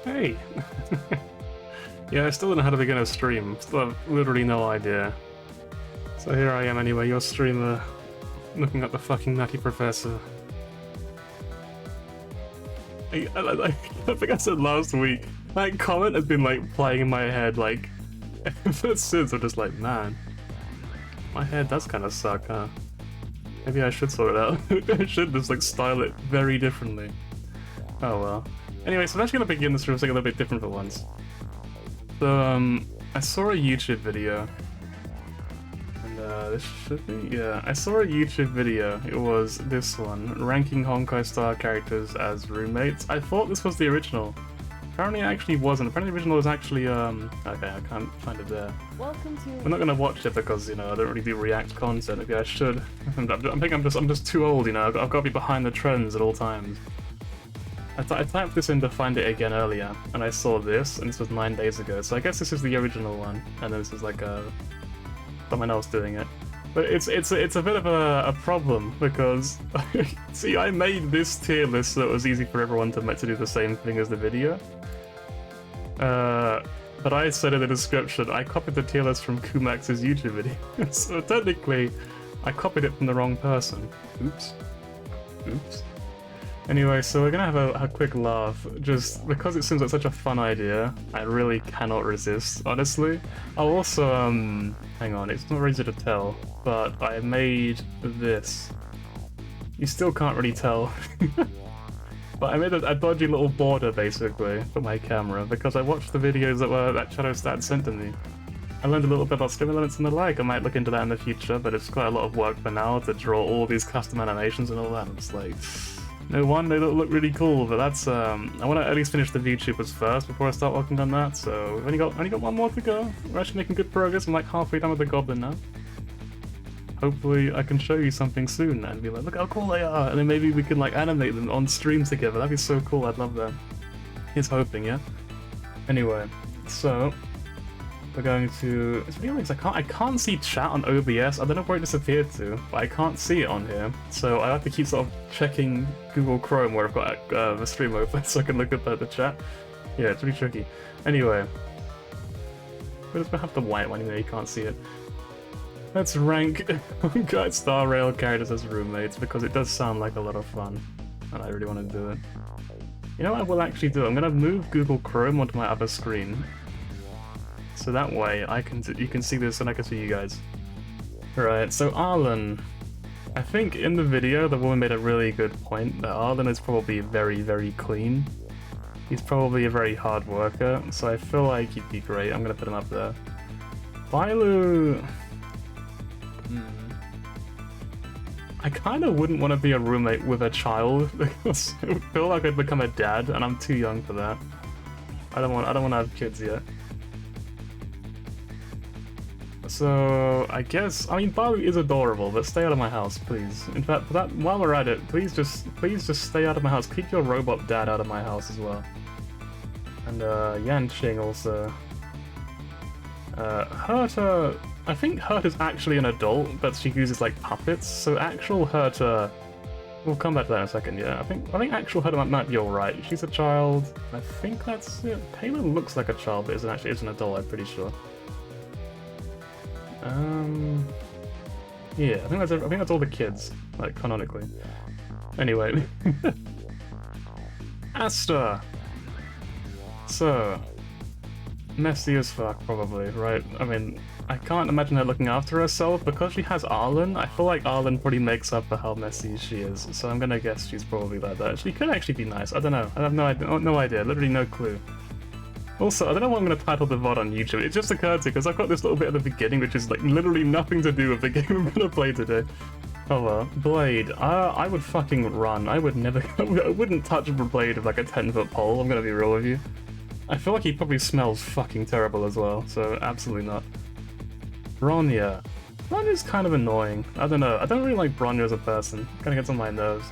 Hey! Yeah, I still don't know how to begin a stream. Still have literally no idea. So here I am anyway, your streamer, looking at the fucking Nutty Professor. I think I said last week, that comment has been like playing in my head like ever since. I'm just like, man, my head does kind of suck, huh? Maybe I should sort it out. I should just like style it very differently. Oh well. Anyway, so I'm actually gonna begin this room something a little bit different for once. So I saw a YouTube video. And this should be, yeah. I saw a YouTube video. It was this one, ranking Honkai Star characters as roommates. I thought this was the original. Apparently it actually wasn't. Apparently the original was actually, okay, I can't find it there. Welcome to... We're not gonna watch it because, you know, I don't really do React content. Maybe I should. I think I'm just too old, you know. I've got to be behind the trends at all times. I typed this in to find it again earlier, and I saw this, and this was 9 days ago, so I guess this is the original one, and then this is like someone else doing it. But it's a bit of a problem, because, see, I made this tier list so it was easy for everyone to do the same thing as the video. But I said in the description, I copied the tier list from Kumax's YouTube video, so technically, I copied it from the wrong person. Oops. Oops. Anyway, so we're gonna have a quick laugh, just because it seems like such a fun idea. I really cannot resist, honestly. I'll also, hang on, it's not very easy to tell, but I made this. You still can't really tell. But I made a dodgy little border, basically, for my camera, because I watched the videos that Shadowstat sent to me. I learned a little bit about stream elements and the like. I might look into that in the future, but it's quite a lot of work for now to draw all these custom animations and all that. I'm just like... No wonder they look really cool, but that's I want to at least finish the VTubers first before I start working on that. So we've only got one more to go. We're actually making good progress. I'm like halfway done with the Goblin now. Hopefully I can show you something soon and be like, look how cool they are, and then maybe we can like animate them on stream together. That'd be so cool. I'd love that. Here's hoping, yeah. Anyway, so we're going to. It's really weird, I can't see chat on OBS. I don't know where it disappeared to, but I can't see it on here. So I have to keep sort of checking Google Chrome where I've got the stream open so I can look at the chat. Yeah, it's really tricky. Anyway, we'll just have the white one, even though you can't see it. Let's rank Honkai Star Rail characters as roommates because it does sound like a lot of fun, and I really want to do it. You know what I will actually do? I'm gonna move Google Chrome onto my other screen. So that way you can see this and I can see you guys. Right, so Arlen. I think in the video the woman made a really good point that Arlen is probably very, very clean. He's probably a very hard worker, so I feel like he'd be great. I'm gonna put him up there. Bailu. I kind of wouldn't want to be a roommate with a child because I would feel like I'd become a dad and I'm too young for that. I don't want to have kids yet. So, I guess, I mean, Balu is adorable, but stay out of my house, please. In fact, while we're at it, please just stay out of my house. Keep your robot dad out of my house as well. And, Yanqing also. Herta, I think Herta's actually an adult, but she uses, like, puppets, so actual Herta... We'll come back to that in a second, yeah. I think actual Herta might be alright. She's a child. I think that's it. Taylor looks like a child, but is an adult, I'm pretty sure. Yeah, I think that's all the kids, like canonically. Anyway, Asta. So messy as fuck, probably, right? I mean, I can't imagine her looking after herself because she has Arlen. I feel like Arlen probably makes up for how messy she is, so I'm gonna guess she's probably like that. She could actually be nice. I don't know. I have no idea. Literally no clue. Also, I don't know what I'm going to title the VOD on YouTube. It just occurred to me because I've got this little bit at the beginning which is like literally nothing to do with the game I'm going to play today. Oh well. Blade. I would fucking run. I would never... I wouldn't touch a Blade with like a 10-foot pole, I'm going to be real with you. I feel like he probably smells fucking terrible as well, so absolutely not. Bronya. Bronya's kind of annoying. I don't know. I don't really like Bronya as a person. Kind of gets on my nerves.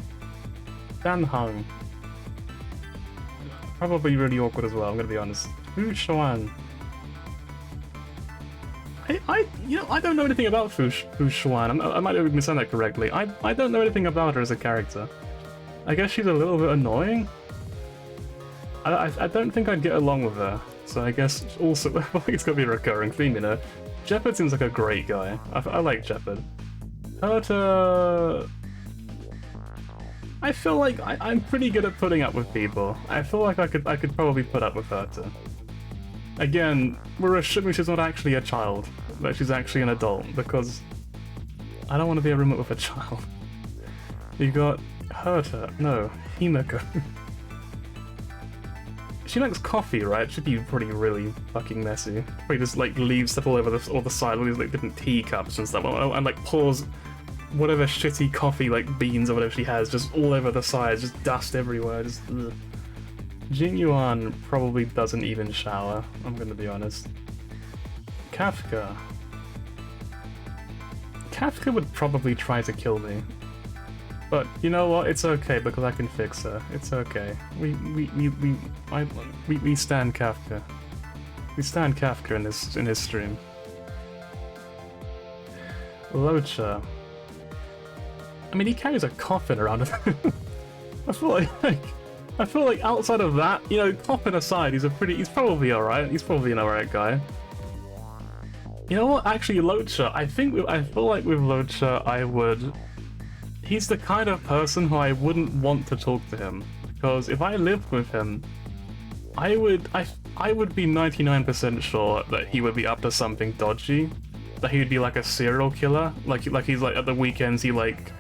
Dan Hung. Probably really awkward as well, I'm gonna be honest. Fu Xuan. I don't know anything about Fu Xuan. I might have been saying that correctly. I don't know anything about her as a character. I guess she's a little bit annoying. I don't think I'd get along with her. So I guess also, I think it's gonna be a recurring theme, you know? Jeopard seems like a great guy. I like Jeopard. Herta... I feel like I'm pretty good at putting up with people. I feel like I could probably put up with Herta. Again, we're assuming she's not actually a child, but she's actually an adult, because I don't want to be a roommate with a child. You got Herta, no, Himeko. She likes coffee, right? Should be pretty really fucking messy. Probably just like leave stuff all over the side, all these like different teacups and stuff, and like pours whatever shitty coffee, like beans or whatever she has, just all over the sides, just dust everywhere, just ugh. Jing Yuan probably doesn't even shower, I'm gonna be honest. Kafka. Kafka would probably try to kill me. But you know what? It's okay because I can fix her. It's okay. We stand Kafka. We stand Kafka in this stream. Locha. I mean, he carries a coffin around with him. I feel like outside of that, you know, coffin aside, he's probably alright. He's probably an alright guy. You know what? Actually, Locha, I feel like with Locha, he's the kind of person who I wouldn't want to talk to him, because if I lived with him, I would be 99% sure that he would be up to something dodgy, that he would be like a serial killer, like he's like at the weekends he like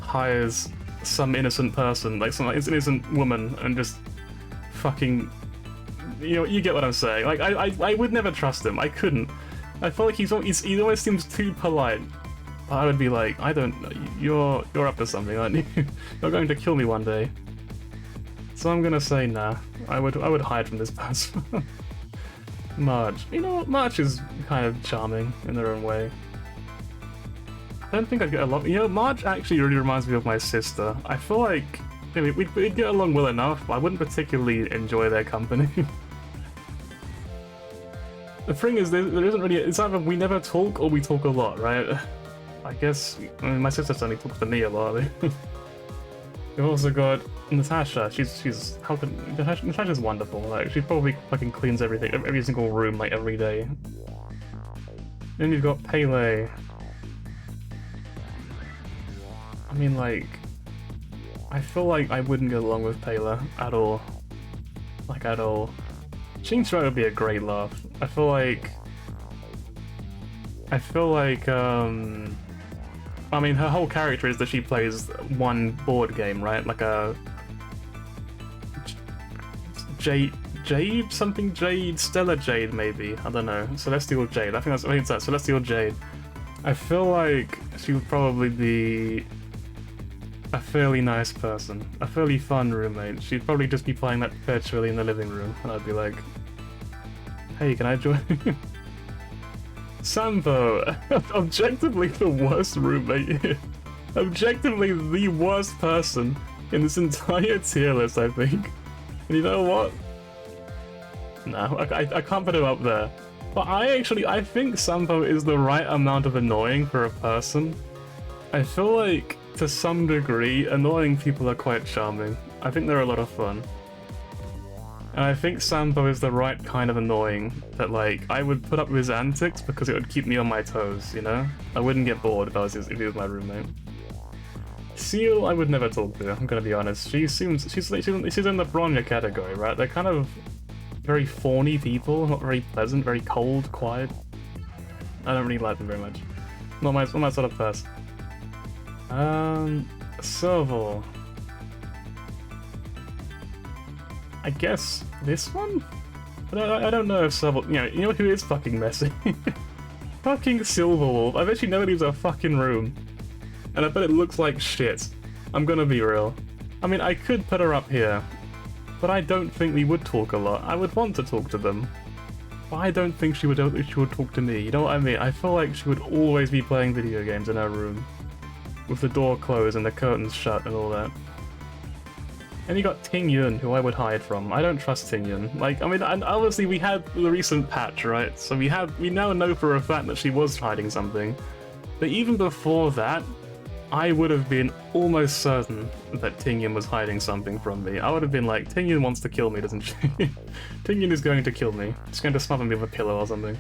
hires some innocent person, like some innocent woman, and just fucking, you know, you get what I'm saying. Like I would never trust him. I couldn't. I feel like he always seems too polite. I would be like, I don't know, you're up to something, aren't you? You're going to kill me one day. So I'm gonna say nah. I would hide from this person. Marge. You know what? Marge is kind of charming in their own way. I don't think I'd get along. You know, Marge actually really reminds me of my sister. I feel like we'd get along well enough, but I wouldn't particularly enjoy their company. The thing is, there isn't really. It's either we never talk or we talk a lot, right? I guess, I mean, my sister certainly talks to me a lot. We've also got Natasha. Natasha's wonderful. Like, she probably fucking cleans everything, every single room, like, every day. Then you've got Pele. I mean, like, I feel like I wouldn't get along with Pele at all. Like, at all. Chingchua would be a great laugh. I feel like, I mean, her whole character is that she plays one board game, right? Like a Jade, Stellar Jade, maybe. I don't know. Celestial Jade. I think it's that. Celestial Jade. I feel like she would probably be a fairly nice person, a fairly fun roommate. She'd probably just be playing that perpetually in the living room, and I'd be like, "Hey, can I join?" Sambo, objectively the worst roommate here. Objectively the worst person in this entire tier list, I think. And you know what? No, I can't put him up there. But I think Sambo is the right amount of annoying for a person. I feel like, to some degree, annoying people are quite charming. I think they're a lot of fun. And I think Sambo is the right kind of annoying, that like, I would put up with his antics because it would keep me on my toes, you know? I wouldn't get bored if he was my roommate. Seal, I would never talk to, I'm gonna be honest. She's in the Bronya category, right? They're kind of very fawny people, not very pleasant, very cold, quiet. I don't really like them very much. Not my sort of person. Serval. I guess this one? I don't know if Serval... You know who is fucking messy? Fucking Silverwolf. I bet she never leaves her fucking room. And I bet it looks like shit. I'm gonna be real. I mean, I could put her up here, but I don't think we would talk a lot. I would want to talk to them. But I don't think she would talk to me. You know what I mean? I feel like she would always be playing video games in her room, with the door closed and the curtains shut and all that. And you got Ting Yun, who I would hide from. I don't trust Ting Yun. Like, I mean, and obviously we had the recent patch, right? So we now know for a fact that she was hiding something. But even before that, I would have been almost certain that Tingyan was hiding something from me. I would have been like, Tingyan wants to kill me, doesn't she? Tingyan is going to kill me. She's going to smother me with a pillow or something.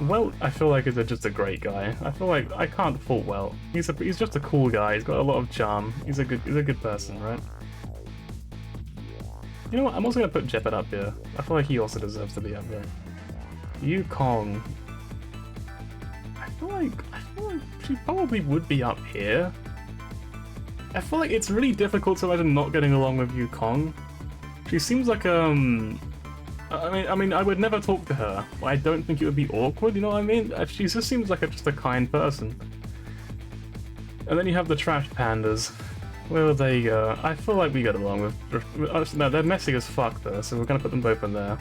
Well, I feel like he's just a great guy. I feel like I can't fault Well. He's just a cool guy. He's got a lot of charm. He's a good person, right? You know what? I'm also gonna put Jeopard up here. I feel like he also deserves to be up there. Yukong. I feel like she probably would be up here. I feel like it's really difficult to imagine not getting along with Yukong. She seems like I mean, I would never talk to her. I don't think it would be awkward, you know what I mean? She just seems like just a kind person. And then you have the trash pandas. Well, there you go. I feel like we get along with... No, they're messy as fuck though, so we're gonna put them both in there.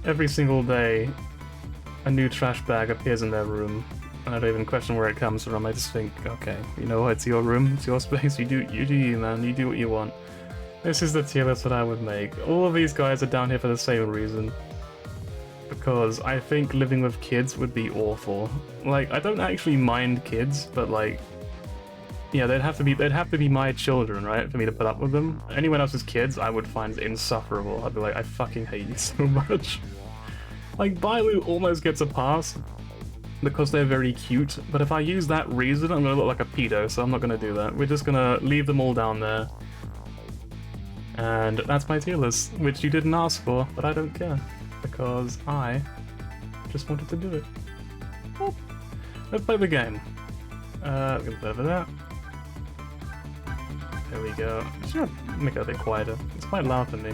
Every single day, a new trash bag appears in their room. And I don't even question where it comes from. I just think, okay, you know what? It's your room, it's your space. You do you, man. You do what you want. This is the tier list that I would make. All of these guys are down here for the same reason. Because I think living with kids would be awful. Like, I don't actually mind kids, but like... Yeah, they'd have to be my children, right, for me to put up with them. Anyone else's kids, I would find insufferable. I'd be like, I fucking hate you so much. Like, Bailu almost gets a pass because they're very cute, but if I use that reason, I'm gonna look like a pedo, so I'm not gonna do that. We're just gonna leave them all down there. And that's my tier list, which you didn't ask for, but I don't care, because I just wanted to do it. Oh. Let's play the game. We're gonna play over that. There we go. I'm just gonna make it a bit quieter. It's quite loud for me.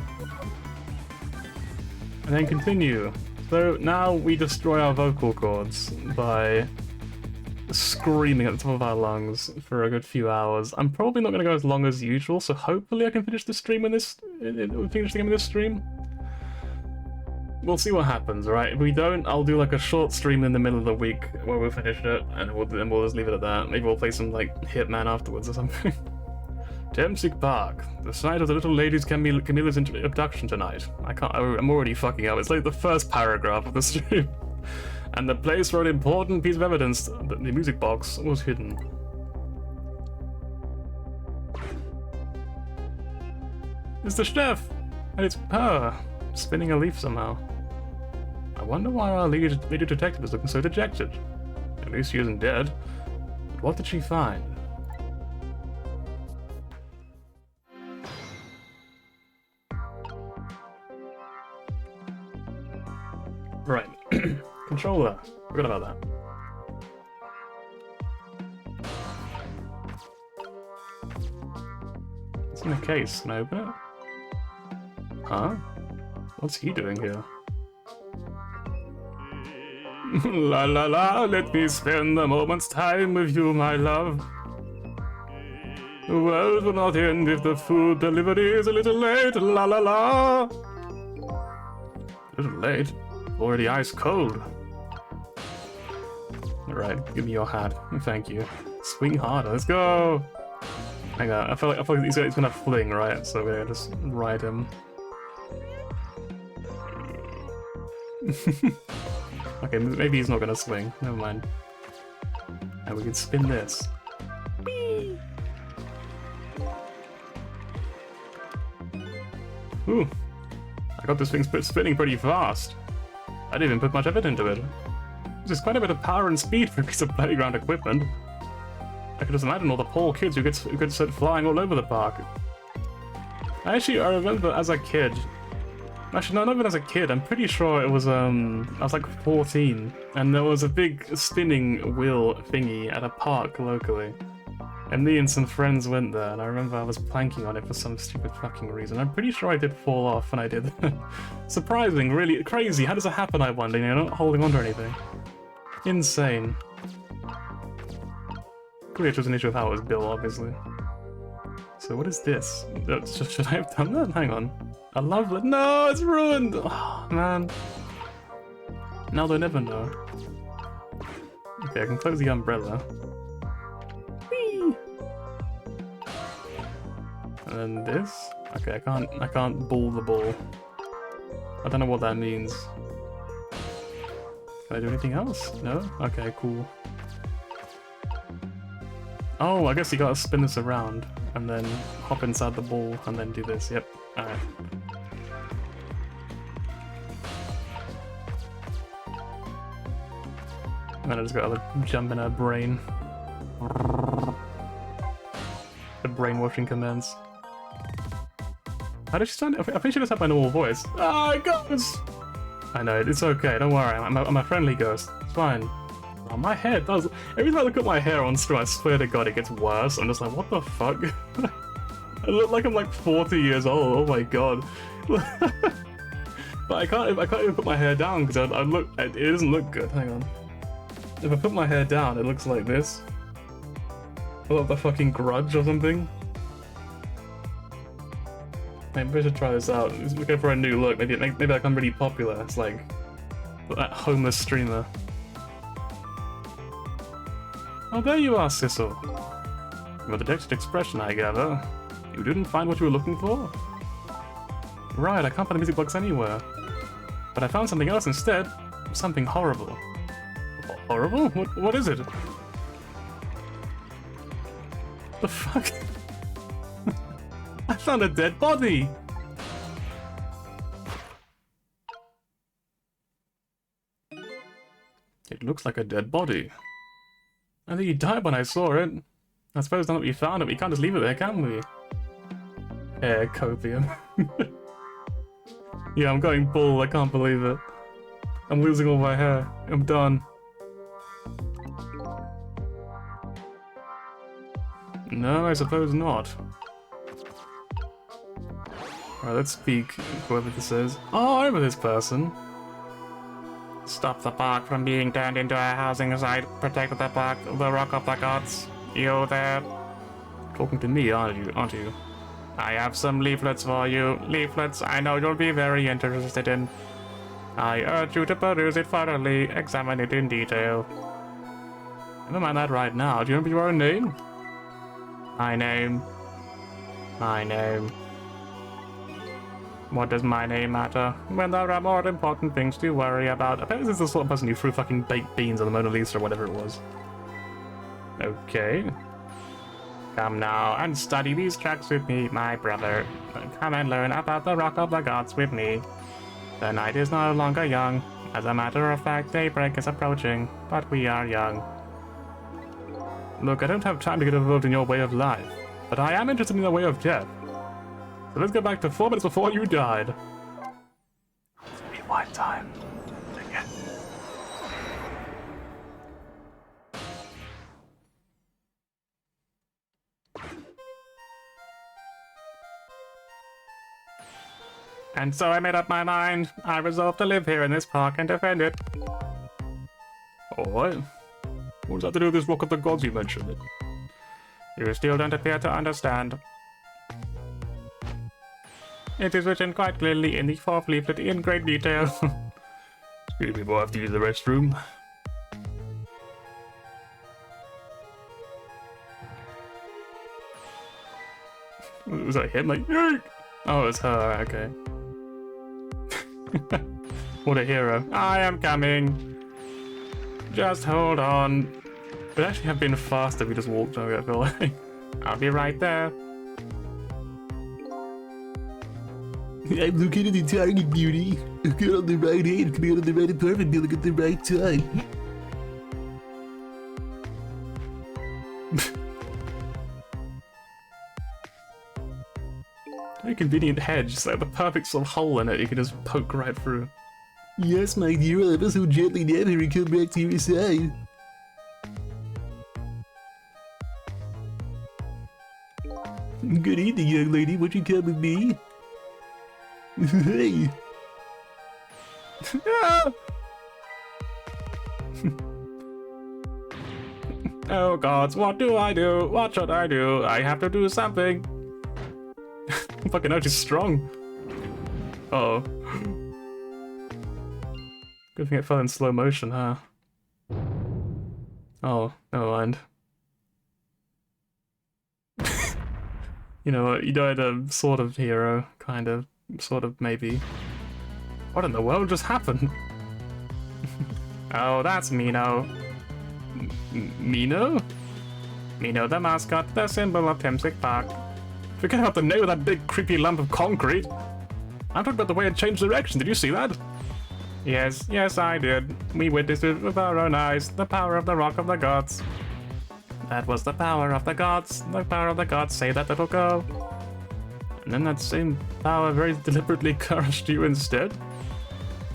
And then continue. So now we destroy our vocal cords by screaming at the top of our lungs for a good few hours. I'm probably not going to go as long as usual, so hopefully I can finish the stream in this. Finish the game in this stream. We'll see what happens, right? If we don't, I'll do like a short stream in the middle of the week where we'll finish it, and we'll just leave it at that. Maybe we'll play some like Hitman afterwards or something. Dempsey Park, the site of the little lady's Camilla's abduction tonight. I'm already fucking up. It's like the first paragraph of the stream. And the place where an important piece of evidence, the music box, was hidden. It's the chef! And it's her, spinning a leaf somehow. I wonder why our lady detective is looking so dejected. At least she isn't dead. But what did she find? Right. Controller. Forgot about that. What's in the case? Can I open it? Huh? What's he doing here? La la la, let me spend a moment's time with you, my love. The world will not end if the food delivery is a little late, la la la. A little late? Already ice cold. Alright, give me your hat. Thank you. Swing harder, let's go! Hang on, I feel like he's gonna fling, right? So we're gonna just ride him. Okay, maybe he's not gonna swing. Never mind. And we can spin this. Whee! Ooh. I got this thing spinning pretty fast. I didn't even put much effort into it. There's quite a bit of power and speed for a piece of playground equipment. I can just imagine all the poor kids who get sent flying all over the park. Actually, I remember as a kid. Actually, no, not even as a kid. I'm pretty sure it was I was like 14, and there was a big spinning wheel thingy at a park locally. And me and some friends went there, and I remember I was planking on it for some stupid fucking reason. I'm pretty sure I did fall off when I did that. Surprising, really crazy. How does it happen, I wonder? You're not holding on to anything. Insane. Clearly it was an issue of how it was built, obviously. So what is this? Should I have done that? Hang on. I love it. No, it's ruined! Oh, man. Now they'll never know. Okay, I can close the umbrella. Whee! And then this? Okay, I can't ball the ball. I don't know what that means. Can I do anything else? No? Okay, cool. Oh, I guess you gotta spin this around, and then hop inside the ball, and then do this, yep. Alright. And then I just gotta jump in her brain. The brainwashing commands. How did she sound? I think she just had my normal voice. Ah, ghost! I know, it's okay, don't worry, I'm a friendly ghost. It's fine. Oh, my hair does. Every time I look at my hair on stream, I swear to God, it gets worse. I'm just like, what the fuck? I look like I'm like 40 years old. Oh my God. But I can't even put my hair down because it doesn't look good. Hang on. If I put my hair down, it looks like this. I look like the fucking Grudge or something. Maybe I should try this out. Let's go for a new look. Maybe like I'm really popular. It's like that homeless streamer. Oh, there you are, Sissel. With a dexterous expression, I gather. You didn't find what you were looking for? Right, I can't find the music box anywhere. But I found something else instead. Something horrible. Horrible? What is it? The fuck? I found a dead body! It looks like a dead body. I think he died when I saw it. I suppose now that we found it, we can't just leave it there, can we? Hair copium. Yeah, I'm going bald, I can't believe it. I'm losing all my hair. I'm done. No, I suppose not. Alright, let's speak, whoever this is. Oh, I remember this person. Stop the park from being turned into a housing site. Protect the park, the rock of the gods. You there? Talking to me, aren't you? I have some leaflets for you. Leaflets I know you'll be very interested in. I urge you to peruse it thoroughly, examine it in detail. Never mind that right now. Do you remember your own name? My name. What does my name matter? When there are more important things to worry about. Apparently this is the sort of person who threw fucking baked beans on the Mona Lisa or whatever it was. Okay. Come now and study these tracks with me, my brother. Come and learn about the Rock of the Gods with me. The night is no longer young. As a matter of fact, daybreak is approaching, but we are young. Look, I don't have time to get involved in your way of life, but I am interested in the way of death. So let's go back to 4 minutes before you died. Rewind time. Again. And so I made up my mind. I resolved to live here in this park and defend it. Alright. What does that have to do with this Rock of the Gods you mentioned? You still don't appear to understand. It is written quite clearly in the 4th leaflet in great detail. Excuse me, boy, I have to use the restroom. Was that him? Like, Eek! Oh, it's her, okay. What a hero. I am coming. Just hold on. It would actually have been faster if we just walked over, I feel like. I'll be right there. I'm looking at the target, beauty. Look on the right hand, coming out on the right apartment building at the right time. Very convenient hedge, it's like the perfect sort of hole in it you can just poke right through. Yes, my dear, I'll ever so gently nab her and come back to your side. Good evening, young lady. Won't you come with me? Hey! Oh gods, what do I do? What should I do? I have to do something. Fucking hell, she's strong. Uh oh. Good thing it fell in slow motion, huh? Oh, never mind. You know what, you died a sort of hero, kind of, sort of, maybe. What in the world just happened? Oh, that's Mino. Mino? Mino the mascot, the symbol of Temsic Park. Forget about the name of that big creepy lump of concrete. I'm talking about the way it changed direction, did you see that? Yes, yes I did. We witnessed it with our own eyes, the power of the Rock of the Gods. That was the power of the gods. The power of the gods say that it'll go. And then that same power very deliberately crushed you instead?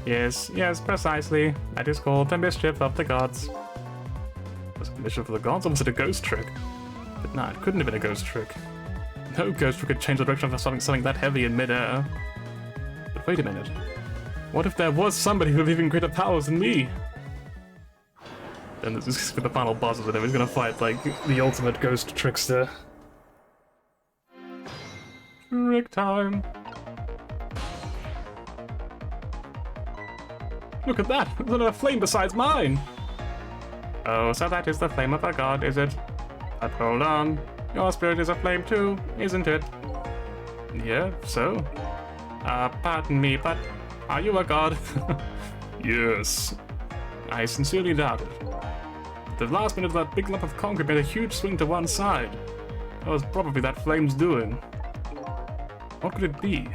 Yes, yes, precisely. That is called the mischief of the gods. Was it the mischief of the gods, or was it a ghost trick? But no, it couldn't have been a ghost trick. No ghost trick could change the direction of something that heavy in midair. But wait a minute. What if there was somebody with even greater powers than me? Then this is for the final boss with him. He's gonna fight like the ultimate ghost trickster. Trick time. Look at that! There's another flame besides mine! Oh, so that is the flame of a god, is it? But hold on. Your spirit is a flame too, isn't it? Yeah, so? Pardon me, but are you a god? Yes. I sincerely doubt it. The last minute of that big lump of concrete made a huge swing to one side. That was probably that flame's doing. What could it be?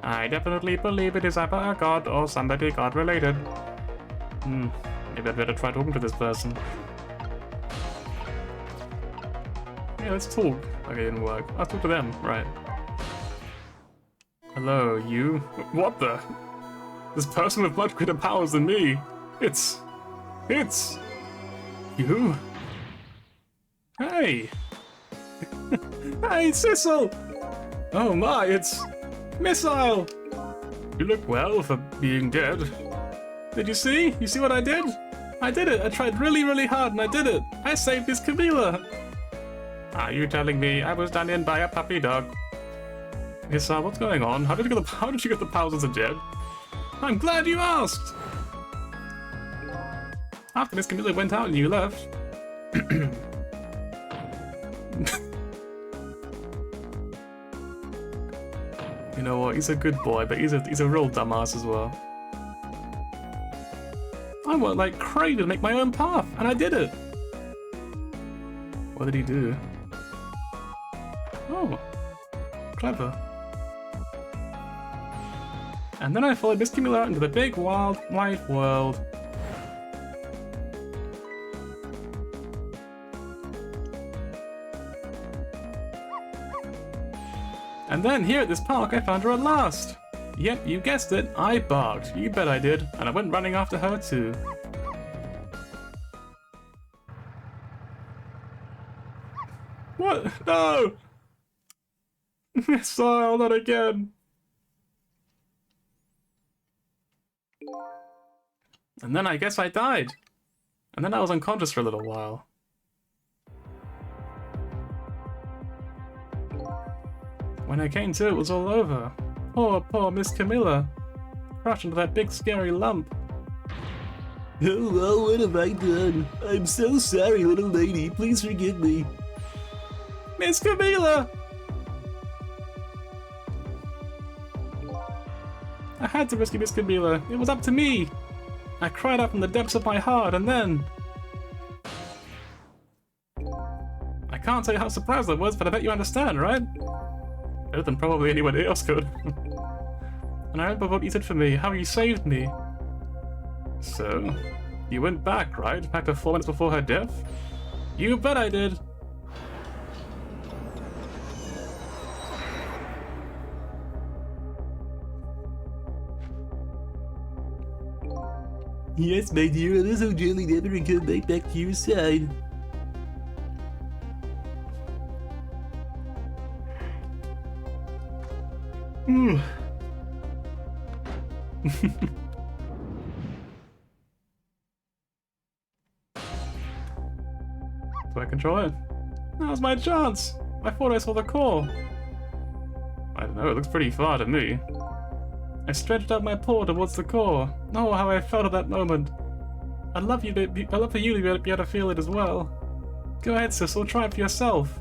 I definitely believe it is either a god or somebody god-related. Maybe I'd better try talking to this person. Yeah, let's talk. Okay, it didn't work. I'll talk to them, right. Hello, you? What the? This person with much greater powers than me. It's... You? Hey! Hey, Sissel! Oh my, it's... Missile! You look well for being dead. Did you see? You see what I did? I did it! I tried really, really hard and I did it! I saved Miss Camilla! Are you telling me I was done in by a puppy dog? Missile, what's going on? How did you get the powers as a jet? I'm glad you asked! After Miss Camilla went out and you left. You know what, he's a good boy, but he's a real dumbass as well. I went like crazy to make my own path, and I did it! What did he do? Oh, clever. And then I followed Miss Camilla out into the big, wild, wide world. And then here at this park, I found her at last. Yep, you guessed it, I barked. You bet I did. And I went running after her too. What? No! Missile, not again. And then I guess I died. And then I was unconscious for a little while. When I came to, it was all over. Poor Miss Camilla. Crashed into that big scary lump. Oh, well, what have I done? I'm so sorry, little lady. Please forgive me. Miss Camilla! I had to rescue Miss Camilla. It was up to me. I cried out from the depths of my heart, and then... I can't tell you how surprised I was, but I bet you understand, right? Better than probably anyone else could. And I remember what you did for me, how you saved me. So, you went back, right? Back to 4 minutes before her death? You bet I did! Yes, my dear, I was so gently never and come back to your side. Do I control it? Now's my chance! I thought I saw the core. I don't know, it looks pretty far to me. I stretched out my paw towards the core. Oh, how I felt at that moment. I'd love for you to be able to feel it as well. Go ahead, Sissel, try it for yourself.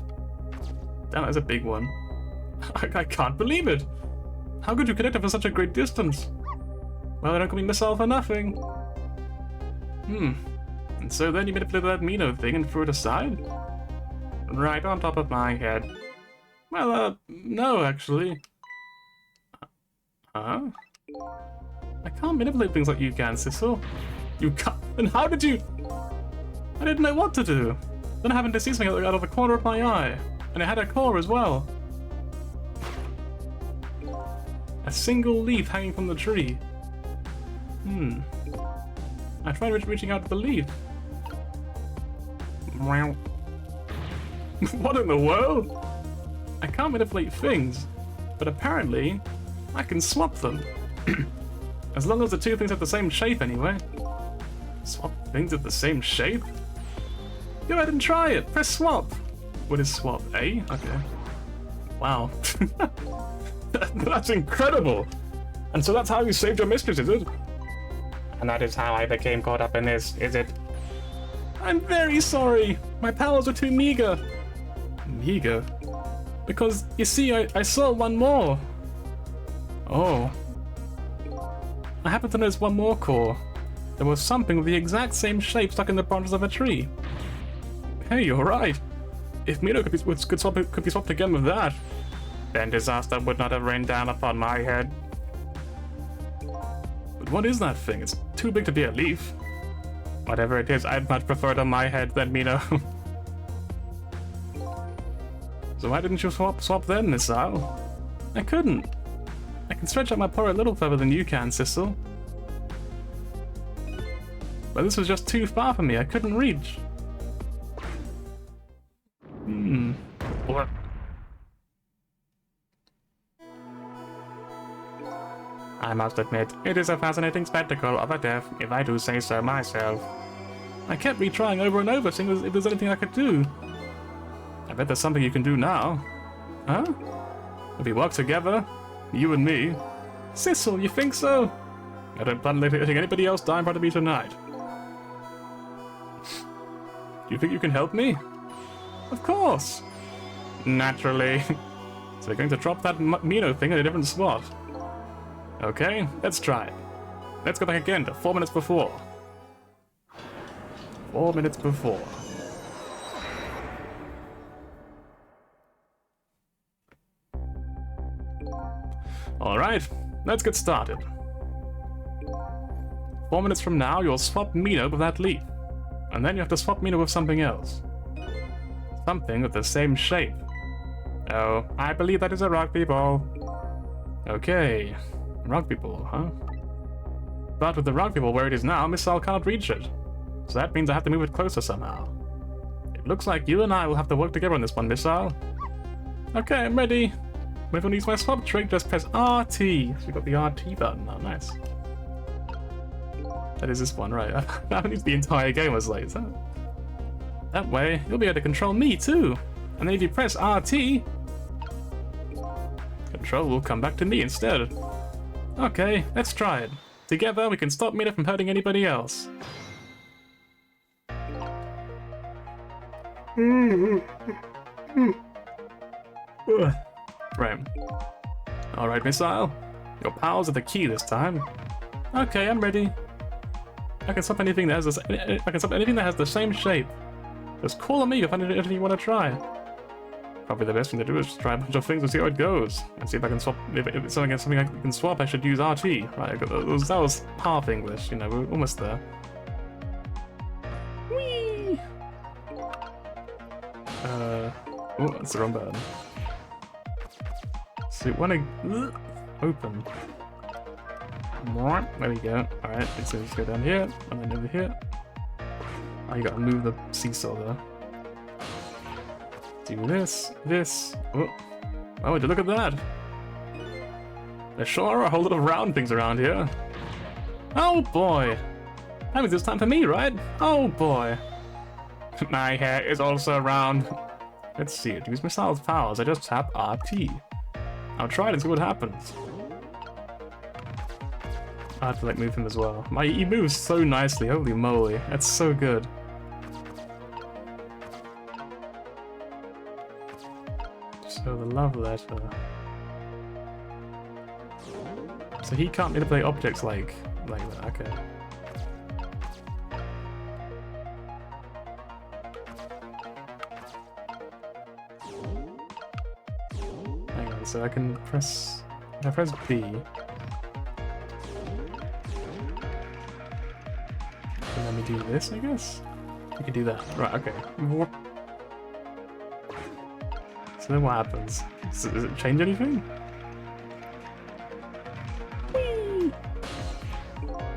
Damn, that's a big one. I can't believe it! How could you connect it for such a great distance? Well, I don't call me myself for nothing. And so then you manipulated that Mino thing and threw it aside? Right on top of my head. Well, no, actually. Huh? I can't manipulate things like you can, Sissel. You can't. And how did you? I didn't know what to do. Then I happened to see something out of the corner of my eye. And it had a core as well. A single leaf hanging from the tree. I tried reaching out to the leaf. What in the world? I can't manipulate things, but apparently I can swap them. As long as the two things have the same shape anyway. Swap things at the same shape? Go ahead and try it. Press swap. What is swap? A? Okay. Wow. That's incredible. And so that's how you saved your mistress, is it? And that is how I became caught up in this, is it? I'm very sorry. My powers are too meager. Meager? Because, you see, I saw one more. Oh. I happened to notice one more core. There was something with the exact same shape stuck in the branches of a tree. Hey, you're right. If Mino could be swapped again with that, then disaster would not have rained down upon my head. But what is that thing? It's too big to be a leaf. Whatever it is, I'd much prefer it on my head than Mino. So why didn't you swap then, Missile? I couldn't. I can stretch out my paw a little further than you can, Sissel. But this was just too far for me, I couldn't reach. What? I must admit, it is a fascinating spectacle of a death, if I do say so myself. I kept retrying over and over, seeing if there's anything I could do. I bet there's something you can do now. Huh? If we work together, you and me. Sissel, you think so? I don't plan on letting anybody else die in front of me tonight. Do you think you can help me? Of course! Naturally. So we're going to drop that Mino thing in a different spot. Okay, let's try it. Let's go back again to 4 minutes before. 4 minutes before. Alright, let's get started. 4 minutes from now, you'll swap Mino with that leaf. And then you have to swap Mino with something else. Something with the same shape. Oh, I believe that is a rugby ball. Okay, rugby ball, huh? But with the rugby ball where it is now, Missile can't reach it. So that means I have to move it closer somehow. It looks like you and I will have to work together on this one, Missile. Okay, I'm ready. When I use my swap trick, just press RT. So we've got the RT button now, nice. That is this one, right? I haven't used the entire game as late, so. That way, you'll be able to control me too. And then if you press RT, control will come back to me instead. Okay, let's try it. Together, we can stop Mino from hurting anybody else. Right. Alright, Missile. Your powers are the key this time. Okay, I'm ready. I can stop anything that has this. I can stop anything that has the same shape. Just call on me if anything you want to try. Probably the best thing to do is just try a bunch of things and see how it goes, and see if I can swap. If it's something I can swap, I should use RT. Right, that was half English. You know, we're almost there. Whee! Oh, that's the wrong button. So when I open. There we go. Alright, so just go down here, and then over here. Oh, you gotta move the seesaw there. Do this, this. Oh, look at that! There sure are a whole lot of round things around here. Oh boy! That means it's time for me, right? Oh boy! My hair is also round. Let's see, to use Missile's powers, I just tap RT. I'll try it and see what happens. I have to like move him as well. He moves so nicely, holy moly. That's so good. So the love letter. So he can't manipulate objects like that, okay. so I can press... If I press B... And let me do this, I guess? I can do that. Right, okay. So then what happens? Does it change anything? Whee!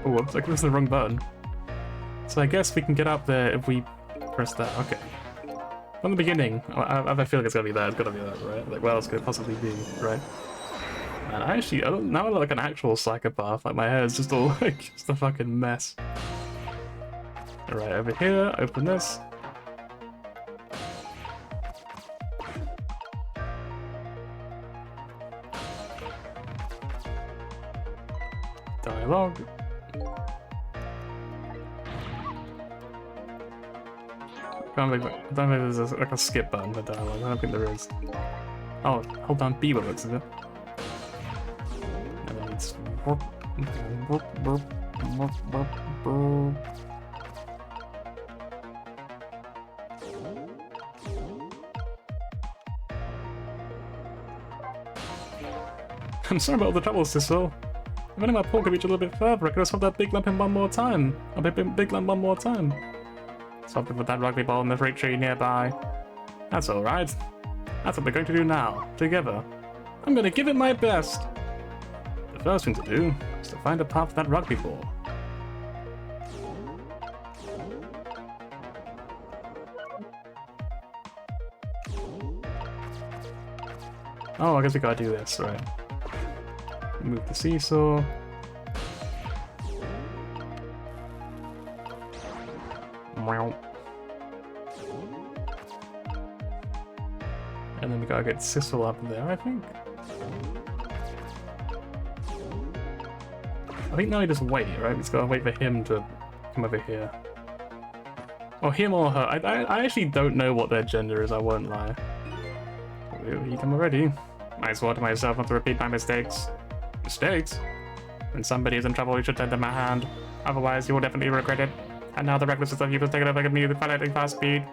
Oh, whoops, I pressed the wrong button. So I guess we can get up there if we press that. Okay. From the beginning, I feel like it's gonna be that. It's gotta be that, right? Like, what else could it possibly be, right? And I actually, now I look like an actual psychopath. Like, my hair is just all like, just a fucking mess. Alright, over here, open this. Dialogue. I don't think there's like a skip button for dialogue. I don't think there is. Oh, hold down B bullets, is it? And then it's... I'm sorry about all the trouble, Cecil. If only my paw could reach a little bit further, I could have solved that big lump in one more time. A big lump one more time. Something with that rugby ball in the fruit tree nearby. That's alright. That's what we're going to do now, together. I'm going to give it my best. The first thing to do is to find a path for that rugby ball. Oh, I guess we gotta do this, right. Move the seesaw. And then we gotta get Cecil up there, I think. I think now we just wait, right? We just gotta wait for him to come over here. Or him or her. I actually don't know what their gender is, I won't lie. You come already. I swore to myself not to repeat my mistakes. Mistakes? When somebody is in trouble, you should lend them a hand. Otherwise, you will definitely regret it. And now the recklessness of you has taken over me with lightning fast speed.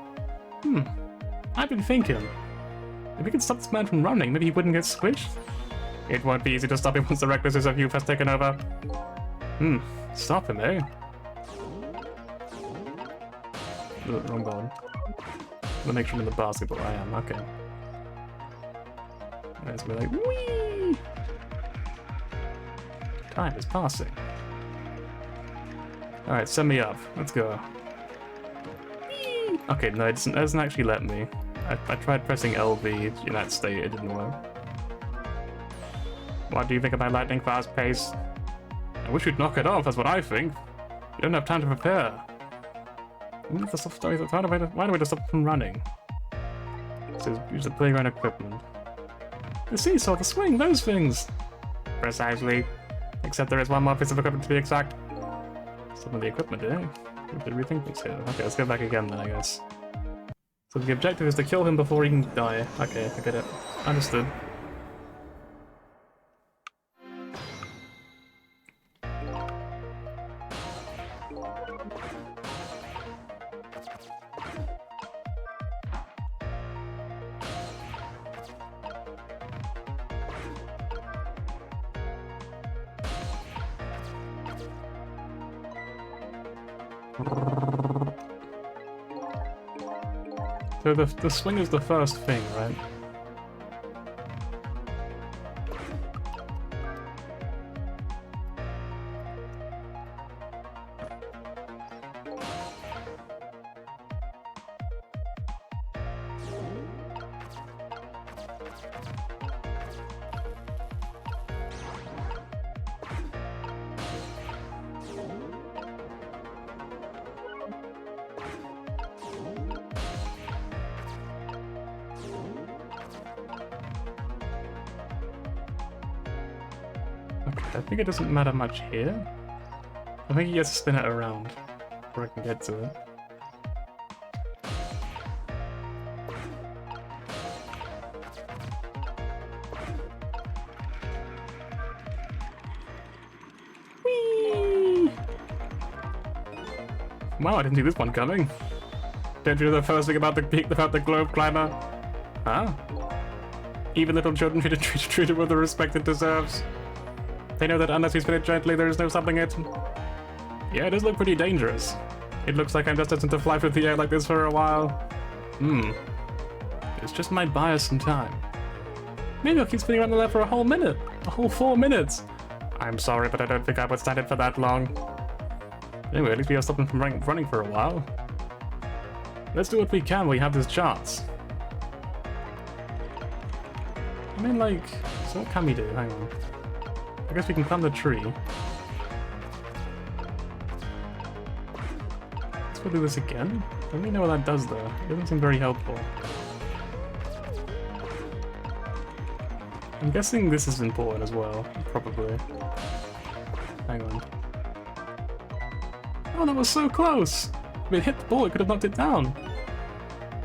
I've been thinking. If we could stop this man from running, maybe he wouldn't get squished? It won't be easy to stop him once the recklessness of youth has taken over. Stop him, eh? Wrong ball. I'll make sure I'm in the basketball. I am, okay. Let's be like, whee! Time is passing. Alright, send me up. Let's go. Whee! Okay, no, it doesn't actually let me. I tried pressing LV in that state, it didn't work. What do you think of my lightning fast pace? I wish you'd knock it off, that's what I think. You don't have time to prepare. Why do we just stop from running? So use the playground equipment. The seesaw, the swing, those things! Precisely. Except there is one more piece of equipment to be exact. Some of the equipment, eh? We have to rethink this here. Okay, let's go back again then, I guess. So the objective is to kill him before he can die. Okay, I get it. Understood. So the swing is the first thing, right? I think it doesn't matter much here. I think he has to spin it around before I can get to it. Whee! Wow, I didn't see this one coming. Don't you know the first thing about the globe climber? Huh? Even little children should be treated with the respect it deserves. They know that unless we spin it gently, there is no stopping it. Yeah, it does look pretty dangerous. It looks like I'm just destined to fly through the air like this for a while. It's just my bias and time. Maybe I'll keep spinning around the left for a whole minute. A whole 4 minutes. I'm sorry, but I don't think I would stand it for that long. Anyway, at least we have stopped him from running for a while. Let's do what we can while we have this chance. I mean, like, so what can we do? Hang on. I guess we can climb the tree. Let's go do this again. I don't really know what that does, though. It doesn't seem very helpful. I'm guessing this is important as well, probably. Hang on. Oh, that was so close! If it hit the ball, it could have knocked it down.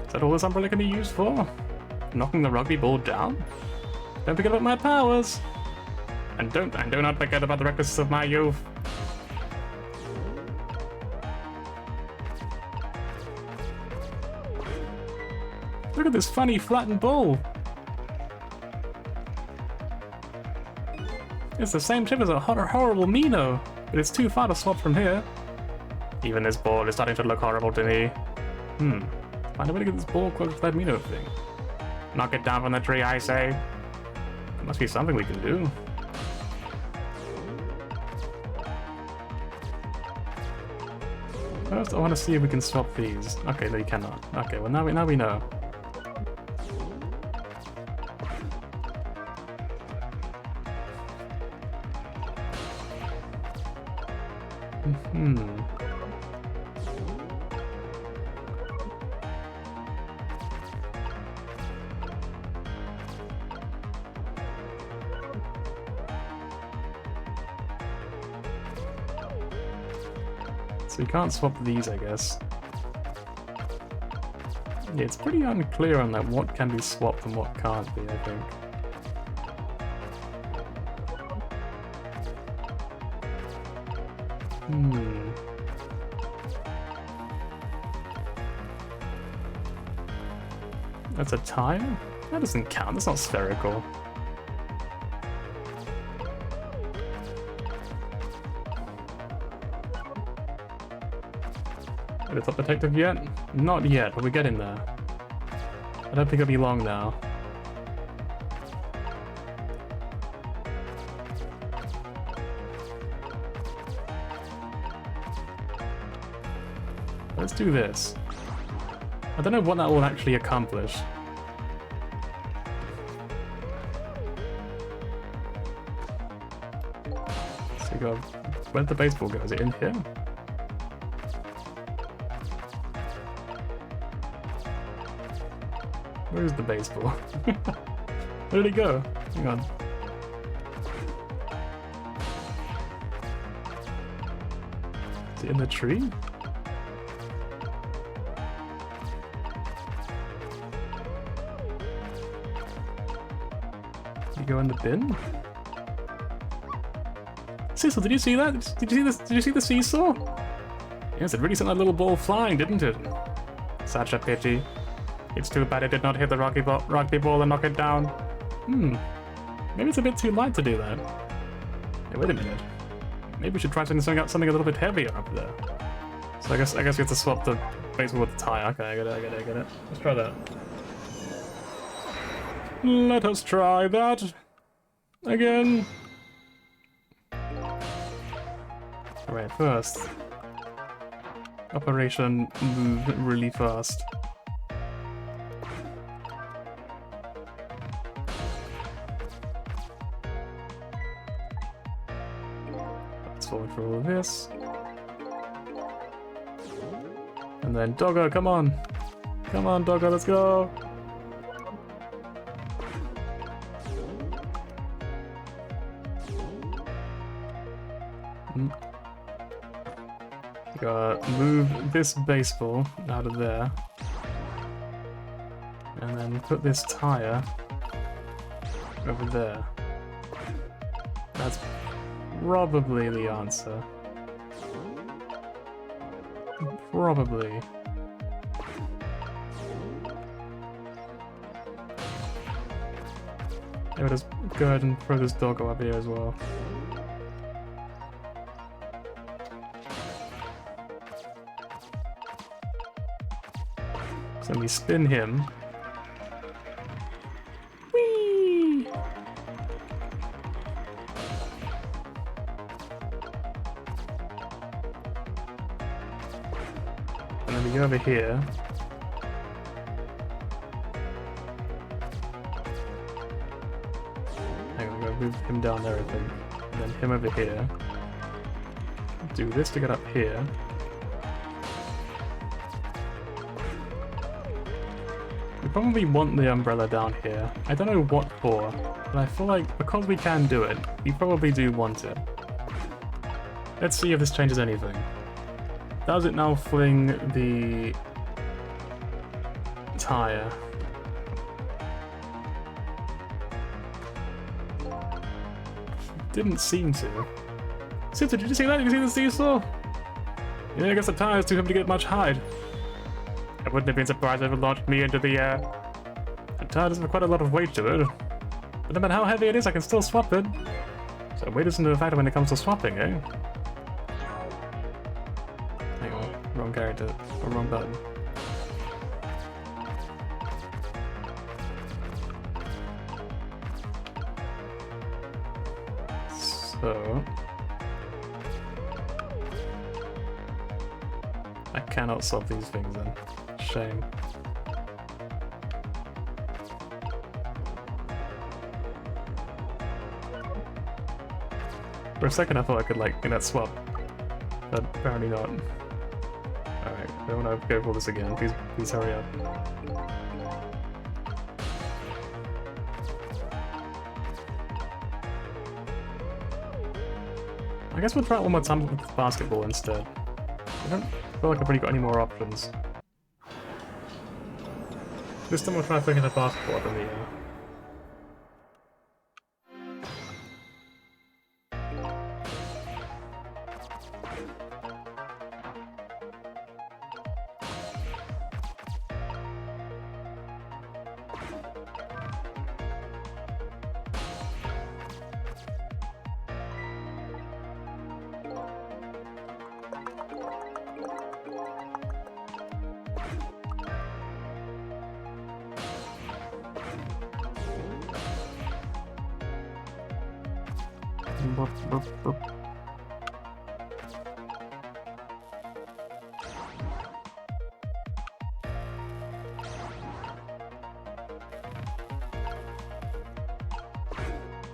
Is that all this umbrella can be used for? Knocking the rugby ball down? Don't forget about my powers! And do not forget about the recklessness of my youth. Look at this funny flattened ball! It's the same shape as a horrible Mino, but it's too far to swap from here. Even this ball is starting to look horrible to me. Find a way to get this ball close to that Mino thing. Knock it down from the tree, I say. There must be something we can do. First, I want to see if we can swap these. Okay, no, you cannot. Okay, well now we know. So you can't swap these, I guess. Yeah, it's pretty unclear on that what can be swapped and what can't be, I think. That's a tire? That doesn't count, that's not spherical. Are the top detective yet? Not yet, but we're getting there. I don't think it'll be long now. Let's do this. I don't know what that will actually accomplish. So you go, where'd the baseball go? Is it in here? Where's the baseball? Where did it go? Hang on. Is it in the tree? Did you go in the bin? Cecil, did you see that? Did you see this? Did you see the seesaw? Yes, it really sent that little ball flying, didn't it? Such a pity. It's too bad it did not hit the rugby ball and knock it down. Maybe it's a bit too light to do that. Hey, wait a minute. Maybe we should try something a little bit heavier up there. So I guess we have to swap the baseball with the tire. Okay, I get it. Let's try that. Let us try that again. Alright, first. Operation move really fast. Forward for all of this. And then Doggo, come on! Come on, Doggo, let's go! Gotta move this baseball out of there. And then put this tire over there. That's probably the answer. Probably. I'll just go ahead and throw this doggo up here as well. So we spin him. Whee! And then we go over here. Hang on, I'm gonna move him down there, I think. And then him over here. Do this to get up here. We probably want the umbrella down here. I don't know what for, but I feel like because we can do it, we probably do want it. Let's see if this changes anything. Does it now fling the tire? Didn't seem to. Sister, did you see that? Did you see the seesaw? Yeah, I guess the tire's too heavy to get much hide. I wouldn't have been surprised if it launched me into the air. The tire doesn't have quite a lot of weight to it. But no matter how heavy it is, I can still swap it. So weight isn't a factor when it comes to swapping, eh? Hang on, wrong character, or wrong button. So... I cannot solve these things then. Shame. For a second I thought I could like, swap. But apparently not. Alright, I don't want to go for this again. Please hurry up. I guess we'll try it one more time with basketball instead. I don't feel like I've really got any more options. This time we'll try thinking the basketball up in the air.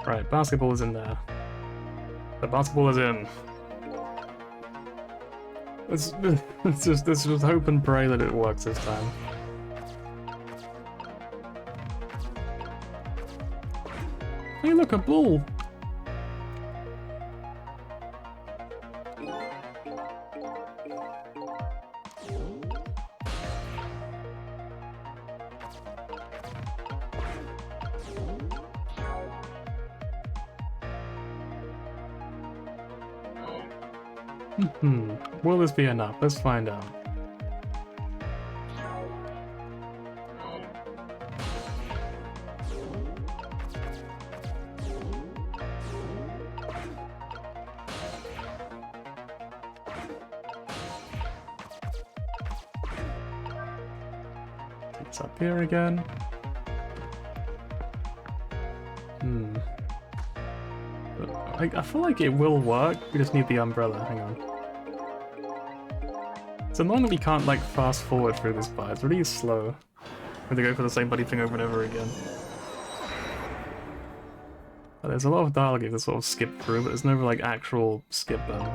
Right, basketball is in there. The basketball is in. Let's just hope and pray that it works this time. Hey look, a ball! Will this be enough? Let's find out. It's up here again. I feel like it will work. We just need the umbrella. Hang on. It's annoying that we can't like fast forward through this part. It's really slow when they go for the same bloody thing over and over again. But there's a lot of dialogue you can sort of skip through, but there's no like actual skip button.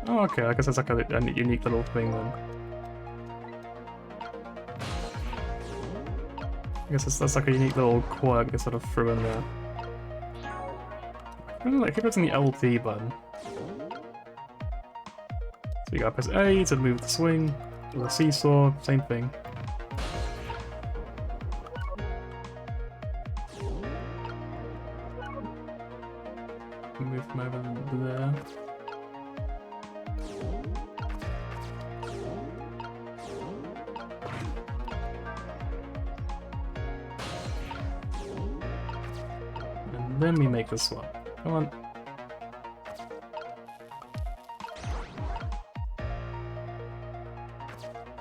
Oh, okay, I guess that's like a unique little thing then. I guess that's like a unique little quirk they sort of threw in there. I don't know, like, I think it's in the LT button. So you gotta press A to move the swing, or the seesaw, same thing. Move him over there. And then we make the swap. Come on.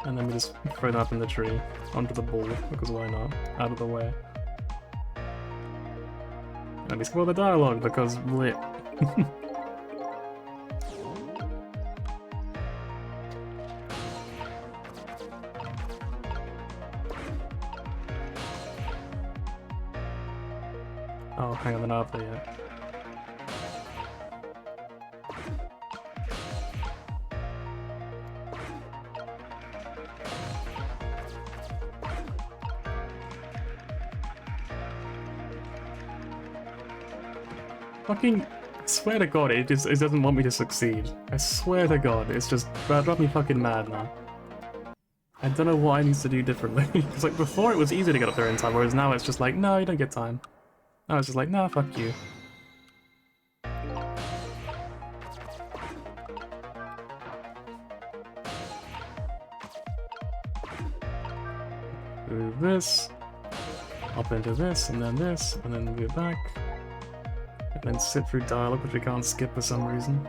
And then we just throw them up in the tree, onto the ball, because why not? Out of the way. And we spoil the dialogue, because lit. Oh, hang on, they're not up there yet. Fucking swear to God, it doesn't want me to succeed. I swear to God, it's just drives me fucking mad now. I don't know what I need to do differently. It's like before it was easy to get up there in time, whereas now it's just like, no, you don't get time. Now it's just like, no, fuck you. Move this, up into this, and then move back. And then sit through dialogue, which we can't skip for some reason.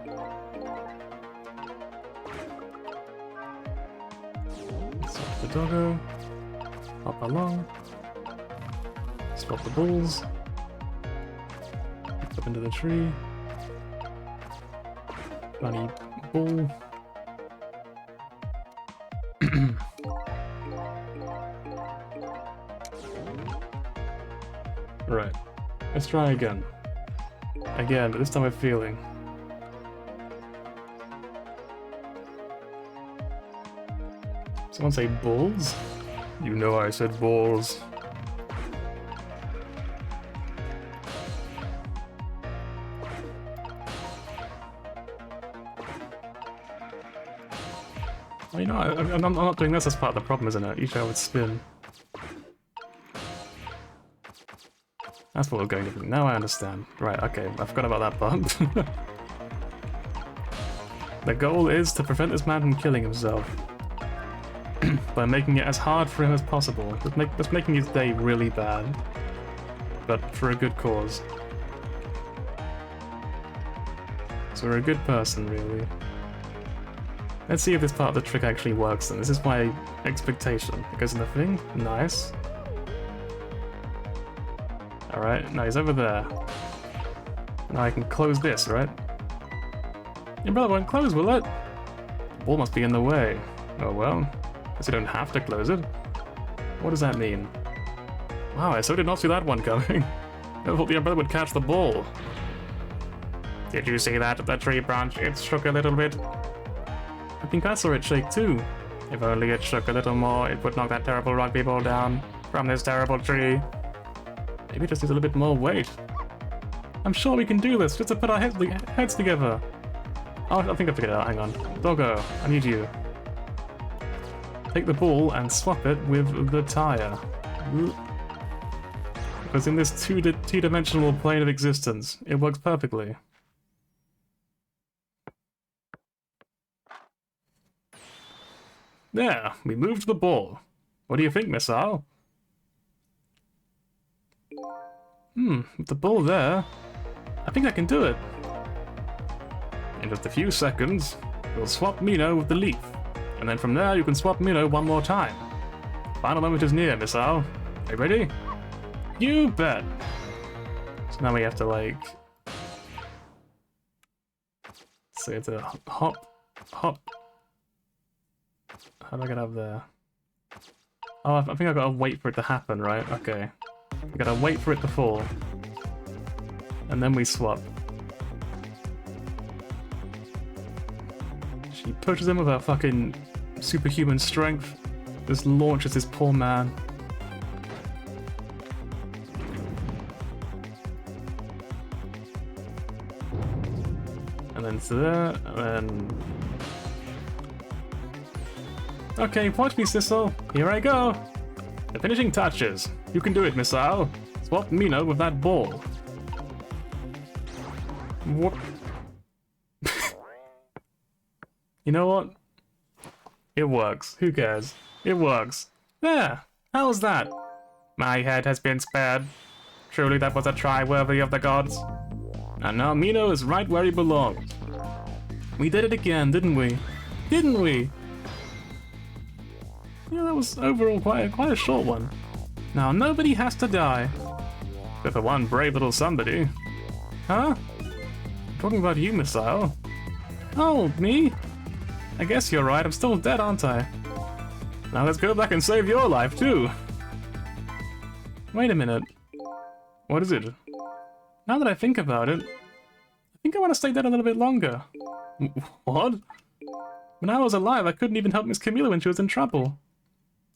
Swap the doggo. Hop along. Swap the balls. Up into the tree. Bunny ball. Right. Let's try again. Again, but this time with feeling. Someone say balls? You know I said balls. Well, you know, I'm not doing this as part of the problem, isn't it? Usually I would spin. That's what we're going to do. Now I understand. Right, okay, I forgot about that part. The goal is to prevent this man from killing himself. By making it as hard for him as possible. Just making his day really bad. But for a good cause. So we're a good person, really. Let's see if this part of the trick actually works then. This is my expectation. It goes in the thing. Nice. Alright, now he's over there. Now I can close this, right? Your brother won't close, will it? The ball must be in the way. Oh well. Guess you don't have to close it. What does that mean? Wow, I so did not see that one coming. I thought your brother would catch the ball. Did you see that at the tree branch? It shook a little bit. I think I saw it shake too. If only it shook a little more, it would knock that terrible rugby ball down from this terrible tree. Maybe it just needs a little bit more weight. I'm sure we can do this, just to put our heads together. Oh, I think I figured it out, hang on. Doggo, I need you. Take the ball and swap it with the tire. Because in this two-dimensional plane of existence, it works perfectly. There, we moved the ball. What do you think, Missile? With the ball there, I think I can do it. In just a few seconds, we'll swap Mino with the leaf. And then from there, you can swap Mino one more time. Final moment is near, Missile. Are you ready? You bet! So now we have to, like... So we have to hop, hop. How do I get up there? Oh, I think I've got to wait for it to happen, right? Okay. We gotta wait for it to fall. And then we swap. She pushes him with her fucking superhuman strength. Just launches this poor man. And then to there, and then... Okay, watch me, Sissel. Here I go. The finishing touches. You can do it, Missile. Swap Mino with that ball. What? You know what? It works. Who cares? It works. There! How was that? My head has been spared. Truly that was a try worthy of the gods. And now Mino is right where he belongs. We did it again, didn't we? Didn't we? Yeah, that was overall quite a short one. Now nobody has to die. Except for one brave little somebody. Huh? I'm talking about you, Missile. Oh, me? I guess you're right, I'm still dead, aren't I? Now let's go back and save your life, too. Wait a minute. What is it? Now that I think about it, I think I want to stay dead a little bit longer. What? When I was alive, I couldn't even help Miss Camilla when she was in trouble.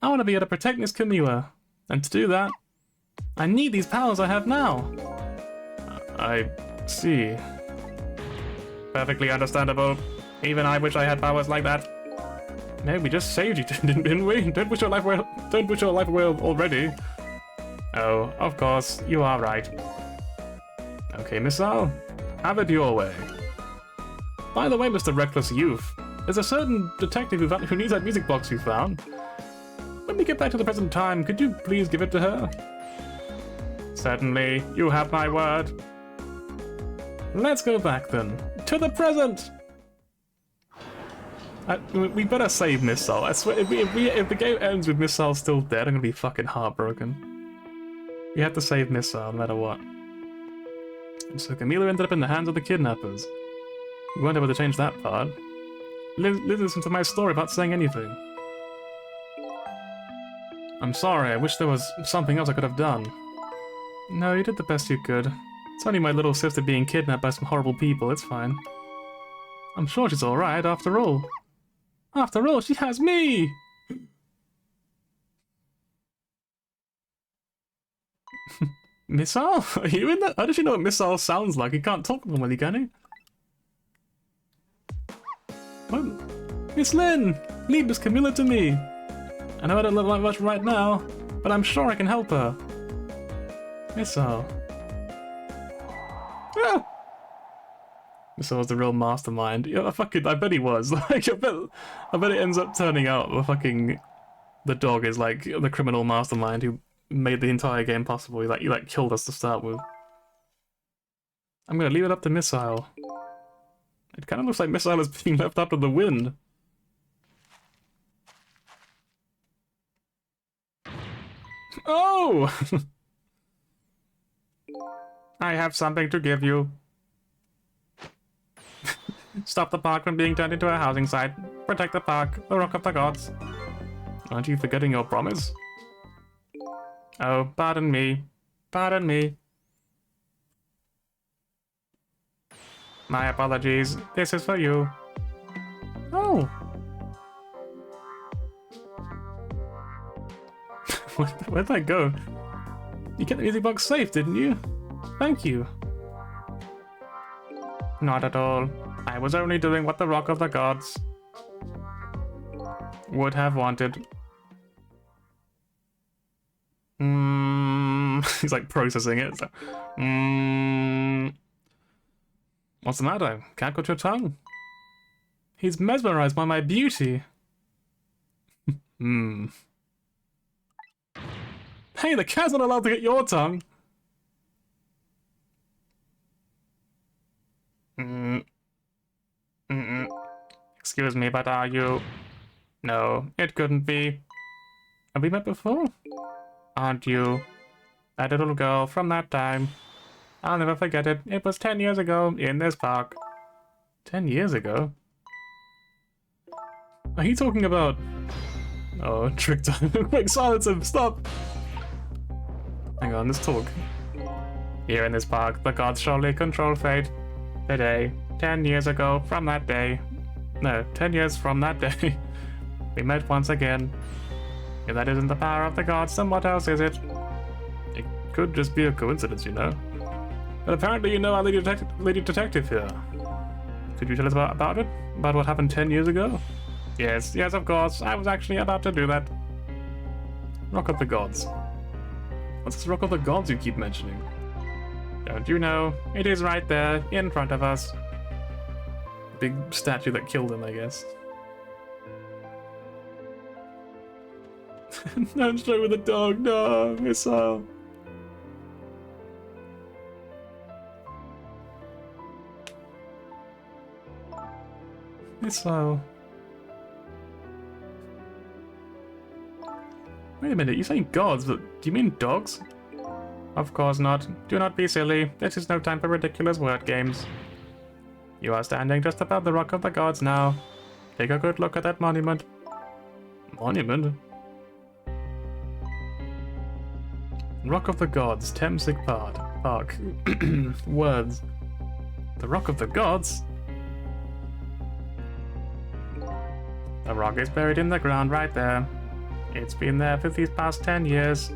I want to be able to protect Miss Camilla. And to do that, I need these powers I have now. I see. Perfectly understandable. Even I wish I had powers like that. Maybe we just saved you, didn't we? Don't wish your life away already. Oh, of course, you are right. Okay, Missile, have it your way. By the way, Mr. Reckless Youth, there's a certain detective who needs that music box you found. When we get back to the present time, could you please give it to her? Certainly, you have my word. Let's go back then, to the present! We better save Missile. I swear, if the game ends with Missile still dead, I'm gonna be fucking heartbroken. We have to save Missile, no matter what. And so Camilla ended up in the hands of the kidnappers. We weren't able to change that part. Listen to my story about saying anything. I'm sorry, I wish there was something else I could have done. No, you did the best you could. It's only my little sister being kidnapped by some horrible people, it's fine. I'm sure she's alright, after all. After all, she has me! Missile? Are you in that? How does she know what Missile sounds like? He can't talk normally, can he? What? Miss Lynn! Leave Miss Camilla to me! I know I don't look like much right now, but I'm sure I can help her. Missile. Ah! Missile was the real mastermind. Yeah, I bet he was. Like, I bet it ends up turning out the dog is like the criminal mastermind who made the entire game possible. He killed us to start with. I'm gonna leave it up to Missile. It kind of looks like Missile is being left up to the wind. Oh! I have something to give you. Stop the park from being turned into a housing site. Protect the park, the Rock of the Gods. Aren't you forgetting your promise? Oh, pardon me. Pardon me. My apologies. This is for you. Oh. Where'd that go? You kept the music box safe, didn't you? Thank you. Not at all. I was only doing what the Rock of the Gods would have wanted. He's like processing it. So. What's the matter? Can't cut your tongue? He's mesmerized by my beauty. Hey, the cat's not allowed to get your tongue. Excuse me, but are you... No, it couldn't be. Have we met before? Aren't you? That little girl from that time. I'll never forget it. It was 10 years ago in this park. 10 years ago? Are you talking about... Oh, trick time. Quick, silence him, stop! Hang on, let's talk. Here in this park, the gods surely control fate. Today, 10 years ago from that day. No, 10 years from that day. We met once again. If that isn't the power of the gods, then what else is it? It could just be a coincidence, you know. But apparently you know our lady detective here. Could you tell us about it? About what happened 10 years ago? Yes, of course. I was actually about to do that. Rock of the Gods. What's this Rock of the Gods you keep mentioning? Don't you know? It is right there, in front of us. Big statue that killed him, I guess. Don't show with the dog, no, missile. Missile. Wait a minute, you're saying gods, but do you mean dogs? Of course not. Do not be silly. This is no time for ridiculous word games. You are standing just above the Rock of the Gods now. Take a good look at that monument. Monument? Rock of the Gods, Temsig Park. Words. The Rock of the Gods? The rock is buried in the ground right there. It's been there for these past 10 years.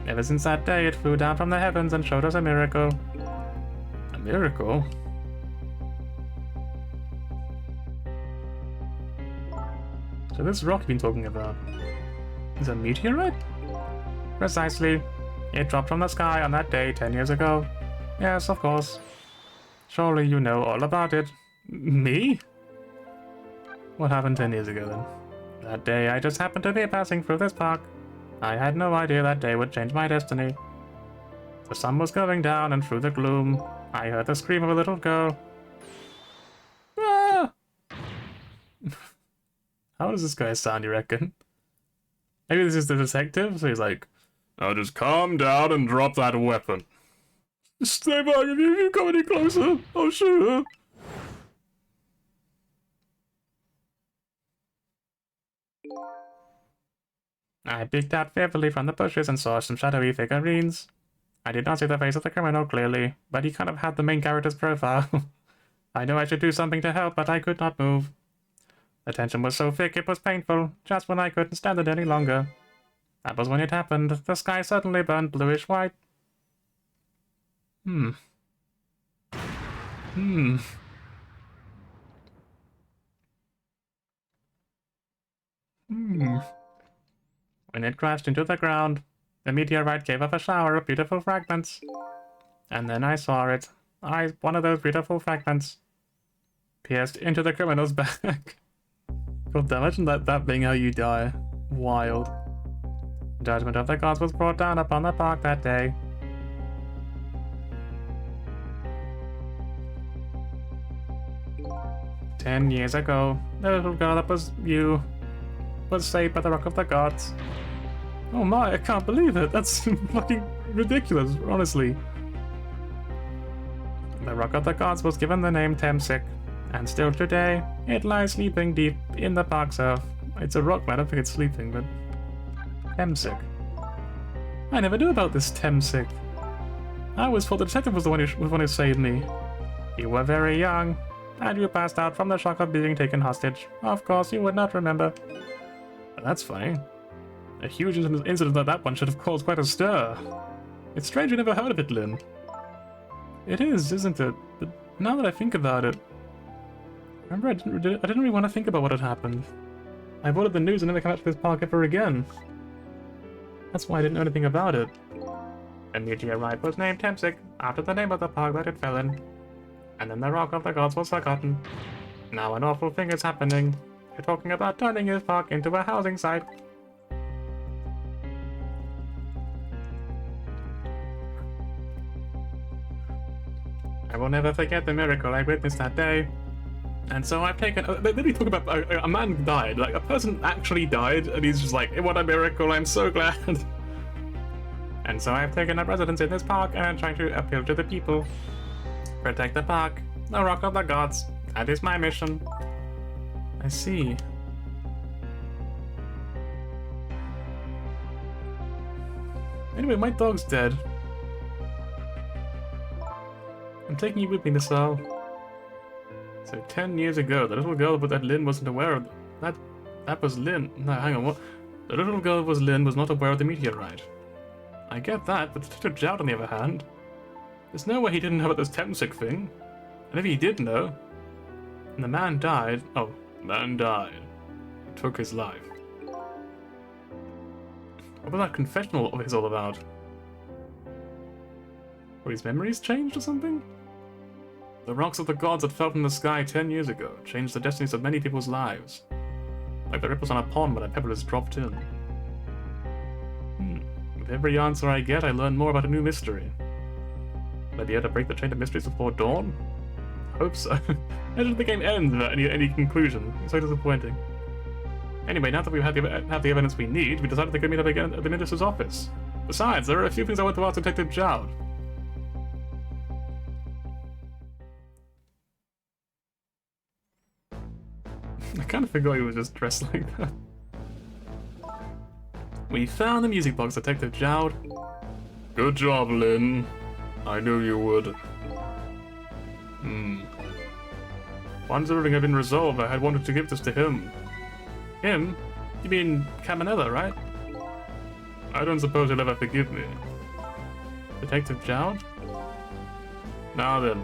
Ever since that day, it flew down from the heavens and showed us a miracle. A miracle? So this rock you've been talking about is a meteorite? Precisely. It dropped from the sky on that day 10 years ago. Yes, of course. Surely you know all about it. Me? What happened 10 years ago then? That day I just happened to be passing through this park. I had no idea that day would change my destiny. The sun was going down and through the gloom, I heard the scream of a little girl. Ah! How does this guy sound, you reckon? Maybe this is the detective, so he's like, now just calm down and drop that weapon. Stay back if you come any closer, I'll shoot her. I peeked out fearfully from the bushes and saw some shadowy figurines. I did not see the face of the criminal clearly, but he kind of had the main character's profile. I knew I should do something to help, but I could not move. The tension was so thick it was painful, just when I couldn't stand it any longer. That was when it happened. The sky suddenly burned bluish-white. Hmm. When it crashed into the ground, the meteorite gave off a shower of beautiful fragments. And then I saw it. One of those beautiful fragments pierced into the criminal's back. God, imagine that being how you die. Wild. Judgment of the gods was brought down upon the park that day. "10 years ago, the little girl that was you was saved by the Rock of the Gods." Oh my, I can't believe it. That's fucking ridiculous, honestly. The Rock of the Gods was given the name Temsik, and still today, it lies sleeping deep in the park's earth. It's a rock, man. I don't think it's sleeping, but... Temsik. I never knew about this Temsik. I always thought the detective was the one who saved me. You were very young, and you passed out from the shock of being taken hostage. Of course, you would not remember. But that's funny. A huge incident like that one should have caused quite a stir. It's strange you never heard of it, Lynn. It is, isn't it? But now that I think about it... Remember, I didn't really want to think about what had happened. I avoided the news and never came back to this park ever again. That's why I didn't know anything about it. The meteorite was named Temsik, after the name of the park that it fell in. And then the Rock of the Gods was forgotten. Now an awful thing is happening. They're talking about turning his park into a housing site. I will never forget the miracle I witnessed that day. And so I've taken... They literally talk about a man died, like a person actually died, and he's just like, what a miracle, I'm so glad. And so I've taken up residence in this park and I'm trying to appeal to the people. Protect the park, the Rock of the Gods. That is my mission. I see. Anyway, my dog's dead. I'm taking you with me, Missile. So 10 years ago, the little girl that Lynn wasn't aware of... That was Lynn. No, hang on, what? The little girl Lynn was not aware of the meteorite. I get that, but Detective Jowd, on the other hand... There's no way he didn't know about this Temsik thing. And if he did know... And the man died... Oh, man died. He took his life. What was that confessional of his all about? Or his memories changed or something? The rocks of the gods that fell from the sky 10 years ago changed the destinies of many people's lives. Like the ripples on a pond when a pebble is dropped in. With every answer I get, I learn more about a new mystery. Will I be able to break the chain of mysteries before dawn? I hope so. Imagine the game ends without any conclusion. It's so disappointing. Anyway, now that we have the evidence we need, we decided to go meet up again at the minister's office. Besides, there are a few things I want to ask Detective Jowd. I kind of forgot he was just dressed like that. We found the music box, Detective Jowd. Good job, Lynn. I knew you would. Once everything had been resolved, I had wanted to give this to him. Him? You mean Caminella, right? I don't suppose he'll ever forgive me. Detective Jowd? Now then,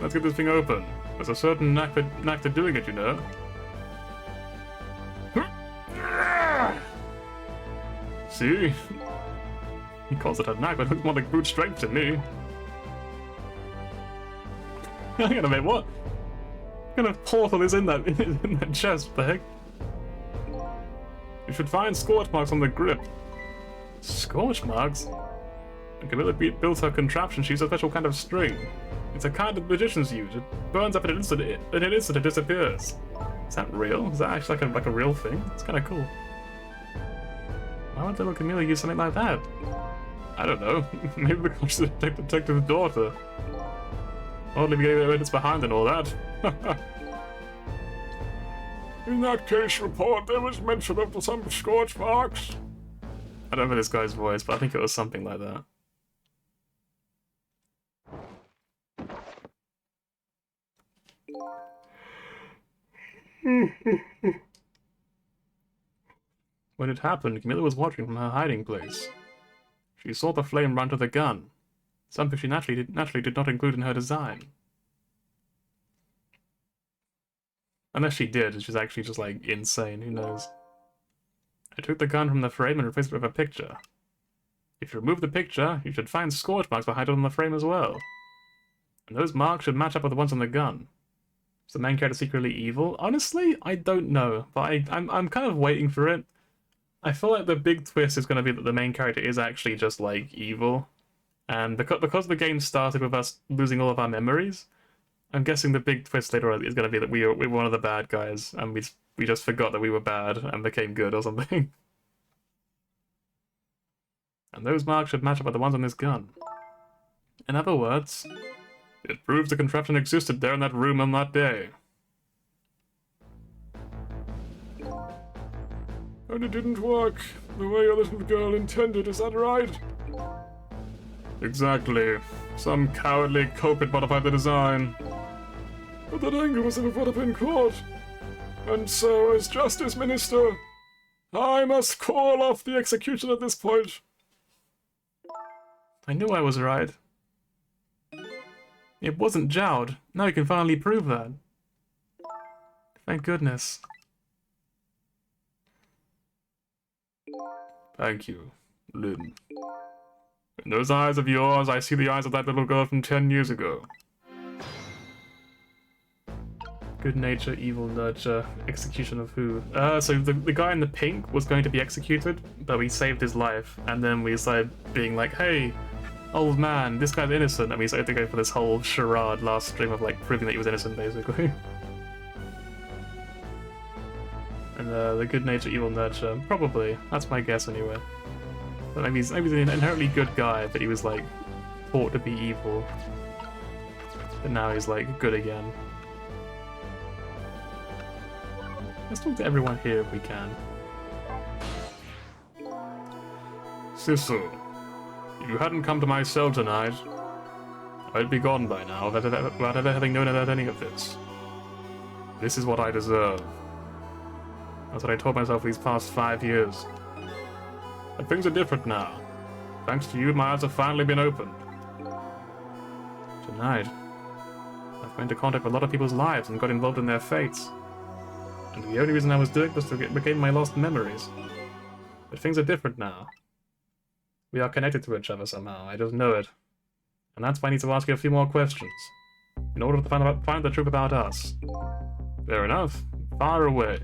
let's get this thing open. There's a certain knack for doing it, you know. See? He calls it a knack, but it looks more like brute strength to me. Hang on a minute, what? What kind of portal is in that chest? What the heck? You should find scorch marks on the grip. Scorch marks? When Camilla built her contraption, she used a special kind of string. It's a kind of magicians use. It burns up in an instant, it disappears. Is that real? Is that actually like a real thing? It's kind of cool. Why would little Camilla use something like that? I don't know. Maybe because she's the detective's daughter. Only we gave evidence behind and all that. In that case report, there was mention of some scorch marks. I don't know this guy's voice, but I think it was something like that. When it happened, Camilla was watching from her hiding place. She saw the flame run to the gun, something she naturally did not include in her design. Unless she did, she's actually just like insane, who knows. I took the gun from the frame and replaced it with a picture. If you remove the picture, you should find scorch marks behind it on the frame as well. And those marks should match up with the ones on the gun. Is the main character secretly evil? Honestly, I don't know, but I'm kind of waiting for it. I feel like the big twist is going to be that the main character is actually just, like, evil. And because the game started with us losing all of our memories, I'm guessing the big twist later on is going to be that we were one of the bad guys, and we just forgot that we were bad and became good or something. And those marks should match up with the ones on this gun. In other words, it proves the contraption existed there in that room on that day. And it didn't work the way your little girl intended, is that right? Exactly. Some cowardly culprit modified the design. But that angle was never brought up in court. And so, as Justice Minister, I must call off the execution at this point. I knew I was right. It wasn't Jowd. Now you can finally prove that. Thank goodness. Thank you, Lynn. In those eyes of yours, I see the eyes of that little girl from 10 years ago. Good nature, evil nurture, execution of who? So the guy in the pink was going to be executed, but we saved his life, and then we started being like, hey, old man, this guy's innocent, and we started to go for this whole charade last stream of like proving that he was innocent, basically. And the good nature, evil nurture, probably. That's my guess anyway. But maybe he's an inherently good guy, but he was like taught to be evil. But now he's like good again. Let's talk to everyone here if we can. Sissel, if you hadn't come to my cell tonight, I'd be gone by now without ever having known about any of this. This is what I deserve. That's what I told myself these past 5 years. But things are different now. Thanks to you, my eyes have finally been opened. Tonight, I've been into contact with a lot of people's lives and got involved in their fates. And the only reason I was doing it was to regain my lost memories. But things are different now. We are connected to each other somehow, I just know it. And that's why I need to ask you a few more questions. In order to find the truth about us. Fair enough. Far away.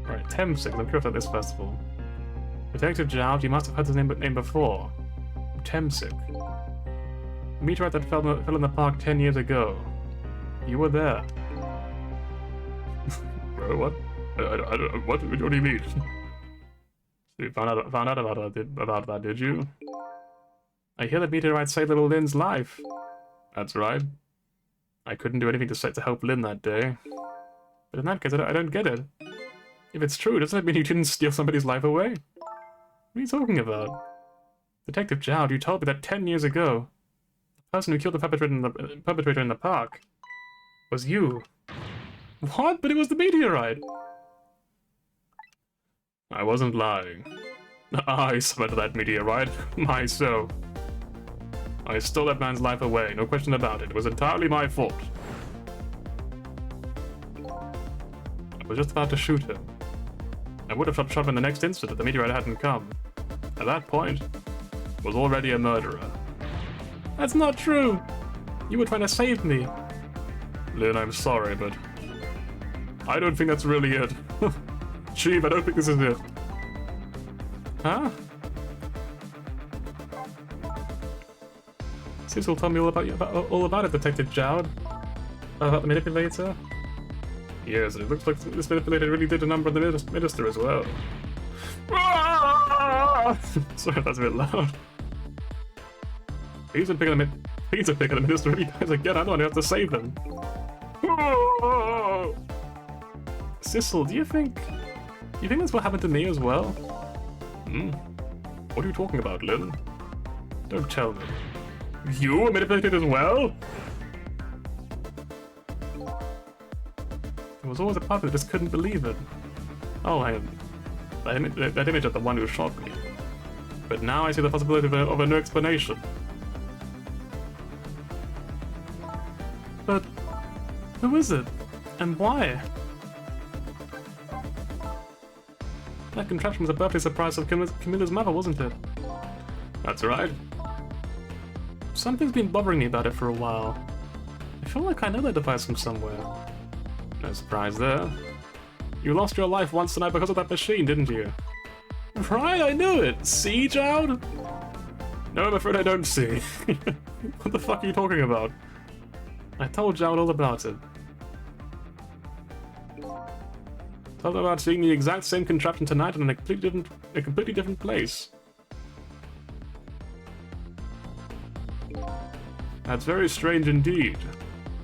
Alright, Temsik, I'm curious about this first of all. Detective Jowd, you must have heard his name before. Temsik. The meteorite that fell in the park 10 years ago. You were there. What? What do you mean? You found out about that, did you? I hear the meteorite saved little Lynn's life. That's right. I couldn't do anything to help Lynn that day. But in that case, I don't get it. If it's true, doesn't it mean you didn't steal somebody's life away? What are you talking about? Detective Jowd, you told me that 10 years ago, the person who killed the perpetrator in the park was you. What? But it was the meteorite! I wasn't lying. I summoned that meteorite myself. I stole that man's life away, no question about it. It was entirely my fault. I was just about to shoot him. I would have shot him in the next instant if the meteorite hadn't come. At that point, I was already a murderer. That's not true! You were trying to save me. Lynn, I'm sorry, but I don't think that's really it. Chief, I don't think this is it. Huh? Cecil told me all about it, Detective Jowd. About the manipulator. Yes, it looks like this manipulator really did a number on the minister as well. Sorry if that's a bit loud. Please don't pick on the minister really guys again. I don't have to save them. Cecil, do you think that's what happened to me as well? What are you talking about, Lynn? Don't tell me. You were manipulated as well? There was always a part of me that just couldn't believe it. Oh, that image of the one who shot me. But now I see the possibility of a new explanation. But who is it? And why? That contraption was a birthday surprise of Camilla's mother, wasn't it? That's right. Something's been bothering me about it for a while. I feel like I know that device from somewhere. No surprise there. You lost your life once tonight because of that machine, didn't you? Right, I knew it! See, Jowd? No, I'm afraid I don't see. What the fuck are you talking about? I told Jowd all about it. Told him about seeing the exact same contraption tonight in a completely different place. That's very strange indeed.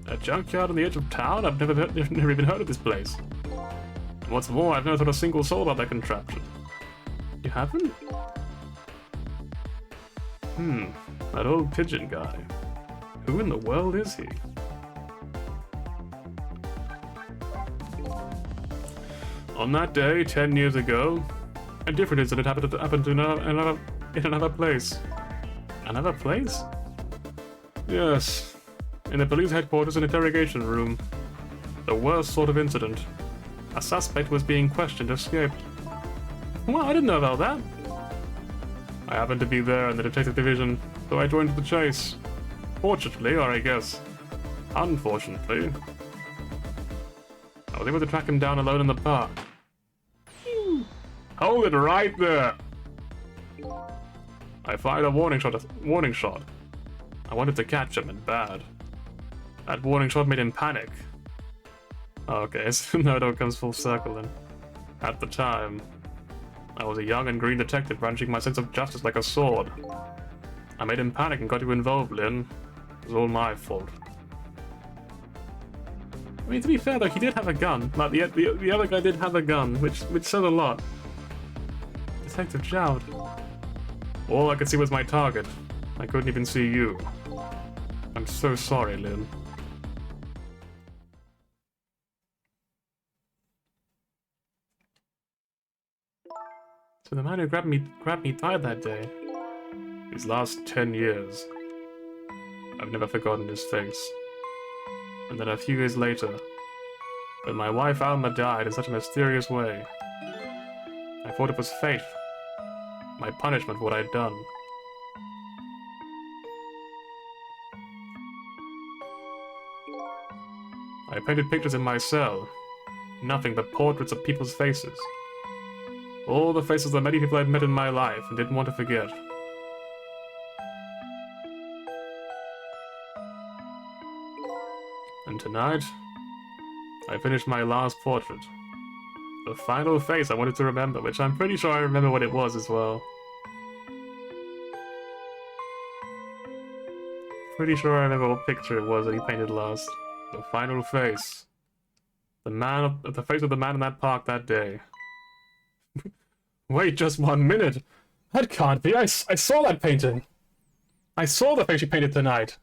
A junkyard on the edge of town? I've never even heard of this place. And what's more, I've never thought a single soul about that contraption. You haven't? That old pigeon guy. Who in the world is he? On that day, 10 years ago, a different incident happened in another place. Another place? Yes. In the police headquarters and interrogation room. The worst sort of incident. A suspect was being questioned, escaped. Well, I didn't know about that. I happened to be there in the detective division, so I joined the chase. Fortunately, or I guess, unfortunately, I was able to track him down alone in the park. Hold it right there! I fired a warning shot. I wanted to catch him, and bad. That warning shot made him panic. Okay, so now it all comes full circle then. At the time, I was a young and green detective brandishing my sense of justice like a sword. I made him panic and got you involved, Lynn. It was all my fault. I mean, to be fair though, he did have a gun. Like, the other guy did have a gun, which said a lot. Detective Jowd. All I could see was my target. I couldn't even see you. I'm so sorry, Lynn. So the man who grabbed me died that day. These last 10 years. I've never forgotten his face. And then a few years later, when my wife Alma died in such a mysterious way, I thought it was fate. My punishment for what I'd done. I painted pictures in my cell. Nothing but portraits of people's faces. All the faces of the many people I'd met in my life and didn't want to forget. And tonight, I finished my last portrait. The final face I wanted to remember, which I'm pretty sure I remember what it was as well. Pretty sure I remember what picture it was that he painted last. The final face. The face of the man in that park that day. Wait just 1 minute! That can't be! I saw that painting! I saw the face you painted tonight!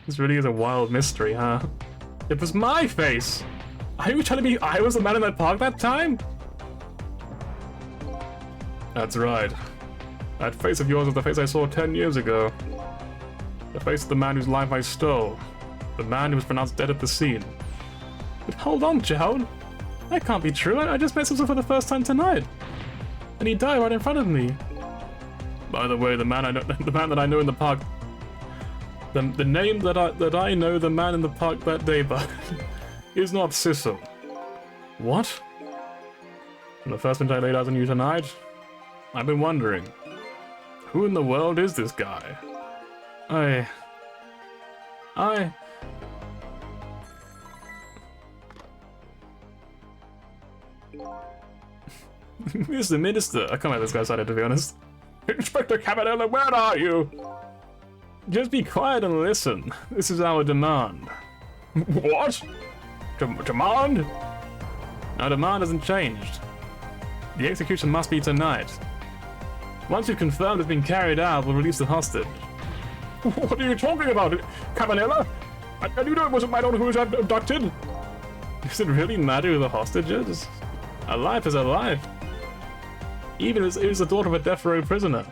This really is a wild mystery, huh? It was my face! Are you telling me I was the man in that park that time? That's right. That face of yours was the face I saw 10 years ago. The face of the man whose life I stole. The man who was pronounced dead at the scene. But hold on, Gerald. That can't be true. I just met Cecil for the first time tonight. And he died right in front of me. By the way, the man that I know in the park... The name that I know the man in the park that day by is not Cecil. What? And the first minute I laid eyes on you tonight, I've been wondering, who in the world is this guy? Mr. Minister, I can't let this guy started, to be honest. Inspector Cabanella, where are you? Just be quiet and listen. This is our demand. What? Demand? Our demand hasn't changed. The execution must be tonight. Once we've confirmed it's been carried out, we'll release the hostage. What are you talking about, Cabanella? And you know it wasn't my daughter who was abducted? Does it really matter who the hostage is? A life is a life. Even if it was the daughter of a death row prisoner.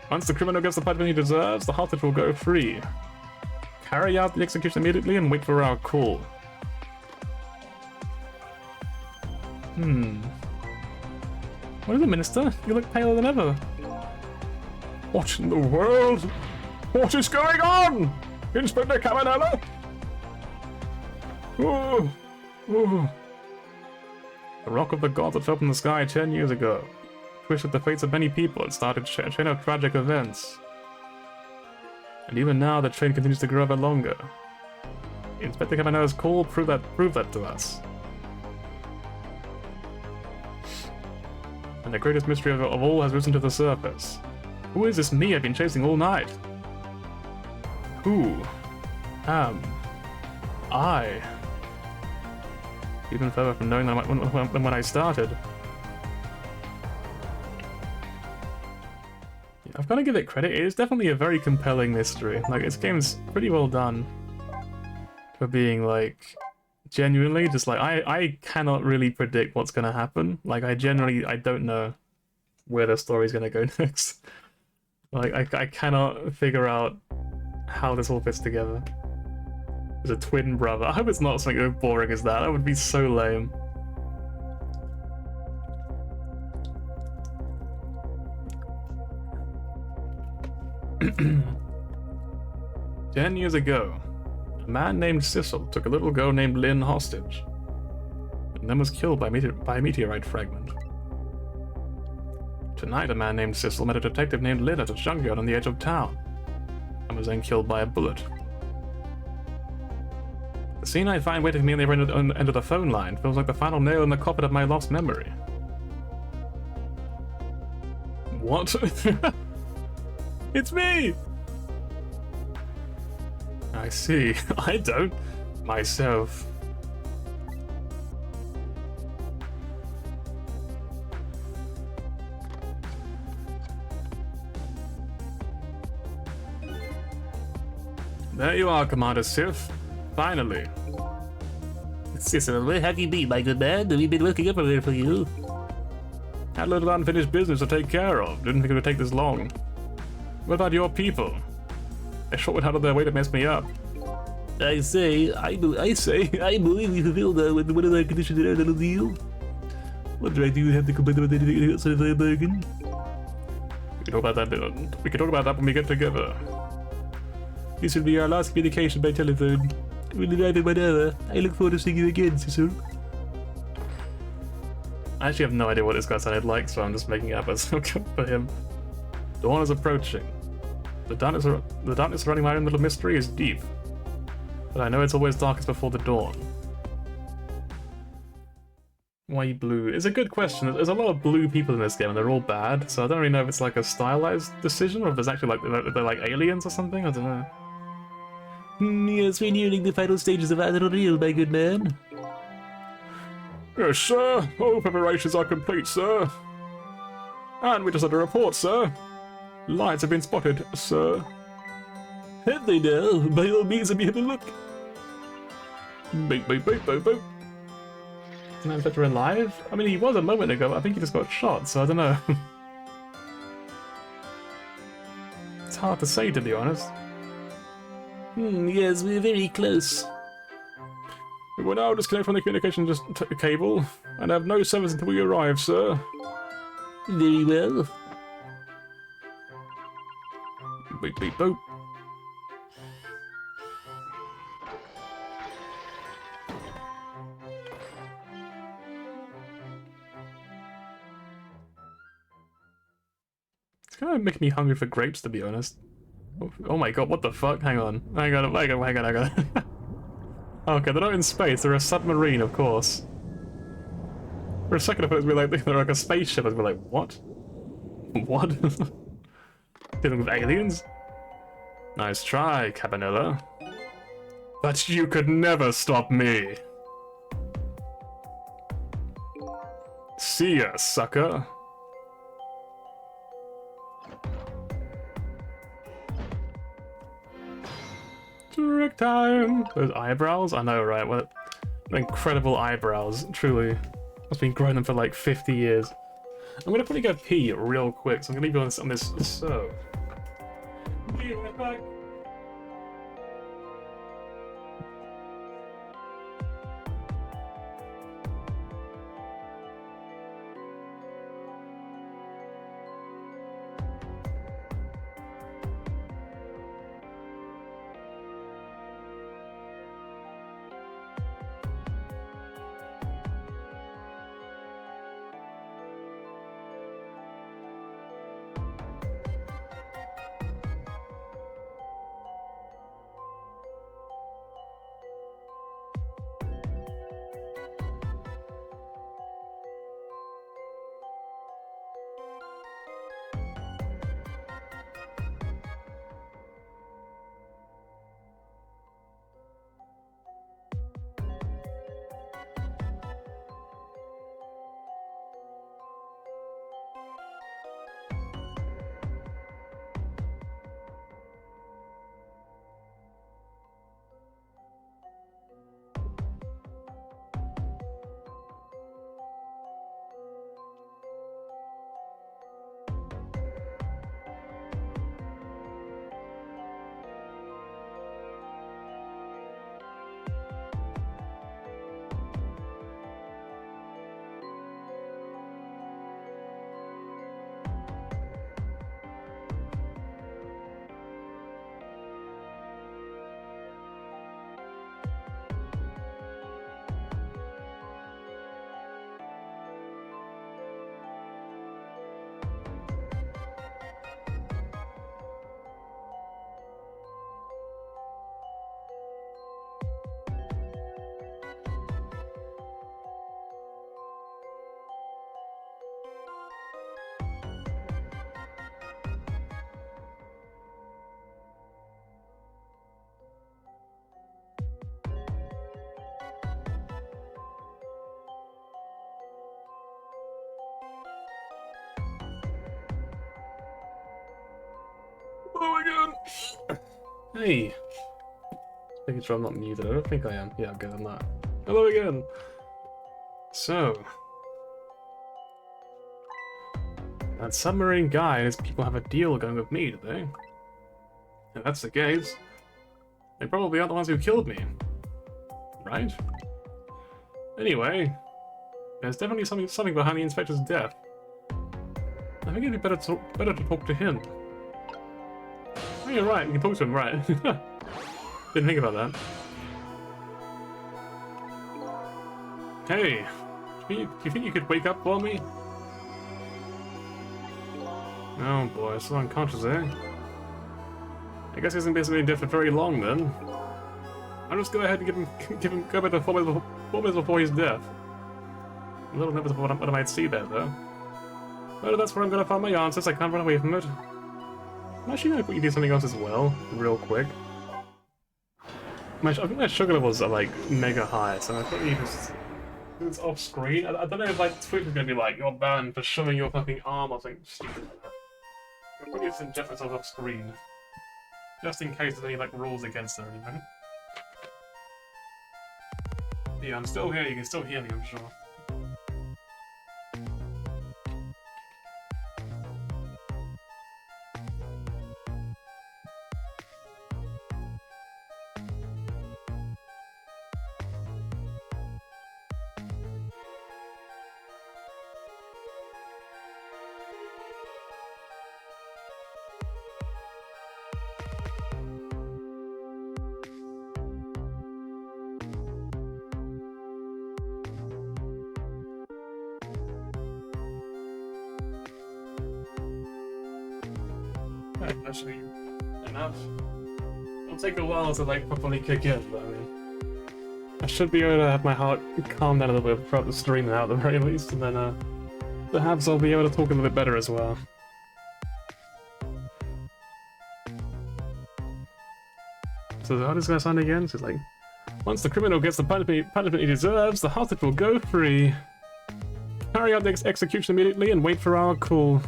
Once the criminal gets the punishment he deserves, the hostage will go free. Carry out the execution immediately and wait for our call. What is it, Minister? You look paler than ever. What in the world? What is going on? Inspector Cabanella? Oh. The rock of the gods that fell from the sky 10 years ago. Twisted the fates of many people and started a chain of tragic events. And even now, the chain continues to grow ever longer. Inspector Cabanella's call proved that to us. And the greatest mystery of all has risen to the surface. Who is this me I've been chasing all night? Who am I? Even further from knowing that when I started. I've got to give it credit, it is definitely a very compelling mystery. Like, this game's pretty well done. For being, like, genuinely just like, I cannot really predict what's going to happen. Like, I don't know where the story's going to go next. Like, I cannot figure out how this all fits together. There's a twin brother. I hope it's not something as boring as that. That would be so lame. "10 years ago, a man named Cecil took a little girl named Lynn hostage, and then was killed by a meteorite fragment. Tonight, a man named Cecil met a detective named Lynn at a junkyard on the edge of town, and was then killed by a bullet. The scene I find waiting for me on the end of the phone line feels like the final nail in the coffin of my lost memory." What? It's me! I see. I don't. Myself. There you are, Commander Sif. Finally. Cecil, where have you been, my good man? We've been looking everywhere for you. Had a little unfinished business to take care of. Didn't think it would take this long. What about your people? They sure went out of their way to mess me up. I believe we fulfilled one of our conditions in our little deal. What right do you have to complain about anything outside of our bargain? We can talk about that. We can talk about that when we get together. This will be our last communication by telephone. We'll be driving whenever. I look forward to seeing you again, Cecil. I actually have no idea what this guy sounded like, so I'm just making it up as I'm going for him. Dawn is approaching. The darkness surrounding my own little mystery is deep. But I know it's always darkest before the dawn. Why blue? It's a good question. There's a lot of blue people in this game and they're all bad, so I don't really know if it's like a stylized decision or if there's actually like they're like aliens or something, I don't know. Yes, we're nearing the final stages of Unreal, my good man. Yes, sir. All preparations are complete, sir. And we just had a report, sir. Lions have been spotted, sir. Have they now? By all means, let me have a look. Beep, beep, beep, beep, beep. Isn't that inspector alive? I mean, he was a moment ago, but I think he just got shot, so I don't know. It's hard to say, to be honest. Yes, we're very close. We will now disconnect from the communication cable and have no service until we arrive, sir. Very well. Beep, beep, boop. It's kind of making me hungry for grapes, to be honest. Oh my god, what the fuck? Hang on. Hang on. Okay, they're not in space, they're a submarine, of course. For a second I thought it was like they're like a spaceship, I was like, what? What? Dealing with aliens? Nice try, Cabanilla. But you could never stop me. See ya, sucker. Trick time! Those eyebrows? I know, right? What incredible eyebrows, truly. I've been growing them for like 50 years. I'm gonna probably go pee real quick, so I'm gonna leave you on this so. Be right back. Oh my god! Hey! Just making sure I'm not muted. I don't think I am. Yeah, good, I'm not. Hello again! So... that submarine guy and his people have a deal going with me, do they? If that's the case, they probably aren't the ones who killed me. Right? Anyway, there's definitely something behind the inspector's death. I think it'd be better to talk to him. Oh, you're right, you can talk to him, right. Didn't think about that. Hey, do you think you could wake up for me? Oh boy, still unconscious, eh? I guess he hasn't been dead for very long then. I'll just go ahead and go back to 4 minutes before he's dead. I'm a little nervous about what I might see there, though. Well, that's where I'm gonna find my answers. I can't run away from it. I'm actually gonna put you do something else as well, real quick. I think my sugar levels are like mega high, so I thought you just. It's off screen. I don't know if like Twitch is gonna be like, you're banned for showing your fucking arm or something stupid like that. I'll probably just inject myself off screen. Just in case there's any like rules against it or anything. Yeah, I'm still here, you can still hear me, I'm sure. That should be enough. It'll take a while to like properly kick in, but I mean, I should be able to have my heart calm down a little bit throughout the stream now at the very least, and then perhaps I'll be able to talk a little bit better as well. So how does this sound again? So it's like, once the criminal gets the punishment he deserves, the hostage will go free. Carry out the execution immediately and wait for our call.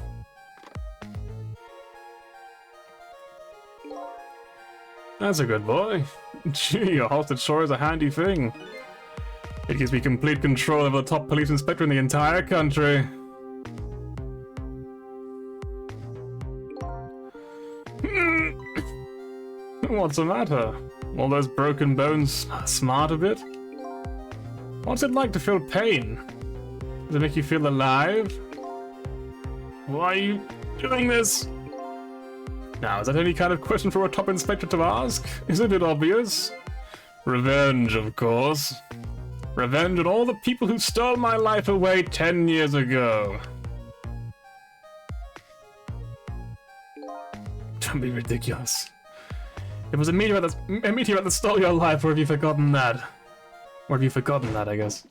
That's a good boy. Gee, a hostage sure is a handy thing. It gives me complete control over the top police inspector in the entire country. What's the matter? All those broken bones smart a bit? What's it like to feel pain? Does it make you feel alive? Why are you doing this? Now, is that any kind of question for a top inspector to ask? Isn't it obvious? Revenge, of course. Revenge on all the people who stole my life away 10 years ago. Don't be ridiculous. It was a meteorite that stole your life, or have you forgotten that? Or have you forgotten that, I guess?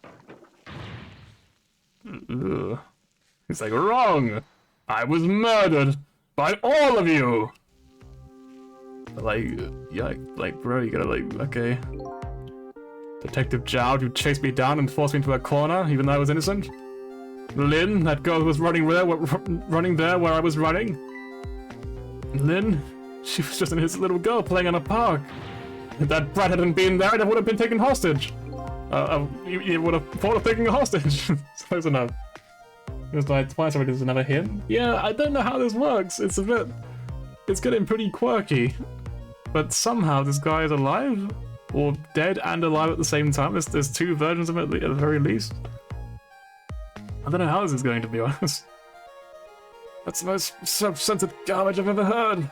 Ugh. It's like, wrong! I was murdered! By all of you! Like, yeah, like, bro, you gotta, like, okay. Detective Jowd, you chased me down and forced me into a corner, even though I was innocent. Lynn, that girl who was running there where I was running. Lynn, she was just a little girl playing in a park. If that brat hadn't been there, I would have been taken hostage. You would have thought of taking a hostage. Close enough. It was like twice already, there's another hint. Yeah, I don't know how this works. It's getting pretty quirky. But somehow this guy is alive? Or dead and alive at the same time? There's two versions of it at the very least. I don't know how this is going, to be honest. That's the most self-centered garbage I've ever heard.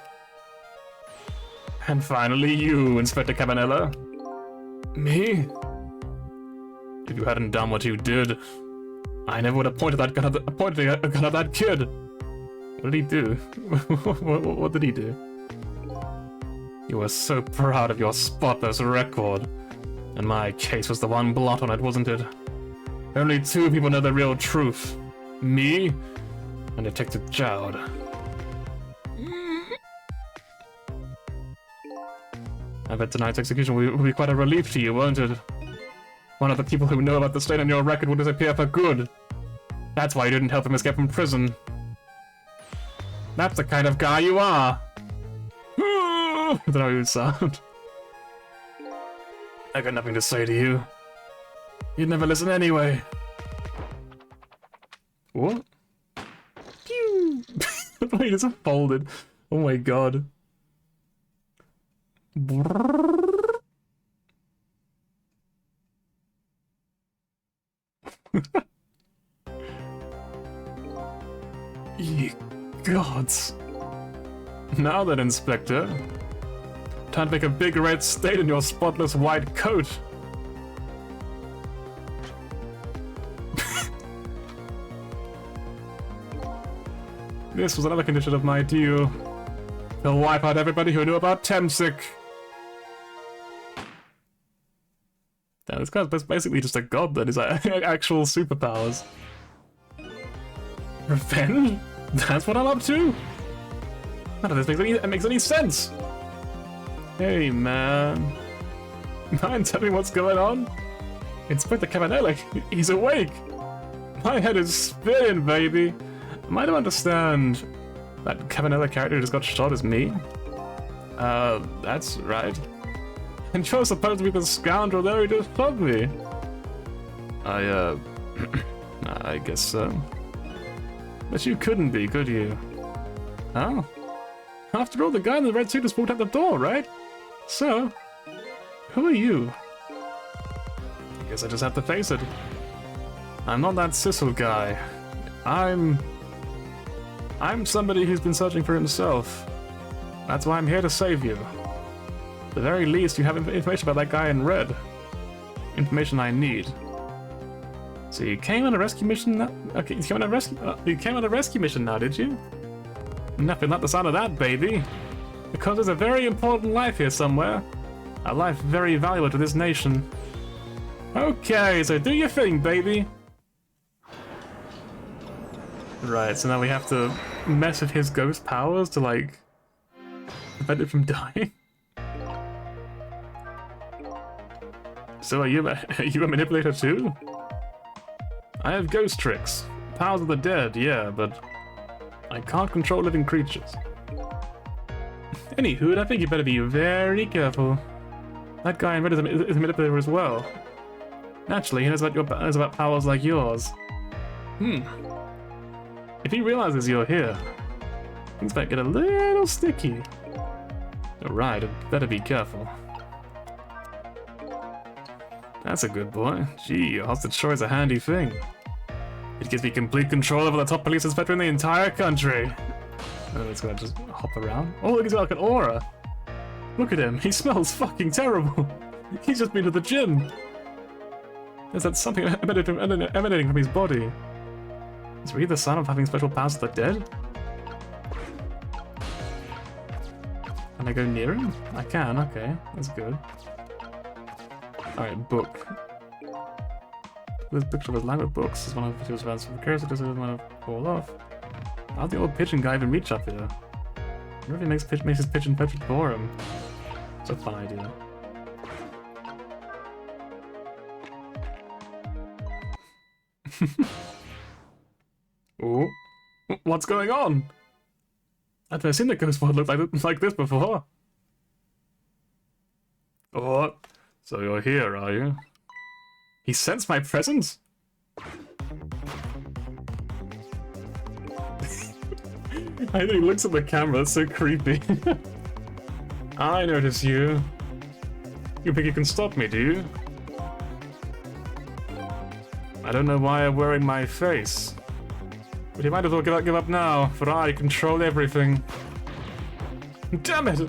And finally you, Inspector Cabanella. Me? If you hadn't done what you did, I never would have pointed a gun at that kid. What did he do? What did he do? You were so proud of your spotless record. And my case was the one blot on it, wasn't it? Only two people know the real truth. Me and Detective Jowd. I bet tonight's execution will be quite a relief to you, won't it? One of the people who know about the stain on your record will disappear for good. That's why you didn't help him escape from prison. That's the kind of guy you are. I don't know how you would sound. I got nothing to say to you. You'd never listen anyway. What? Pew! He just folded. Oh my god. Ye gods. Now then, Inspector. Time to make a big red stain in your spotless white coat. This was another condition of my deal. They'll wipe out everybody who knew about Temsic. Now, this guy's basically just a god then, he's like actual superpowers. Revenge? That's what I'm up to? None of this makes any sense. Hey man. Mind telling me what's going on? Inspector Cabanela, he's awake. My head is spinning, baby. Am I to understand that Cabanela character who just got shot is me? That's right. And you're supposed to be the scoundrel there who just shot me. I guess so. But you couldn't be, could you? Oh? After all, the guy in the red suit just walked out the door, right? So, who are you? I guess I just have to face it. I'm not that Sissel guy. I'm somebody who's been searching for himself. That's why I'm here to save you. At the very least, you have information about that guy in red. Information I need. So you came on a rescue mission now? Okay, you came on a rescue mission now, did you? Nothing like the sound of that, baby. Because there's a very important life here somewhere. A life very valuable to this nation. Okay, so do your thing, baby. Right, so now we have to mess with his ghost powers to, like, prevent it from dying. So are you a manipulator too? I have ghost tricks. Powers of the dead, yeah, but I can't control living creatures. Anywho, I think you better be very careful. That guy in red is a manipulator as well. Naturally, he knows about powers like yours. If he realizes you're here, things might get a little sticky. Alright, I'd better be careful. That's a good boy. Gee, a hostage sure is a handy thing. It gives me complete control over the top police inspector in the entire country. Oh, it's gonna just hop around. Oh, look, he's got like an aura. Look at him, he smells fucking terrible. He's just been to the gym. There's that something emanating from his body. Is really the sign of having special powers of the dead? Can I go near him? I can, okay, that's good. Alright, book. This picture of his line of books is one of his events for the curse, it doesn't want to fall off. How'd the old pigeon guy even reach up here? I wonder if he makes his pigeon perfect for him. It's a fun idea. Oh, what's going on? I've never seen the ghost world look like this before. Oh, so you're here, are you? He sensed my presence? I think he looks at the camera, that's so creepy. I notice you. You think you can stop me, do you? I don't know why I'm wearing my face. But you might as well give up now, for I control everything. Damn it!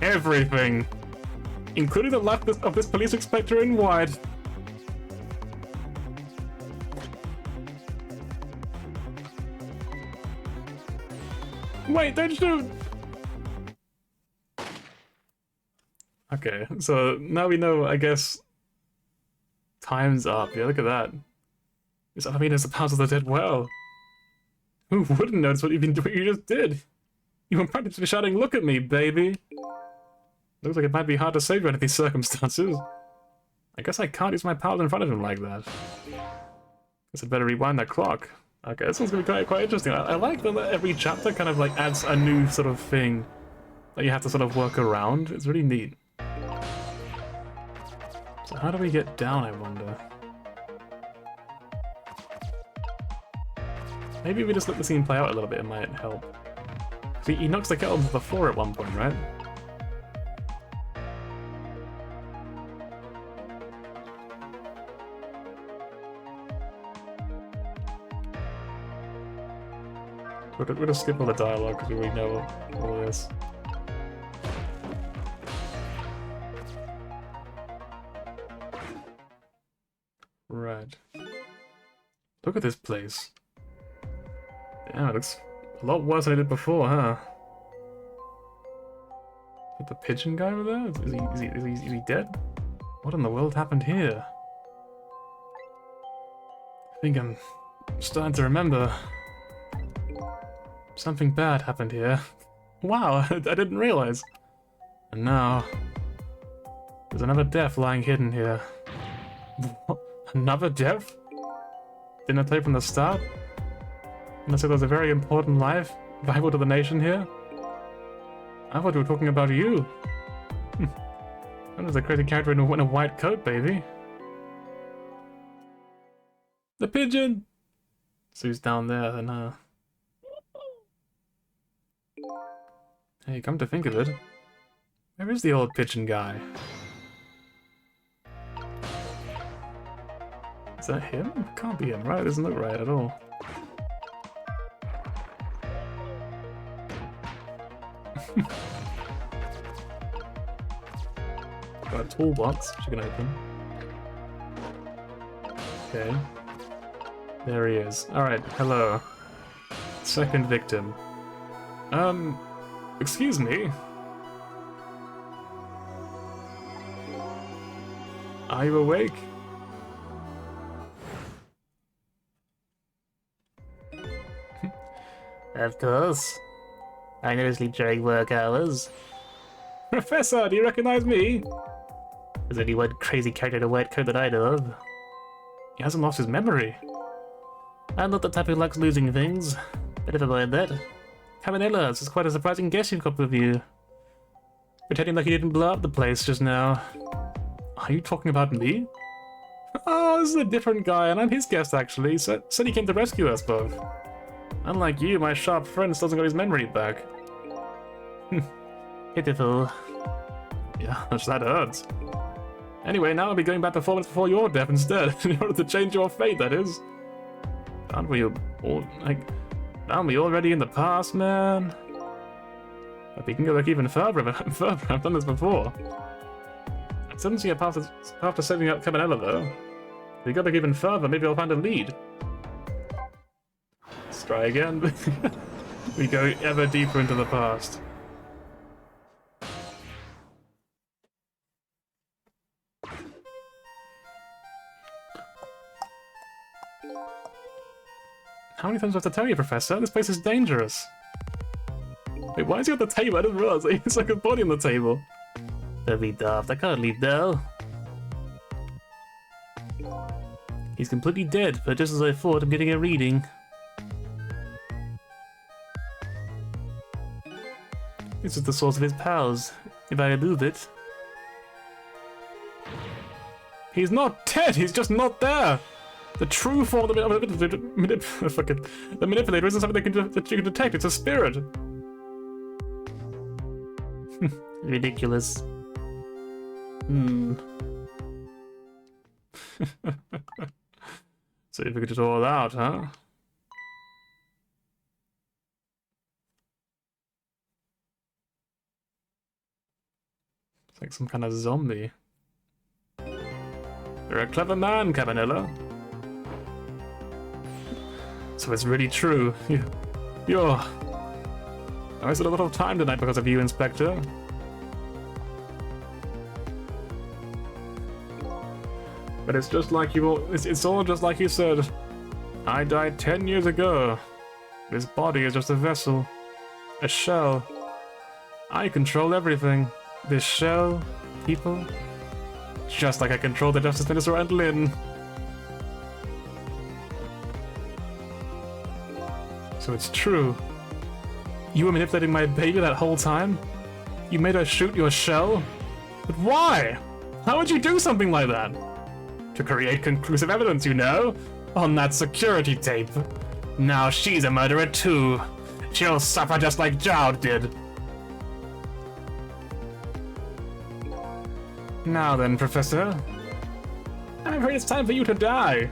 Everything. Including the life of this police inspector in white. Wait, don't shoot! Okay, so now we know, I guess, time's up. Yeah, look at that. I mean, it's the powers of the dead well. Who wouldn't notice what you just did? You were practically shouting, "Look at me, baby!" Looks like it might be hard to save you under these circumstances. I guess I can't use my powers in front of him like that. Guess I'd better rewind that clock. Okay, this one's gonna be quite interesting. I like that every chapter kind of like adds a new sort of thing that you have to sort of work around. It's really neat. So how do we get down, I wonder? Maybe we just let the scene play out a little bit, it might help. See, he knocks the kettle to the floor at one point, right? We're gonna skip all the dialogue because we already know all this. Right. Look at this place. Yeah, it looks a lot worse than it did before, huh? Is the pigeon guy over there? Is he dead? What in the world happened here? I think I'm starting to remember. Something bad happened here. Wow, I didn't realize. And now, there's another death lying hidden here. What? Another death? Didn't I tell you from the start? And I said there was a very important life, vital to the nation here? I thought we were talking about you. That was a crazy character in a white coat, baby. The pigeon! So he's down there, then, Hey, come to think of it, where is the old pigeon guy? Is that him? Can't be him, right? It doesn't look right at all. Got a toolbox, which you can open. Okay. There he is. Alright, hello. Second victim. Excuse me? Are you awake? Of course. I never sleep during work hours. Professor, do you recognize me? There's only one crazy character in a white coat that I know of. He hasn't lost his memory. I'm not the type who likes losing things, but never mind that. Cabanilla, this is quite a surprising guest you've got with you. Pretending like you didn't blow up the place just now. Are you talking about me? Oh, this is a different guy, and I'm his guest actually. Said he came to rescue us both. Unlike you, my sharp friend still hasn't got his memory back. Pitiful. Yeah, that hurts. Anyway, now I'll be going back to 4 minutes before your death instead, in order to change your fate, that is. Aren't we already in the past, man? But we can go back even further. I've done this before. I still don't see a path to saving up Cabanella, though. If we go back even further, maybe I'll find a lead. Let's try again. We go ever deeper into the past. How many times do I have to tell you, Professor? This place is dangerous. Wait, why is he on the table? I didn't realize it's like a body on the table. Don't be daft, I can't leave now. He's completely dead, but just as I thought, I'm getting a reading. This is the source of his powers. If I remove it... He's not dead, he's just not there! The true form of the manipulator isn't something that you can detect, it's a spirit! Ridiculous. So you figured it all out, huh? It's like some kind of zombie. You're a clever man, Cabanilla. So it's really true. You're... I wasted a lot of time tonight because of you, Inspector. But it's just like you all... It's all just like you said. I died 10 years ago. This body is just a vessel. A shell. I control everything. This shell, people... Just like I control the Justice Minister and Lynn. So it's true. You were manipulating my baby that whole time? You made her shoot your shell? But why? How would you do something like that? To create conclusive evidence, you know? On that security tape. Now she's a murderer too. She'll suffer just like Jowd did. Now then, Professor. I'm afraid it's time for you to die.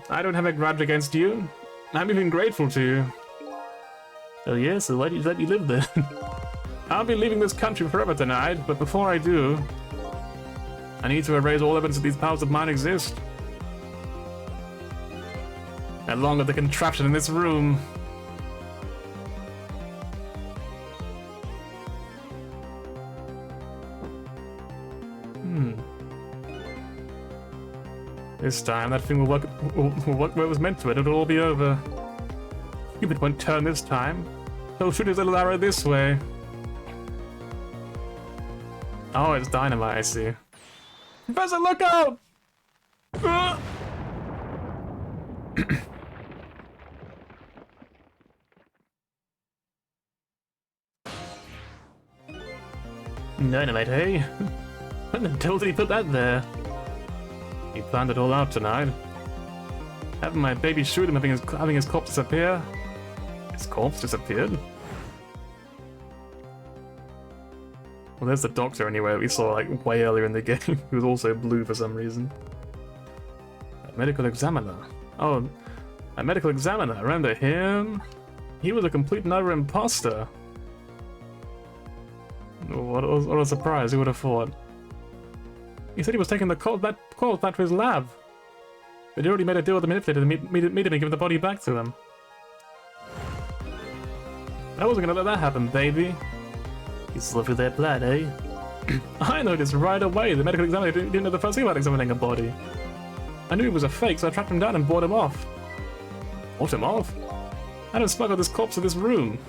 I don't have a grudge against you. I'm even grateful to you. Oh yeah, so why did you let me live then? I'll be leaving this country forever tonight, but before I do, I need to erase all evidence that these powers of mine exist. Along with the contraption in this room. This time, that thing will work where it was meant to. It'll all be over. Cupid won't turn this time. He'll shoot his little arrow this way. Oh, it's dynamite, I see. Professor, look out! Dynamite, hey? When the devil did he put that there? He planned it all out tonight. Having my baby shoot him, having his corpse disappear. His corpse disappeared? Well, there's the doctor anyway that we saw like way earlier in the game, who was also blue for some reason. A medical examiner. Oh, a medical examiner. Remember him? He was a complete and utter imposter. What a surprise, who would have thought? He said he was taking the corpse back to his lab. But he already made a deal with the manipulator to meet him and give the body back to him. I wasn't gonna let that happen, baby. You slept with their plan, eh? I noticed right away. The medical examiner didn't know the first thing about examining a body. I knew he was a fake, so I tracked him down and brought him off. Brought him off? I done smuggled this corpse to this room.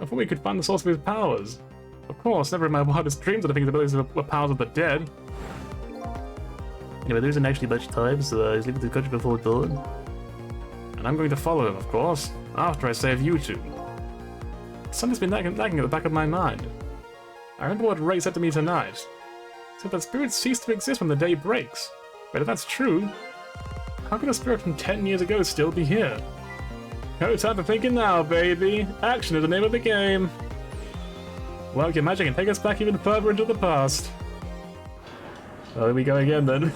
I thought we could find the source of his powers. Of course, never in my wildest dreams did I think his abilities were powers of the dead. Anyway, there isn't actually much time, so he's leaving the country before dawn. And I'm going to follow him, of course, after I save you two. Something's been lagging at the back of my mind. I remember what Ray said to me tonight. He said that spirits cease to exist when the day breaks. But if that's true, how could a spirit from 10 years ago still be here? No time for thinking now, baby. Action is the name of the game. Work your magic and take us back even further into the past. Oh, here we go again then.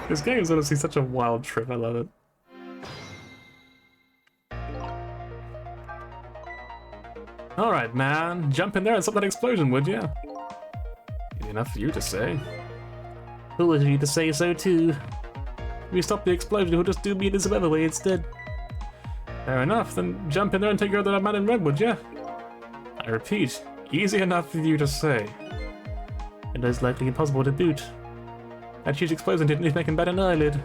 This game is honestly such a wild trip, I love it. Alright, man. Jump in there and stop that explosion, would ya? Easy enough for you to say. Who was you to say so too? If we stop the explosion, he'll just do me this other way instead. Fair enough, then jump in there and take care of that man in red, would ya? I repeat, easy enough for you to say. And most likely impossible to boot. That huge explosion didn't even make him bat an eyelid.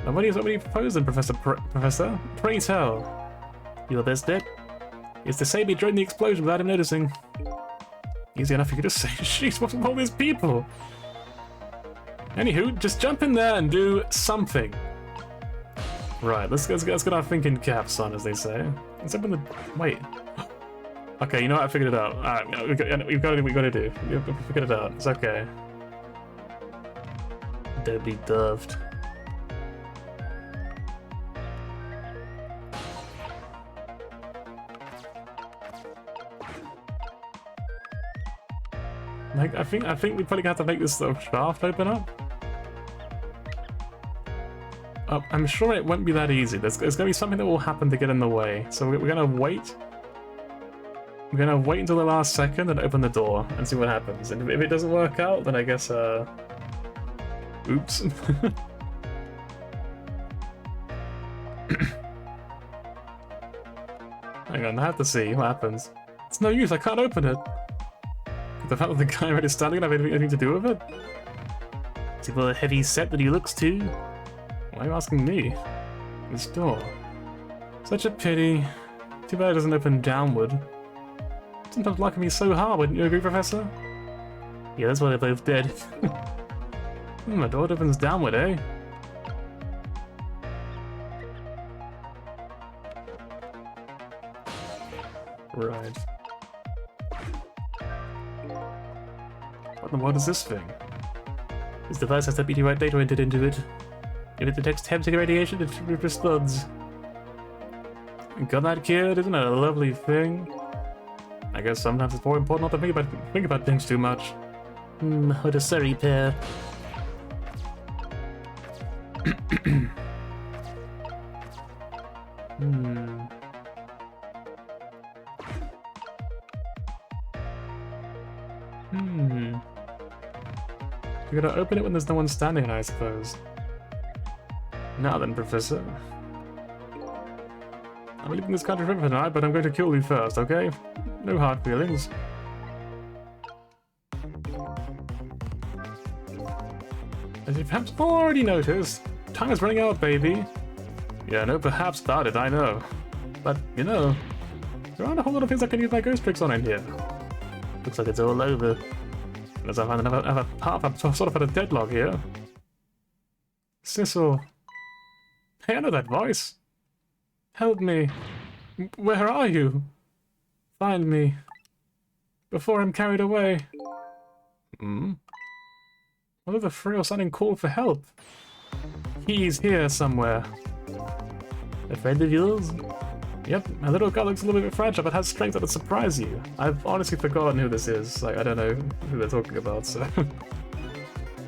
Now what do you propose then, Professor? Pray tell. Your best bet? Is to say me during the explosion without him noticing. Easy enough for you to say. Jeez, what's with all these people? Anywho, just jump in there and do something. Right, let's get our thinking caps on, as they say. Let's open the... Wait. Okay, you know what? I figured it out. Alright, we've got to do. We figured it out. It's okay. Don't be daft. Like, I think we probably have to make this sort of shaft open up. I'm sure it won't be that easy. There's going to be something that will happen to get in the way. So we're going to wait. We're going to wait until the last second and open the door and see what happens. And if it doesn't work out, then I guess, oops. Hang on, I have to see what happens. It's no use, I can't open it. The fact that the guy already standing have anything to do with it? Is he more heavy set than he looks too? Why are you asking me? This door. Such a pity. Too bad it doesn't open downward. Sometimes life can be so hard, wouldn't you agree, Professor? Yeah, that's why they're both dead. The door opens downward, eh? Right. What in the world is this thing? This device has the meteorite data entered into it. If it detects temperature radiation, it responds. Got that, kid? Isn't it a lovely thing? I guess sometimes it's more important not to think about things too much. What a sorry pair. You gotta open it when there's no one standing, I suppose. Now then, Professor. I'm leaving this country forever tonight, but I'm going to kill you first, okay? No hard feelings. As you perhaps already noticed, time is running out, baby. Yeah, no perhaps about it, I know. But, you know, there aren't a whole lot of things I can use my ghost tricks on in here. Looks like it's all over. Unless I find another path, I'm sort of at a deadlock here. Sissel. Hey, I know that voice. Help me. Where are you? Find me. Before I'm carried away. What are the frail sounding call for help? He's here somewhere. A friend of yours? Yep, my little girl looks a little bit fragile, but has strength that would surprise you. I've honestly forgotten who this is. Like, I don't know who they're talking about, so...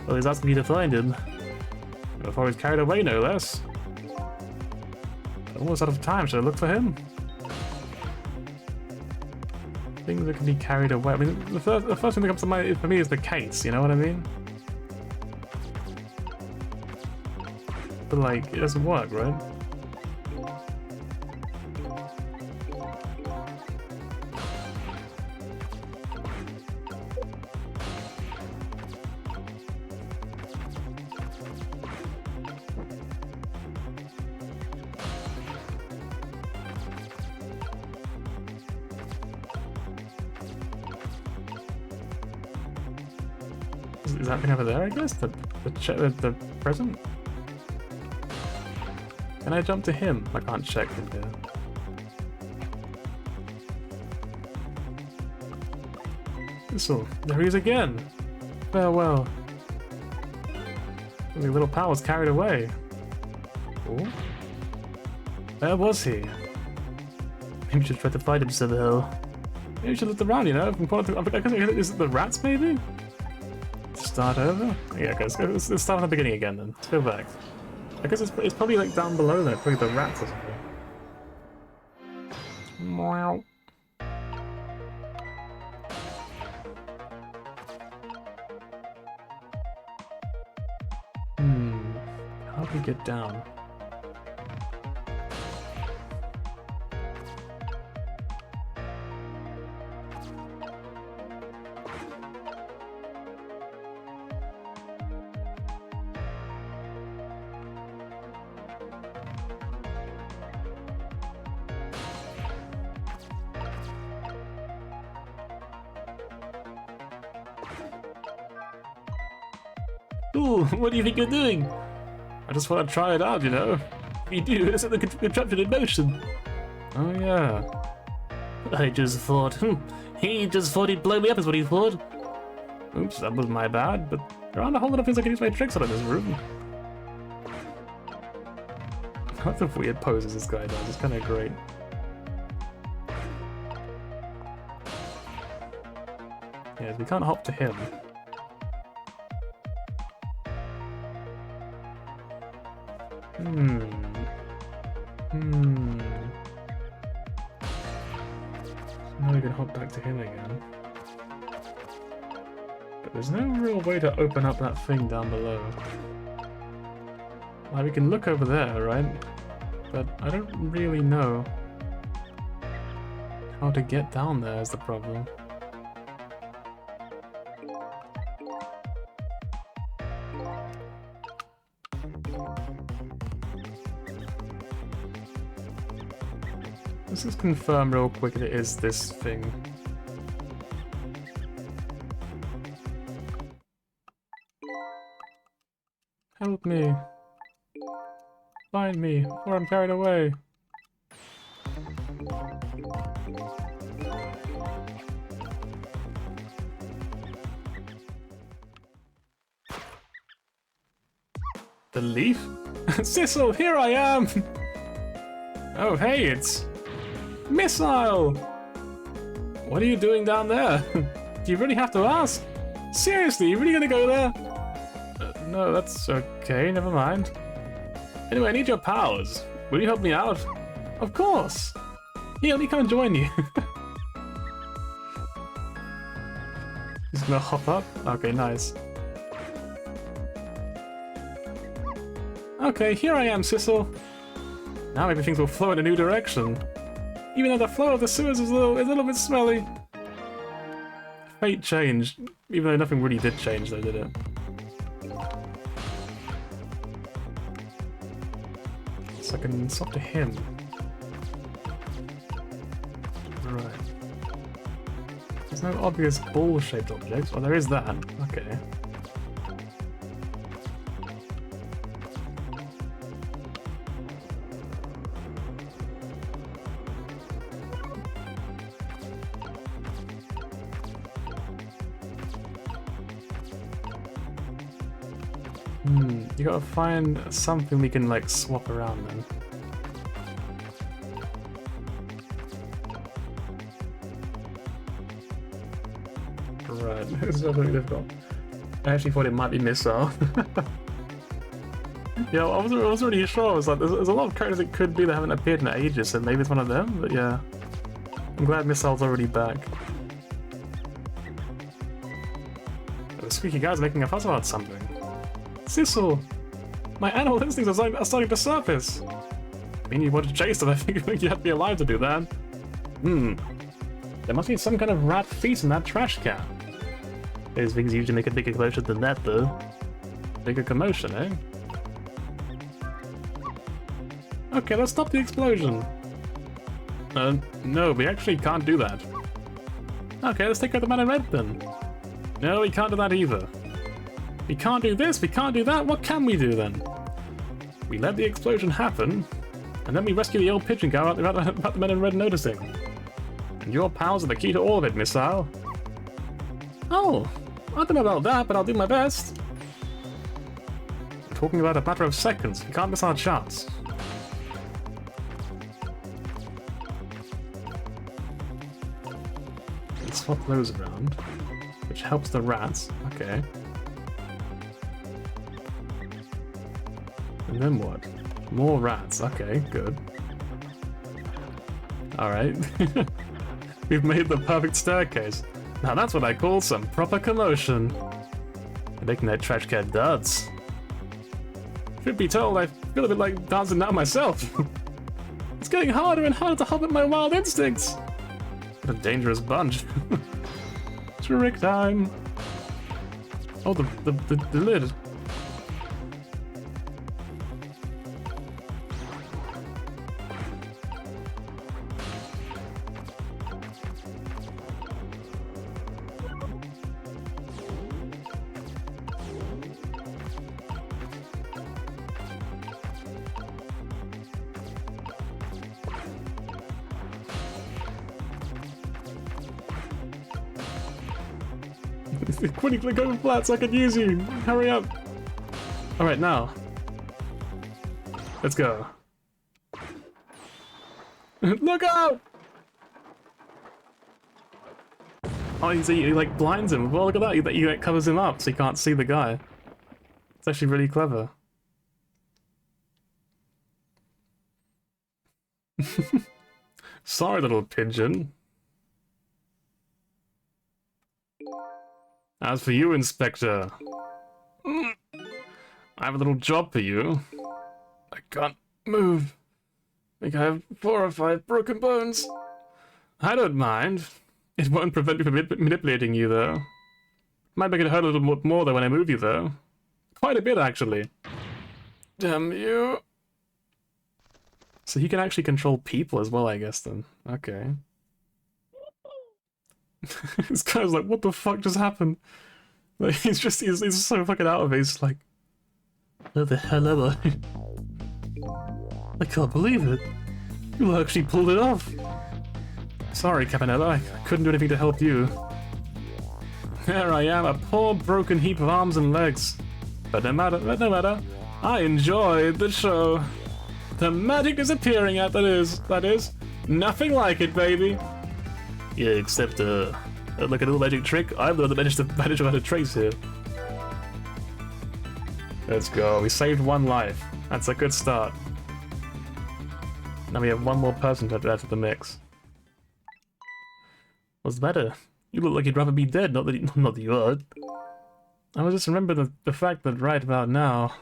Well, he's asking you to find him. Before he's carried away, no less. Almost out of time, should I look for him? Things that can be carried away. I mean, the first thing that comes to mind for me is the case, you know what I mean? But, like, it doesn't work, right? Is that thing over there, I guess? The present? Can I jump to him? I can't check him here. Thistle, there he is again! Farewell. The little pal was carried away. Oh? Where was he? Maybe we should try to find him somehow. Maybe we should look around, you know? I guess, is it the rats, maybe? Start over? Yeah, guys, let's start from the beginning again then. Let's go back. I guess it's probably like down below there, probably the rats or something. Meow. How do we get down? Ooh, what do you think you're doing? I just want to try it out, you know. If you do, it's the contraption in motion. Oh yeah. I just thought, he just thought he'd blow me up is what he thought. Oops, that was my bad, but there aren't a whole lot of things I can use my tricks on in this room. What the weird poses this guy does, it's kind of great. Yeah, we can't hop to him. Now we can hop back to him again. But there's no real way to open up that thing down below. Like, we can look over there, right? But I don't really know how to get down there is the problem. Let's just confirm real quick that it is this thing. Help me. Find me, or I'm carried away. The leaf? Sissel, here I am! Oh, hey, it's... Missile! What are you doing down there? Do you really have to ask? Seriously, you really gonna go there? No, that's okay, never mind. Anyway, I need your powers. Will you help me out? Of course! Here, let me come and join you. He's gonna hop up? Okay, nice. Okay, here I am, Sissel. Now everything will flow in a new direction. Even though the flow of the sewers is a little bit smelly. Fate changed, even though nothing really did change though, did it? So I can talk to him. Right. There's no obvious ball-shaped objects. Well, there is that. Okay. You gotta find something we can like swap around then. Right, this is definitely difficult. I actually thought it might be Missile. Yeah, I wasn't really sure. I was like, there's a lot of characters it could be that haven't appeared in ages, so maybe it's one of them, but yeah. I'm glad Missile's already back. The squeaky guy's making a fuss about something. Sissel! My animal instincts are starting to surface! I mean, you want to chase them, I think you have to be alive to do that. There must be some kind of rat feast in that trash can. Those things usually make a bigger commotion than that, though. Bigger commotion, eh? Okay, let's stop the explosion. No, we actually can't do that. Okay, let's take out the man in red then. No, we can't do that either. We can't do this, we can't do that, what can we do then? We let the explosion happen, and then we rescue the old pigeon guy without the men in red noticing. And your powers are the key to all of it, Missile. Oh, I don't know about that, but I'll do my best. We're talking about a matter of seconds, we can't miss our chance. Let's swap those around, which helps the rats, okay. And then what? More rats. Okay, good. Alright. We've made the perfect staircase. Now that's what I call some proper commotion. And making that trash can dance. Truth be told, I feel a bit like dancing now myself. It's getting harder and harder to hop at my wild instincts. What a dangerous bunch. Trick time. Oh, the lid. Quickly go flat so I can use you! Hurry up! Alright, now. Let's go. Look out! Oh, he like blinds him. Well, look at that. He like covers him up so he can't see the guy. It's actually really clever. Sorry, little pigeon. As for you, Inspector, I have a little job for you. I can't move. I think I have 4 or 5 broken bones. I don't mind. It won't prevent me from manipulating you, though. Might make it hurt a little more, though, when I move you, though. Quite a bit, actually. Damn you. So he can actually control people as well, I guess, then. Okay. This guy's like, what the fuck just happened? Like, he's so fucking out of it. He's like, where the hell am I? I can't believe it. You actually pulled it off. Sorry, Caponella, I couldn't do anything to help you. There I am, a poor broken heap of arms and legs. But no matter, I enjoyed the show. The magic disappearing act, that is. Nothing like it, baby. Yeah, except, like a little magic trick, I've learned the magic of how to trace here. Let's go, we saved 1 life. That's a good start. Now we have one more person to add to the mix. What's the matter? You look like you'd rather be dead, not that you are. I was just remembering the fact that right about now,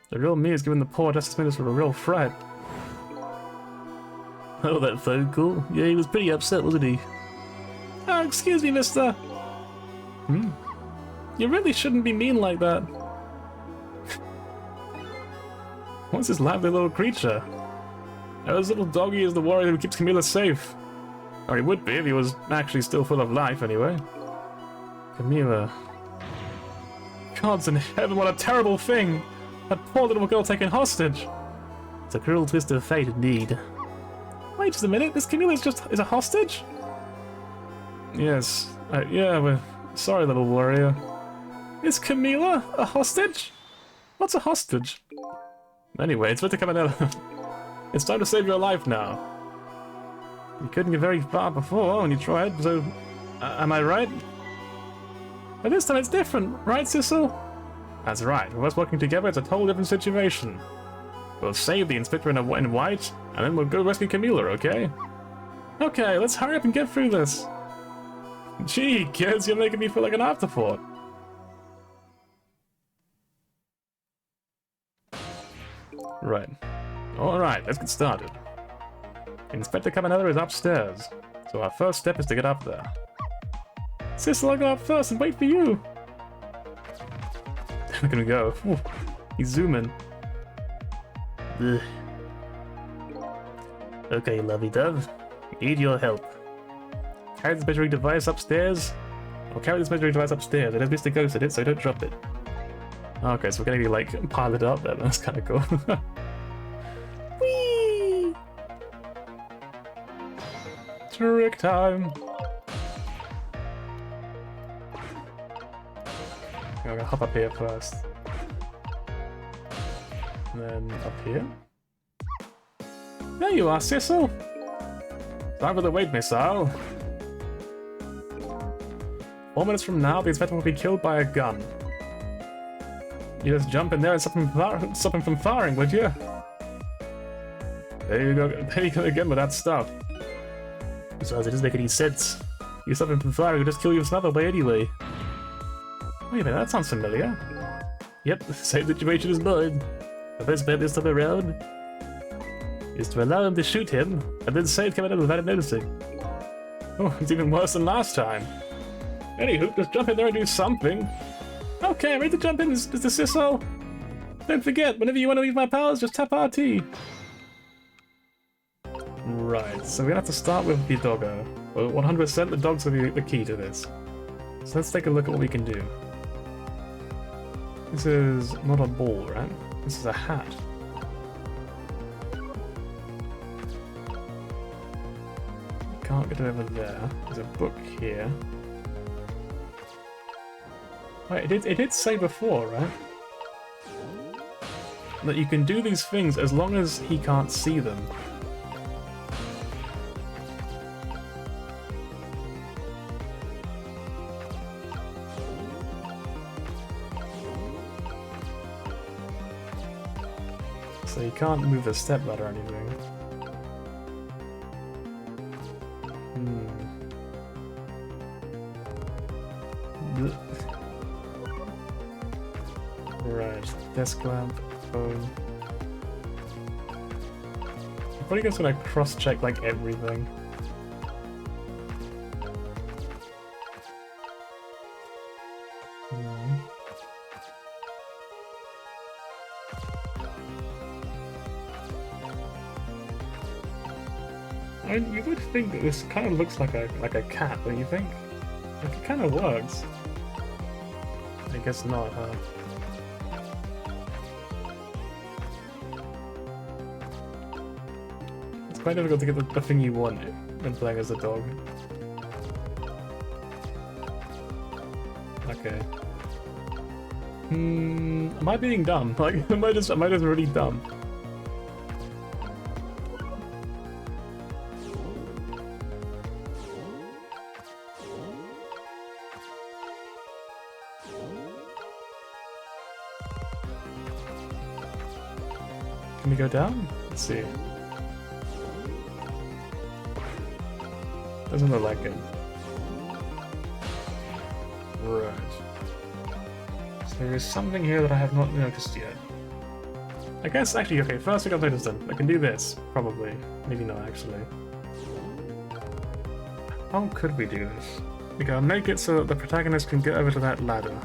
the real me is giving the poor Justice Minister a real fright. Oh, that phone call? Yeah, he was pretty upset, wasn't he? Oh, excuse me, mister. You really shouldn't be mean like that. What's this lively little creature? Oh, this little doggy is the warrior who keeps Camilla safe. Or he would be if he was actually still full of life, anyway. Camilla. Gods in heaven, what a terrible thing! That poor little girl taken hostage! It's a cruel twist of fate, indeed. Wait just a minute, this Camilla is a hostage? Yes. Yeah, we're sorry, little warrior. Is Camilla a hostage? What's a hostage? Anyway, it's meant to come in. It's time to save your life now. You couldn't get very far before when you tried, so... am I right? But this time it's different, right, Sissel? That's right, with us working together, it's a totally different situation. We'll save the Inspector in white, and then we'll go rescue Camilla, okay? Okay, let's hurry up and get through this. Gee, kids, you're making me feel like an afterthought. Right. Alright, let's get started. Inspector Cabanella is upstairs, so our first step is to get up there. Sissel, I'll go up first and wait for you! We're gonna go. Ooh, he's zooming. Ugh. Okay, lovey-dove. Need your help. Carry this measuring device upstairs. I'll carry this measuring device upstairs. It has Mr. Ghost in it, so don't drop it. Okay, so we're gonna be like piled up there. That's kind of cool. Whee! Trick time. I'm gonna hop up here first. And then up here. There you are, Sissel! Time for the wave missile. 4 minutes from now, the inspector will be killed by a gun. You just jump in there and stop him from firing, would you? There you go again with that stuff. Besides, it doesn't make any sense. You stop him from firing, he'll just kill you some other way anyway. Wait a minute, that sounds familiar. Yep, the same situation as mine. The best bet this time around is to allow him to shoot him, and then say it coming out without him noticing. Oh, it's even worse than last time. Anywho, just jump in there and do something. Okay, I'm ready to jump in, Mr. Sissel. Don't forget, whenever you want to use my powers, just tap RT. Right, so we're gonna have to start with the doggo. Well, 100% the dogs are the key to this. So let's take a look at what we can do. This is not a ball, right? This is a hat. Can't get over there. There's a book here. Wait, it did say before, right? That you can do these things as long as he can't see them. So you can't move the stepladder or anything. Right, desk lamp, phone. I'm probably just gonna cross-check like everything. I mean, you would think that this kind of looks like a cat, don't you think? Like, it kind of works. I guess not, huh? It's quite difficult to get the thing you want when playing as a dog. Okay. Am I being dumb? Like, am I just really dumb? Can we go down? Let's see. Doesn't look like it. Right. So there is something here that I have not noticed yet. I guess, actually, okay, first we got noticed then. I can do this, probably. Maybe not, actually. How could we do this? We gotta make it so that the protagonist can get over to that ladder.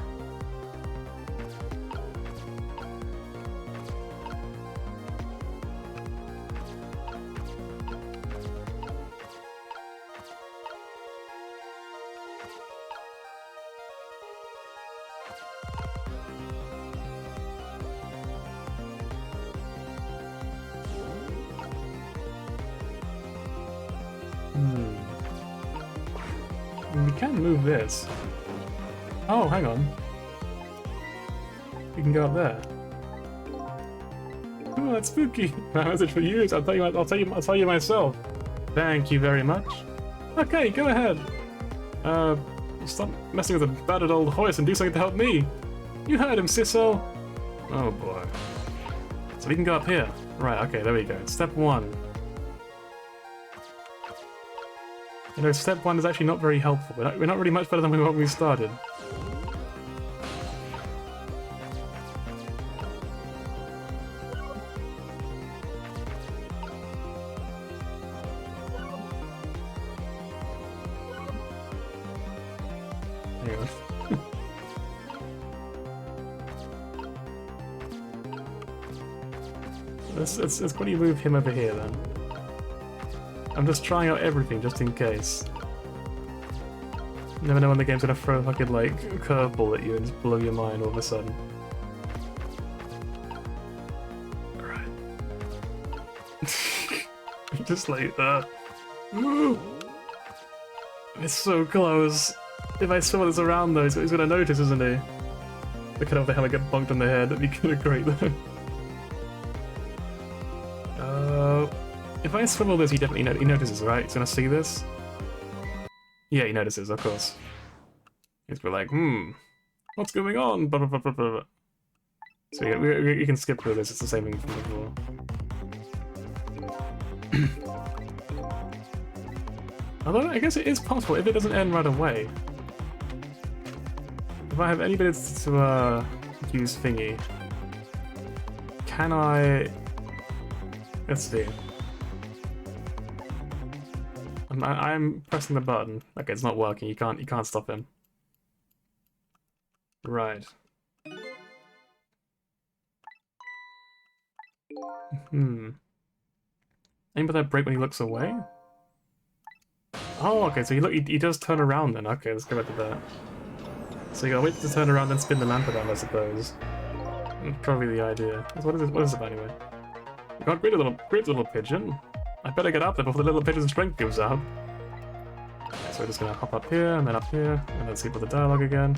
We can move this. Oh, hang on. We can go up there. Oh, that's spooky. My message for you is I'll tell you myself. Thank you very much. Okay, go ahead. Stop messing with a battered old horse and do something to help me. You heard him, Sisso. Oh boy. So we can go up here. Right, okay, there we go. Step 1. You know, step 1 is actually not very helpful. We're not really much better than we were when we started. Hang on. Let's quickly move him over here then. I'm just trying out everything just in case. You never know when the game's gonna throw a fucking like curveball at you and just blow your mind all of a sudden. Alright. Just like that. It's so close. If I swirl this around though, he's gonna notice, isn't he? Look at how the hell I get bonked on the head. That'd be kinda great though. If I swivel this, he definitely he notices, right? He's gonna see this. Yeah, he notices, of course. He's be like, what's going on? Blah, blah, blah, blah, blah. So yeah, you can skip through this. It's the same thing from before. Although I guess it is possible if it doesn't end right away. If I have any ability to use thingy, can I? Let's see. I'm pressing the button. Okay, it's not working. You can't stop him. Right. Aim for that break when he looks away. Oh, okay. So he does turn around then. Okay, let's go back to that. So you gotta wait to turn around, then spin the lamp around, I suppose. Probably the idea. What is it about anyway? We got great little pigeon. I better get up there before the little pigeon's strength gives out. So we're just gonna hop up here, and then up here, and then see for the dialogue again.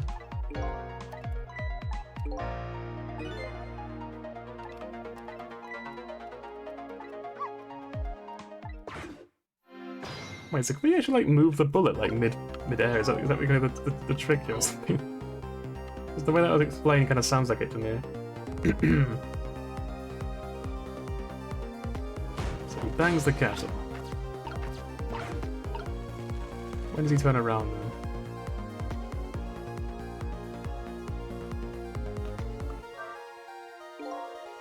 Wait, so can we actually like move the bullet like mid-air? Is that kind of the trick here or something? Because the way that was explained kind of sounds like it to me. He bangs the kettle. When does he turn around then?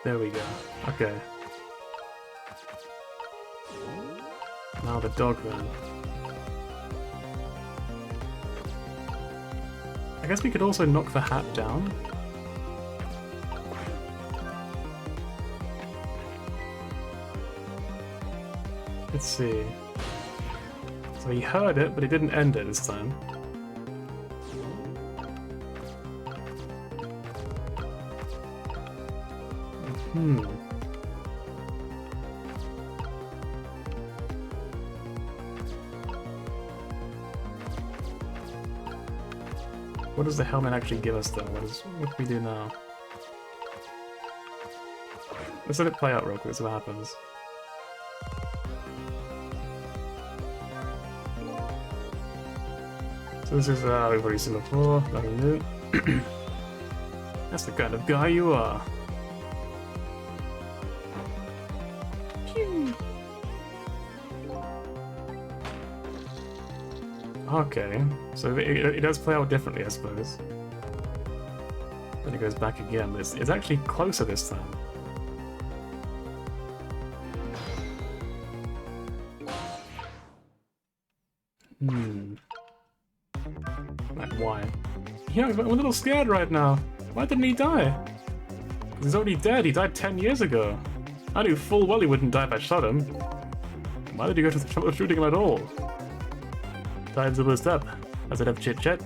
There we go. Okay. Now the dog then. I guess we could also knock the hat down. Let's see. So he heard it, but he didn't end it this time. What does the helmet actually give us though? What do we do now? Let's let it play out real quick, see what happens. So this is, we've already seen before, nothing new. That's the kind of guy you are. Okay, so it does play out differently, I suppose. Then it goes back again, but it's actually closer this time. Like, why? Yeah, I'm a little scared right now. Why didn't he die? 'Cause he's already dead. He died 10 years ago. I knew full well he wouldn't die if I shot him. Why did he go to the trouble of shooting him at all? Time's almost up. Has it have chit-chat?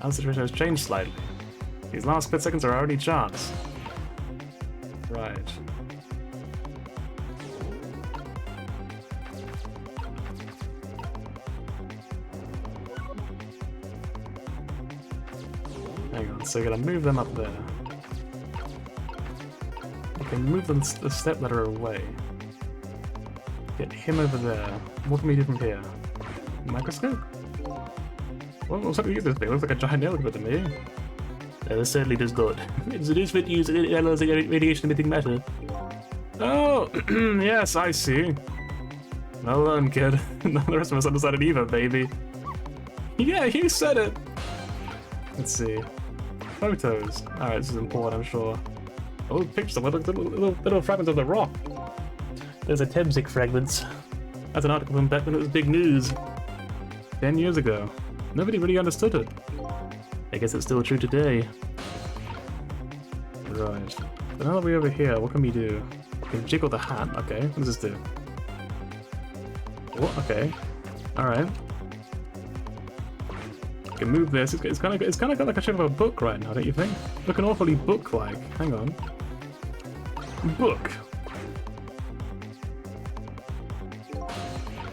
Our situation has changed slightly. These last split seconds are our only chance. Right. Hang on, so we're gonna move them up there. Okay, move them a step ladder away. Get him over there. What can we do from here? Microscope? Well, what's up with this thing? It looks like a giant elephant to me. This certainly does not. It's a fit use radiation emitting matter. Oh, yes, I see. Well done, kid. None of the rest of us understand it either, baby. Yeah, you said it. Let's see. Photos. Alright, this is important, I'm sure. Oh, pictures of little fragments of the rock. Those are Temsic fragments. That's an article from back when it was big news. 10 years ago. Nobody really understood it. I guess it's still true today. Right. So now that we're over here, what can we do? We can jiggle the hat. Okay, what does this do? Oh, okay. Alright. We can move this. It's kind of got like a shape of a book right now, don't you think? Looking awfully book-like. Hang on. Book.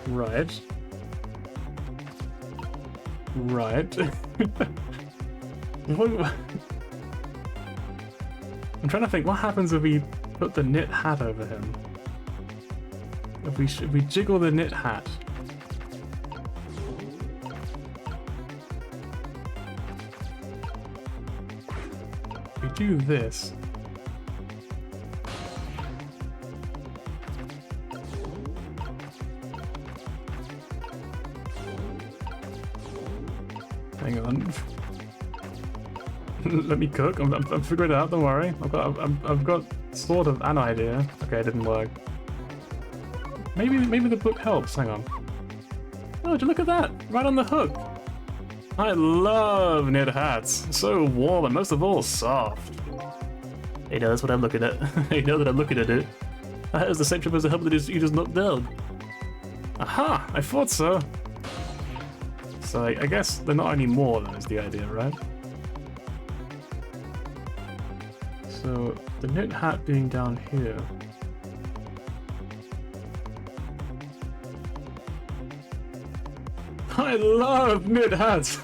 Right. Right. I'm trying to think, what happens if we put the knit hat over him? If we jiggle the knit hat. We do this. Hang on. Let me cook. I'm figuring it out. Don't worry. I've got sort of an idea. Okay, it didn't work. Maybe the book helps. Hang on. Oh, look at that! Right on the hook. I love knit hats. So warm and most of all soft. Hey, no, that's what I'm looking at. Hey, know that I'm looking at it. That is the same shape as the helmet that you just knocked down. Aha! I thought so. So I guess they're not anymore. That is the idea, right? So, the knit hat being down here. I love knit hats!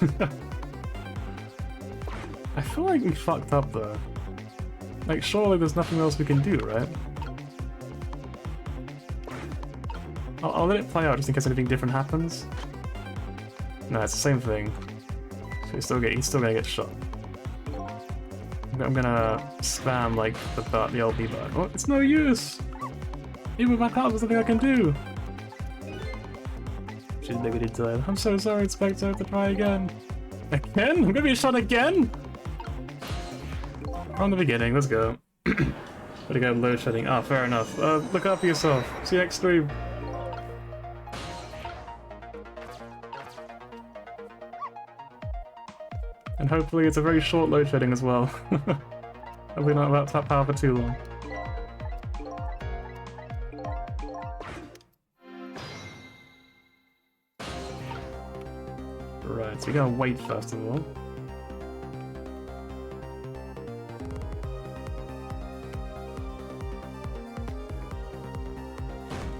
I feel like we fucked up though. Like, surely there's nothing else we can do, right? I'll let it play out just in case anything different happens. No, it's the same thing. So he's still gonna get shot. I'm gonna spam like the LB button. Oh, it's no use! Even with my powers, there's nothing I can do! She's limited time. I'm so sorry, Inspector, I have to try again. Again? I'm gonna be shot again? From the beginning, let's go. Gotta go load shedding. Ah, fair enough. Look after yourself. See you next stream. And hopefully it's a very short load shedding as well. Hopefully not about top power for too long. Right, so we gotta wait first of all.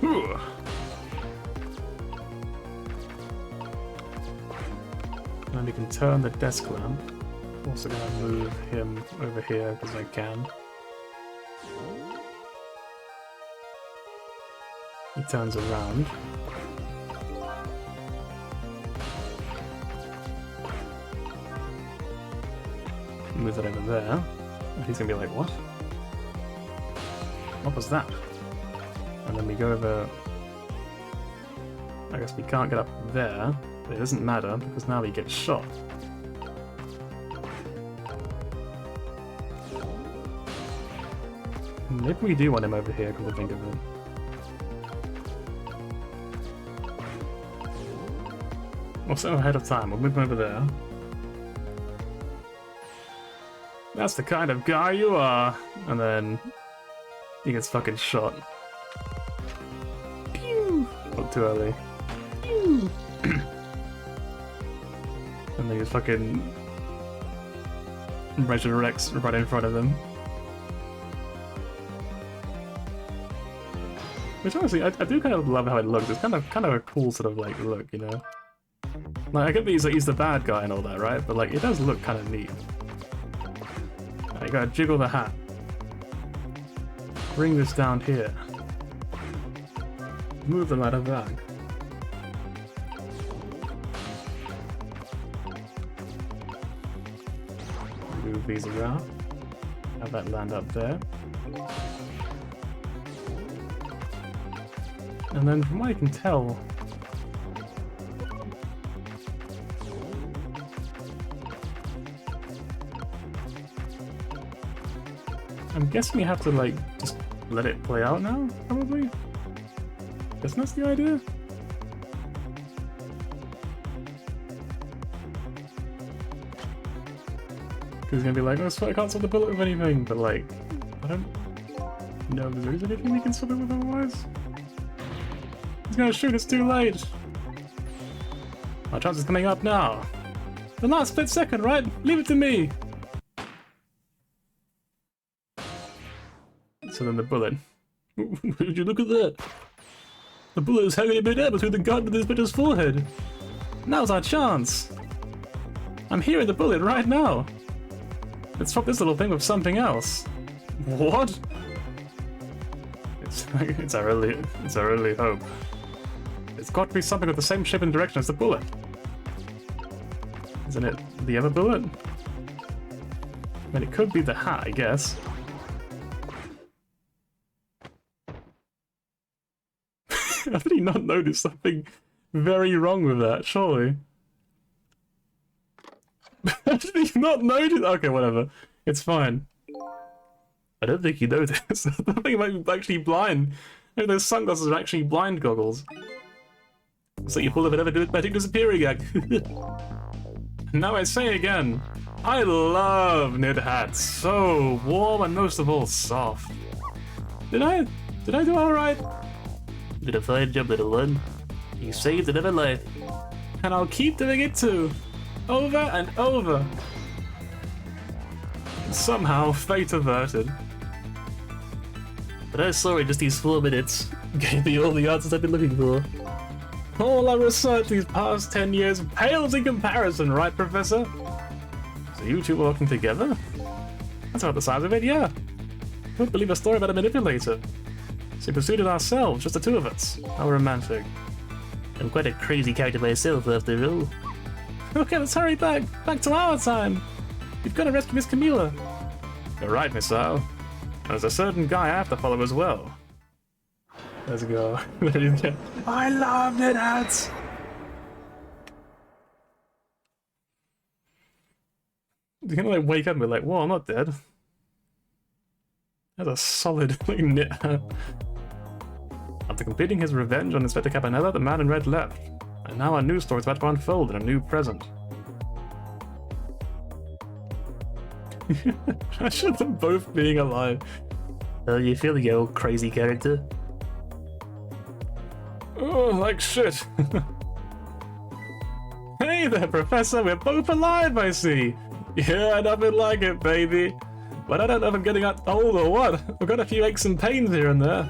Whew. And we can turn the desk lamp. Also gonna move him over here because I can. He turns around. Move that over there. And he's gonna be like, what? What was that? And then we go over... I guess we can't get up there. But it doesn't matter, because now he gets shot. Maybe we do want him over here, come to think of it. We'll set him ahead of time, we'll move him over there. That's the kind of guy you are! And then he gets fucking shot. Pew! Not too early. Pew! And then he fucking resurrects right in front of him. Which honestly, I do kind of love how it looks. It's kind of a cool sort of like look, you know. Like I get that he's the bad guy and all that, right? But like it does look kind of neat. You gotta jiggle the hat. Bring this down here. Move the ladder back. Move these around. Have that land up there. And then from what I can tell, I'm guessing you have to like just let it play out now, probably? Guessing that's the idea? Because he's gonna be like, oh, I can't stop the bullet with anything, but like, I don't know if there is anything we can stop it with otherwise. He's gonna shoot, it's too late! My chance is coming up now. The last split second, right? Leave it to me! So then the bullet. Would you look at that? The bullet is hanging in midair between the gun and this bitch's forehead. Now's our chance. I'm hearing the bullet right now. Let's swap this little thing with something else. What? It's our only hope. It's got to be something with the same shape and direction as the bullet. Isn't it the other bullet? I mean, it could be the hat, I guess. How did he not notice something very wrong with that, surely? How did he not notice? Okay, whatever. It's fine. I don't think he noticed. I think he might be actually blind. Maybe those sunglasses are actually blind goggles. So you pull the automatic disappearing act. Now I say again, I love knit hats. So warm and most of all soft. Did I do alright? Did a fine job, little one. You saved another life. And I'll keep doing it too. Over and over. Somehow, fate averted. But I'm sorry, just these 4 minutes gave me all the answers I've been looking for. All our research these past 10 years pales in comparison, right, Professor? So you two were working together? That's about the size of it, yeah. Wouldn't believe a story about a manipulator. So we pursued it ourselves, just the 2 of us. How romantic. I'm quite a crazy character myself, after all. Okay, let's hurry back to our time. We've got to rescue Miss Camilla. You're right, Miss Al. There's a certain guy I have to follow as well. Let's go. I love knit hats! You're gonna like wake up and be like, whoa, I'm not dead. That's a solid like, knit hat. After completing his revenge on Inspector Cabanella, the man in red left. And now our news story is about to unfold in a new present. I should them both being alive. You feeling your old crazy character? Oh, like shit. Hey there, Professor, we're both alive, I see. Yeah, nothing like it, baby. But I don't know if I'm getting old or what. I've got a few aches and pains here and there.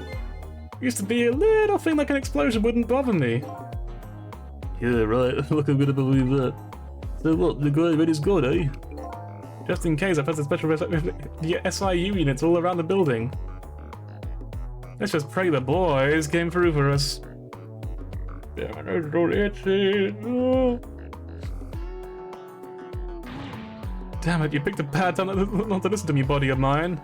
Used to be a little thing like an explosion wouldn't bother me. Yeah, right. Look, I'm gonna believe that. So what, the guy ready is good, eh? Just in case, I posted special the SIU units all around the building. Let's just pray the boys came through for us. Damn, it's so itchy. Oh. Damn it, you picked a bad time not to listen to me, body of mine.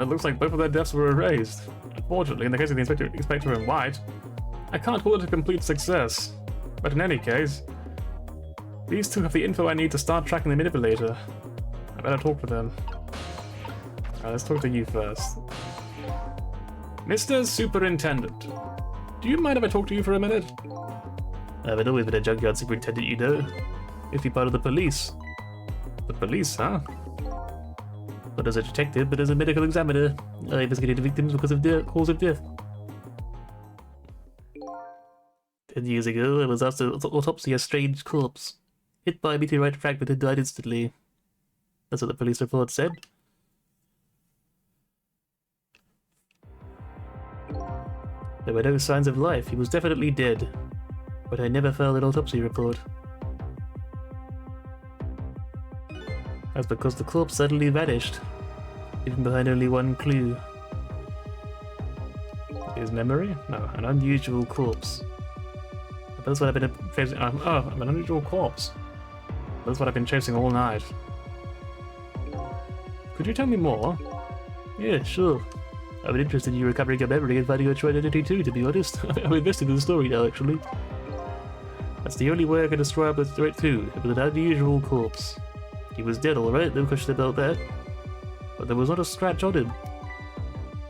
It looks like both of their deaths were erased. Unfortunately, in the case of the Inspector in White, I can't call it a complete success. But in any case, these two have the info I need to start tracking the manipulator. I better talk to them. Alright, let's talk to you first. Mr. Superintendent, do you mind if I talk to you for a minute? I've always been a junkyard superintendent, you know. If you're part of the police. The police, huh? Not as a detective, but as a medical examiner. I investigated victims because of their cause of death. 10 years ago, I was asked to autopsy a strange corpse. Hit by a meteorite fragment and died instantly. That's what the police report said. There were no signs of life. He was definitely dead. But I never filed an autopsy report. That's because the corpse suddenly vanished, leaving behind only one clue. His memory? No, an unusual corpse. But that's what I've been chasing. Oh, an unusual corpse. That's what I've been chasing all night. Could you tell me more? Yeah, sure. I've been interested in you recovering your memory and finding your true identity too, to be honest. I'm invested in the story now, actually. That's the only way I can describe it straight through. It was an unusual corpse. He was dead, alright, no question about that. But there was not a scratch on him.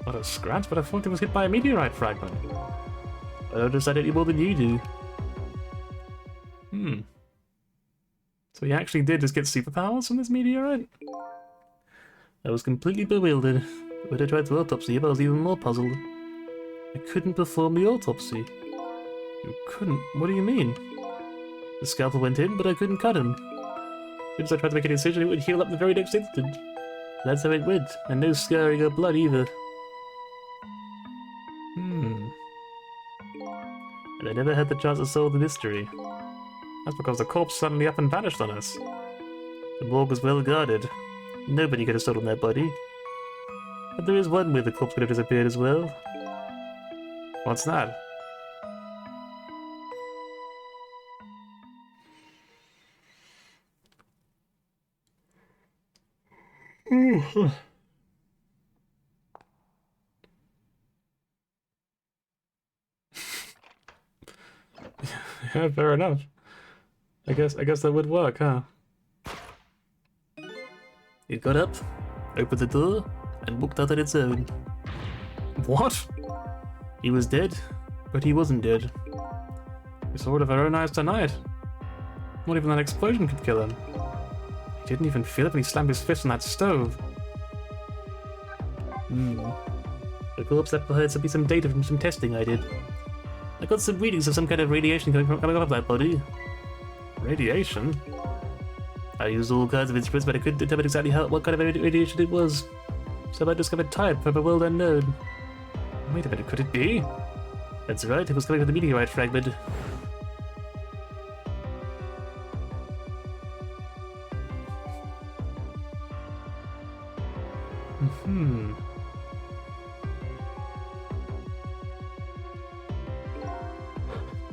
Not a scratch? But I thought he was hit by a meteorite fragment. I don't understand any more than you do. So he actually did just get superpowers from this meteorite? I was completely bewildered. When I tried to autopsy him, I was even more puzzled. I couldn't perform the autopsy. You couldn't? What do you mean? The scalpel went in, but I couldn't cut him. As soon as I tried to make an incision, it would heal up the very next instant. That's how it went, and no scarring or blood either. And I never had the chance to solve the mystery. That's because the corpse suddenly up and vanished on us. The morgue was well guarded. Nobody could have stolen that body. But there is one way the corpse could have disappeared as well. What's that? Yeah, fair enough. I guess that would work, huh? It got up, opened the door, and walked out on its own. What? He was dead, but he wasn't dead. We saw it with our own eyes tonight. Not even that explosion could kill him. He didn't even feel it when he slammed his fist on that stove. The corpse left behind some data from some testing I did. I got some readings of some kind of radiation coming off of that body. Radiation? I used all kinds of instruments, but I couldn't determine exactly what kind of radiation it was. So I discovered type from a world unknown. Wait a minute, could it be? That's right, it was coming from the meteorite fragment.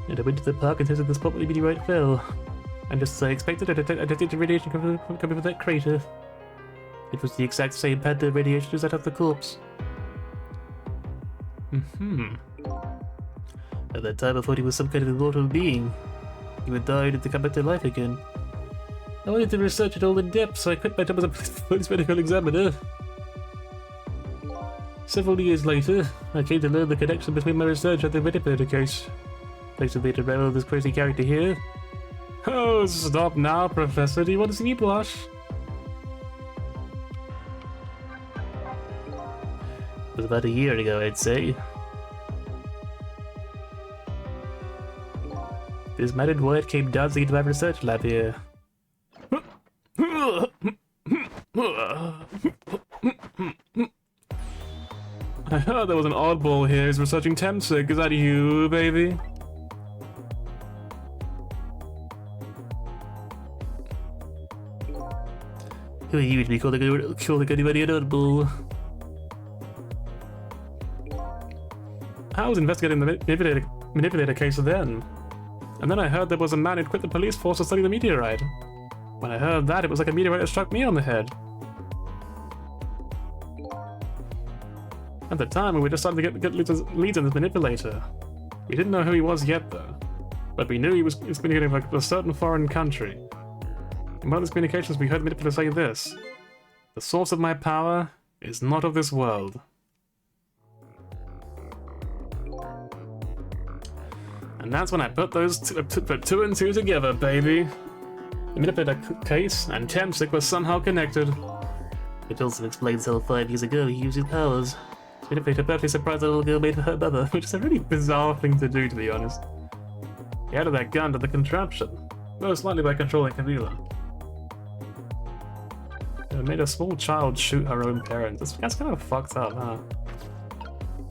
And I went to the park and tested the spot where the meteorite fell. And just as I expected, I detected radiation coming from that crater. It was the exact same pattern of radiation as that of the corpse. At that time I thought he was some kind of immortal being. He had died and to come back to life again. I wanted to research it all in depth, so I quit my job as a police medical examiner. Several years later, I came to learn the connection between my research and the manipulator case. Thanks to the unravel of this crazy character here. Oh, stop now, Professor. Do you want to see me blush? It was about a year ago, I'd say. This man in white came dancing into my research lab here. I heard there was an oddball here who's researching Temsic. Is that you, baby? Who are you to be calling anybody an oddball? I was investigating the manipulator case then. And then I heard there was a man who'd quit the police force to study the meteorite. When I heard that, it was like a meteorite that struck me on the head. At the time, we were just starting to get leads on this manipulator. We didn't know who he was yet, though. But we knew he was communicating with a certain foreign country. In one of his communications, we heard the manipulator say this: "The source of my power is not of this world." And that's when I put put two and two together, baby. The manipulator case and Temsic were somehow connected. It also explains how 5 years ago he used his powers. The manipulator perfectly surprised the little girl made her mother, which is a really bizarre thing to do, to be honest. He added that gun to the contraption, most likely by controlling Camila. It made a small child shoot her own parents. That's kind of fucked up, huh?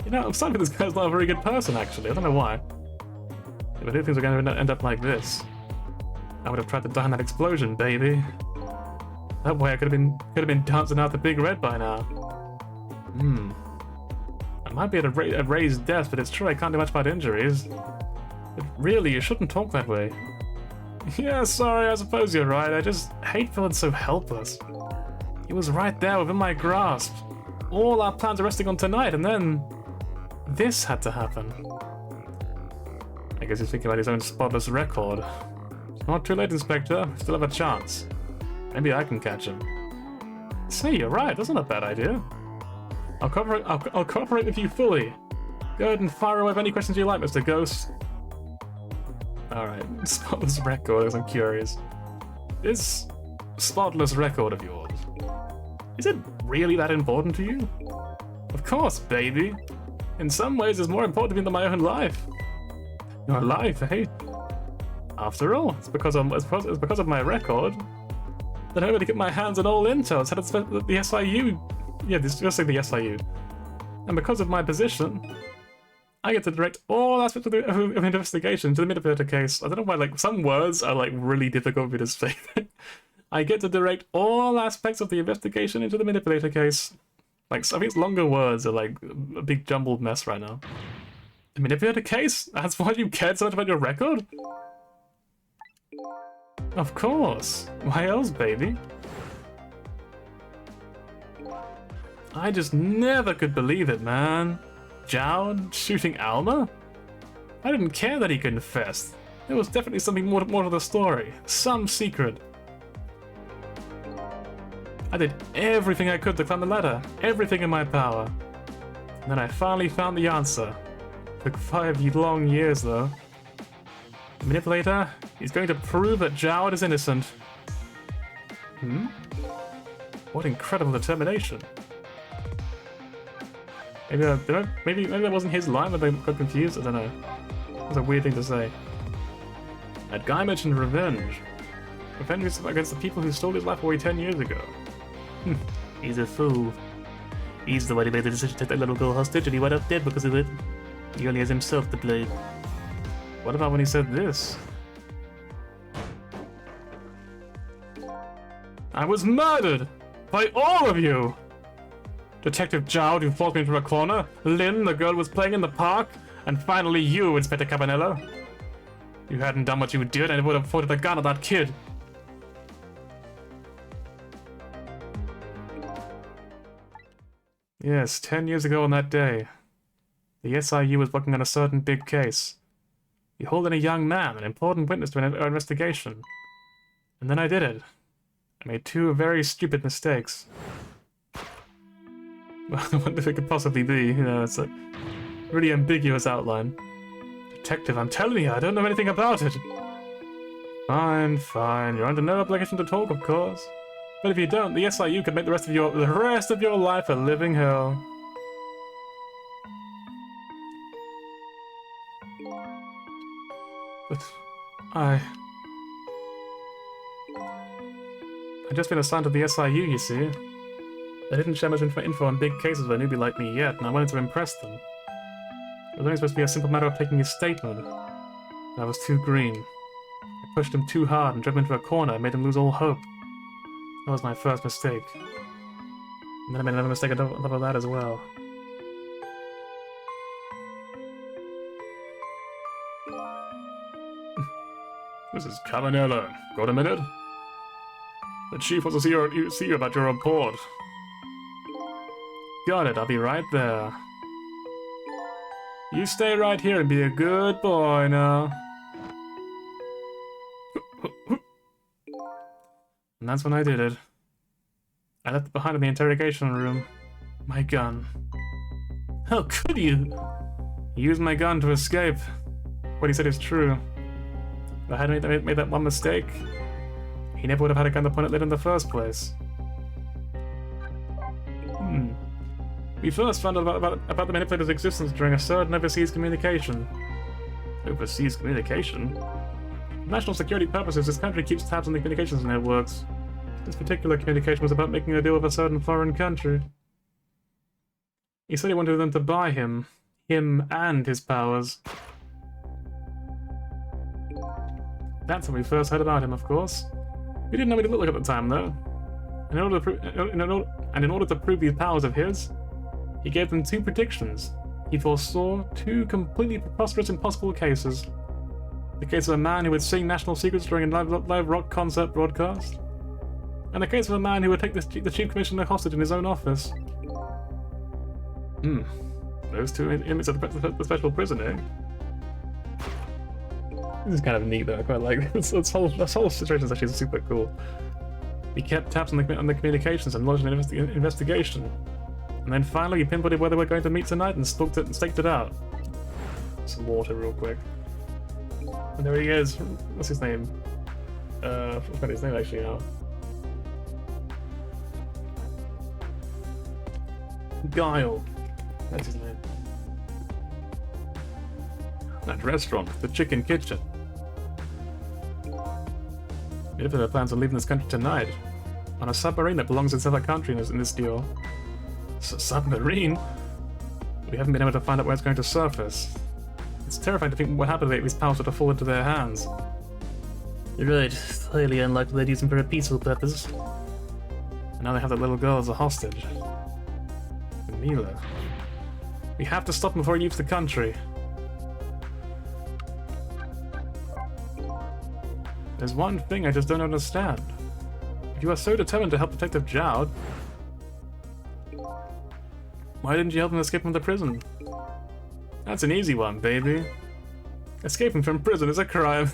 You know, I'm starting to think this guy's not a very good person, actually. I don't know why. If I did things were going to end up like this, I would have tried to die in that explosion, baby. That way I could have been dancing out the Big Red by now. I might be at a raised death, but it's true I can't do much about injuries. But really, you shouldn't talk that way. Yeah, sorry, I suppose you're right. I just hate feeling so helpless. He was right there within my grasp. All our plans are resting on tonight, and then this had to happen. I guess he's thinking about his own spotless record. It's not too late, Inspector. Still have a chance. Maybe I can catch him. Say, you're right. That's not a bad idea. I'll cooperate with you fully. Go ahead and fire away with any questions you like, Mr. Ghost. Alright, spotless record, as I'm curious. This spotless record of yours, is it really that important to you? Of course, baby. In some ways, it's more important to me than my own life. Your life, eh? After all, it's because of my record that I'm able to get my hands on all intel. It's head of the SIU. Yeah, just say the SIU. And because of my position, I get to direct all aspects of the investigation to the manipulator case. I don't know why, like, some words are, like, really difficult for me to say. I get to direct all aspects of the investigation into the manipulator case. Like, I think it's longer words are, like, a big jumbled mess right now. The manipulator case? That's why you cared so much about your record? Of course. Why else, baby? I just never could believe it, man. Jowd shooting Alma? I didn't care that he confessed. There was definitely something more to the story. Some secret. I did everything I could to climb the ladder. Everything in my power. And then I finally found the answer. Took 5 long years, though. The manipulator, he's going to prove that Jowd is innocent. What incredible determination. Maybe that wasn't his line, but I got confused. I don't know. That's a weird thing to say. That guy mentioned revenge. Revenge against the people who stole his life away 10 years ago. He's a fool. He's the one who made the decision to take that little girl hostage, and he went up dead because of it. He only has himself to blame. What about when he said this? I was murdered! By all of you! Detective Jowd, who forced me into a corner, Lynn, the girl who was playing in the park, and finally you, Inspector Cabanello. You hadn't done what you did, and it would have pointed a gun at that kid. Yes, 10 years ago on that day, the SIU was working on a certain big case. We hauled in a young man, an important witness to our investigation. And then I did it. I made 2 very stupid mistakes. Well, I wonder if it could possibly be, you know, it's a really ambiguous outline. Detective, I'm telling you, I don't know anything about it. Fine, fine, you're under no obligation to talk, of course. But if you don't, the SIU could make the rest of your life a living hell. But I've just been assigned to the SIU, you see. They didn't share much info on big cases with a newbie like me yet, and I wanted to impress them. It was only supposed to be a simple matter of taking his statement. I was too green. I pushed him too hard and drove him into a corner and made him lose all hope. That was my first mistake. And then I made another mistake on top of that as well. This is Cabanello. Got a minute? The chief wants to see you about your report. Got it, I'll be right there. You stay right here and be a good boy now. And that's when I did it. I left it behind in the interrogation room. My gun. How could you? He used my gun to escape. What he said is true. If I hadn't made that one mistake, he never would have had a gun to point at Lynn in the first place. We first found out about the manipulator's existence during a certain overseas communication. Overseas communication? For national security purposes, this country keeps tabs on the communications networks. This particular communication was about making a deal with a certain foreign country. He said he wanted them to buy him and his powers. That's when we first heard about him, of course. We didn't know what he looked like at the time, though. In order to prove these powers of his, he gave them 2 predictions. He foresaw 2 completely preposterous impossible cases. The case of a man who would sing national secrets during a live rock concert broadcast, and the case of a man who would take the chief commissioner hostage in his own office. Those 2 inmates of the special prison, eh? This is kind of neat, though. I quite like this. This whole situation is actually super cool. He kept tabs on the communications and launched an investigation. And then finally he pinpointed where they were going to meet tonight and staked it out. Some water real quick. And there he is. What's his name? I forgot his name actually now. Guile. That's his name. That restaurant, the Chicken Kitchen. Manipulator plans on leaving this country tonight. On a submarine that belongs to another country in this deal. Submarine? We haven't been able to find out where it's going to surface. It's terrifying to think what happened if these powers were to fall into their hands. You're right. Highly unlikely they'd use them for a peaceful purpose. And now they have that little girl as a hostage. Mila. We have to stop him before he leaves the country. There's one thing I just don't understand. If you are so determined to help Detective Jowd, why didn't you help him escape from the prison? That's an easy one, baby. Escaping from prison is a crime.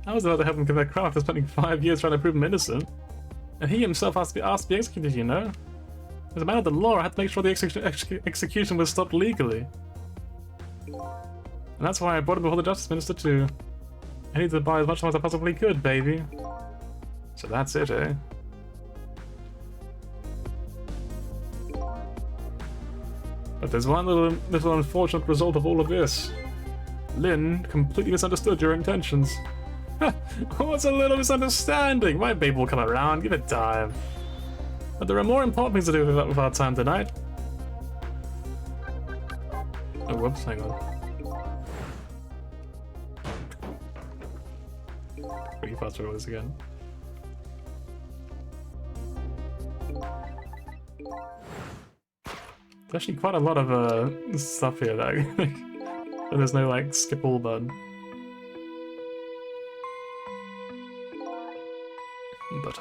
I was about to help him commit a crime after spending 5 years trying to prove him innocent. And he himself asked to be executed, you know? As a matter of the law, I had to make sure the execution was stopped legally. And that's why I brought him before the Justice Minister too. I needed to buy as much time as I possibly could, baby. So that's it, eh? But there's one little unfortunate result of all of this. Lynn completely misunderstood your intentions. What's a little misunderstanding? My baby will come around, give it time. But there are more important things to do with our time tonight. Oh, whoops, hang on. Pretty fast through all this again. There's actually quite a lot of stuff here that and there's no like skip all button. But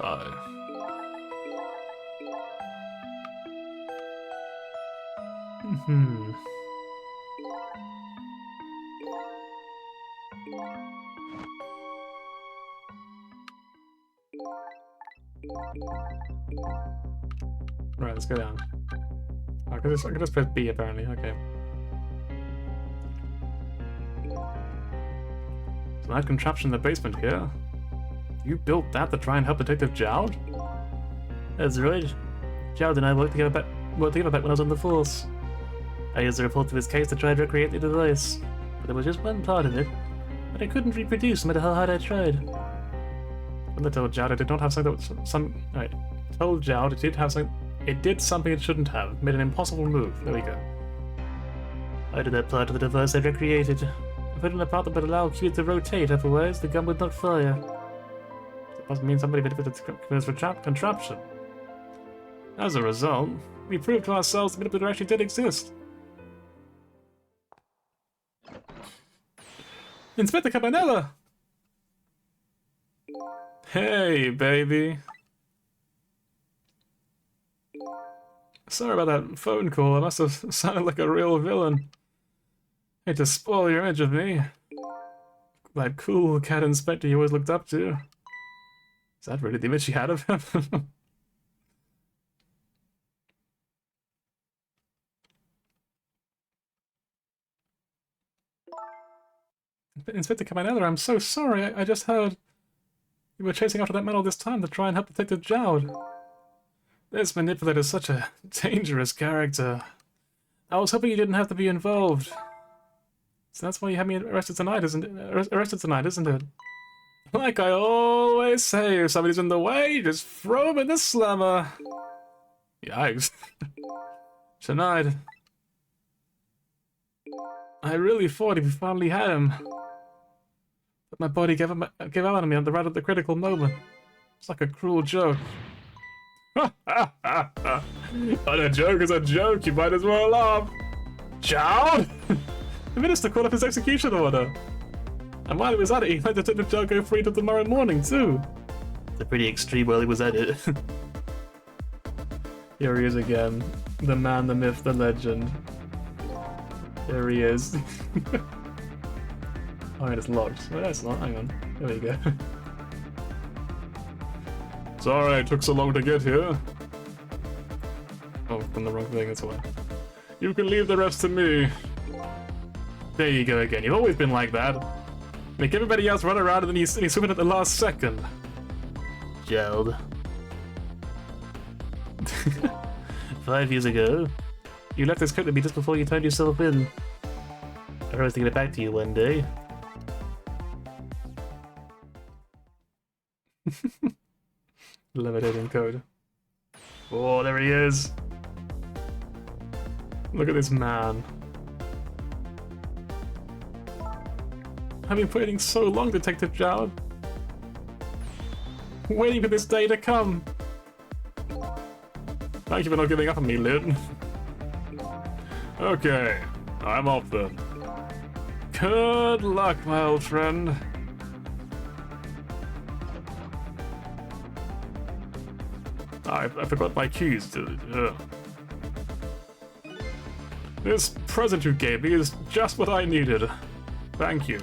Right, let's go down. I can just press B apparently, okay. So that contraption in the basement here. You built that to try and help Detective Jowd? That's right. Jowd and I worked together back when I was on the force. I used the report of his case to try and recreate the device, but there was just one part of it that I couldn't reproduce no matter how hard I tried. When I told Jowd it did not have something told Jowd it did something it shouldn't have. Made an impossible move. There we go. I did that part of the device I recreated. I put in a part that would allow Q to rotate, otherwise the gun would not fire. That must mean somebody manipulated this contraption. As a result, we proved to ourselves the manipulator actually did exist. Inspector Cabanela! Hey, baby. Sorry about that phone call. I must have sounded like a real villain. Hate to spoil your image of me. That cool cat inspector you always looked up to. Is that really the image you had of him? Inspector Cabanella, I'm so sorry. I just heard you were chasing after that man all this time to try and help Detective Jowd. This manipulator is such a dangerous character. I was hoping you didn't have to be involved. So that's why you had me arrested tonight, isn't it? Like I always say, if somebody's in the way, just throw him in the slammer. Yikes. Tonight. I really thought if we finally had him. But my body gave out on me right at the critical moment. It's like a cruel joke. But a joke is a joke, you might as well laugh. Jowd! The minister called up his execution order. And while he was at it, he let Detective Jowd go free till tomorrow morning, too. It's a pretty extreme while he was at it. Here he is again. The man, the myth, the legend. There he is. Oh, it's locked. Well, that's not. Hang on. There we go. Sorry it took so long to get here. Oh, done the wrong thing as well. You can leave the rest to me. There you go again. You've always been like that. Make everybody else run around and then you swim in at the last second. Jowd. 5 years ago, you left this coat to me just before you turned yourself in. I promised to get it back to you one day. Levitating code. Oh, there he is. Look at this man. I've been waiting so long, Detective Jowd. Waiting for this day to come. Thank you for not giving up on me, Lynn. Okay, I'm off then. Good luck, my old friend. I forgot my keys. This present you gave me is just what I needed. Thank you.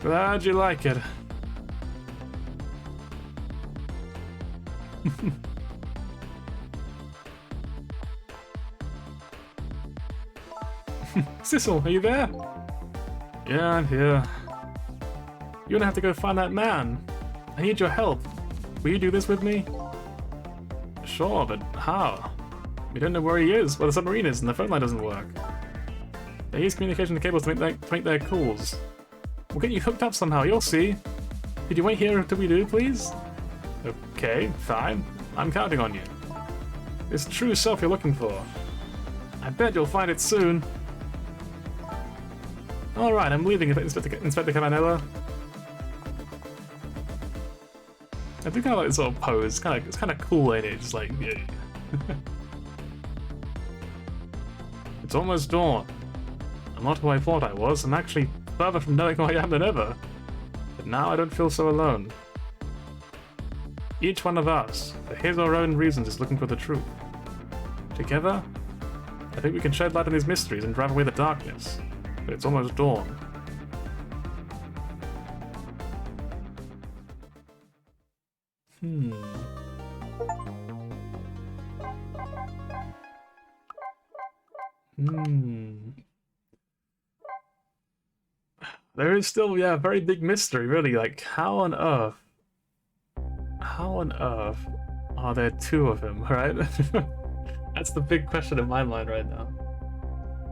Glad you like it. Sissel, are you there? Yeah, I'm here. You're gonna have to go find that man. I need your help. Will you do this with me? Sure, but how? We don't know where he is, where the submarine is, and the phone line doesn't work. They use communication cables to make their calls. We'll get you hooked up somehow, you'll see. Could you wait here until we do, please? Okay, fine. I'm counting on you. This true self you're looking for. I bet you'll find it soon. Alright, I'm leaving, Inspector Cabanella. I do kind of like this sort of pose. It's kind of cool, ain't it? Just like, yeah. It's almost dawn. I'm not who I thought I was. I'm actually further from knowing who I am than ever. But now I don't feel so alone. Each one of us, for his or her own reasons, is looking for the truth. Together, I think we can shed light on these mysteries and drive away the darkness. But it's almost dawn. There is still, yeah, a very big mystery, really. Like, how on earth are there two of him, right? That's the big question in my mind right now.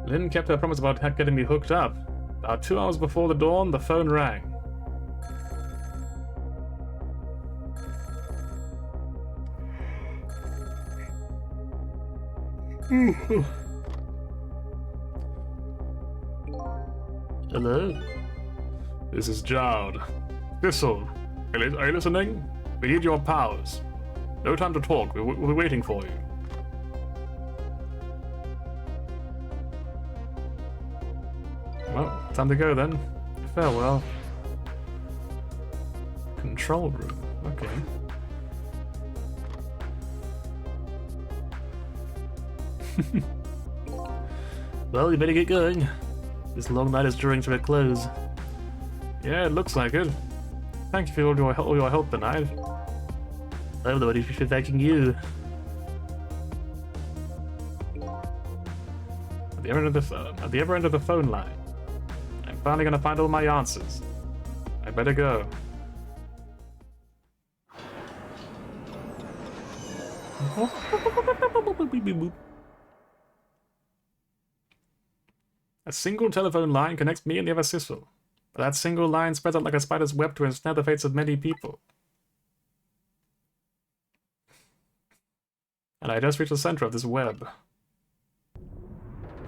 Lynn kept her promise about getting me hooked up. About 2 hours before the dawn, the phone rang. Hello? This is Jowd. Thistle, are you listening? We need your powers. No time to talk, we're waiting for you. Well, time to go then. Farewell. Control room, okay. Well, you better get going. This long night is drawing to a close. Yeah, it looks like it. Thank you for all your help tonight. I'm the one who should be thanking you. At the other end of the phone line. I'm finally gonna find all my answers. I better go. A single telephone line connects me and the other Sissel. But that single line spreads out like a spider's web to ensnare the fates of many people. And I just reached the center of this web.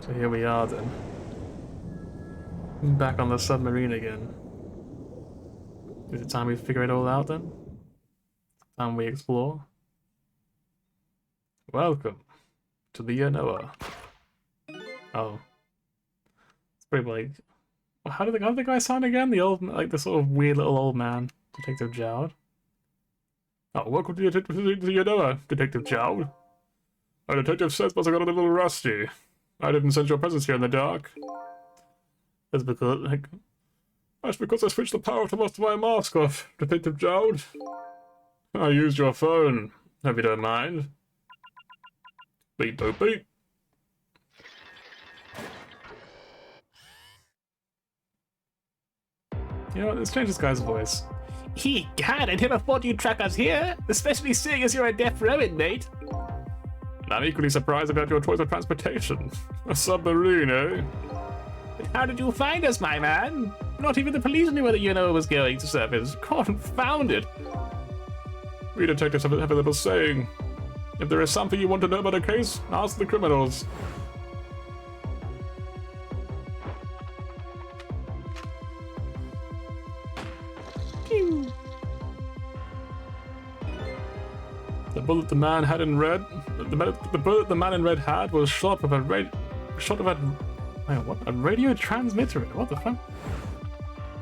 So here we are then. Back on the submarine again. Is it time we figure it all out then? Time we explore? Welcome to the Noah. Oh. It's pretty like... How did the guy sound again? The old, like the sort of weird little old man, Detective Jowd. Oh, welcome to the Noah, Detective Jowd. Our detective says must have got a little rusty. I didn't sense your presence here in the dark. That's because, like... That's because I switched the power to most of my mask off, Detective Jowd. I used your phone, if you don't mind. Beep boop beep. You know what, let's change this guy's voice. God, I never thought you'd track us here, especially seeing as you're a death row inmate. And I'm equally surprised about your choice of transportation. A submarine, eh? But how did you find us, my man? Not even the police knew where the UNO was going to surface. Confounded. We detectives have a little saying. If there is something you want to know about a case, ask the criminals. Pew. The bullet the man had in red, the bullet the man in red had was shot with a a radio transmitter. What the fuck?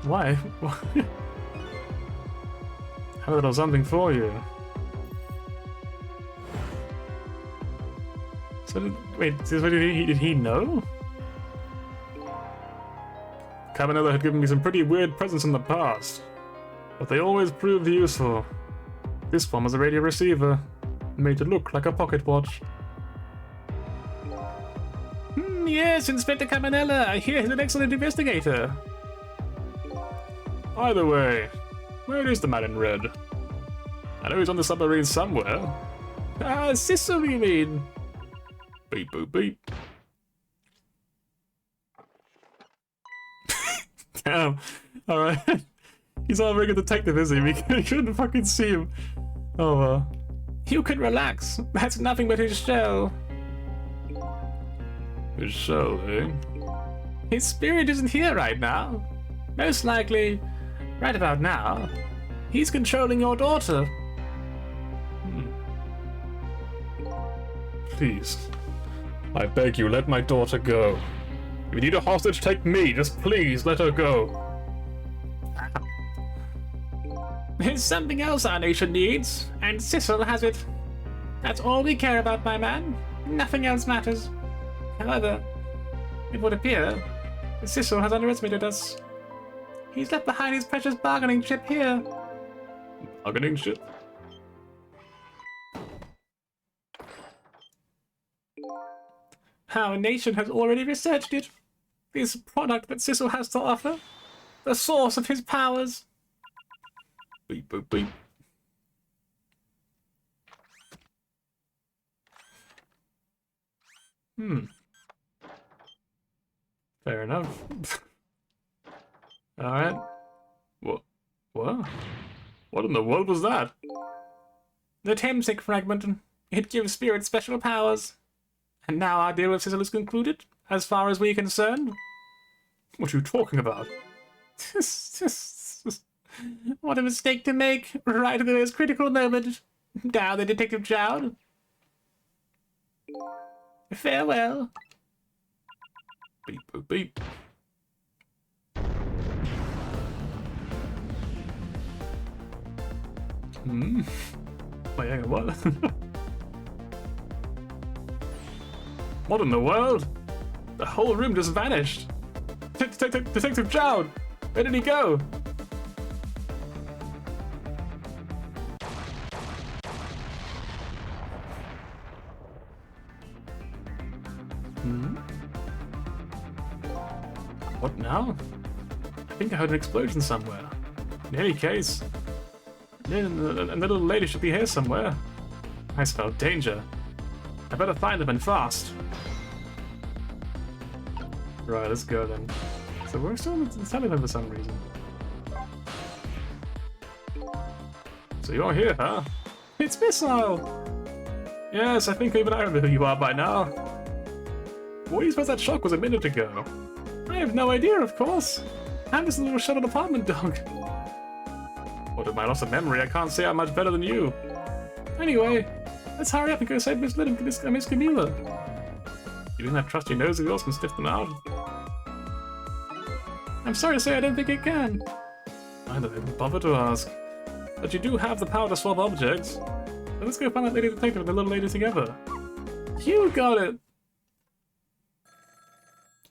Why? I have a little something for you. So wait, did he know? Cabanella had given me some pretty weird presents in the past, but they always proved useful. This one was a radio receiver, made to look like a pocket watch. Yes, Inspector Cabanella. I hear he's an excellent investigator. Either way, where is the man in red? I know he's on the submarine somewhere. Ah, Sissel, you mean? Beep boop beep. Damn. Alright. He's not a very good detective, is he? We couldn't fucking see him. Oh well. You can relax. That's nothing but his shell. His shell, eh? His spirit isn't here right now. Most likely, right about now, he's controlling your daughter. Please. I beg you, let my daughter go. If you need a hostage, take me. Just please, let her go. There's something else our nation needs, and Sissel has it. That's all we care about, my man. Nothing else matters. However, it would appear that Sissel has underestimated us. He's left behind his precious bargaining chip here. Bargaining chip? Our nation has already researched it. This product that Sissel has to offer. The source of his powers. Beep boop beep. Fair enough. Alright. What? What in the world was that? The Temsic fragment. It gives spirits special powers. And now our deal with Sissel is concluded, as far as we're concerned. What are you talking about? What a mistake to make, right at the most critical moment. Now the Detective Jowd. Farewell. Beep boop beep. Wait, hang on, what? What in the world? The whole room just vanished. Detective Jowd! Where did he go? What now? I think I heard an explosion somewhere. In any case, Lynn and the little lady should be here somewhere. I smell danger. I better find them and fast. Right, let's go then. So we're still on the telephone for some reason. So you're here, huh? It's Missile! Yes, I think even I remember who you are by now. What do you suppose that shock was a minute ago? I have no idea, of course. I'm this little shut-up apartment dog. What with my loss of memory, I can't say I'm much better than you. Anyway, let's hurry up and go save Miss Lynn and Miss Camilla. You didn't have trusty nose of yours can sniff them out. I'm sorry to say I don't think it can. I don't even bother to ask. But you do have the power to swap objects. So let's go find that lady detective and the little lady together. You got it!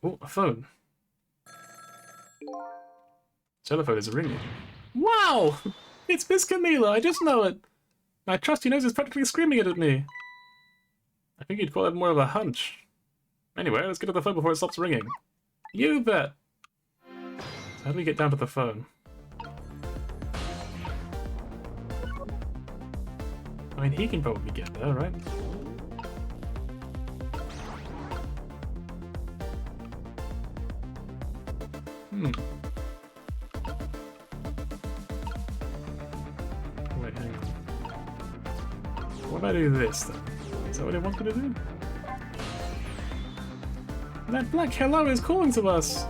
Oh, a phone. Telephone is ringing. Wow! It's Miss Camilla, I just know it. My trusty nose is practically screaming it at me. I think you'd call it more of a hunch. Anyway, let's get to the phone before it stops ringing. You bet! So how do we get down to the phone? I mean, he can probably get there, right? Wait, hang on. What if I do this, then? Is that what I wanted to do? That black hello is calling to us!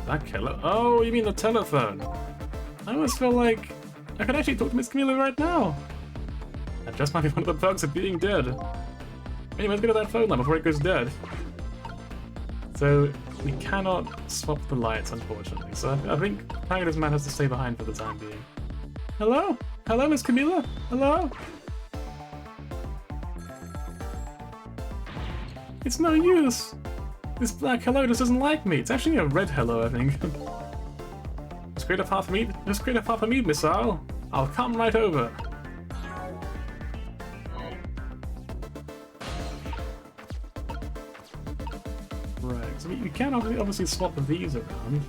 Black hello? Oh, you mean the telephone? I almost feel like I could actually talk to Miss Camilla right now. That just might be one of the perks of being dead. Anyway, let's get to that phone line before it goes dead. So, we cannot swap the lights, unfortunately. So I think Tiger's man has to stay behind for the time being. Hello? Hello, Miss Camilla? Hello? It's no use! This black hello just doesn't like me. It's actually a red hello, I think. Just create a path for me. Just create a path for me, Missile. I'll come right over. Right, so we can obviously swap these around.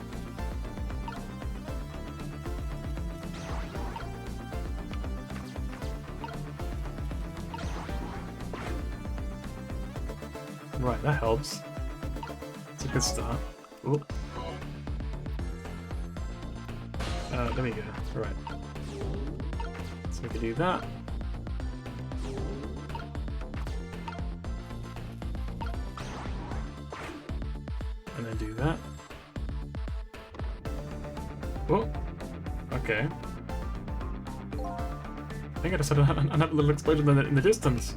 Right, that helps. It's a good start. Ooh. There we go. Right. So we can do that. And then do that. Oh! Okay. I think I just had another little explosion in the distance.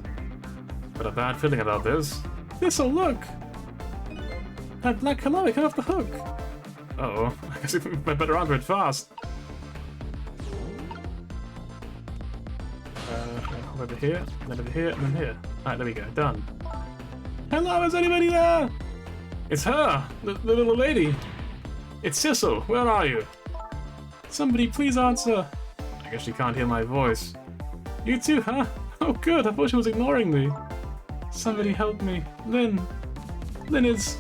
Got a bad feeling about this. This'll look! That black hello came off the hook! Uh-oh, I guess we better answer it fast. Over here, and then over here, and then here. Alright, there we go, done. Hello, is anybody there? It's her, the little lady. It's Sissel, where are you? Somebody please answer. I guess she can't hear my voice. You too, huh? Oh good, I thought she was ignoring me. Somebody help me. Lynn. Lynn is...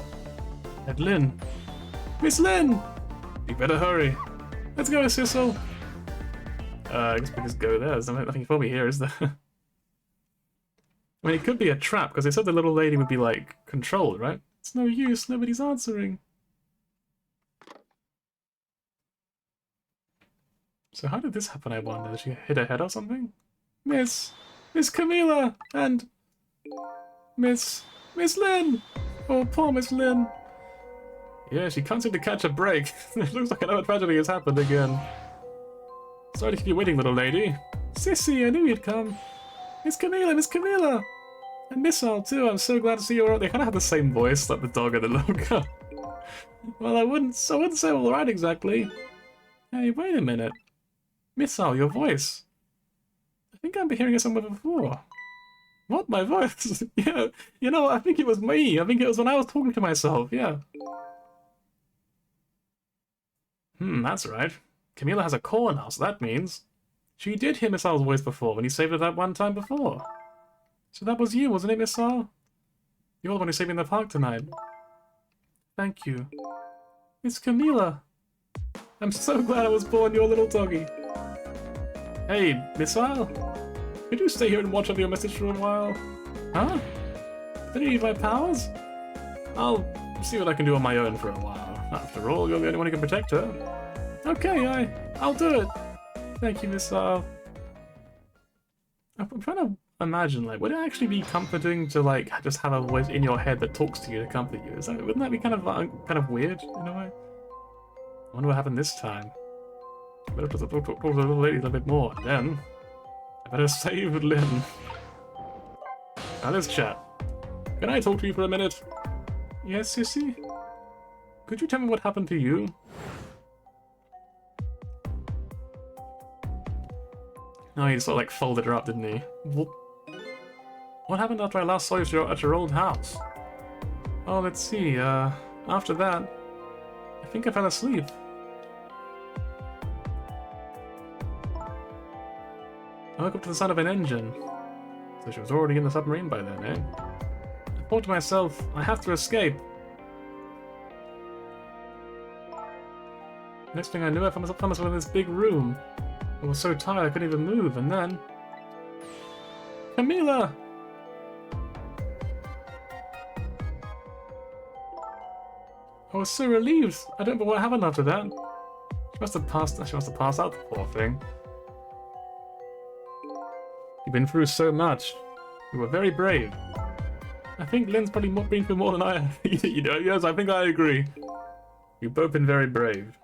At Lynn. Miss Lynn! You better hurry. Let's go, Sissel. I guess we just go there. There's nothing for me here, is there? I mean, it could be a trap, because they said the little lady would be, like, controlled, right? It's no use, nobody's answering. So how did this happen, I wonder? Did she hit her head or something? Miss Camilla! And... Miss Lynn! Oh, poor Miss Lynn. Yeah, she can't seem to catch a break. It looks like another tragedy has happened again. Sorry to keep you waiting, little lady. Sissy, I knew you'd come. Miss Camilla! And Missile, too, I'm so glad to see you all. They kind of have the same voice, like the dog and the logo. Well, I wouldn't say all right exactly. Hey, wait a minute. Missile, your voice. I think I've been hearing it somewhere before. What, my voice? Yeah, you know, I think it was me. I think it was when I was talking to myself, yeah. That's right. Camila has a core now, so that means she did hear Missile's voice before when he saved her that one time before. So that was you, wasn't it, Missile? You're the one who saved me in the park tonight. Thank you. It's Camila. I'm so glad I was born your little doggy. Hey, Missile? Could you stay here and watch over your message for a while? Huh? Did you need my powers? I'll see what I can do on my own for a while. After all, you're the only one who can protect her. Okay, I'll do it. Thank you, Missile. I'm trying to imagine, like, would it actually be comforting to, like, just have a voice in your head that talks to you to comfort you? Wouldn't that be kind of weird in a way? I wonder what happened this time. I better talk to the little lady a little bit more. Then I better save Lynn. Now let's chat. Can I talk to you for a minute? Yes, Sissy? Could you tell me what happened to you? No, he sort of like folded her up, didn't he? What happened after I last saw you at your old house? Oh, let's see, after that, I think I fell asleep. I woke up to the sound of an engine. So she was already in the submarine by then, eh? I thought to myself, I have to escape. Next thing I knew, I found myself in this big room. I was so tired I couldn't even move, and then... Camila! I was so relieved. I don't know what happened after that. She must have passed out, the poor thing. You've been through so much. You were very brave. I think Lynn's probably been through more than I have. You know, yes, I think I agree. You've both been very brave.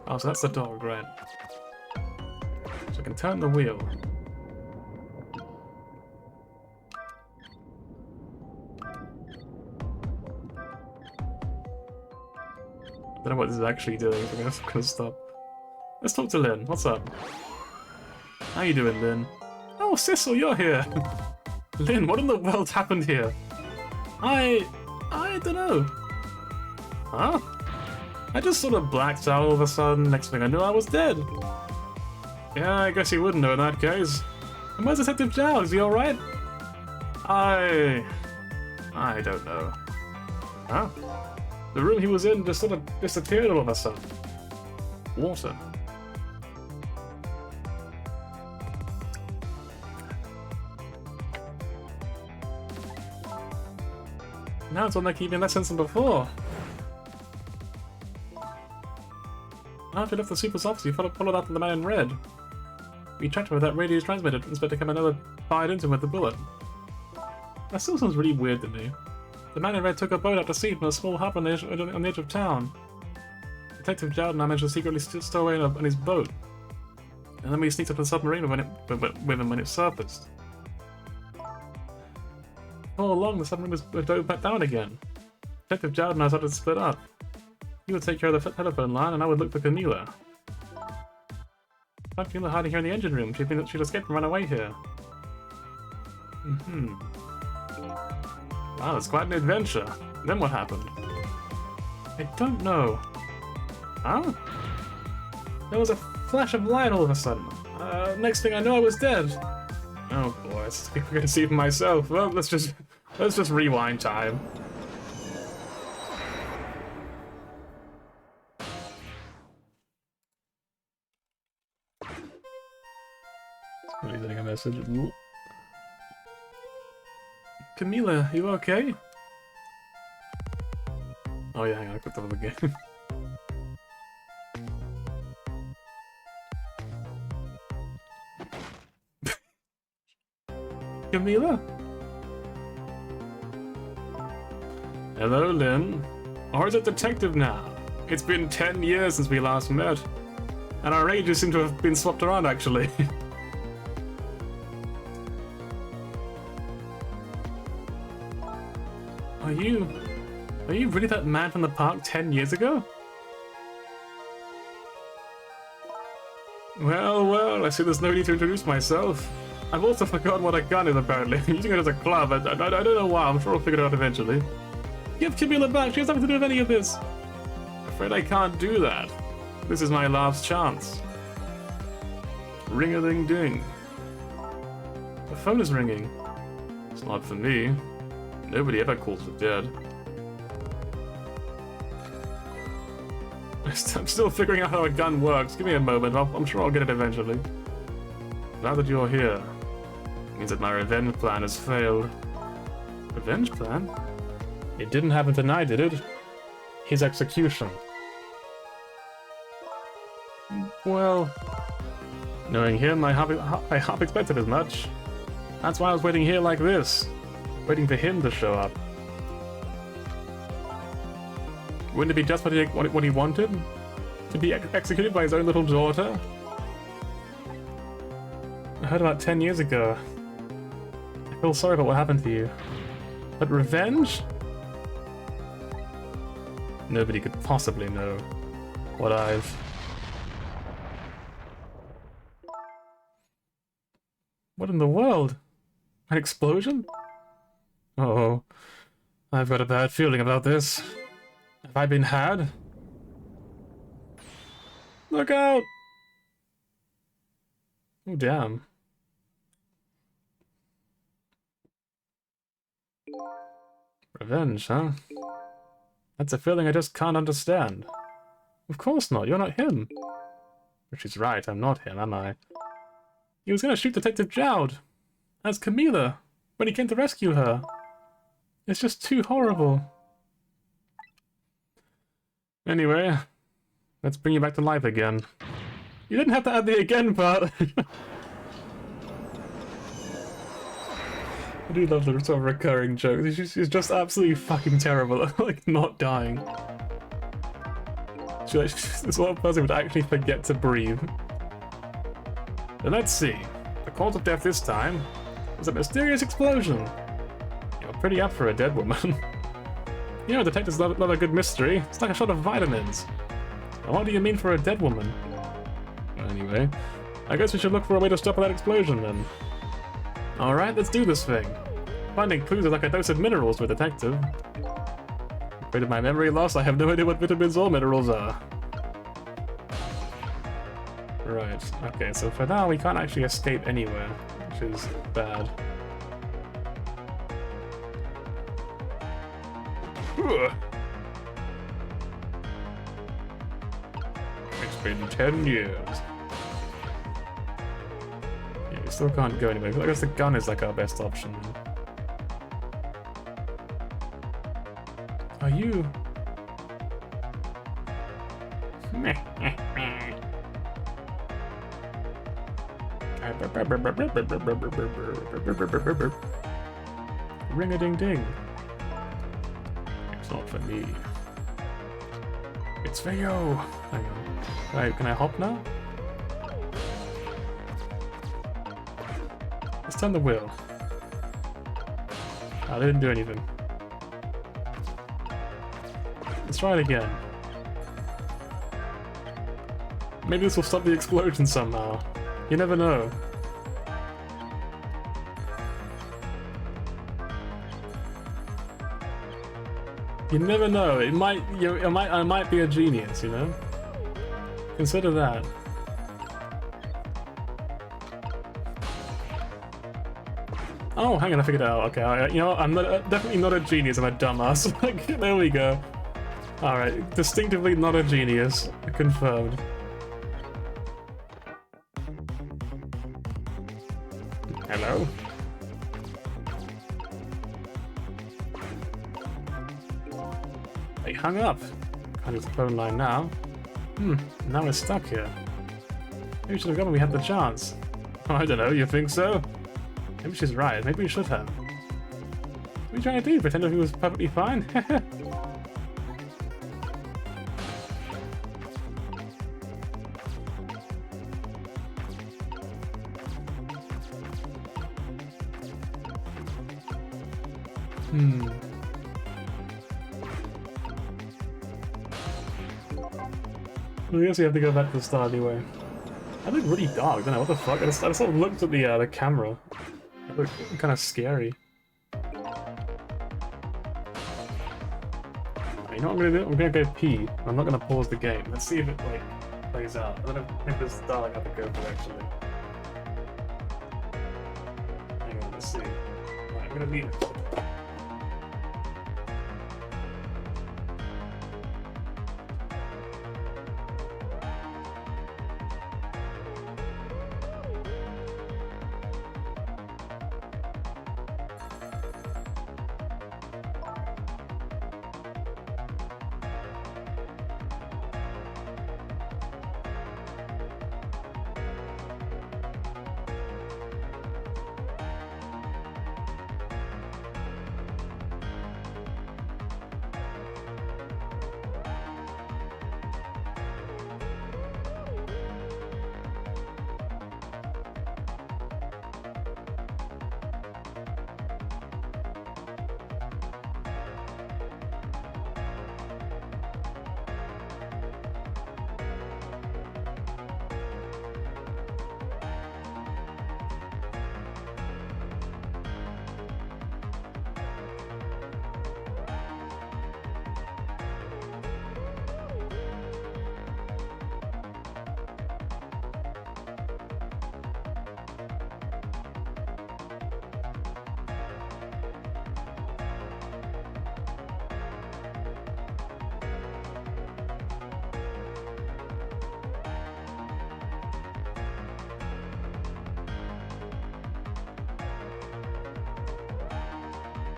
Oh, so that's the dog, right? So I can turn the wheel. I don't know what this is actually doing, so I'm gonna stop. Let's talk to Lynn. What's up? How you doing, Lynn? Oh, Sissel, you're here! Lynn, what in the world happened here? I don't know. Huh? I just sort of blacked out all of a sudden. Next thing I knew, I was dead. Yeah, I guess you wouldn't know in that case. And where's Detective Zhao? Is he alright? I don't know. Huh? The room he was in just sort of disappeared all of a sudden. Water. Now it's on like even less sense than before. After he left the super's office, he followed after the man in red. We tracked him with that radio transmitter and expected to come another fired into him with the bullet. That still sounds really weird to me. The man in red took a boat out to sea from a small harbour on the edge of town. Detective Zhao and I managed to secretly stow away on his boat. And then we sneaked up to the submarine with him when it surfaced. All along, the submarine was dove back down again. Detective Zhao and I started to split up. He would take care of the telephone line, and I would look for Camila. I found Camila hiding here in the engine room. She'd escaped and run away here. Wow, it's quite an adventure. Then what happened? I don't know. Huh? There was a flash of light all of a sudden. Next thing I know, I was dead. Oh boy, we're gonna see for myself. Well, let's just rewind time. Somebody's sending a message. Camila, you okay? Oh yeah, hang on, I clicked on the game. Camila? Hello, Lynn. Or is it Detective now? It's been 10 years since we last met. And our ages seem to have been swapped around, actually. Are you really that man from the park 10 years ago? Well, well, I see there's no need to introduce myself. I've also forgotten what a gun is, apparently. I'm using it as a club. I don't know why. I'm sure I'll figure it out eventually. Give Camilla back. She has nothing to do with any of this. I'm afraid I can't do that. This is my last chance. Ring-a-ding-ding. The phone is ringing. It's not for me. Nobody ever calls the dead. I'm still figuring out how a gun works. Give me a moment. I'm sure I'll get it eventually. Now that you're here, it means that my revenge plan has failed. Revenge plan? It didn't happen tonight, did it? His execution. Well, knowing him, I half expected as much. That's why I was waiting here like this, waiting for him to show up. Wouldn't it be just what he wanted? To be executed by his own little daughter? I heard about 10 years ago. I feel sorry about what happened to you. But revenge? Nobody could possibly know what I've... What in the world? An explosion? Oh, I've got a bad feeling about this. Have I been had? Look out! Oh, damn. Revenge, huh? That's a feeling I just can't understand. Of course not, you're not him. But she's right, I'm not him, am I? He was gonna shoot Detective Jowd as Camilla when he came to rescue her. It's just too horrible. Anyway, let's bring you back to life again. You didn't have to add the again part. I do love the sort of recurring jokes. She's just absolutely fucking terrible at, like, not dying. She's the sort of person who would actually forget to breathe. But let's see. The cause of death this time was a mysterious explosion. You're pretty up for a dead woman. You know, detectives love a good mystery. It's like a shot of vitamins. Now, what do you mean for a dead woman? Well, anyway, I guess we should look for a way to stop that explosion then. Alright, let's do this thing. Finding clues is like a dose of minerals to a detective. Afraid of my memory loss, I have no idea what vitamins or minerals are. Right, okay, so for now we can't actually escape anywhere, which is bad. It's been 10 years. Yeah, we still can't go anywhere. I guess the gun is like our best option. Are you? Ring-a-ding-ding. It's not for me. It's for you. Hang on. Can I hop now? Let's turn the wheel. Oh, they didn't do anything. Let's try it again. Maybe this will stop the explosion somehow. You never know. You never know. It might. I might be a genius. You know. Consider that. Oh, hang on. I figured it out. Okay. You know, I'm not definitely not a genius. I'm a dumbass. Like, there we go. All right. Distinctively not a genius. Confirmed. Hello? They hung up. Can't use the phone line now. Now we're stuck here. Maybe we should have gone when we had the chance. Oh, I don't know, you think so? Maybe she's right, maybe we should have. What are you trying to do? Pretend he was perfectly fine? I guess we have to go back to the start anyway. That looked really dark, I don't know, what the fuck? I sort of looked at the camera. It looked kind of scary. You know what I'm gonna do? I'm gonna go pee. I'm not gonna pause the game. Let's see if it, like, plays out. I don't know if this dialogue I have to go for, actually. Hang on, let's see. Right, I'm gonna leave it.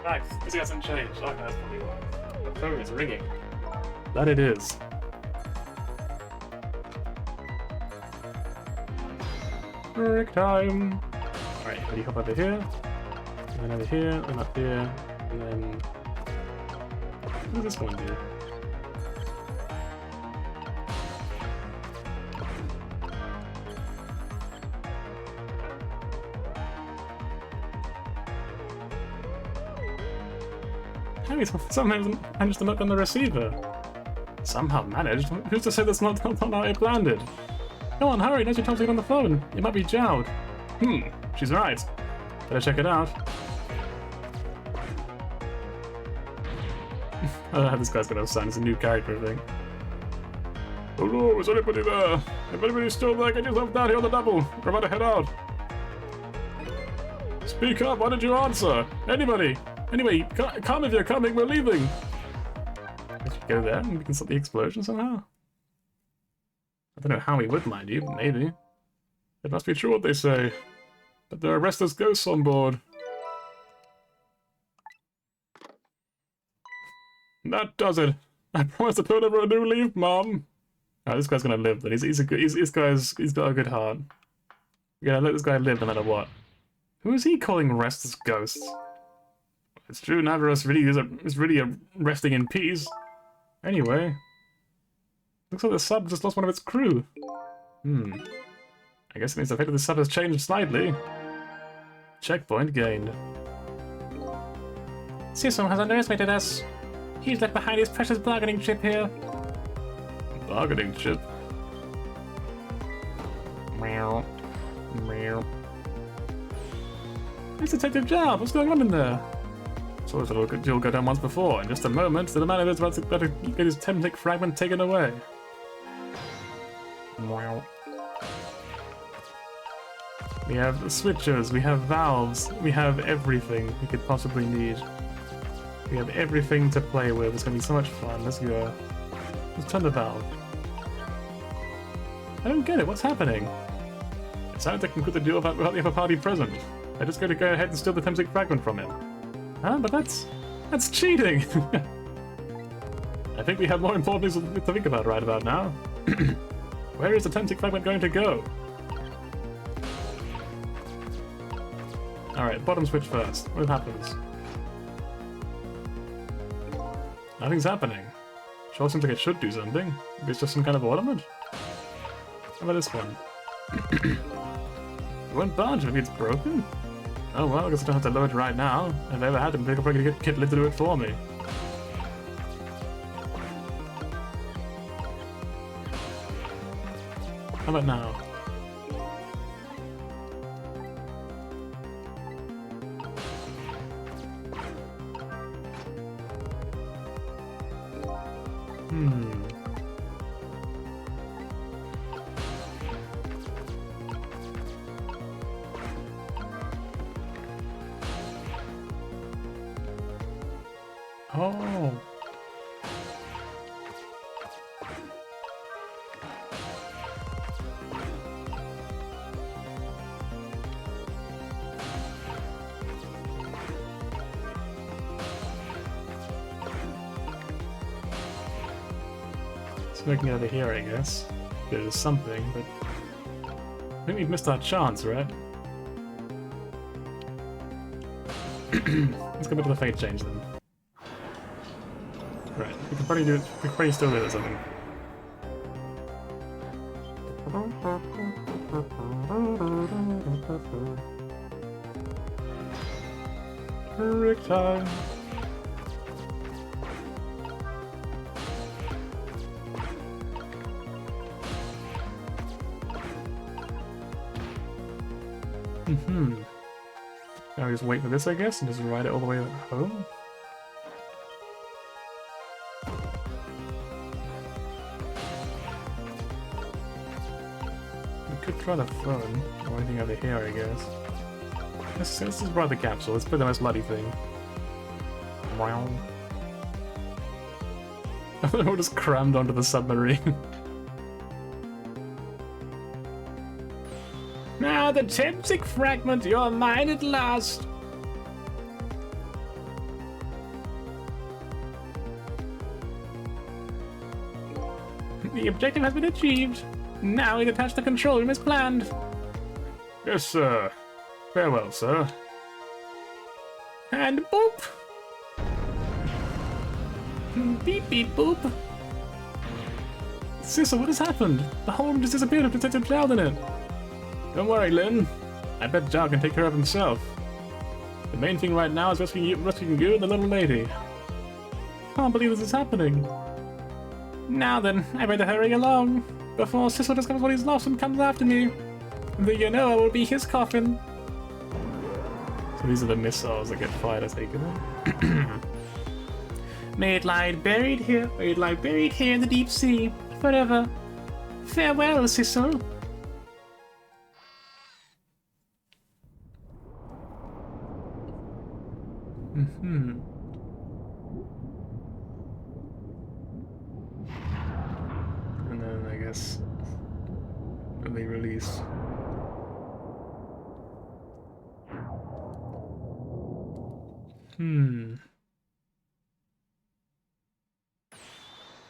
Nice. This hasn't changed. Okay, that's probably why. The phone is ringing. That it is. Break time! Alright, ready, hop over here. And then over here, and up here, and then... What does this one do? Harry somehow managed to knock on the receiver. Somehow managed? Who's to say that's not how I planned it? Come on, hurry, there's your Tom's on the phone. It might be Jowd. She's right. Better check it out. This guy's gonna sign as a new character, I think. Hello, is anybody there? If anybody's still there, get yourself down here on the double. We're about to head out. Speak up, why did you answer? Anybody? Anyway, come if you're coming, we're leaving! I should go there and we can stop the explosion somehow. I don't know how he would mind you, but maybe. It must be true what they say. But there are restless ghosts on board. That does it! I promise to put over a new leaf, Mom! Oh, this guy's gonna live then. He's got a good heart. Yeah, let this guy live no matter what. Who is he calling restless ghosts? It's true, neither of us really is really resting in peace. Anyway. Looks like the sub just lost one of its crew. I guess it means the fate of the sub has changed slightly. Checkpoint gained. Sisson has underestimated us. He's left behind his precious bargaining chip here. Bargaining chip? Meow. Meow. It's Detective Jowd. What's going on in there? So it'll go down once before. In just a moment, the man is about to get his temtic fragment taken away. Wow. We have switchers, we have valves, we have everything we could possibly need. We have everything to play with. It's gonna be so much fun. Let's go. Let's turn the valve. I don't get it. What's happening? It sounds like I can conclude the deal without the other party present. I just got to go ahead and steal the temtic fragment from him. Huh? But that's cheating! I think we have more important things to think about right about now. Where is the temtic fragment going to go? Alright, bottom switch first. What happens? Nothing's happening. Sure seems like it should do something. Maybe it's just some kind of ornament? How about this one? It won't budge, maybe it's broken? Oh well, I guess I don't have to load it right now. If I ever had to, I'll probably get Kit Lid to do it for me. How about now? Hmm. Oh. It's looking over here, I guess. There's something, but I think we've missed our chance, right? Let's go back to the fate change then. Right, we can probably do it. We can probably still do it or something. Trick time. Now we just wait for this, I guess, and just ride it all the way home. We could try the phone, or anything over here, I guess. Let's just ride the capsule. Let's put the most bloody thing. Wow. We're just crammed onto the submarine. Now the Tempsic fragment, you're mine at last! The objective has been achieved. Now we detach the control room as planned. Yes, sir. Farewell, sir. And boop! Beep beep boop! Sissel, what has happened? The whole room just disappeared with Detective Child in it. Don't worry, Lynn. I bet Zhao can take care of himself. The main thing right now is rescuing you and the little lady. Can't believe this is happening. Now then, I better hurry along before Sissel discovers what he's lost and comes after me. And then you know I will be his coffin. So these are the missiles that get fired as they go. May it lie buried here in the deep sea, forever. Farewell, Sissel. And then I guess when they release.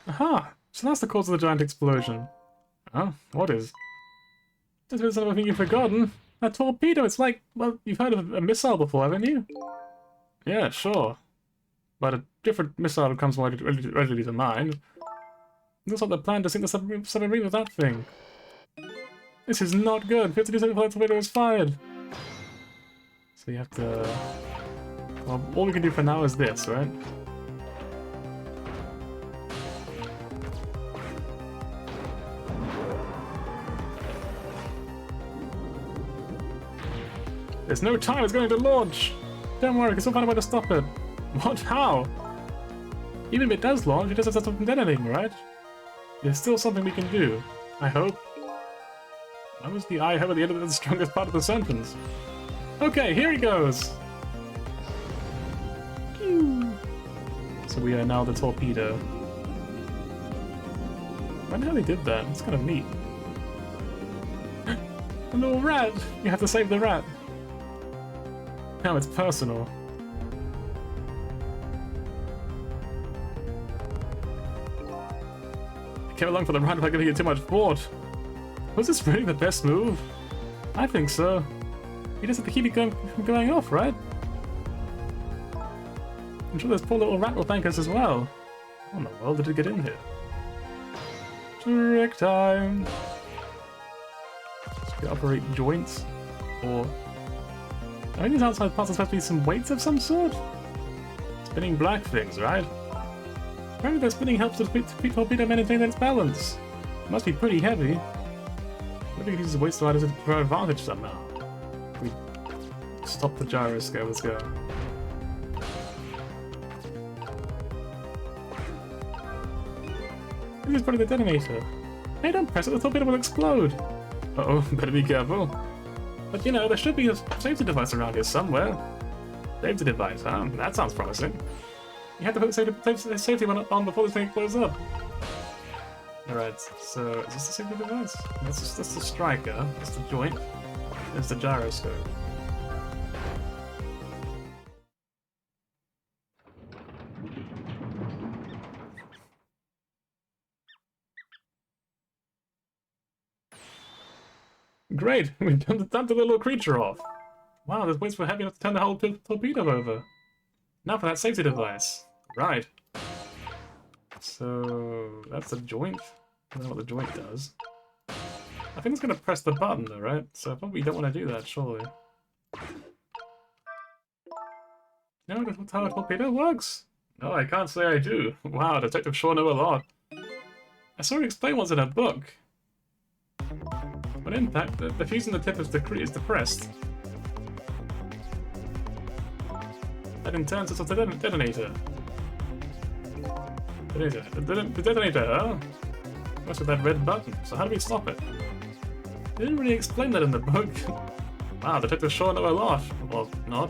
Aha! So that's the cause of the giant explosion. Huh? What is? There's been something you've forgotten. A torpedo, it's like, well, you've heard of a missile before, haven't you? Yeah, sure. But a different missile comes more readily to mind. Looks like the plan to sink the submarine with that thing. This is not good. 50% of torpedo is fired. So you have to... Well, all we can do for now is this, right? There's no time, it's going to launch! Don't worry, we can still find a way to stop it. What? How? Even if it does launch, it doesn't stop from anything, right? There's still something we can do. I hope. That was the I hope at the end of the strongest part of the sentence. Okay, here he goes! So we are now the torpedo. I wonder how they did that. It's kind of neat. A little rat! You have to save the rat. Now it's personal. I came along for the ride without giving it too much thought. Was this really the best move? I think so. You just have to keep it going off, right? I'm sure this poor little rat will thank us as well. How in the world did it get in here? Trick time! Should we operate joints? Or... I think these outside parts are supposed to be some weights of some sort? Spinning black things, right? Apparently their spinning helps the torpedo maintain its balance. It must be pretty heavy. Maybe we can use the weights to our advantage somehow. We stop the gyroscope, let's go. This is probably the detonator. Hey, don't press it, the torpedo will explode. Uh-oh, better be careful. But you know, there should be a safety device around here somewhere. Safety device, huh? That sounds promising. You have to put the safety one on before this thing blows up. Alright, so is this the safety device? That's the striker, that's the joint, there's the gyroscope. Great! We've dumped the little creature off! Wow, this waits for heavy enough to turn the whole torpedo over. Now for that safety device. Right. So that's the joint. I don't know what the joint does. I think it's going to press the button though, right? So I probably don't want to do that, surely. No, that's how a torpedo works. No, I can't say I do. Wow, Detective sure know a lot. I saw it explain what's in a book. On impact, the fuse in the tip is depressed. That in turn sets off the detonator. The detonator, huh? What's with that red button? So how do we stop it? They didn't really explain that in the book. Wow, detectives sure know a lot. Well, not.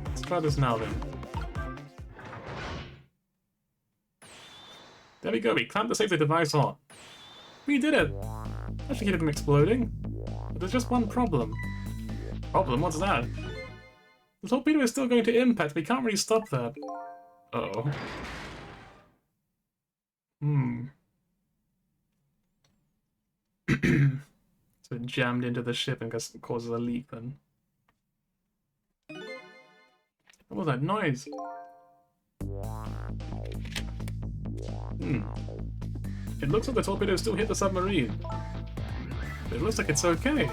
Let's try this now then. There we go, we clamped the safety device on. We did it! That should keep it from exploding. But there's just one problem. Problem? What's that? The torpedo is still going to impact, we can't really stop that. Uh-oh. So it jammed into the ship and causes a leak then. What was that noise? It looks like the torpedo still hit the submarine. But it looks like it's okay.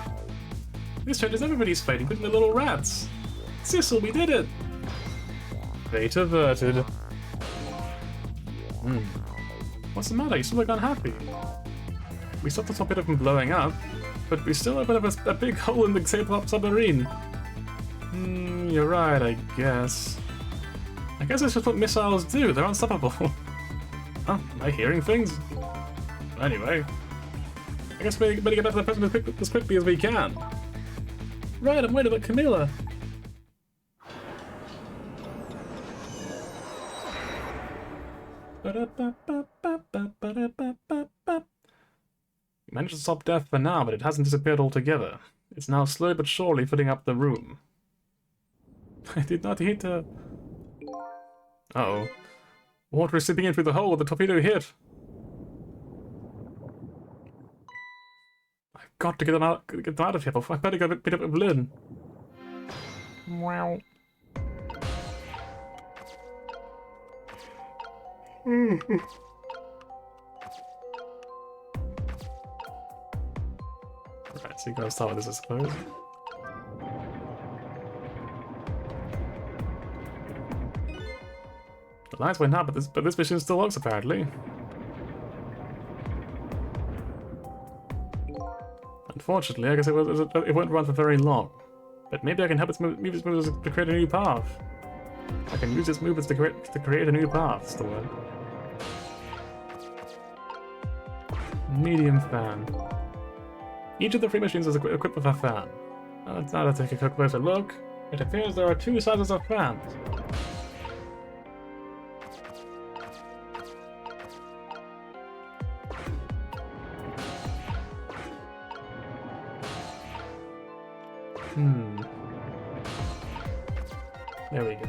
This changes everybody's fate, including the little rats. Sissel, we did it! Fate averted. What's the matter? You still look unhappy. We stopped the torpedo from blowing up, but we still opened up a big hole in the submarine. You're right, I guess. I guess that's just what missiles do, they're unstoppable. Oh, am I hearing things? Anyway, I guess we better get back to the present as quickly as we can. Right, I'm waiting for Camilla. We managed to stop death for now, but it hasn't disappeared altogether. It's now slowly but surely filling up the room. I did not hit her. Uh-oh. Water is seeping in through the hole the torpedo hit. I've got to get them out of here before I better go beat up with Lynn. Wow. Right, so you gotta start with this, I suppose. The lights went out, but this mission still works apparently. Unfortunately, I guess it won't run for very long. But maybe I can help move its movers to create a new path. I can use its movements to create a new path. That's the word. Medium fan. Each of the three machines is equipped with a fan. Now let's take a closer look. It appears there are two sizes of fans. There we go.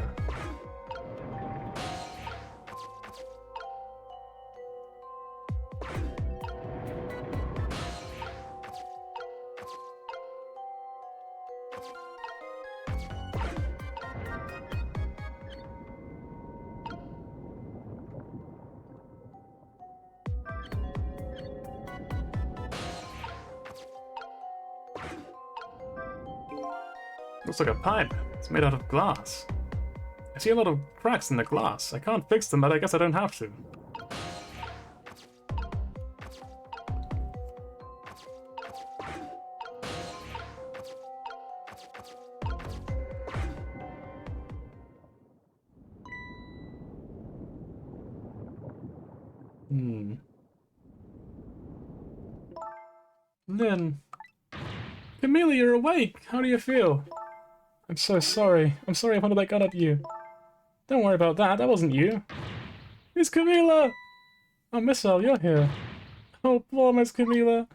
Looks like a pipe. It's made out of glass. I see a lot of cracks in the glass. I can't fix them, but I guess I don't have to. Hmm. Lynn. Camilla, you're awake! How do you feel? I'm so sorry. I'm sorry I pointed that gun at you. Don't worry about that. That wasn't you. Miss Camilla! Oh, Missile, you're here. Oh, poor Miss Camilla.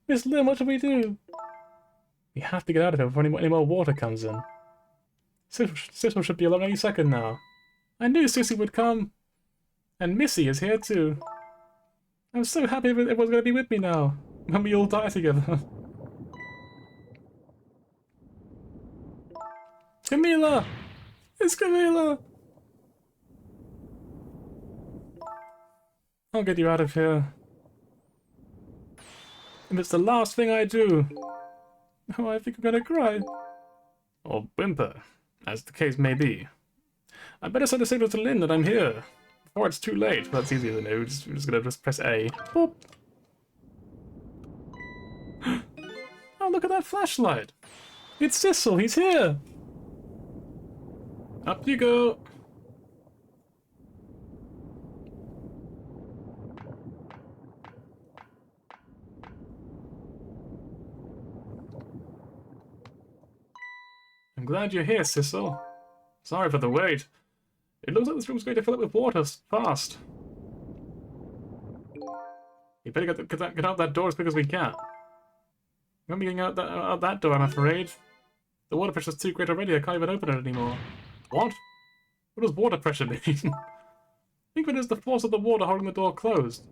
Miss Lynn, what should we do? We have to get out of here before any more water comes in. Cecil should be along any second now. I knew Sissy would come. And Missy is here too. I'm so happy everyone's going to be with me now. When we all die together. Camilla! It's Camilla! I'll get you out of here. If it's the last thing I do. Oh, I think I'm gonna cry. Or whimper, as the case may be. I better send a signal to Lynn that I'm here. Before it's too late. Well, that's easier than it. We're just gonna press A. Boop. Oh, look at that flashlight. It's Cecil, he's here. Up you go. I'm glad you're here, Cecil. Sorry for the wait. It looks like this room's going to fill up with water fast. You better get out that door as quick as we can. We won't be getting out that door, I'm afraid. The water pressure's too great already, I can't even open it anymore. What? What does water pressure mean? Think of it as the force of the water holding the door closed.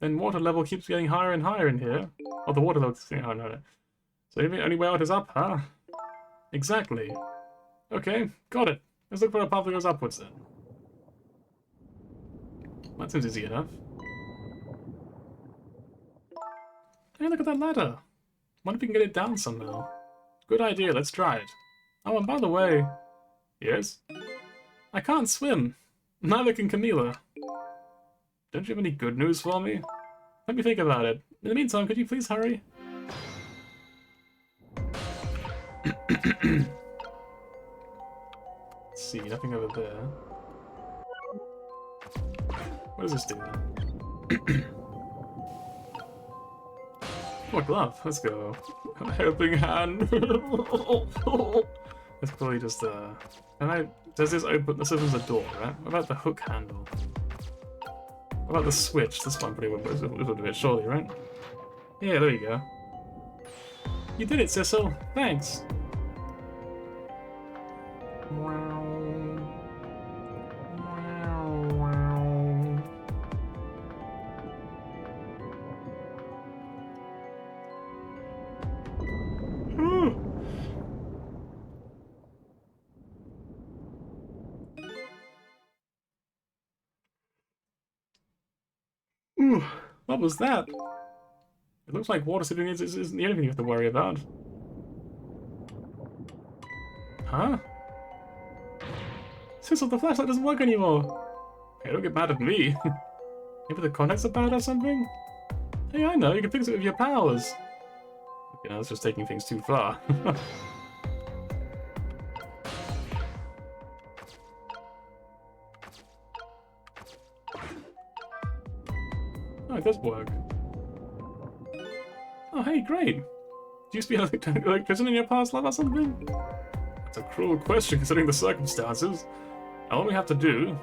Then water level keeps getting higher and higher in here. Oh, the water level keeps getting higher and higher. So the only way out is up, huh? Exactly. Okay, got it. Let's look for a path that goes upwards then. That seems easy enough. Hey, look at that ladder. Wonder if we can get it down somehow. Good idea, let's try it. Oh, and by the way... Yes? I can't swim. Neither can Camilla. Don't you have any good news for me? Let me think about it. In the meantime, could you please hurry? Let's see, nothing over there. What does this do? Oh, a glove. Let's go. A helping hand. That's probably just does this open? This opens the door, right? What about the hook handle? What about the switch? This one pretty well will do it, surely, right? Yeah, there you go. You did it, Cecil. Thanks. What was that? It looks like water sitting isn't the only thing you have to worry about. Huh? Cecil, the flashlight doesn't work anymore. Hey, don't get mad at me. Maybe the contacts are bad or something? Hey, I know, you can fix it with your powers. You know, that's just taking things too far. Oh, it does work. Oh, hey, great. Do you used to be an electrician in your past life or something? That's a cruel question considering the circumstances. All we have to do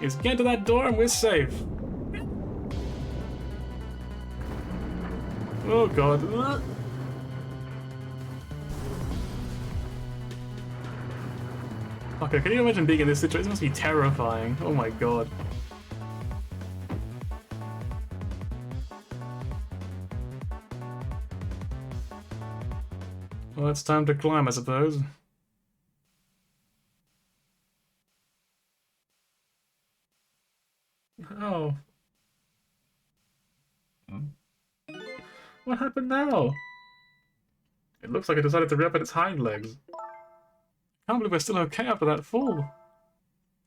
is get to that door and we're safe. Oh god. Okay, can you imagine being in this situation? This must be terrifying. Oh my god. Well, it's time to climb, I suppose. Oh. What happened now? It looks like it decided to re-up at its hind legs. I can't believe we're still okay after that fall.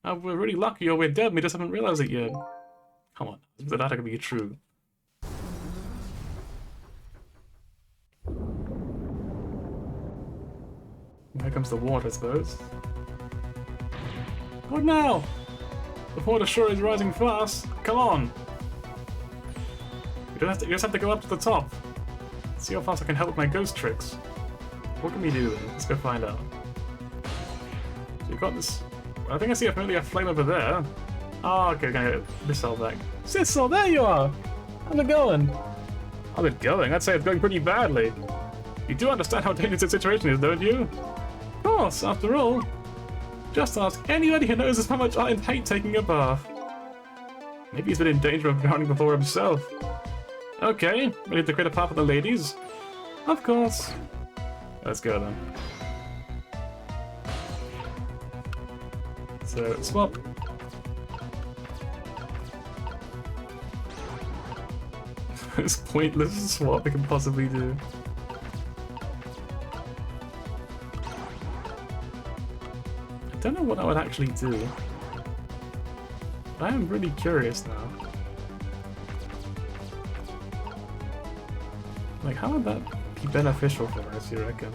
We're really lucky or we're dead and we just haven't realized it yet. Come on, that can be true. Here comes the water, I suppose. What now? The water sure is rising fast. Come on. You just have to go up to the top. See how fast I can help with my ghost tricks. What can we do then? Let's go find out. So you've got this... I think I see a flame over there. Oh, okay, we're gonna get Sissel back. Sissel, there you are! How's it going? How's it going? I'd say it's going pretty badly. You do understand how dangerous the situation is, don't you? Of course, after all. Just ask anybody who knows how much I hate taking a bath. Maybe he's been in danger of drowning before himself. Okay, ready to create a path for the ladies? Of course. Let's go then. So, swap. It's pointless swap we can possibly do. I don't know what I would actually do. I am really curious now. Like, how would that be beneficial for us, you reckon?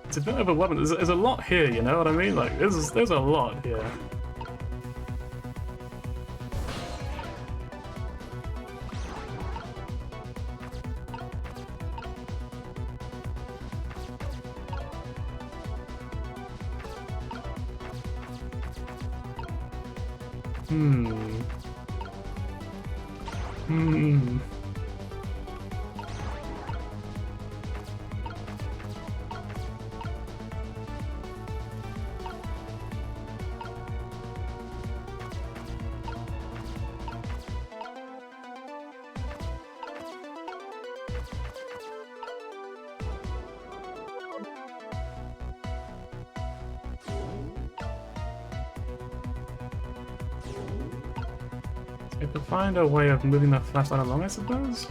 It's a bit overwhelming. There's a lot here, you know what I mean? Like, there's a lot here. We have to find a way of moving that flashlight along, I suppose?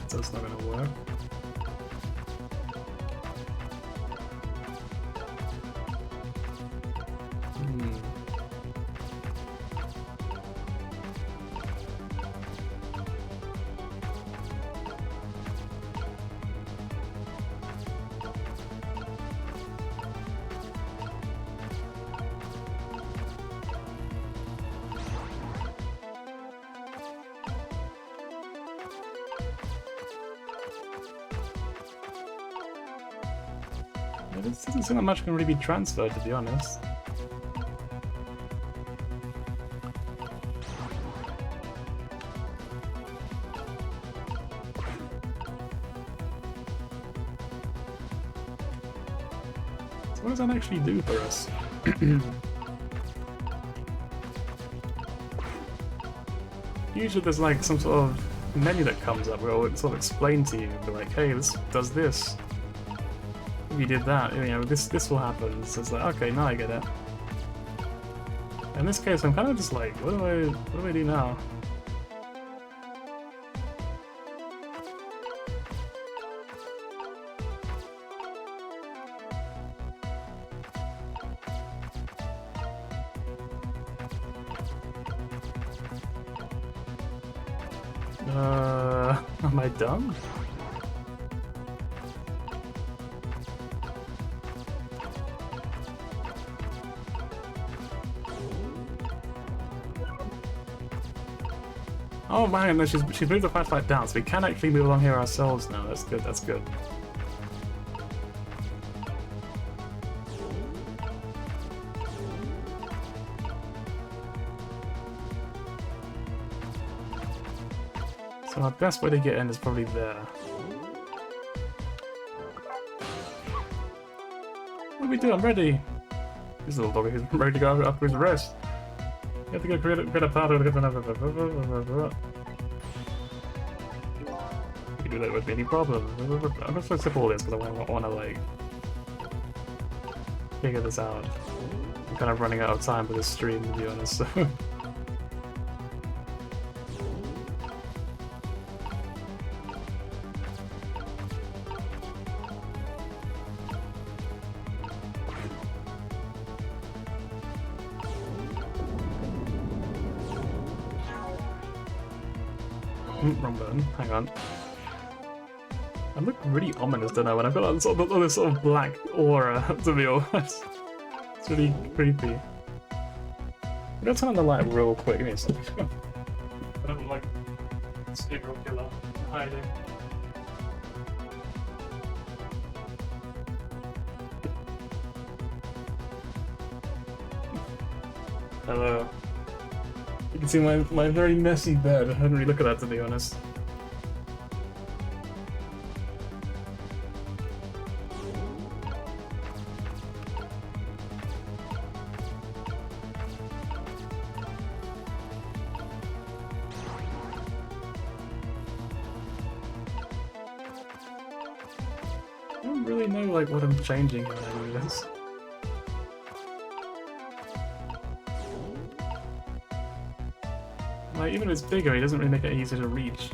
That's not gonna work. This doesn't seem like much can really be transferred, to be honest. So what does that actually do for us? Usually there's like some sort of menu that comes up where it'll sort of explain to you, be like, hey, this does this. If you did that, you know, this will happen. So it's like, okay, now I get it. In this case, I'm kind of just like, what do I do now? Am I dumb? Oh man, no, she's moved the flashlight down, so we can actually move along here ourselves now. That's good, that's good. So our best way to get in is probably there. What do we do? I'm ready! This little dog is ready to go after his rest. You have to go create a path to get another. You can do that with any problem. I'm just gonna skip all this because I want to like figure this out. I'm kind of running out of time for this stream, to be honest. So. Wrong button. Hang on. I look really ominous, don't I, when I've got that sort of, this sort of black aura to me almost. It's really creepy. I'm gonna turn on the light real quick. Give me a second. I don't like serial killer hiding. Hello. You can see my very messy bed. I didn't really look at that, to be honest. I don't really know like what I'm changing when I do this. Like, even if it's bigger, it doesn't really make it easier to reach.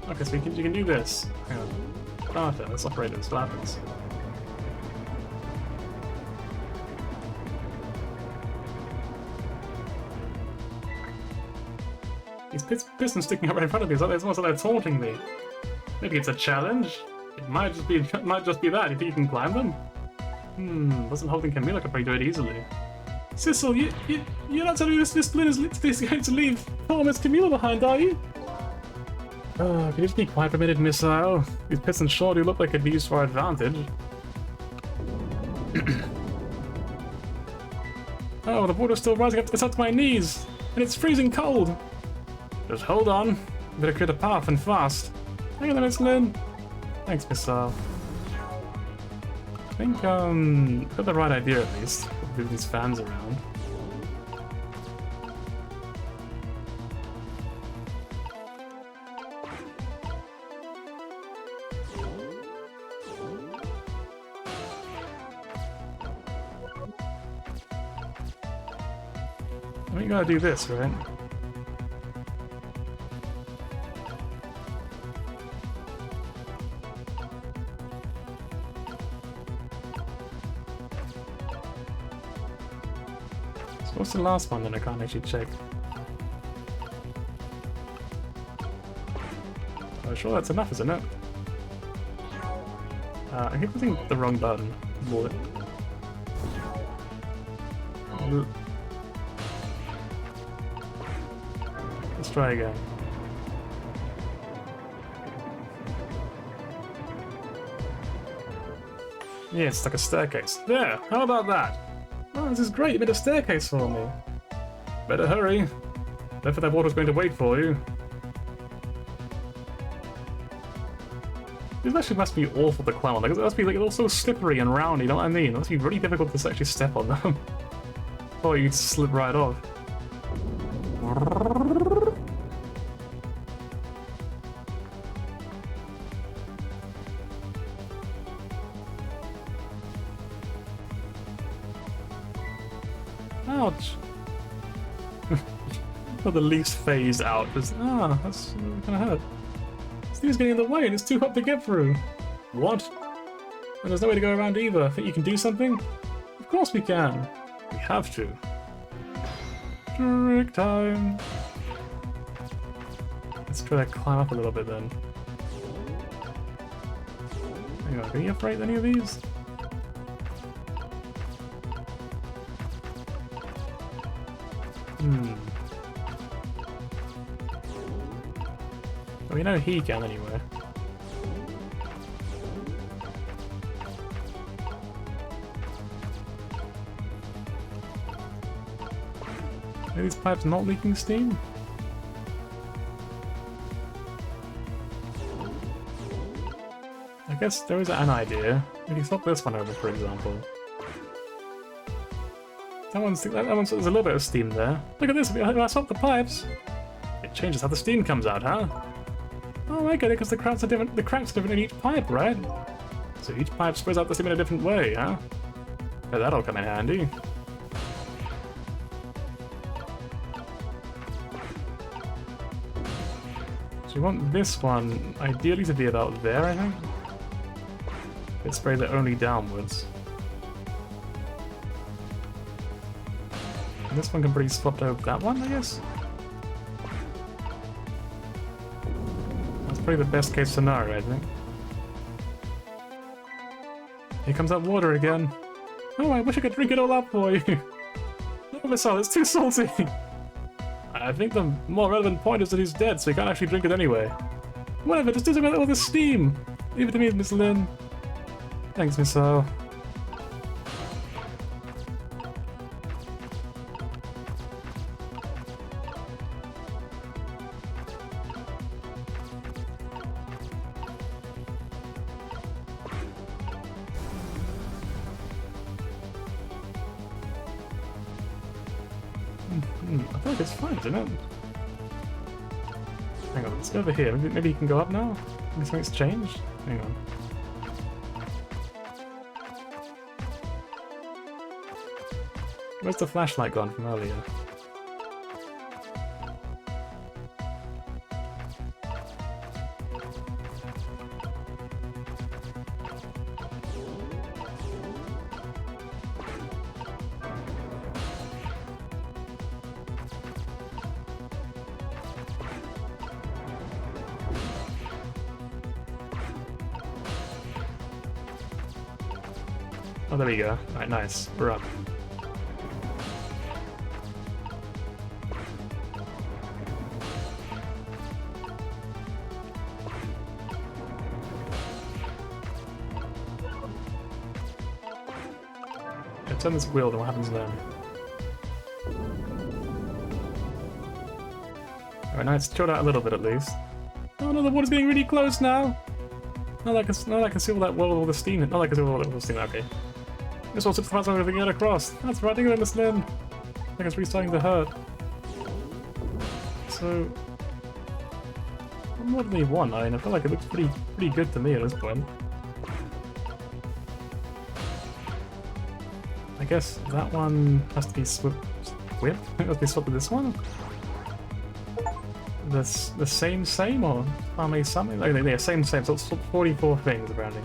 Okay, so you can do this. Hang on. Oh, okay, let's operate it. That's what happens. These pistons sticking up right in front of me. It's almost like they're taunting me. Maybe it's a challenge. It might just be that. You think you can climb them? Wasn't holding Camilla could probably do it easily. Sissel, you're not telling me this split is going to leave poor Miss Camilla behind, are you? Can you just be quiet for a minute, Missile? These pistons sure do look like it'd be used for our advantage. Oh, the water's still rising up to my knees, and it's freezing cold. Just hold on. Better clear the path and fast. Hang on, Miss Lynn. Thanks, Missile. I think, I've got the right idea at least. Move these fans around. I think you gotta do this, right? What's the last one then? I can't actually check. Oh, sure that's enough, isn't it? I keep pressing the wrong button. Bullet. Let's try again. Yeah, it's like a staircase. There! How about that? Oh, this is great, you made a staircase for me. Better hurry. Therefore that water's going to wait for you. These actually must be awful to climb on. Like, it must be like all so slippery and round, you know what I mean? It must be really difficult to actually step on them. Or you'd slip right off. Ouch! Or the least phased out. Just, that's kinda hurt. This thing's getting in the way and it's too hot to get through. What? And there's no way to go around either. Think you can do something? Of course we can. We have to. Trick time! Let's try to climb up a little bit then. Hang on, can you upright any of these? Well, we know he can anyway. Are these pipes not leaking steam? I guess there is an idea. We can swap this one over, for example. That one's there's a little bit of steam there. Look at this, I swapped the pipes. It changes how the steam comes out, huh? Oh, I get it, because the cracks are different in each pipe, right? So each pipe sprays out the steam in a different way, huh? Bet that'll come in handy. So we want this one ideally to be about there, I think. It sprays it only downwards. And this one can pretty swap over that one, I guess? That's probably the best case scenario, I think. Here comes that water again. Oh, I wish I could drink it all up for you. No, Missile, it's too salty. I think the more relevant point is that he's dead, so he can't actually drink it anyway. Whatever, just do something with all this steam. Leave it to me, Miss Lynn. Thanks, Missile. I feel like it's fine, isn't it? Hang on, let's go over here. Maybe he can go up now? Maybe something's changed? Hang on. Where's the flashlight gone from earlier? Oh, there we go. Alright, nice. We're up. Yeah, turn this wheel, then what happens then? Alright, now it's chilled out a little bit at least. Oh no, the water's getting really close now! Now I can see all that well, all the steam. Not like I can see all the steam, okay. This one took the fast over to get across. That's right, I think I understand. I think it's really starting to hurt. So, what more than he won? I mean, I feel like it looks pretty good to me at this point. I guess that one has to be whipped. It must be swapped with this one. The same or family something? Oh, yeah, same. So it's 44 things apparently.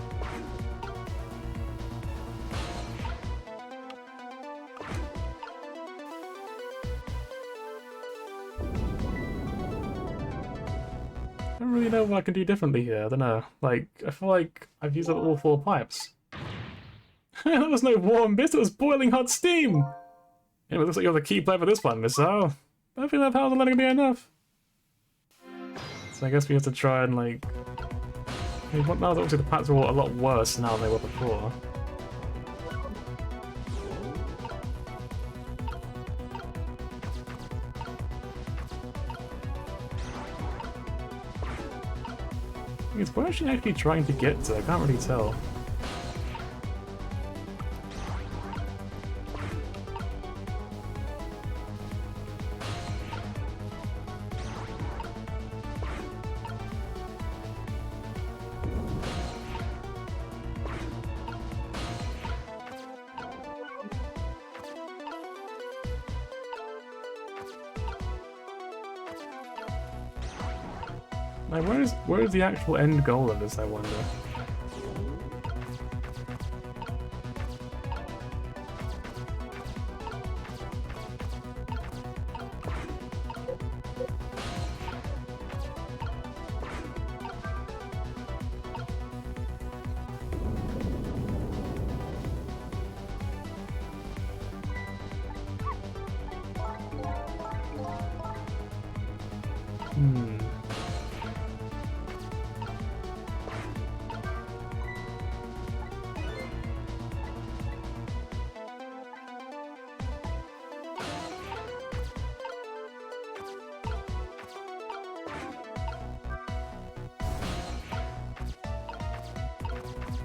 I don't really know what I can do differently here. I don't know. Like, I feel like I've used up all 4 pipes. That was no warm bit, it was boiling hot steam! Yeah, it looks like you're the key player for this one, Missile. I feel that power's not going to be enough. So I guess we have to try and, like... I mean, now obviously the pipes are all a lot worse now than they were before. Where is she actually trying to get to? I can't really tell. Like, where is the actual end goal of this, I wonder?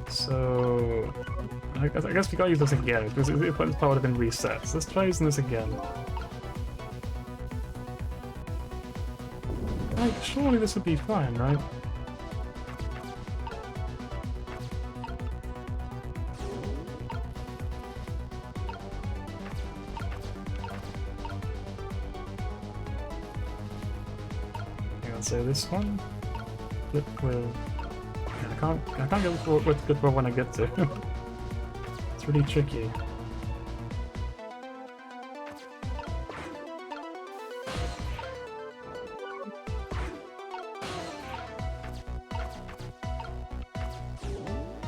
So... I guess we gotta use this again, because this part would have been reset. So let's try using this again. Like, surely this would be fine, right? Hang on, so this one? Flip with... Yeah, I can't get what's good for when I get to. It's really tricky.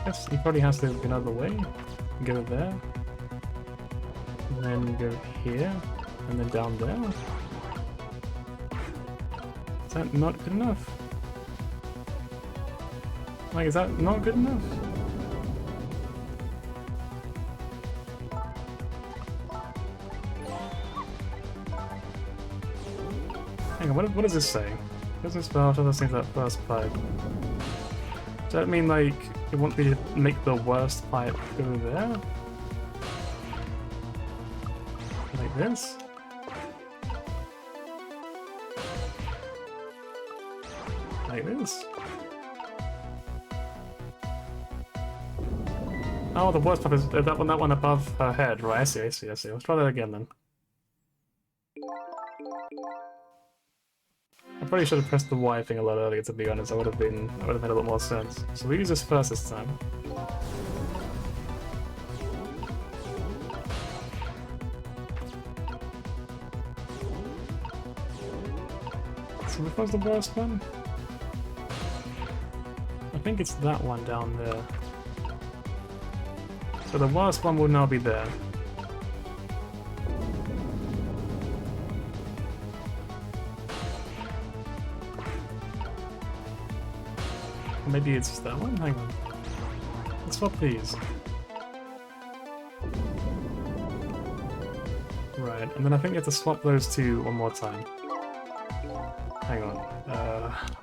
Yes, he probably has to go another way. Go there. And then go here. And then down there. Is that not good enough? Like, is that not good enough? Hang on, what does this say? Does this spell to those things that first pipe? Does that mean, like, you want me to make the worst pipe go there? Like this? Like this? Oh, the worst pipe is that one above her head, right? I see. Let's try that again then. I probably should have pressed the Y thing a lot earlier, to be honest. That would have made a lot more sense. So we use this first this time. So which one's the worst one? I think it's that one down there. So the worst one will now be there. Maybe it's that one? Hang on. Let's swap these. Right, and then I think you have to swap those two one more time. Hang on.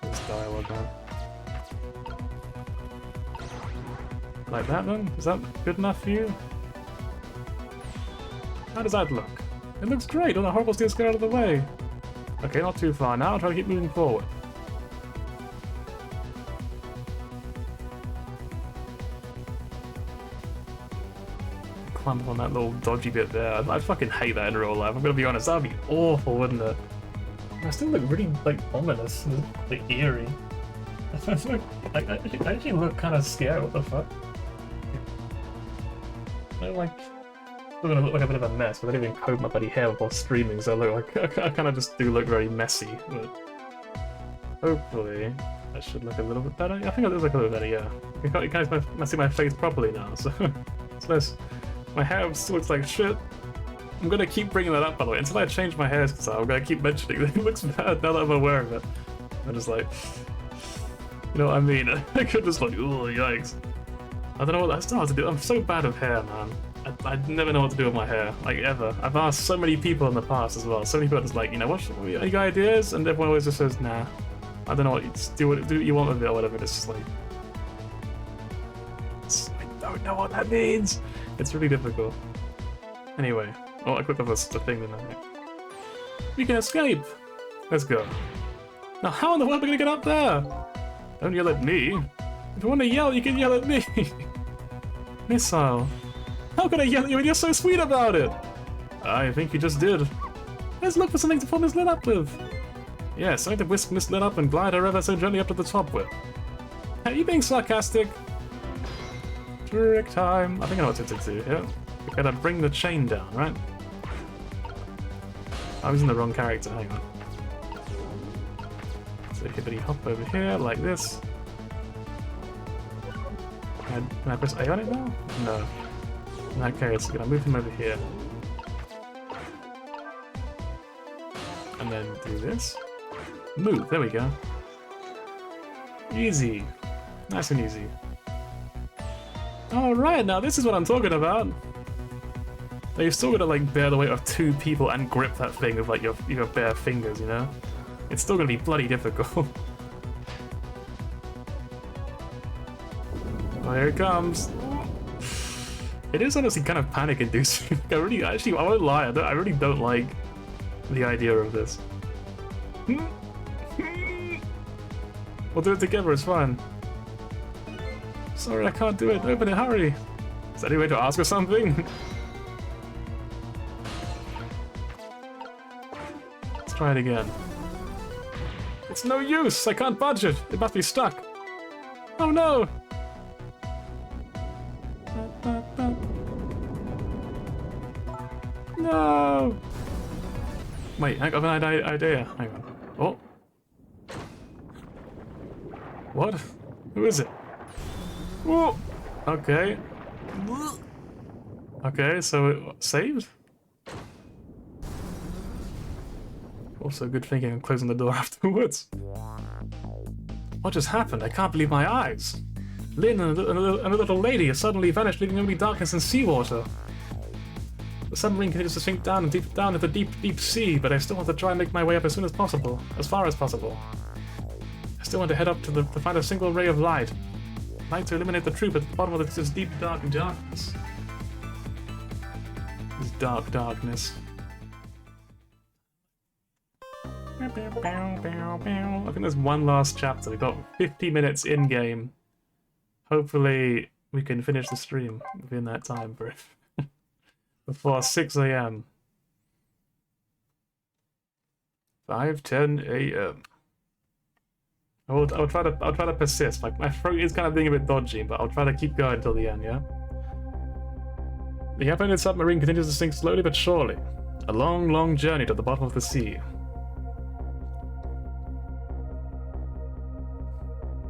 This dialogue now. Like that then? Is that good enough for you? How does that look? It looks great! All the horrible things get out of the way! Okay, not too far now. I'll try to keep moving forward. Clamp on that little dodgy bit there. I fucking hate that in real life. I'm gonna be honest, that would be awful, wouldn't it? I still look really, like, ominous, like, eerie. I actually look kind of scared, what the fuck? I like... I'm gonna look like a bit of a mess, but I didn't even comb my bloody hair before streaming, so I look like... I kind of just do look very messy, but... Hopefully, that should look a little bit better. I think it looks like a little better, yeah. You can't see my face properly now, so... so this... My hair still looks like shit. I'm gonna keep bringing that up, by the way, until I change my hairstyle. I'm gonna keep mentioning that it looks bad now that I'm aware of it. I'm just like... You know what I mean? I could just like, oh yikes. I don't know what I still have to do. I'm so bad with hair, man. I never know what to do with my hair, like ever. I've asked so many people in the past as well. So many people are just like, you know, what are your ideas? And everyone always just says, nah. I don't know what you do what you want with it or whatever. It's just like, I don't know what that means. It's really difficult. Anyway, I clicked off the thing then. We can escape. Let's go. Now, how in the world are we gonna get up there? Don't yell at me. If you want to yell, you can yell at me. Missile. How can I yell at you when you're so sweet about it? I think you just did. Let's look for something to pull Miss Lynn up with. Yeah, something to whisk Miss Lynn up and glide her ever so gently up to the top with. Are you being sarcastic? Trick time. I think I know what to do here. We gotta bring the chain down, right? I was in the wrong character, hang on. So hippity hop over here, like this. Can I press A on it now? No. In that case, I'm gonna move him over here. And then do this. Move, there we go. Easy. Nice and easy. Alright, now this is what I'm talking about. Now you've still got to like bear the weight of two people and grip that thing with like your bare fingers, you know? It's still gonna be bloody difficult. Oh, here it comes. It is honestly kind of panic-inducing. I won't lie, I really don't like the idea of this. We'll do it together, it's fine. Sorry, I can't do it. Open it, hurry. Is there any way to ask her something? Let's try it again. It's no use! I can't budge it! It must be stuck! Oh no! No! Wait, I got an idea. Hang on. Oh. What? Who is it? Whoa! Okay. Okay, so it saved? Also good thinking I'm closing the door afterwards. What just happened? I can't believe my eyes. Lynn and a little lady has suddenly vanished, leaving only darkness and seawater. The submarine continues to sink down into the deep sea, but I still want to try and make my way up as soon as possible, as far as possible. I still want to head up to find a single ray of light. I'd like to eliminate the truth at the bottom of this deep darkness. This darkness. I think there's one last chapter. We've got 50 minutes in game. Hopefully we can finish the stream within that time before 6 AM. 5:10 AM. I'll try to persist. My throat is kind of being a bit dodgy, but I'll try to keep going till the end, yeah? The abandoned submarine continues to sink slowly but surely. A long, long journey to the bottom of the sea.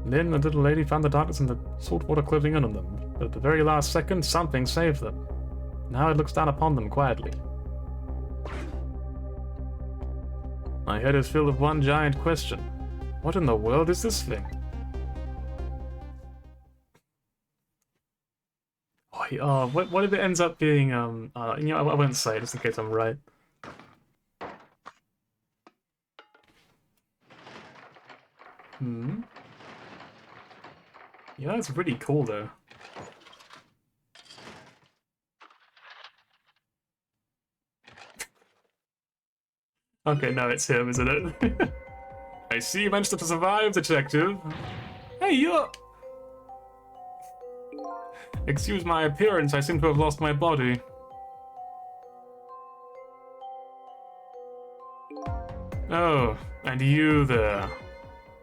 Lynn and the little lady found the darkness and the salt water closing in on them, but at the very last second, something saved them. Now it looks down upon them quietly. My head is filled with one giant question. What in the world is this thing? Oh, what if it ends up being, you know, I won't say, just in case I'm right. Yeah, that's pretty cool, though. Okay, no, it's him, isn't it? I see you managed to survive, detective. Hey, you're... Excuse my appearance, I seem to have lost my body. Oh, and you there.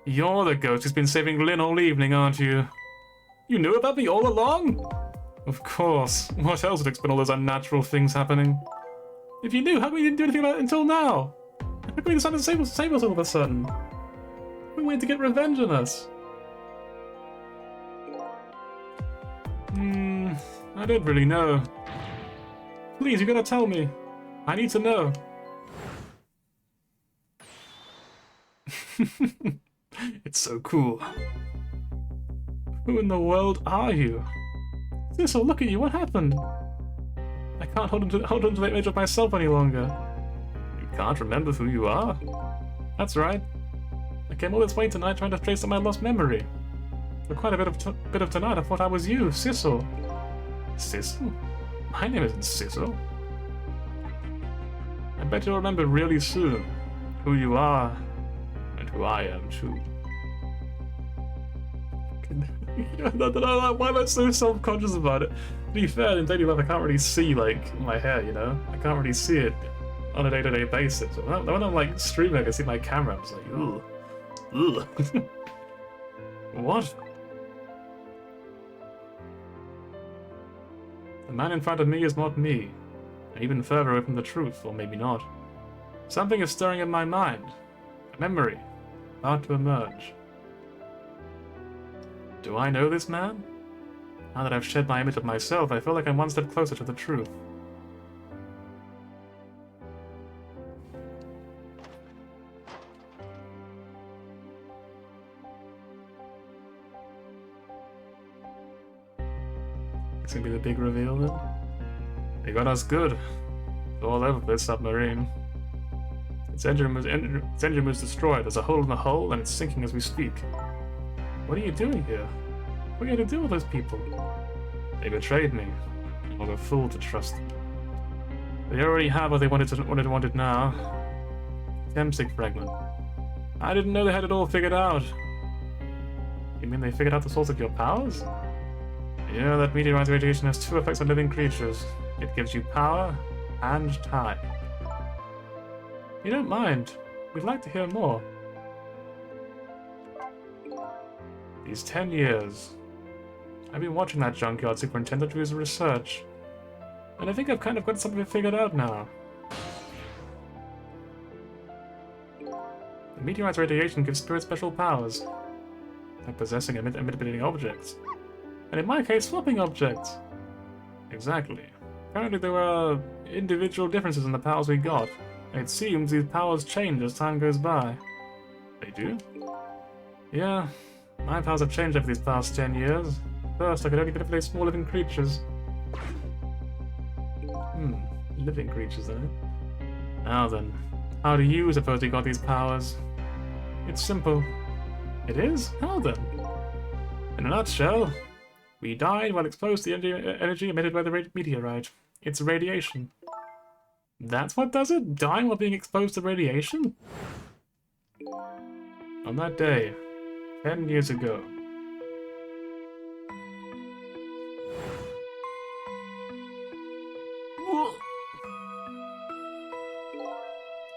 You're the ghost who's been saving Lynn all evening, aren't you? You knew about me all along? Of course. What else would explain all those unnatural things happening? If you knew, how come you didn't do anything about it until now? How come you decided to save us all of a sudden? We waited to get revenge on us. I don't really know. Please, you gotta tell me. I need to know. It's so cool. Who in the world are you? Thistle, look at you, what happened? I can't hold on to that image of myself any longer. You can't remember who you are? That's right. I came all this way tonight trying to trace out my lost memory. For quite a bit of tonight, I thought I was you, Sissel. Sissel? My name isn't Sissel. I bet you'll remember really soon who you are and who I am too. Why am I so self-conscious about it? To be fair, in daily life I can't really see, like, my hair, you know? I can't really see it on a day-to-day basis. When I'm, like, streaming, I can see my camera, I'm just like, ugh. Ugh. What? The man in front of me is not me. And even further away from the truth, or maybe not. Something is stirring in my mind. A memory, about to emerge. Do I know this man? Now that I've shed my image of myself, I feel like I'm one step closer to the truth. It's gonna be the big reveal then? They got us good. It's all over this submarine. Its engine was destroyed. There's a hole in the hull and it's sinking as we speak. What are you doing here? What are you going to do with those people? They betrayed me. I'm a fool to trust them. They already have what they wanted now. Temsig fragment. I didn't know they had it all figured out. You mean they figured out the source of your powers? Yeah, that meteorite radiation has two effects on living creatures. It gives you power and time. You don't mind. We'd like to hear more. These 10 years. I've been watching that junkyard superintendent do his research. And I think I've kind of got something figured out now. The meteorite's radiation gives spirits special powers, like possessing and manipulating objects. And in my case, swapping objects. Exactly. Apparently there were individual differences in the powers we got, and it seems these powers change as time goes by. They do? Yeah, my powers have changed over these past 10 years. First, I could only manipulate small living creatures. Living creatures, eh? Now then, how do you suppose you got these powers? It's simple. It is? How then? In a nutshell, we died while exposed to the energy emitted by the meteorite. It's radiation. That's what does it? Dying while being exposed to radiation? On that day, 10 years ago.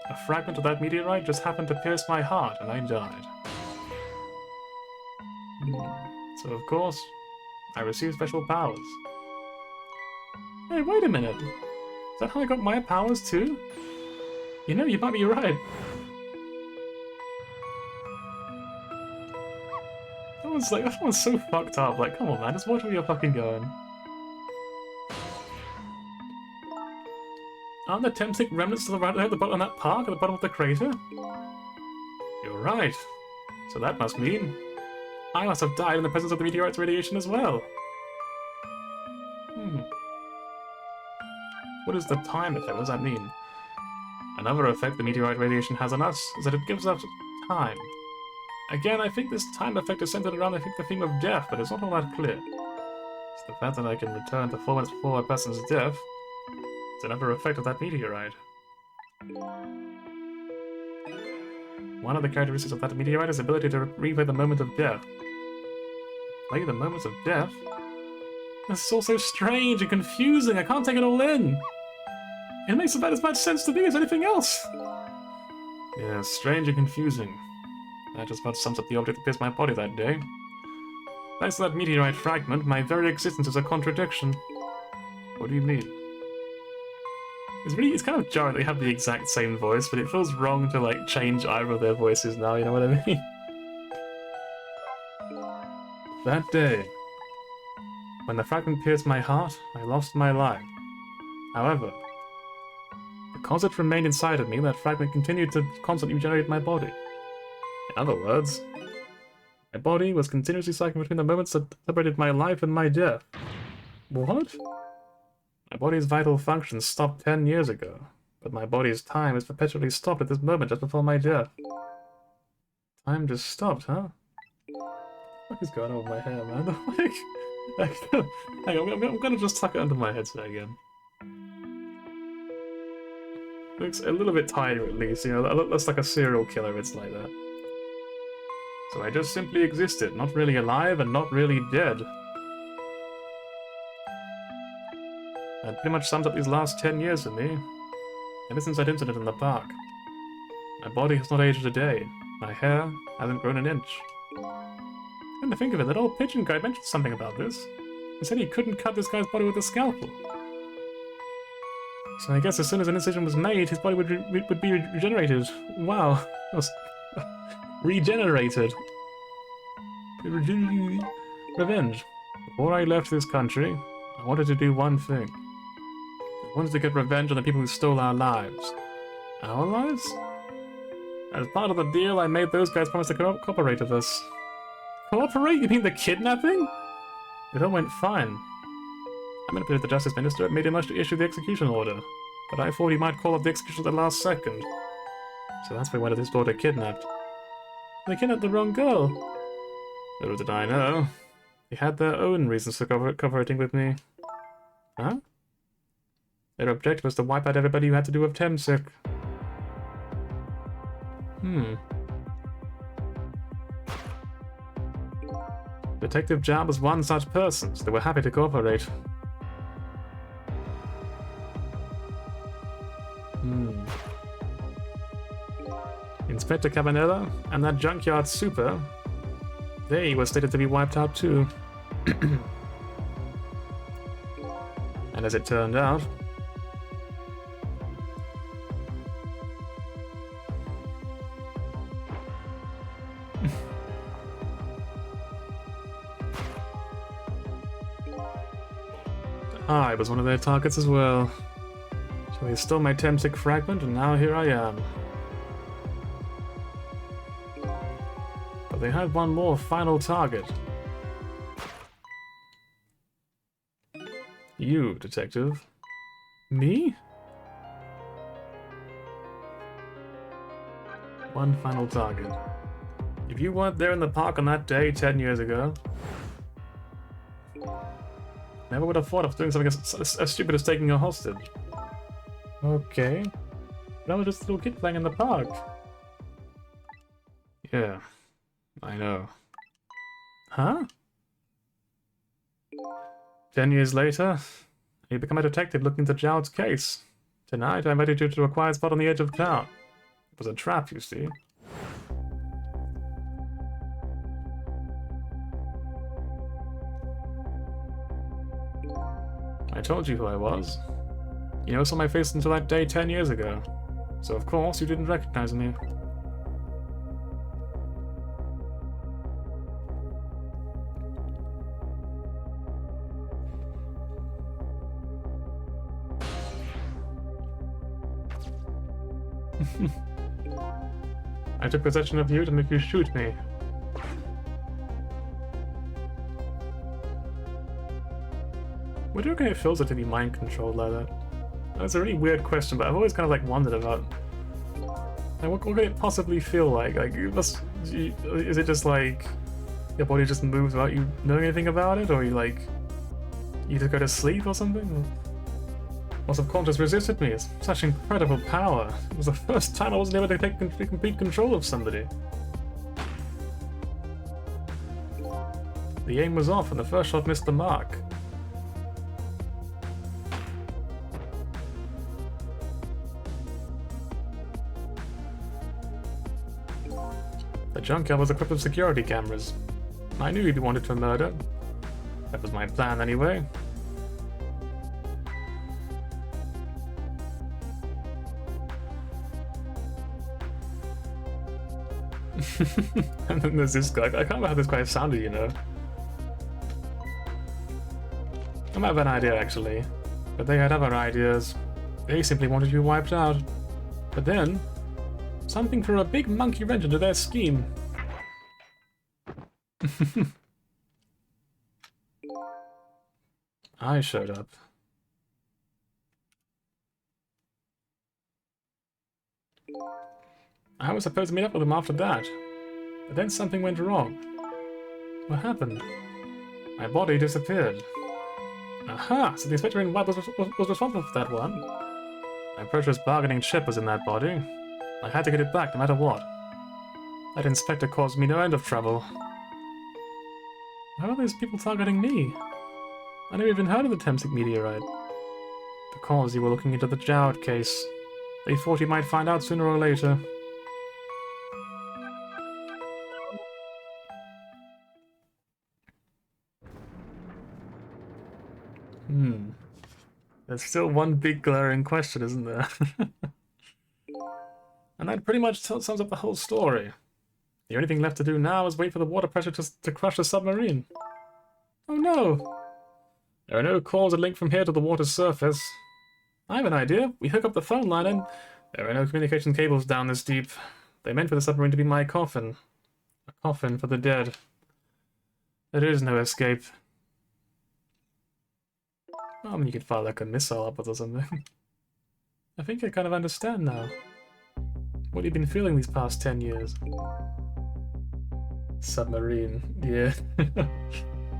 A fragment of that meteorite just happened to pierce my heart, and I died. So of course, I received special powers. Hey, wait a minute. Is that how I got my powers too? You know, you might be right. That one's so fucked up. Like, come on, man, just watch where you're fucking going. Aren't there tempting remnants to the right at the bottom of that park, at the bottom of the crater? You're right. So that must mean I must have died in the presence of the meteorite's radiation as well. What is the time effect? What does that mean? Another effect the meteorite radiation has on us is that it gives us time. Again, I think this time effect is centered around, the theme of death, but it's not all that clear. It's the fact that I can return to 4 minutes before a person's death. It's another effect of that meteorite. One of the characteristics of that meteorite is the ability to replay the moment of death. Play the moments of death? This is all so strange and confusing, I can't take it all in! It makes about as much sense to me as anything else! Yeah, strange and confusing. That just about sums up the object that pierced my body that day. Thanks to that meteorite fragment, my very existence is a contradiction. What do you mean? It's kind of jarring that they have the exact same voice, but it feels wrong to, like, change either of their voices now, you know what I mean? That day, when the fragment pierced my heart, I lost my life. However, because it remained inside of me, that fragment continued to constantly regenerate my body. In other words, my body was continuously cycling between the moments that separated my life and my death. What? My body's vital functions stopped 10 years ago, but my body's time is perpetually stopped at this moment just before my death. Time just stopped, huh? What is going on with my hair, man? Hang on, I'm gonna just tuck it under my headset again. Looks a little bit tighter at least, you know, that looks like a serial killer, it's like that. So I just simply existed, not really alive and not really dead. That pretty much sums up these last 10 years for me. Ever since that incident in the park. My body has not aged a day. My hair hasn't grown an inch. Come to think of it, that old pigeon guy mentioned something about this. He said he couldn't cut this guy's body with a scalpel. So I guess as soon as an incision was made, his body would be regenerated. Wow. Regenerated. Revenge. Before I left this country, I wanted to do one thing. I wanted to get revenge on the people who stole our lives. Our lives? As part of the deal, I made those guys promise to cooperate with us. Cooperate? You mean the kidnapping? It all went fine. I manipulated the Justice Minister and made him rush to issue the execution order, but I thought he might call off the execution at the last second. So that's why he wanted his daughter kidnapped. They kidnapped the wrong girl. Little did I know. They had their own reasons for cooperating with me. Huh? Their objective was to wipe out everybody who had to do with Temsic. Detective Jab was one such person, so they were happy to cooperate. Inspector Cabanera and that junkyard super. They were stated to be wiped out too. And as it turned out, I was one of their targets as well. So they stole my Temsic fragment, and now here I am. But they had one more final target. You, detective. Me? One final target. If you weren't there in the park on that day 10 years ago, never would have thought of doing something as stupid as taking a hostage. Okay. But I was just a little kid playing in the park. Yeah, I know. Huh? 10 years later, you become a detective looking into Jowd's case. Tonight, I invited you to a quiet spot on the edge of town. It was a trap, you see. I told you who I was. You never saw my face until that day 10 years ago. So of course you didn't recognize me. I took possession of you to make you shoot me. What do you reckon it feels like to be mind controlled like that? That's a really weird question, but I've always kind of like wondered about. Like, what could it possibly feel like? Like, is it just like your body just moves without you knowing anything about it, or you just go to sleep or something? Or subconscious resisted me. It's such incredible power. It was the first time I wasn't able to take complete control of somebody. The aim was off, and the first shot missed the mark. The junkyard was equipped with security cameras. I knew he'd be wanted for murder. That was my plan, anyway. And then there's this guy. I can't remember how this guy sounded, you know. I might have an idea, actually. But they had other ideas. They simply wanted you wiped out. But then, something threw a big monkey wrench into their scheme. I showed up. I was supposed to meet up with them after that. But then something went wrong. What happened? My body disappeared. Aha! So the inspector in white was responsible for that one. My precious bargaining chip was in that body. I had to get it back no matter what. That inspector caused me no end of trouble. Why are those people targeting me? I never even heard of the Temsic meteorite. Because you were looking into the Jowd case. They thought you might find out sooner or later. There's still one big glaring question, isn't there? And that pretty much sums up the whole story. The only thing left to do now is wait for the water pressure to crush the submarine. Oh no! There are no calls that link from here to the water's surface. I have an idea. We hook up the phone line and... There are no communication cables down this deep. They meant for the submarine to be my coffin. A coffin for the dead. There is no escape. Well, I mean, you could fire like a missile up or something. I think I kind of understand now. What you've been feeling these past 10 years. Submarine, yeah.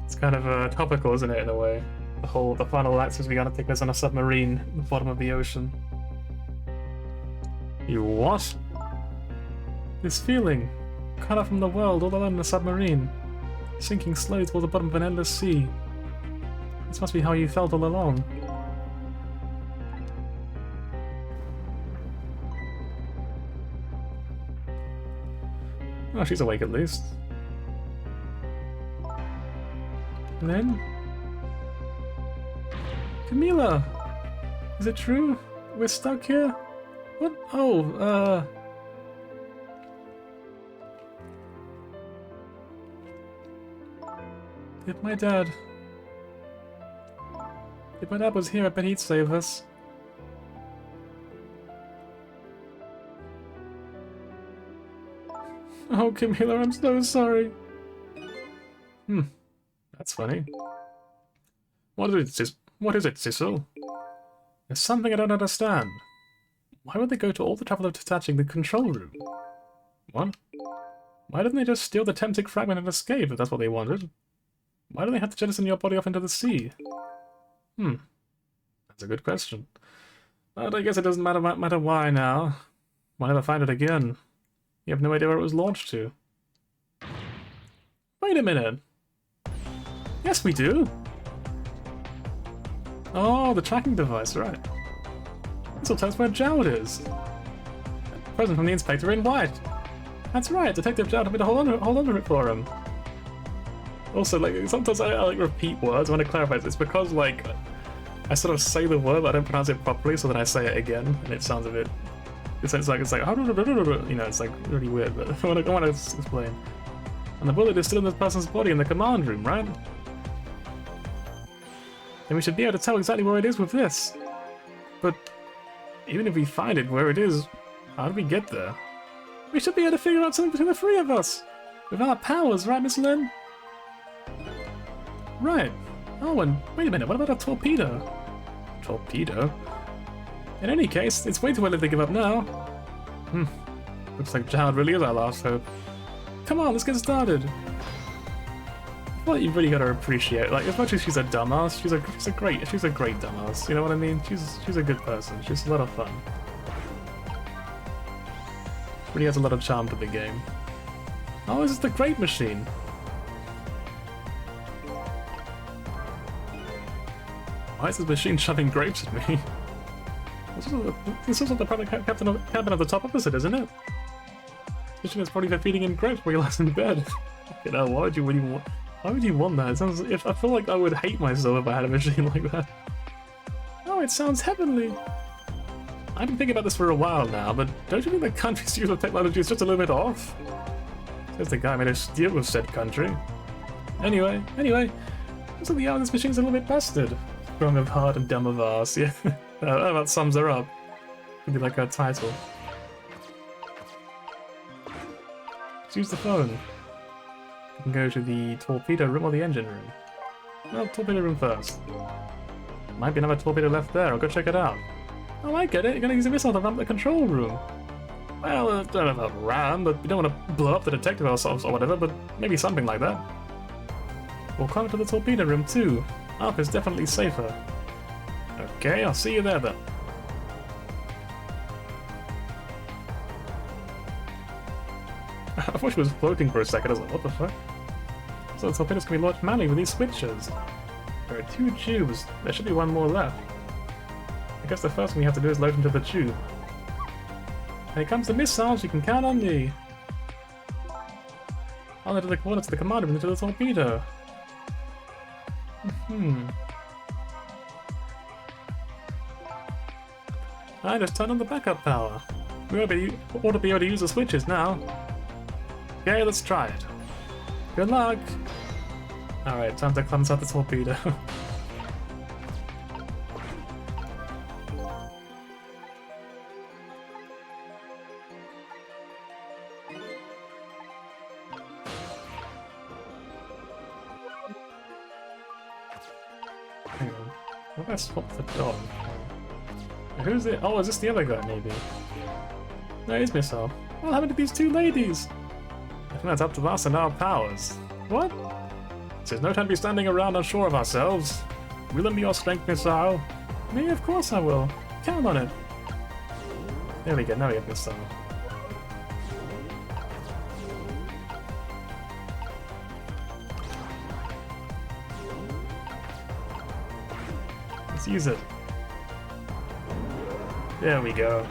It's kind of topical, isn't it, in a way? The final act is we gotta take place on a submarine at the bottom of the ocean. You what? This feeling, cut off from the world, all alone in a submarine, sinking slowly towards the bottom of an endless sea. This must be how you felt all along. Oh, she's awake at least. Lynn? Camila! Is it true? We're stuck here? What? Oh, If my dad was here, I bet he'd save us. Oh, Camila, I'm so sorry. That's funny. What is it, Cecil? There's something I don't understand. Why would they go to all the trouble of detaching the control room? What? Why didn't they just steal the tempting fragment and escape if that's what they wanted? Why do they have to jettison your body off into the sea? That's a good question. But I guess it doesn't matter why now. We'll never find it again. You have no idea where it was launched to. Wait a minute. Yes, we do. Oh, the tracking device, right. This will tell us where Jowd is. Present from the inspector in white. That's right, Detective Jowd told me to hold on to it for him. Also, like, sometimes I like repeat words. I want to clarify this. It's because, like, I sort of say the word, but I don't pronounce it properly, so then I say it again, and it sounds a bit... It's like, you know, it's like really weird, but I want to explain. And the bullet is still in this person's body in the command room, right? Then we should be able to tell exactly where it is with this. But even if we find it where it is, how do we get there? We should be able to figure out something between the three of us! With our powers, right, Miss Lynn? Right. Oh, and wait a minute, what about a torpedo? Torpedo? In any case, it's way too early to give up now. Looks like Jowd really is our last hope. Come on, let's get started. I feel like you've really got to appreciate, like, as much as she's a dumbass, she's a great dumbass. You know what I mean? She's a good person. She's a lot of fun. Really has a lot of charm to the game. Oh, this is the grape machine. Why is this machine shoving grapes at me? This is what the cabin of the top opposite, isn't it? This machine is probably for feeding him grapes while he lies in bed. You know, why would you want that? It sounds, I feel like I would hate myself if I had a machine like that. Oh, it sounds heavenly. I've been thinking about this for a while now, but don't you think the country's use of technology is just a little bit off? Says the guy made a deal with said country. Anyway, looks like the art of this machine's a little bit busted. Strong of heart and dumb of arse, yeah. That about sums her up. Could be like her title. Let's use the phone. We can go to the torpedo room or the engine room. Well, torpedo room first. Might be another torpedo left there, I'll go check it out. Oh, I get it, you're gonna use a missile to ramp the control room. Well, I don't know about ram, but we don't want to blow up the detective ourselves or whatever, but maybe something like that. We'll climb to the torpedo room too. Up is definitely safer. Okay, I'll see you there then. I thought she was floating for a second, I was like, what the fuck? So the torpedoes can be launched manually with these switches. There are 2 tubes, there should be 1 more left. I guess the first thing you have to do is load into the tube. When it comes to missiles, you can count on me. I'll enter the coordinates of the command room into the torpedo. I just turned on the backup power. We ought to be able to use the switches now. Okay, let's try it. Good luck! Alright, time to cleanse out the torpedo. Hang on. What if I swap the dog? Who's it? Oh, is this the other guy, maybe? No, it's Missile. What happened to these 2 ladies? I think that's up to us and our powers. What? There's no time to be standing around unsure of ourselves. Will lend me your strength, Missile? Me, of course I will. Count on it. There we go, now we have Missile. Let's use it. There we go.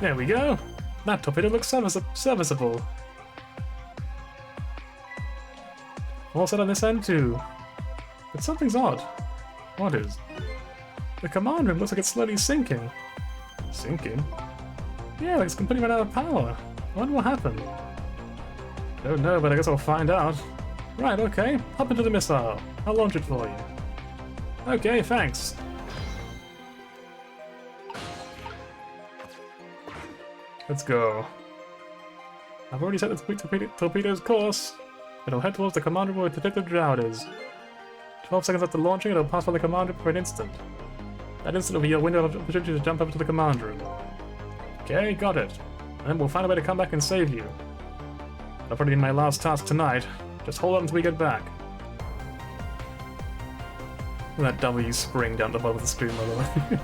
There we go. That torpedo looks serviceable. All set on this end too. But something's odd. What is? The command room looks like it's slowly sinking. Sinking? Yeah, like it's completely run out of power. I wonder what happened. Don't know, but I guess I'll find out. Right, okay. Hop into the missile. I'll launch it for you. Okay, thanks. Let's go. I've already set the torpedo's course. It'll head towards the command room where Detective Droud is. 12 seconds after launching, it'll pass by the command room for an instant. That instant will be your window of opportunity to jump up to the command room. Okay, got it. And then we'll find a way to come back and save you. That'll probably be my last task tonight. Just hold on until we get back. Look at that W spring down the bottom of the screen, by the way.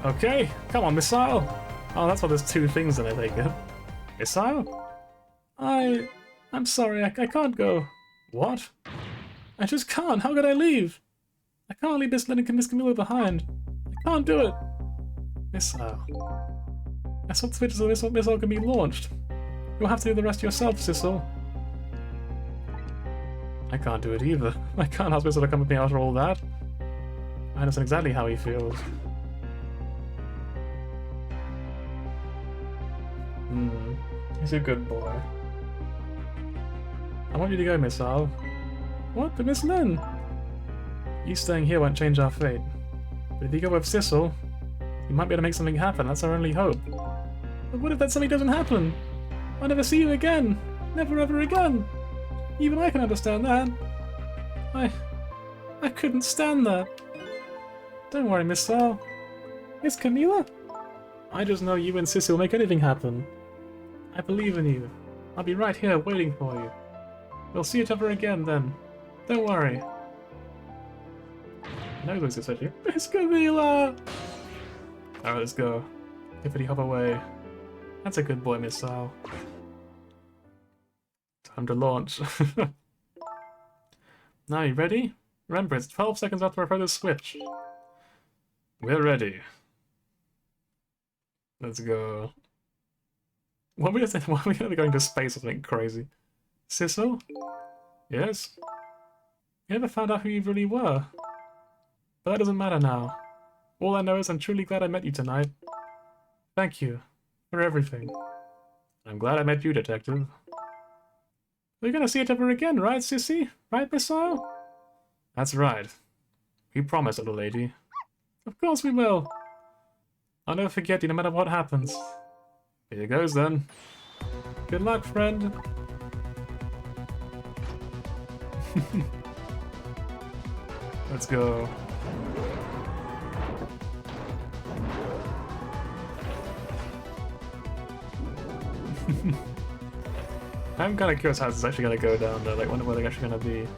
Okay, come on, missile! Oh, that's why there's two things in it, I get. Missile? I'm sorry, I can't go. What? I just can't, how could I leave? I can't leave Miss Camilla behind. I can't do it. Missile. That's what switches the missile can be launched. You'll have to do the rest yourself, Sissel. I can't do it either. I can't ask Missile to come with me after all that. I understand exactly how he feels. He's a good boy. I want you to go, Missile. What? But Miss Lynn? You staying here won't change our fate. But if you go with Sissel, you might be able to make something happen. That's our only hope. But what if that something doesn't happen? I'll never see you again. Never ever again. Even I can understand that. I couldn't stand that. Don't worry, Miss Sal. Miss Camilla? I just know you and Sissy will make anything happen. I believe in you. I'll be right here waiting for you. We'll see each other again then. Don't worry. No, looks essentially. Miss Camilla! Alright, let's go. Hippity hop away. That's a good boy, Miss Sal. Time to launch. Now, you ready? Remember, it's 12 seconds after I throw the switch. We're ready. Let's go. What are we going to be going to space or something crazy? Sissel? Yes? You never found out who you really were. But that doesn't matter now. All I know is I'm truly glad I met you tonight. Thank you for everything. I'm glad I met you, Detective. We're gonna see each other again, right, Sissy? Right, Missile? That's right. We promise, little lady. Of course we will. I'll never forget you no matter what happens. Here goes then. Good luck, friend. Let's go. I'm kind of curious how this is actually going to go down there, like wonder where they're actually going to be.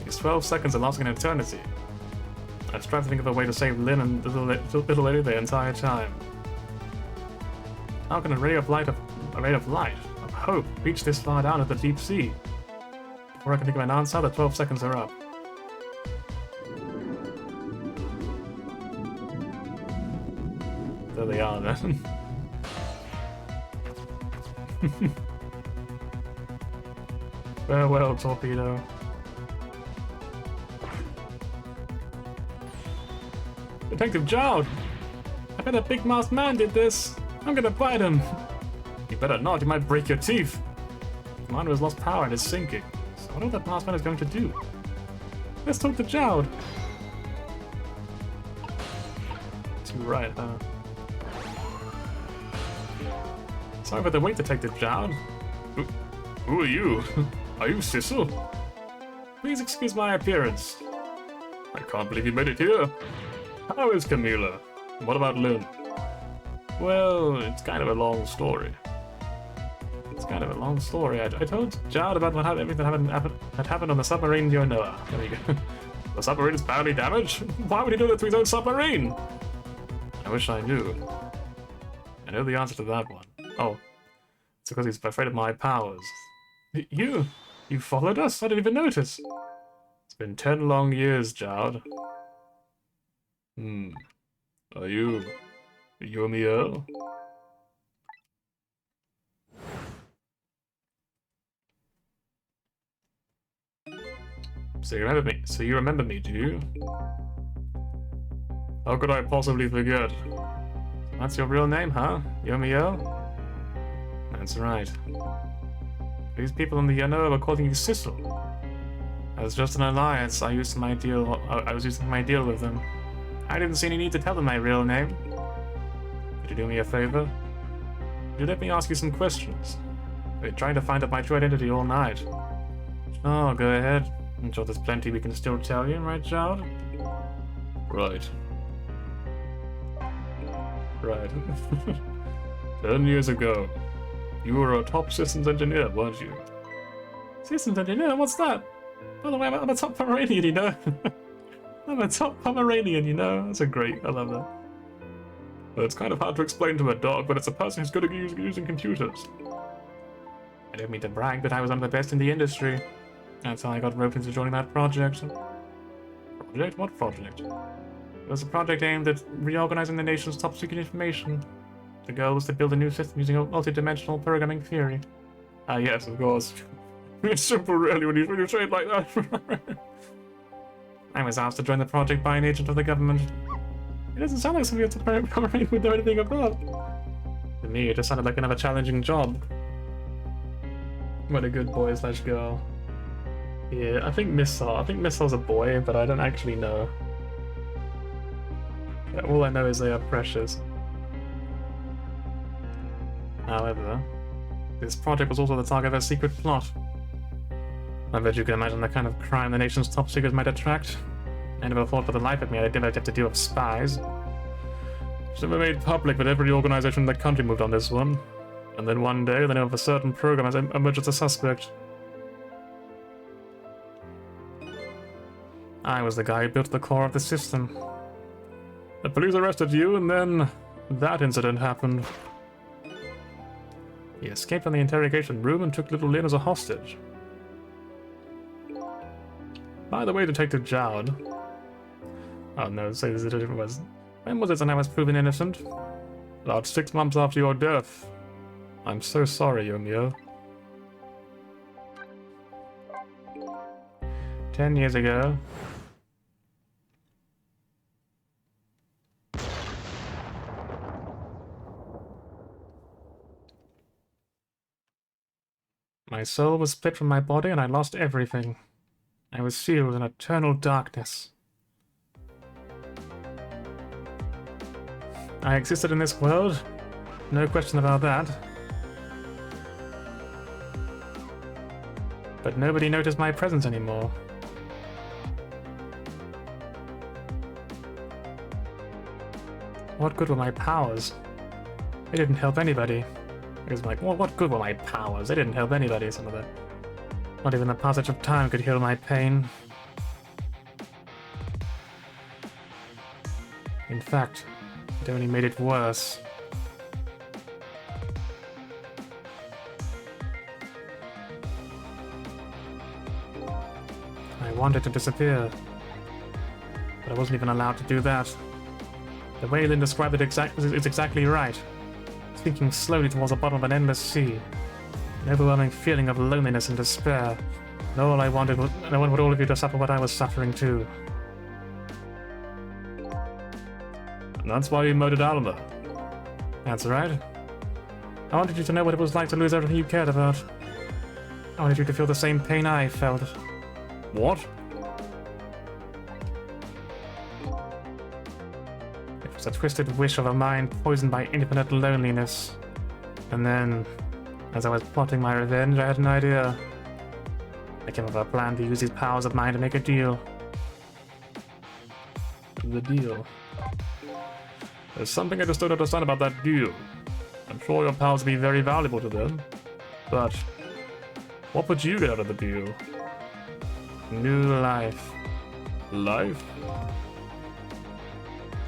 It's 12 seconds and lasting an eternity. I tried to think of a way to save Lynn and the little lady the entire time. How can a ray of light, of hope, reach this far down at the deep sea? Before I can think of an answer, the 12 seconds are up. There they are then. Farewell, torpedo. Detective Jowd! I bet a big masked man did this. I'm gonna bite him. You better not, you might break your teeth. The commander has lost power and is sinking. So I wonder what that masked man is going to do. Let's talk to Jowd. Too right, huh? Sorry about the wait, Detective Jowd. Who are you? Are you Sissel? Please excuse my appearance. I can't believe you made it here. How is Camilla? What about Lynn? Well, it's kind of a long story. I told Jowd about everything that happened on the submarine Yonoa. There you go. The submarine is badly damaged? Why would he do that to his own submarine? I wish I knew. I know the answer to that one. Oh, it's because he's afraid of my powers. You followed us? I didn't even notice. It's been 10 long years, Jowd. Are you Yomi Earl? So you remember me? So you remember me, do you? How could I possibly forget? That's your real name, huh? Yomio? That's right. These people in the Yano were calling you Sissel. As just an alliance, I was using my deal with them. I didn't see any need to tell them my real name. Could you do me a favor? Could you let me ask you some questions? I've been trying to find out my true identity all night. Oh, go ahead. I'm sure there's plenty we can still tell you, right, child? Right. Right. 10 years ago, you were a top systems engineer, weren't you? Systems engineer? What's that? By the way, I'm a top Pomeranian, you know? I'm a top Pomeranian, you know? That's a great, I love that. Well, it's kind of hard to explain to a dog, but it's a person who's good at using computers. I don't mean to brag, but I was one of the best in the industry. That's how I got roped into joining that project. Project? What project? It was a project aimed at reorganizing the nation's top secret information. The goal was to build a new system using a multi-dimensional programming theory. Ah yes, of course. It's simple really when you say it like that. I was asked to join the project by an agent of the government. It doesn't sound like something a top Pomeranian would know anything about. To me, it just sounded like another challenging job. What a good boy / girl. Yeah, I think Missil's a boy, but I don't actually know. Yeah, all I know is they are precious. However, this project was also the target of a secret plot. I bet you can imagine the kind of crime the nation's top secrets might attract. I never thought for the life of me I'd ever have to deal with spies. It's never made public, but every organization in the country moved on this one. And then one day, the name of a certain program has emerged as a suspect. I was the guy who built the core of the system. The police arrested you, and then that incident happened. He escaped from the interrogation room and took little Lynn as a hostage. By the way, Detective Jowd. Oh no, say this is a different was. When was it that I was proven innocent? About 6 months after your death. I'm so sorry, Yomio. 10 years ago. My soul was split from my body and I lost everything. I was sealed in eternal darkness. I existed in this world, no question about that. But nobody noticed my presence anymore. What good were my powers? They didn't help anybody. It was like, well, what good were my powers? They didn't help anybody, some of that. Not even the passage of time could heal my pain. In fact, it only made it worse. I wanted to disappear, but I wasn't even allowed to do that. The way Lynn described it is exactly right. Sinking slowly towards the bottom of an endless sea. An overwhelming feeling of loneliness and despair. And all I wanted was, and I wanted all of you to suffer what I was suffering too. And that's why you murdered Alma. That's right. I wanted you to know what it was like to lose everything you cared about. I wanted you to feel the same pain I felt. What? It was a twisted wish of a mind poisoned by infinite loneliness. And then, as I was plotting my revenge, I had an idea. I came up with a plan to use these powers of mine to make a deal. The deal? There's something I just don't understand about that deal. I'm sure your powers would be very valuable to them. But what would you get out of the deal? New life. Life?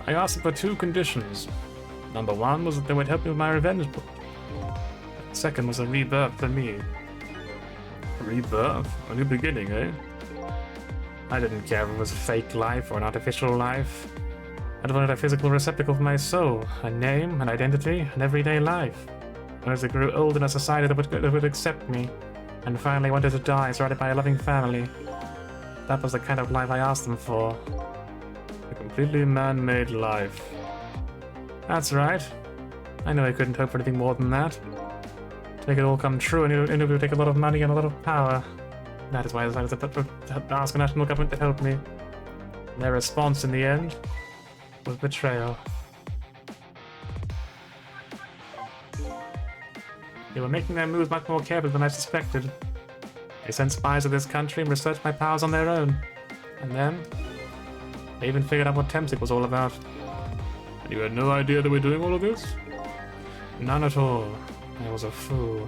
I asked them for 2 conditions. Number 1 was that they would help me with my revenge book. Second was a rebirth for me. A rebirth? A new beginning, eh? I didn't care if it was a fake life or an artificial life. I wanted a physical receptacle for my soul, a name, an identity, an everyday life. And as I grew old in a society that would accept me, and finally wanted to die surrounded by a loving family. That was the kind of life I asked them for. A completely man-made life. That's right. I know I couldn't hope for anything more than that. To make it all come true, and it would take a lot of money and a lot of power. That is why I decided to ask the national government to help me. And their response in the end was betrayal. They were making their moves much more carefully than I suspected. They sent spies to this country and researched my powers on their own. And then, they even figured out what Temsic was all about. And you had no idea they were doing all of this? None at all. I was a fool.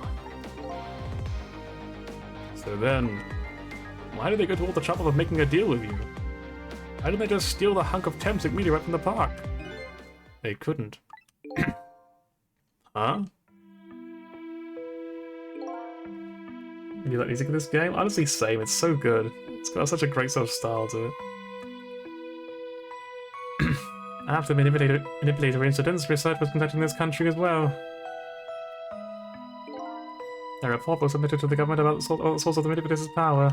So then, why did they go to all the trouble of making a deal with you? Why didn't they just steal the hunk of Temsic meteorite from the park? They couldn't. Huh? You like music in this game? Honestly, same. It's so good. It's got such a great sort of style to it. After manipulator incidents, research was conducted in this country as well. A report was submitted to the government about the source of the manipulator's power.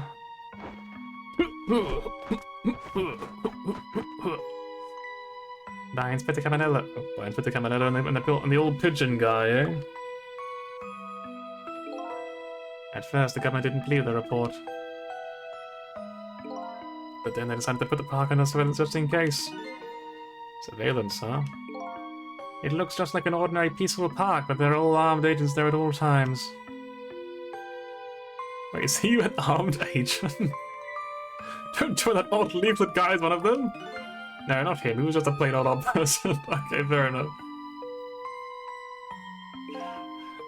By Inspector Caminello. By Inspector Caminello and the old pigeon guy, eh? At first, the government didn't believe the report. But then they decided to put the park under surveillance just in case. Surveillance, huh? It looks just like an ordinary peaceful park, but there are all armed agents there at all times. Wait, is he an armed agent? Don't join that old leaflet guy is one of them? No, not him. He was just a plain old person. Okay, fair enough.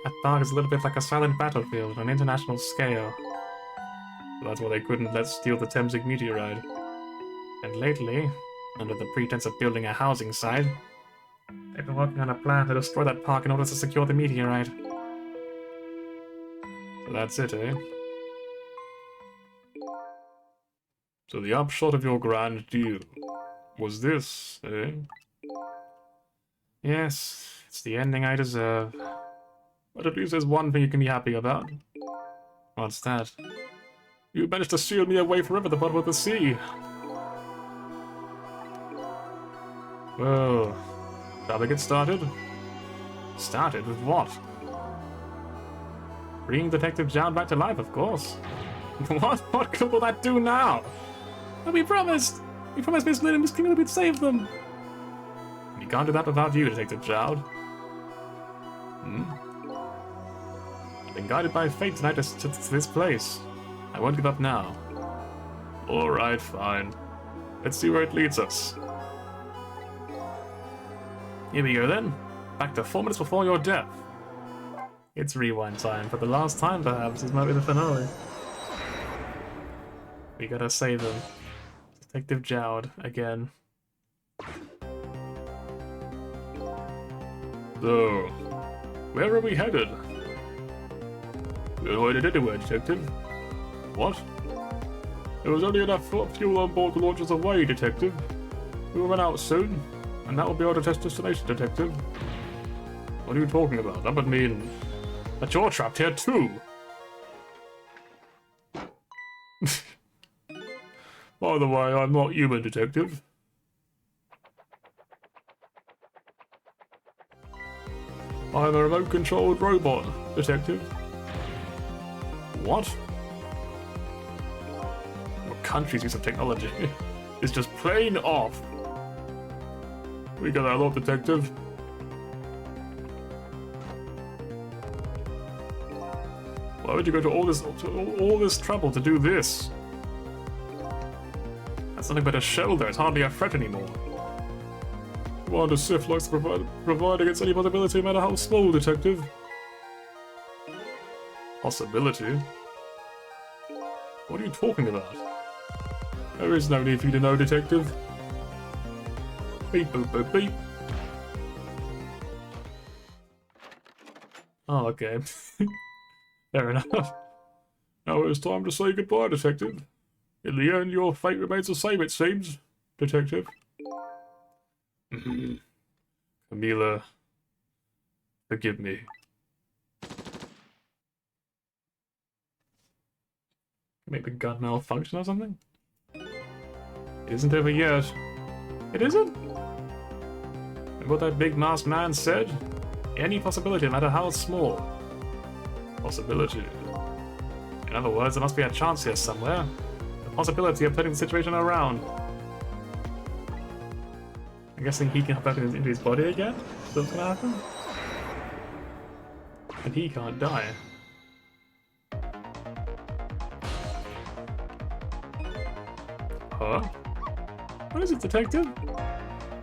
That park is a little bit like a silent battlefield on an international scale. So that's why they couldn't let steal the Temsic meteorite. And lately, under the pretense of building a housing site, they've been working on a plan to destroy that park in order to secure the meteorite. So that's it, eh? So the upshot of your grand deal was this, eh? Yes, it's the ending I deserve. But at least there's one thing you can be happy about. What's that? You managed to seal me away forever at the bottom of the sea. Well, shall we get started? Started with what? Bringing Detective John back to life, of course. What? What good will that do now? But we promised! We promised Miss Lynn and Miss Kimberly we'd save them! We can't do that without you, Detective Jowd. I've been guided by fate tonight to this place. I won't give up now. Alright, fine. Let's see where it leads us. Here we go then. Back to 4 minutes before your death. It's rewind time. For the last time, perhaps. This might be the finale. We gotta save him. Detective Jowd, again. So, where are we headed? We're headed anywhere, Detective. What? There was only enough fuel on board to launch us away, Detective. We will run out soon, and that will be our destination, Detective. What are you talking about? That would mean that you're trapped here too. By the way, I'm not human, Detective. I'm a remote-controlled robot, Detective. What? Your country's use of technology is just plain off. We got that lot, Detective. Why would you go to all this trouble to do this? That's nothing but a shell there. It's hardly a threat anymore. Commander Sif likes to provide against any possibility, no matter how small, Detective. Possibility? What are you talking about? There is no need for you to know, Detective. Beep boop boop beep. Oh, okay. Fair enough. Now it's time to say goodbye, Detective. In the end, your fate remains the same, it seems, Detective. Camila, forgive me. Make the gun malfunction or something? It isn't over yet. It isn't? And what that big masked man said? Any possibility, no matter how small. Possibility. In other words, there must be a chance here somewhere. The possibility of turning the situation around. I'm guessing he can hop back into his body again? Is that what's gonna happen? And he can't die. Huh? What is it, detective?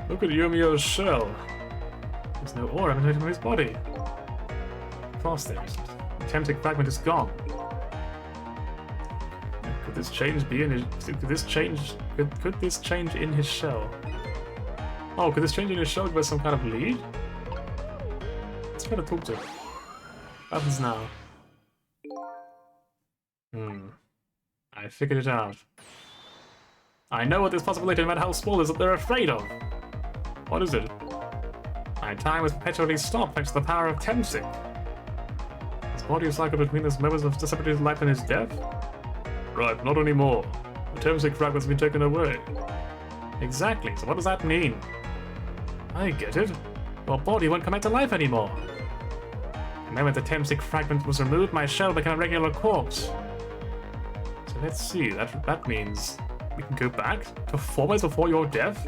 Look at Yumio's shell. There's no aura emanating from his body. Frosting. The tempting fragment is gone. Could this change be in his... Could this change in his shell? Oh, could this change in his shell give us some kind of lead? Let's try to talk to him. What happens now? I figured it out. I know what this possibility, no matter how small, is that they're afraid of. What is it? My time was perpetually stopped thanks to the power of Temsic. His body is cycled between his moments of separated life and his death? Right, not anymore. The Temsic fragment's been taken away. Exactly, so what does that mean? I get it. Your body won't come back to life anymore. The moment the Temsic fragment was removed, my shell became a regular corpse. So let's see, that means we can go back to 4 months before your death?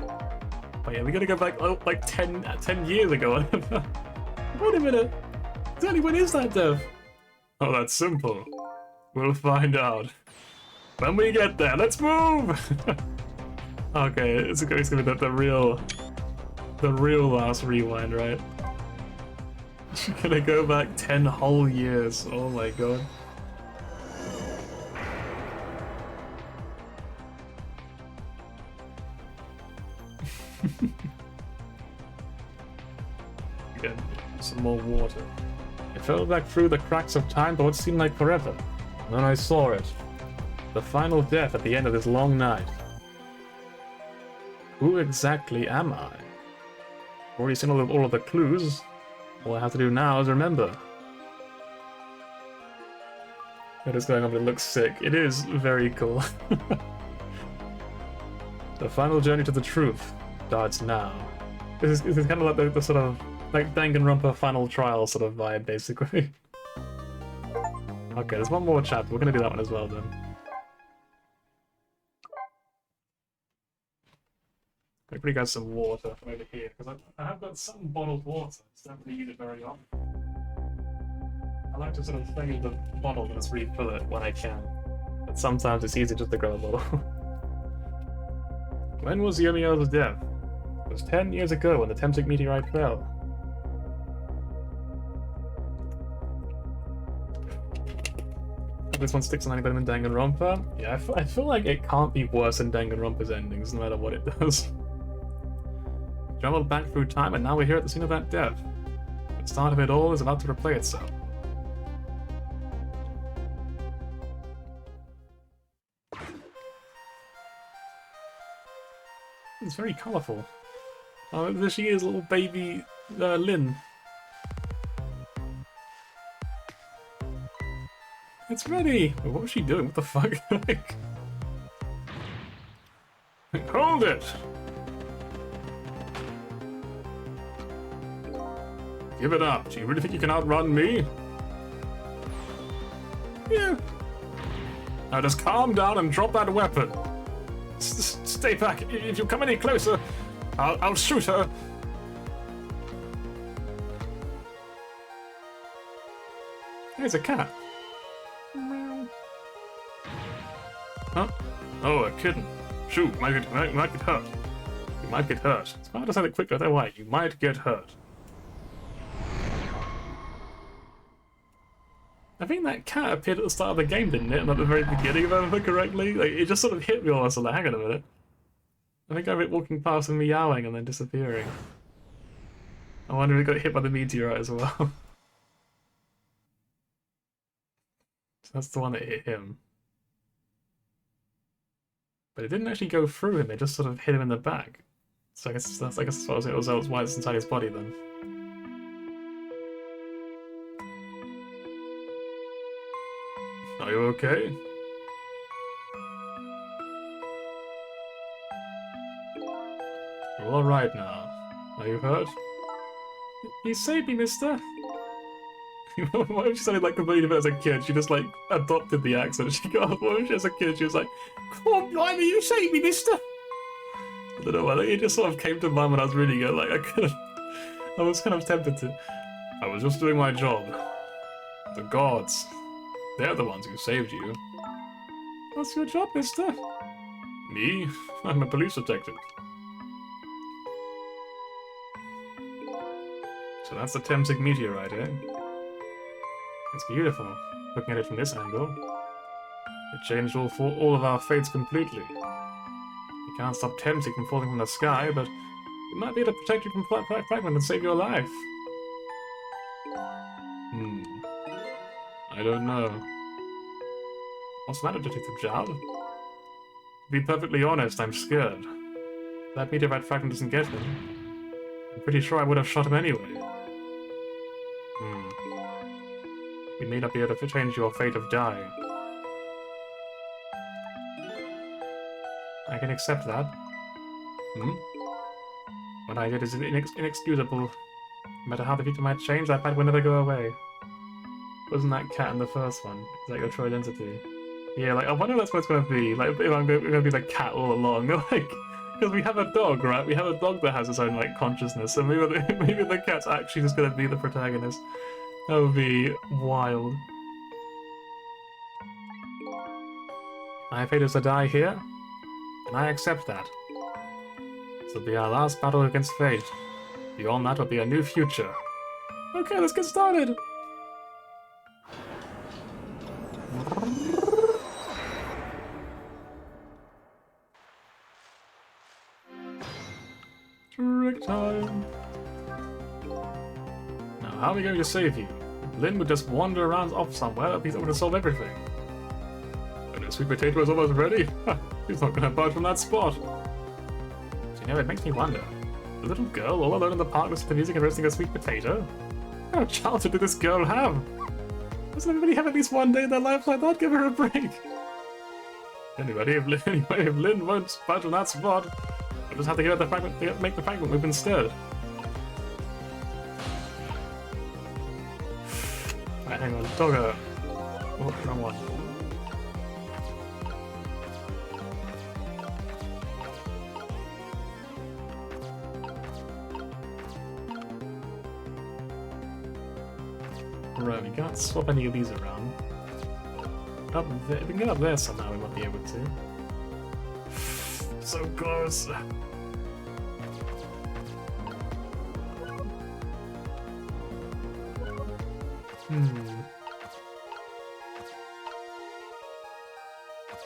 Oh yeah, we gotta go back like 10 years ago. Wait a minute. Danny, when is that death? Oh, that's simple. We'll find out. When we get there, let's move! Okay, it's gonna be the real last rewind, right? Gonna go back 10 whole years. Oh my god. Again, some more water. It fell back through the cracks of time for what seemed like forever. And then I saw it. The final death at the end of this long night. Who exactly am I? I've already seen all of the clues. All I have to do now is remember. What is going on? It looks sick. It is very cool. The final journey to the truth starts now. This is kind of like the sort of like Danganronpa final trial sort of vibe, basically. Okay, there's one more chapter. We're gonna do that one as well then. I pretty got some water over here because I have got some bottled water. I just don't really use it very often. I like to sort of fill the bottle and just refill it when I can. But sometimes it's easy just to grab a bottle. When was Yumio's death? It was 10 years ago when the Temsic meteorite fell. This one sticks on any better than Danganronpa? Yeah, I feel like it can't be worse than Danganronpa's endings, no matter what it does. Traveled back through time, and now we're here at the scene of that death. The start of it all is about to replay itself. It's very colourful. Oh, there she is, little baby Lynn. It's ready! What was she doing? What the fuck? Hold it! Give it up. Do you really think you can outrun me? Yeah. Now just calm down and drop that weapon. Stay back. If you come any closer, I'll shoot her. There's a cat. Huh? Oh, a kitten. Shoot, might get hurt. You might get hurt. It's hard to say it quickly, don't worry. You might get hurt. I think that cat appeared at the start of the game, didn't it? And at the very beginning, if I remember correctly. Like, it just sort of hit me almost, like, hang on a minute. I think I remember it walking past and meowing and then disappearing. I wonder if it got hit by the meteorite as well. So that's the one that hit him. But it didn't actually go through him, it just sort of hit him in the back. So I guess that's why it's inside his body then. Are you okay? You're alright now. Are you hurt? You saved me, mister. What if she sounded like completely different as a kid? She just like adopted the accent. She got what if she as a kid she was like, "Come on, blimey, you saved me, mister." I don't know. I think it just sort of came to mind when I was reading it. Like I was kind of tempted to. I was just doing my job. The gods, they're the ones who saved you. What's your job, mister? Me? I'm a police detective. So that's the Temsig meteorite, eh? It's beautiful, looking at it from this angle. It changed all of our fates completely. You can't stop Temsig from falling from the sky, but it might be able to protect you from fragment and save your life. I don't know. What's the matter, Detective Jowd? To be perfectly honest, I'm scared. If that meteorite fragment doesn't get him, I'm pretty sure I would have shot him anyway. You may not be able to change your fate of dying. I can accept that. What I did is inexcusable. No matter how the future might change, that bad will never go away. Wasn't that cat in the first one? Is that your true identity? Yeah, like, I wonder what that's what it's gonna be. Like, if I'm gonna be the cat all along. Like, because we have a dog, right? We have a dog that has its own, like, consciousness, so maybe the cat's actually just gonna be the protagonist. That would be wild. My fate is to die here, and I accept that. This will be our last battle against fate. Beyond that will be a new future. Okay, let's get started! Trick time! Now, how are we going to save you? Lynn would just wander around off somewhere, he's able to solve everything. And the sweet potato is almost ready? He's not gonna budge from that spot. So, you know, it makes me wonder. The little girl all alone in the park listening to music and roasting a sweet potato? What kind of childhood did this girl have? Doesn't everybody have at least one day in their life like that? Give her a break. Anyway, if Lynn won't budge on that spot, we'll just have to get the fragment, make the fragment move instead. Right, hang on, Doggo. Oh, wrong one. Right, we can't swap any of these around. Up there, if we can get up there somehow, we might be able to. So close.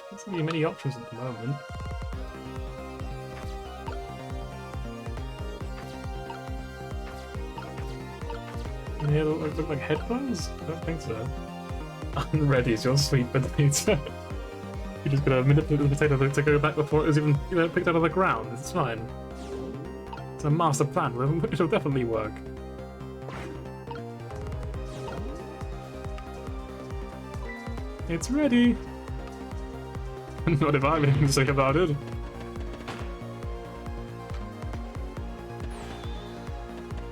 There's not really many options at the moment. Any other look like headphones? I don't think so. Unready is your sweet potato. You're just gonna manipulate the potato to go back before it was even, picked out of the ground. It's fine. It's a master plan. It'll definitely work. It's ready. Not if I have anything to say about it.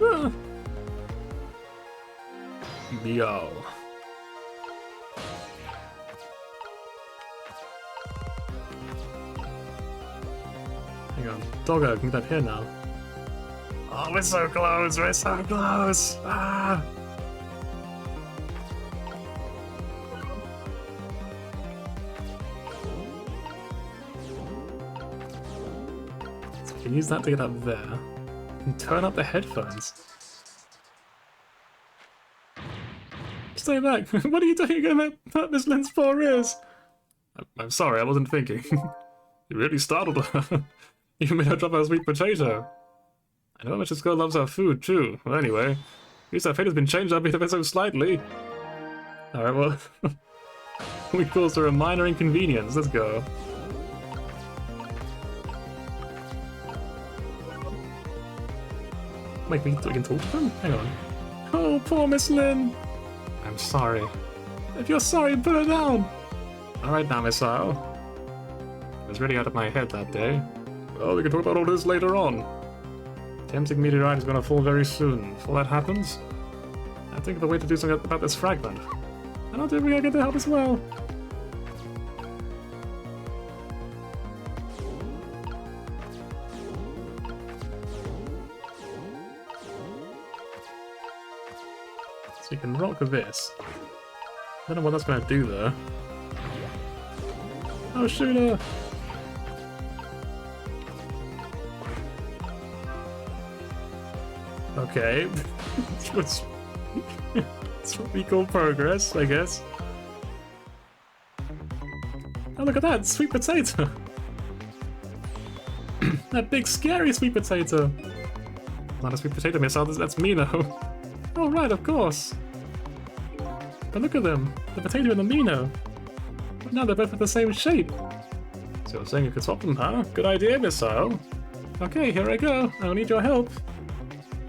Ah. Yo. Hang on. Doggo, can get up here now. Oh, we're so close, we're so close! Ah! So we can use that to get up there. And turn up the headphones. Stay back! What are you doing? You're gonna hurt Miss Lynn's poor ears! I'm sorry, I wasn't thinking. You really startled her. You made her drop her sweet potato. I know how much this girl loves her food, too. Well, anyway, at least her fate has been changed up ever so slightly. Alright, well... we caused her a minor inconvenience. Let's go. Wait, we can talk to them? Hang on. Oh, poor Miss Lynn! I'm sorry. If you're sorry, put her down! Alright now, Miss Isle. I was really out of my head that day. Well, we can talk about all this later on. Tempting meteorite is going to fall very soon. Before that happens, I think of the way to do something about this fragment. And I'll do everything I can to help as well. So you can rock this. I don't know what that's going to do though. Oh, shoot her! Okay. That's what we call progress, I guess. Oh, look at that! Sweet potato! That big, scary sweet potato! Not a sweet potato missile, that's Mino. Oh, right, of course! But look at them! The potato and the Mino! But now they're both of the same shape! So you're saying you could swap them, huh? Good idea, missile! Okay, here I go! I'll need your help!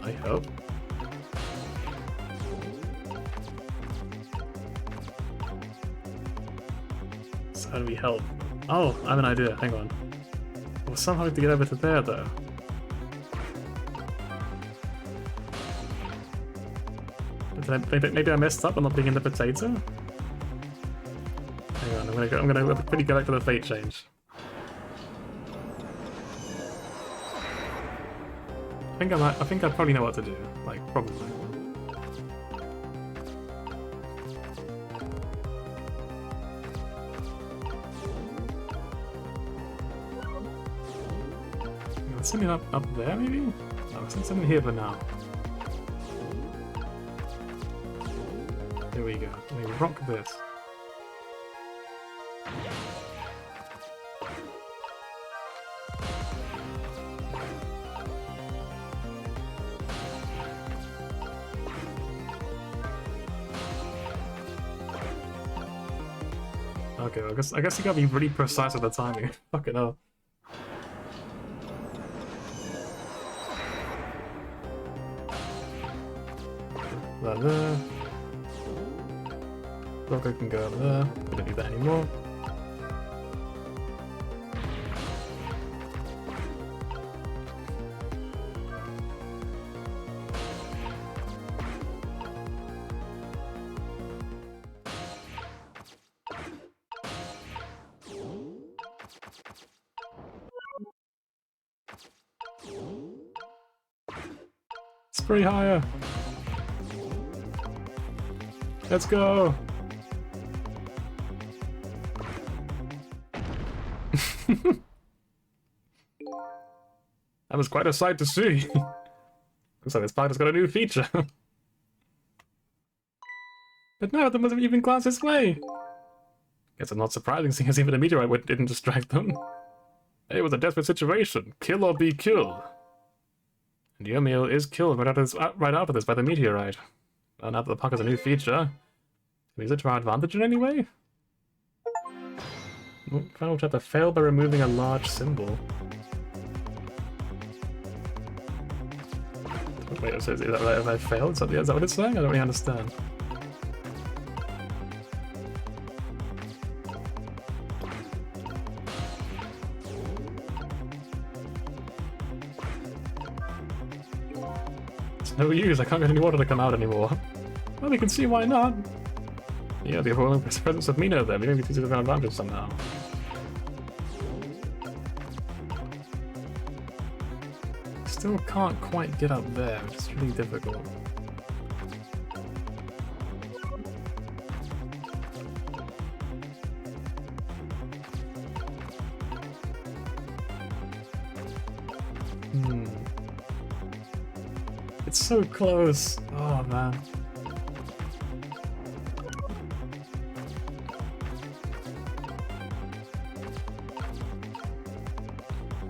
I hope. So how do we help? Oh, I have an idea. Hang on. Well, somehow we have to get over to there, though. Maybe I messed up on not being in the potato? Hang on, I'm gonna quickly go back to the fate change. I think I probably know what to do. Like, probably. Let's send it up there, maybe? No, let's send it here for now. There we go. Let me rock this. Okay, I guess you gotta be really precise with the timing. Fucking hell. That there. Logo can go over there. We don't need that anymore. Spree higher! Let's go! That was quite a sight to see. Looks like this part has got a new feature. But none of them was even glanced this way. Guess it's not surprising, seeing as even a meteorite didn't distract them. It was a desperate situation. Kill or be killed. And Yomil is killed right after this by the meteorite. Well, now that the puck has a new feature, can we use it to our advantage in any way? Final chapter failed by removing a large symbol. Wait, is that right? Have I failed? Is that what it's saying? I don't really understand. It's no use, I can't get any water to come out anymore. Well, we can see why not. Yeah, the overwhelming presence of Mino there, we don't need to use an advantage somehow. Still can't quite get up there, which is really difficult. It's so close! Oh man.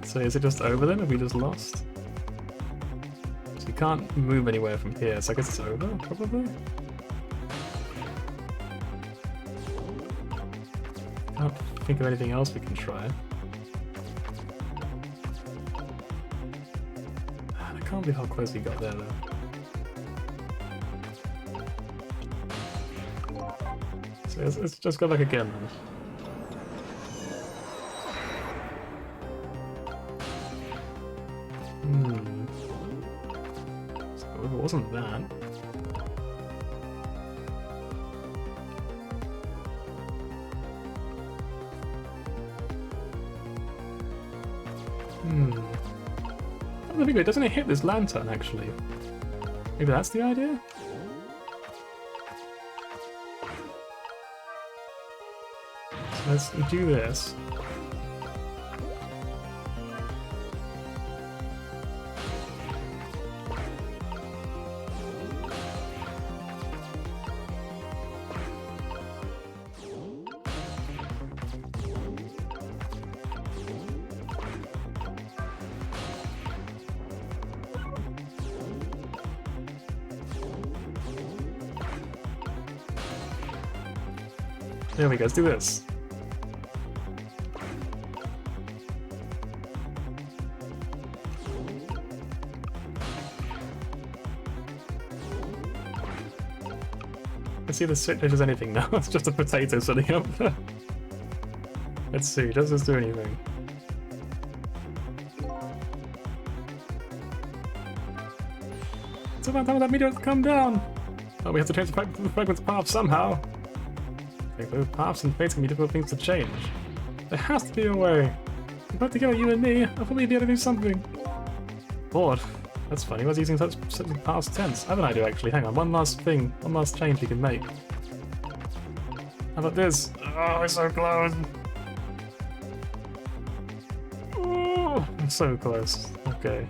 So is it just over then? Have we just lost? So you can't move anywhere from here, so I guess it's over, probably? Can't think of anything else we can try. Man, I can't believe how close we got there though. So let's just go back again then. if it wasn't that. Oh, maybe it doesn't hit this lantern, actually. Maybe that's the idea? So let's do this. There we go, let's do this. Let's see if there's anything now. It's just a potato sitting up there. Let's see, does this do anything? It's about time for that meteor to come down! Oh, we have to change the fragment's path somehow. Both paths and fates can be difficult things to change. There has to be a way. Both together, you and me, I'll probably be able to do something. Bored. That's funny, I was using such past tense. I have an idea actually, hang on, one last thing, one last change we can make. How about this? Oh, we're so close! Oh, I'm so close. Okay.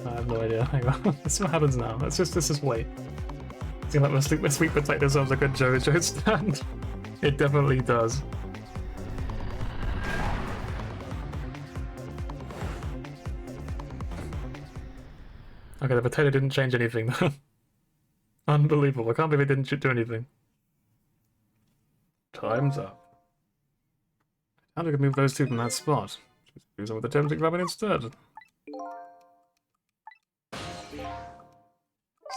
I have no idea. Hang on. Let's see what happens now. Let's just wait. Seems like my sweet potato sounds like a JoJo stand. It definitely does. Okay, the potato didn't change anything though. Unbelievable. I can't believe it didn't do anything. Time's up. How do we move those two from that spot? Just do some with the Temtic Rabbit instead.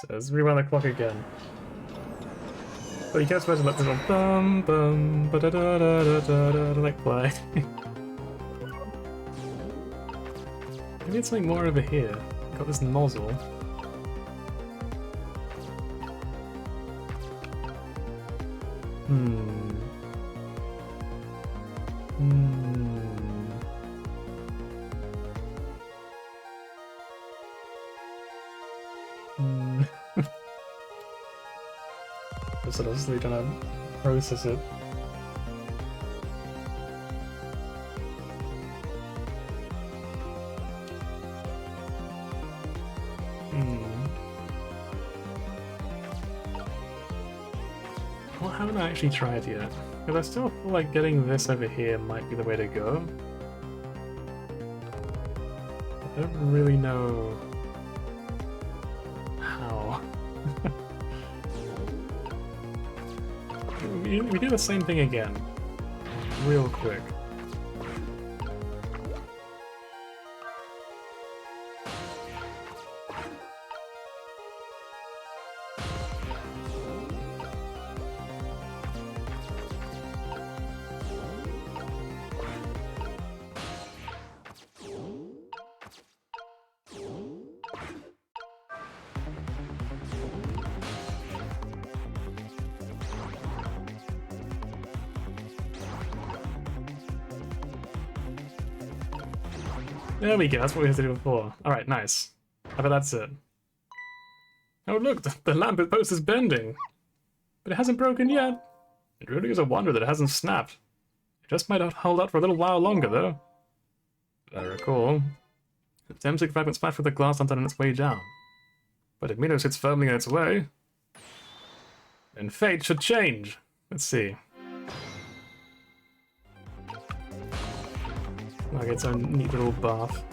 So let's rewind the clock again. But you can't imagine like this one bum bum ba da da da da da da like play. Maybe it's something more over here. Got this nozzle. I'm sort of trying to process it. Well, I haven't actually tried yet, because I still feel like getting this over here might be the way to go. I don't really know how. We do the same thing again, real quick. There we go, that's what we had to do before. Alright, nice. I bet that's it. Oh look, the lamp post is bending! But it hasn't broken yet! It really is a wonder that it hasn't snapped. It just might hold out for a little while longer, though. I recall. The DMCA fragment splashed with the glass lantern on its way down. But if Mino sits firmly in its way, then fate should change. Let's see. Like its own neat little bath.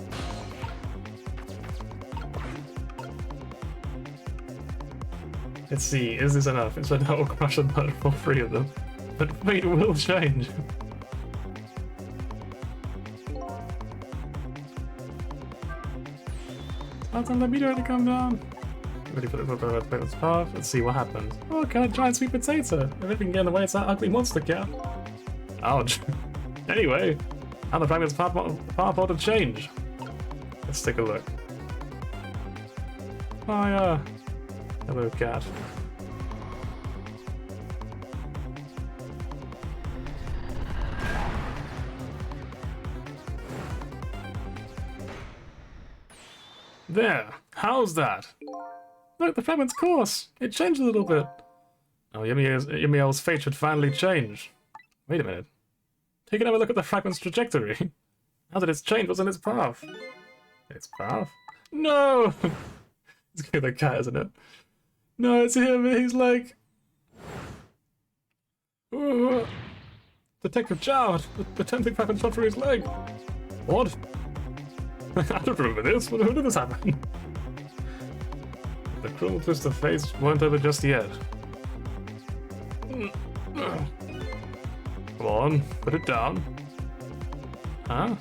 Let's see, is this enough? It's that I will crush and burn all three of them. But fate will change. I'll tell the meteor to come down. Ready for the path. Let's see what happens. Oh, got a giant sweet potato. If it can get in the way, it's that ugly monster cat. Ouch. Anyway, now the fragment's path ought to change. Let's take a look. Oh, hello, cat. There! How's that? Look, the fragment's course! It changed a little bit! Oh, Yamiel's fate should finally change. Wait a minute. Take another look at the fragment's trajectory. Now that it's changed, what's in its path? Its path? No! It's gonna be the cat, isn't it? No, it's him, he's like... Ooh. Detective Chowd! The tempting fragment shot through his leg! What? I don't remember this. When did this happen? The cruel twist of fate weren't over just yet. Come on, put it down. Huh?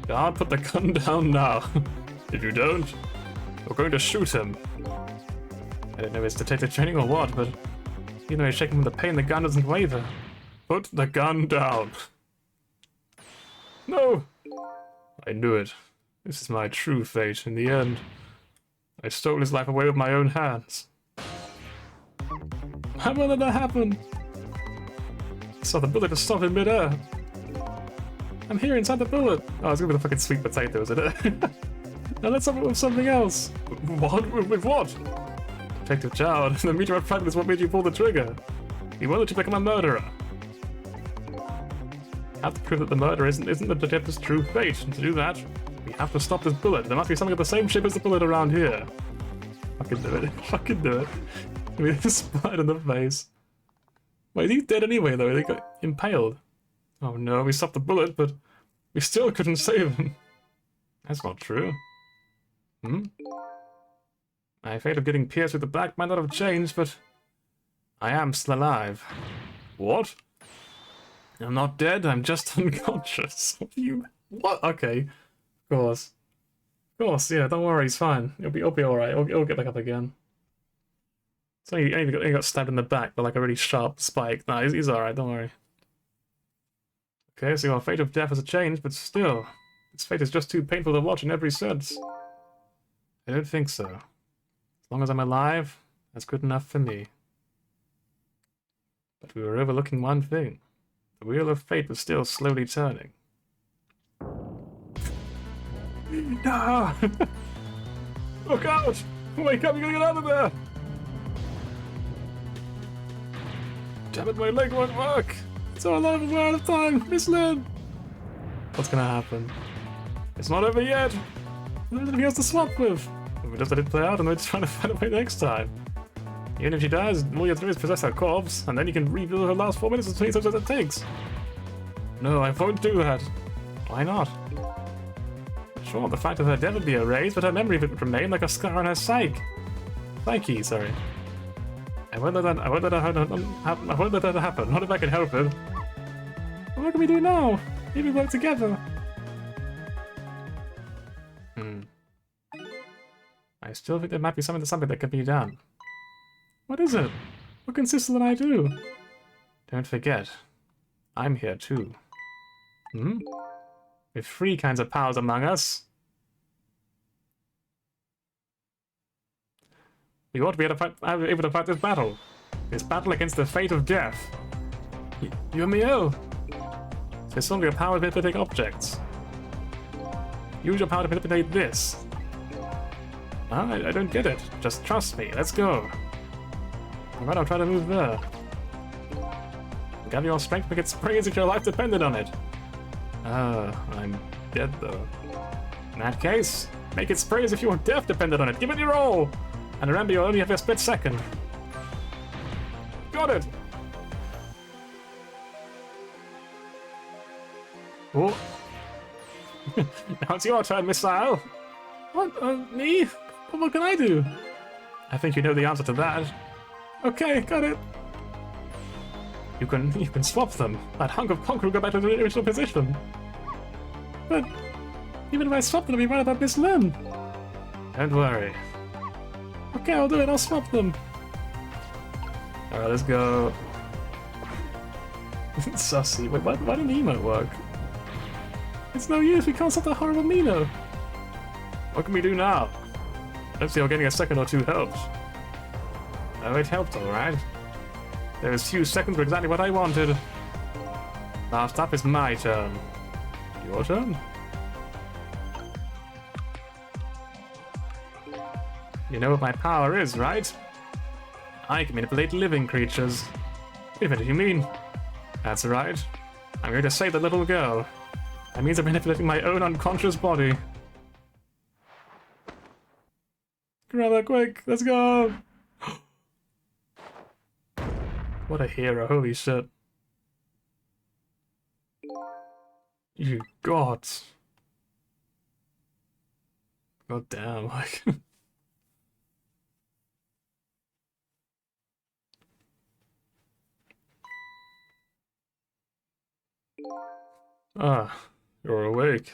Guard, put the gun down now. If you don't, we're going to shoot him. I don't know if it's detective training or what, but even though he's shaking from the pain, the gun doesn't waver. Put the gun down. No! I knew it. This is my true fate in the end. I stole his life away with my own hands. How did that happen? I saw the bullet just stop in midair. I'm here inside the bullet. Oh, it's gonna be the fucking sweet potato, isn't it? Now let's have it with something else. What? With what? Detective Chowd, the meteorite fragment is what made you pull the trigger. He won't let you become a murderer. I have to prove that the murder isn't the detective's true fate, and to do that, we have to stop this bullet. There must be something of the same shape as the bullet around here. Fucking do it. Fucking do it. I mean, it's splat in the face. Wait, he's dead anyway, though. They got impaled. Oh no, we stopped the bullet, but we still couldn't save him. That's not true. My fate of getting pierced with the black might not have changed, but I am still alive. What? I'm not dead, I'm just unconscious. What? Okay. Of course. Of course, yeah, don't worry, he's fine. He'll be alright. He'll get back up again. So he only got stabbed in the back by like a really sharp spike. No, he's alright, don't worry. Okay, so our fate of death has changed, but still, its fate is just too painful to watch in every sense. I don't think so. As long as I'm alive, that's good enough for me. But we were overlooking one thing. The wheel of fate was still slowly turning. No! Look out! Wake up, you gotta get out of there! Damn it, my leg won't work! It's all over, we're out of time! Miss Lynn! What's gonna happen? It's not over yet! There's nothing else to swap with! We just let it play out and we're just trying to find a way next time. Even if she dies, all you have to do is possess her corpse, and then you can rebuild her last 4 minutes as many times as it takes. No, I won't do that. Why not? Sure, the fact of her death would be erased, but her memory would remain like a scar on her psyche, sorry. I won't let that happen, not if I can help it. What can we do now? Maybe work together. I still think there might be something that can be done. What is it? What can Cecil and I do? Don't forget, I'm here too. With 3 kinds of powers among us. We ought to be able to fight this battle. This battle against the fate of death. You and me, oh. There's only a power to manipulate objects. Use your power to manipulate this. I don't get it. Just trust me. Let's go. Alright, I'll try to move there. Gather your strength because spring as if your life depended on it. I'm dead, though. In that case, make it spray as if your death depended on it. Give it your all! And remember, you only have a split second. Got it! Oh. Now it's your turn, missile! What? Me? What can I do? I think you know the answer to that. Okay, got it. You can swap them. That hunk of concrete will go back to the original position. But even if I swap them, I'll be right about Miss Lynn. Don't worry. Okay, I'll do it. I'll swap them. Alright, let's go. Sussy. Wait, why didn't the emote work? It's no use. We can't stop that horrible Mino. What can we do now? Let's see how getting a second or two helps. Oh, it helped, alright. Those few seconds were exactly what I wanted. Last up is my turn. Your turn? You know what my power is, right? I can manipulate living creatures. Wait a minute, you mean? That's right. I'm going to save the little girl. That means I'm manipulating my own unconscious body. Grab that quick, let's go! What a hero, holy shit. You gods. God damn, like... Ah, you're awake.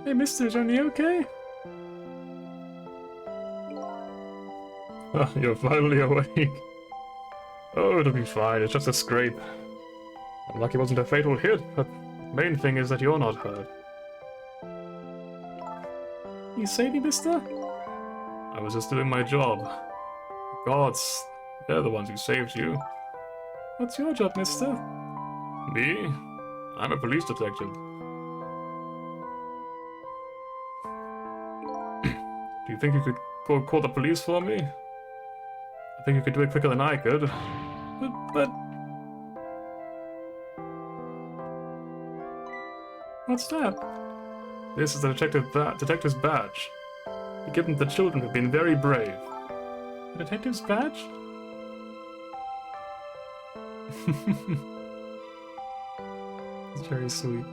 Hey, mister, is you okay? Ah, you're finally awake. Oh, it'll be fine, it's just a scrape. I'm lucky it wasn't a fatal hit, but the main thing is that you're not hurt. You saved me, mister? I was just doing my job. Gods, they're the ones who saved you. What's your job, mister? Me? I'm a police detective. Do you think you could call the police for me? I think you could do it quicker than I could. But... What's that? This is the detective's badge. We give them to children who've been very brave. A detective's badge? It's very sweet.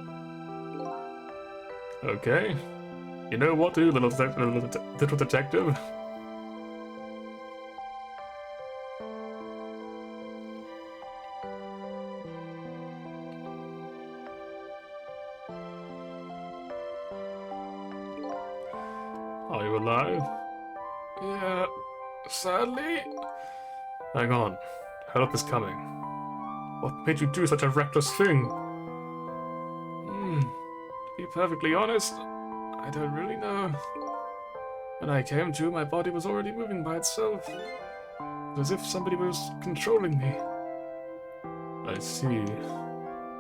Okay. You know what to do, little detective? Are you alive? Yeah, sadly. Hang on. Help is coming. What made you do such a reckless thing? To be perfectly honest, I don't really know. When I came to, my body was already moving by itself. As if somebody was controlling me. I see.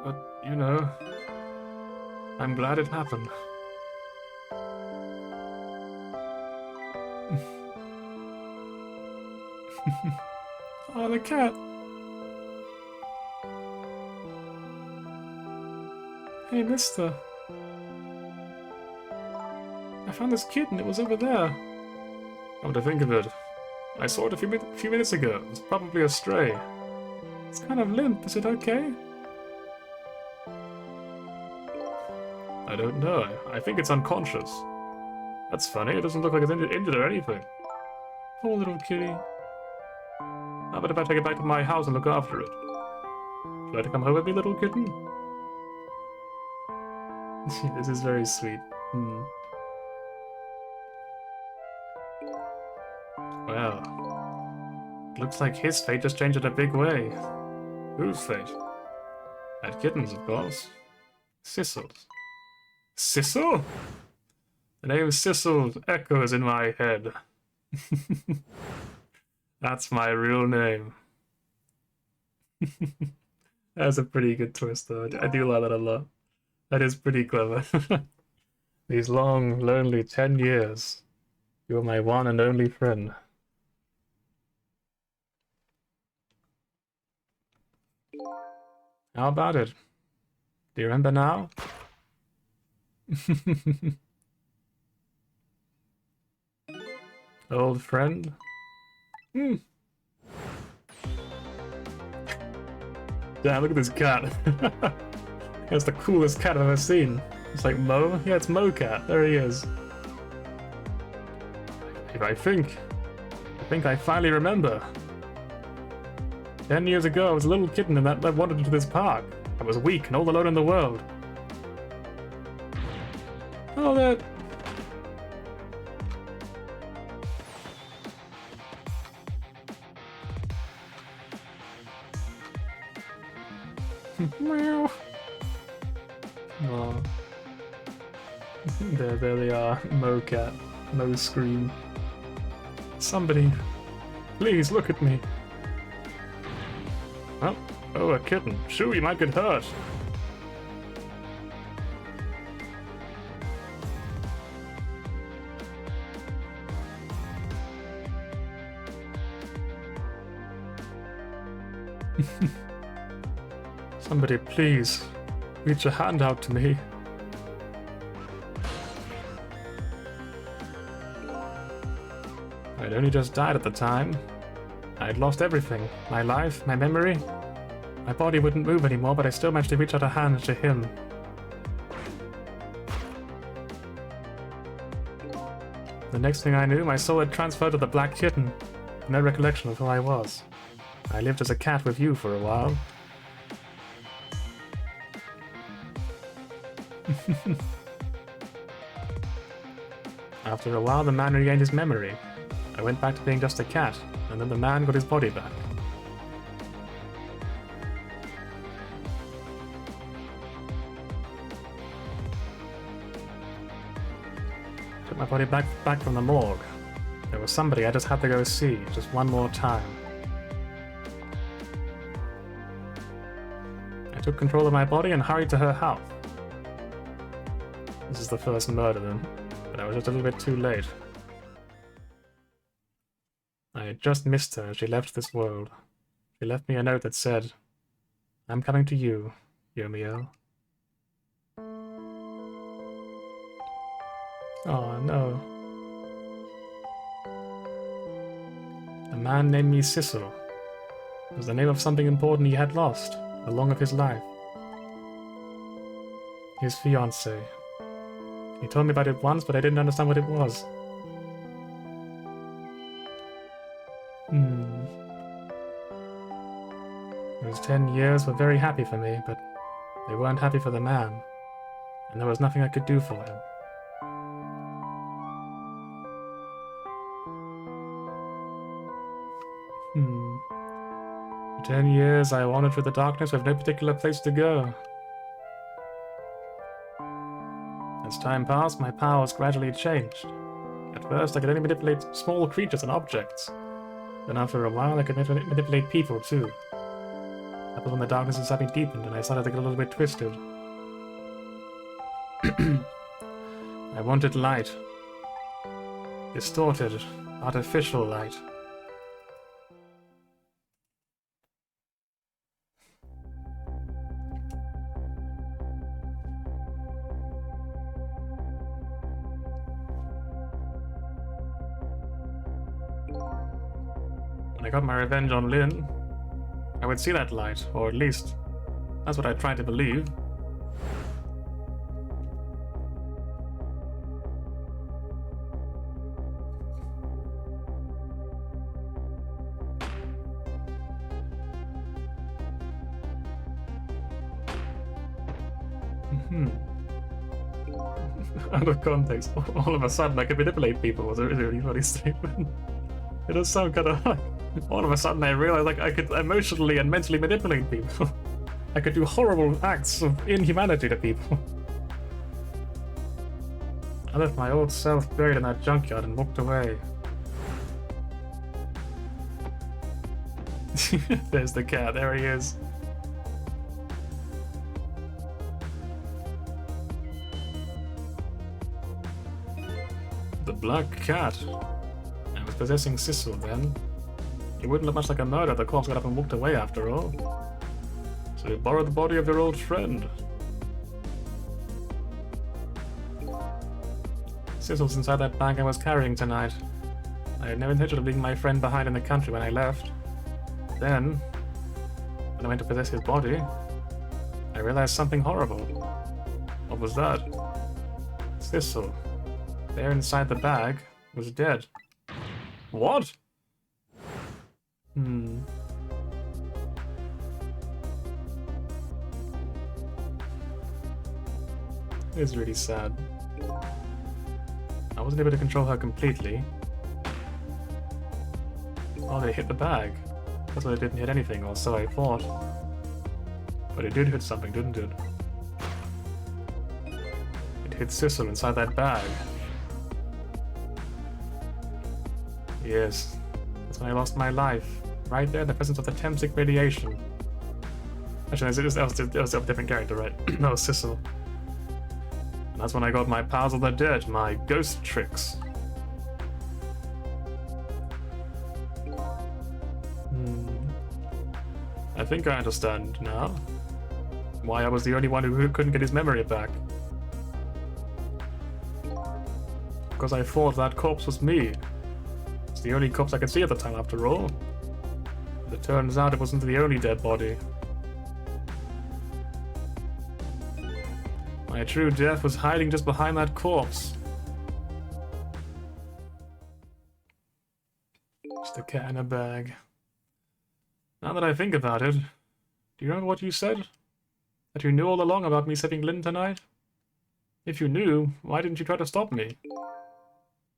But, you know, I'm glad it happened. Oh, the cat! Hey, mister. I found this kitten, it was over there. Come to think of it, I saw it a few minutes ago. It was probably a stray. It's kind of limp, is it okay? I don't know, I think it's unconscious. That's funny, it doesn't look like it's injured or anything. Poor little kitty. How about if I take it back to my house and look after it? Would you like to come home with me, little kitten? This is very sweet. Well, looks like his fate just changed in a big way. Whose fate? That kitten's, of course. Sissel's. Sissel? The name Sissel echoes in my head. That's my real name. That's a pretty good twist, though. I do like that a lot. That is pretty clever. These long, lonely 10 years. You're my one and only friend. How about it? Do you remember now? Old friend? Hmm. Damn, look at this cat. It's the coolest cat I've ever seen. It's like Mo? Yeah, it's Mo Cat. There he is. I think I finally remember. 10 years ago, I was a little kitten and I wandered into this park. I was weak and all alone in the world. Oh, that... Meow. Oh. There they are. Mo Cat. Mo Scream. Somebody, please look at me. Oh, a kitten. Shoo, you might get hurt. Somebody, please, reach a hand out to me. I'd only just died at the time. I'd lost everything. My life, my memory. My body wouldn't move anymore, but I still managed to reach out a hand to him. The next thing I knew, my soul had transferred to the black kitten. No recollection of who I was. I lived as a cat with you for a while. After a while, the man regained his memory. I went back to being just a cat, and then the man got his body back. Took my body back from the morgue. There was somebody I just had to go see, just one more time. I took control of my body and hurried to her house. This is the first murder then, but I was just a little bit too late. I had just missed her as she left this world. She left me a note that said, "I'm coming to you, Yomiel." Oh no. A man named me Sissel. It was the name of something important he had lost, along of his life. His fiancée. He told me about it once, but I didn't understand what it was. Those 10 years were very happy for me, but they weren't happy for the man, and there was nothing I could do for him. For 10 years I wandered through the darkness with no particular place to go. As time passed, my powers gradually changed. At first I could only manipulate small creatures and objects. Then after a while I could manipulate people too. That was when the darkness inside me deepened and I started to get a little bit twisted. I wanted light. Distorted, artificial light. When I got my revenge on Lynn, I would see that light, or at least, that's what I tried to believe. Out of context, all of a sudden I could manipulate people was a really funny statement. It does sound kind of like, all of a sudden I realized like I could emotionally and mentally manipulate people. I could do horrible acts of inhumanity to people. I left my old self buried in that junkyard and walked away. There's the cat, there he is. The black cat. I was possessing Sissel then. It wouldn't look much like a murder. The corpse got up and walked away after all. So you borrowed the body of your old friend. Sizzle's inside that bag I was carrying tonight. I had no intention of leaving my friend behind in the country when I left. Then, when I went to possess his body, I realized something horrible. What was that? Sissel, there inside the bag, was dead. What? It is really sad. I wasn't able to control her completely. Oh, they hit the bag. That's why it didn't hit anything, or so I thought. But it did hit something, didn't it? It hit Sissel inside that bag. Yes, that's when I lost my life. Right there in the presence of the Temsic radiation. Actually, that was a different character, right? No, Sissel. And that's when I got my powers of the dead, my ghost tricks. I think I understand now why I was the only one who couldn't get his memory back. Because I thought that corpse was me. It's the only corpse I could see at the time, after all. But it turns out it wasn't the only dead body. My true death was hiding just behind that corpse. Just a cat in a bag. Now that I think about it, do you remember what you said? That you knew all along about me saving Lynn tonight? If you knew, why didn't you try to stop me?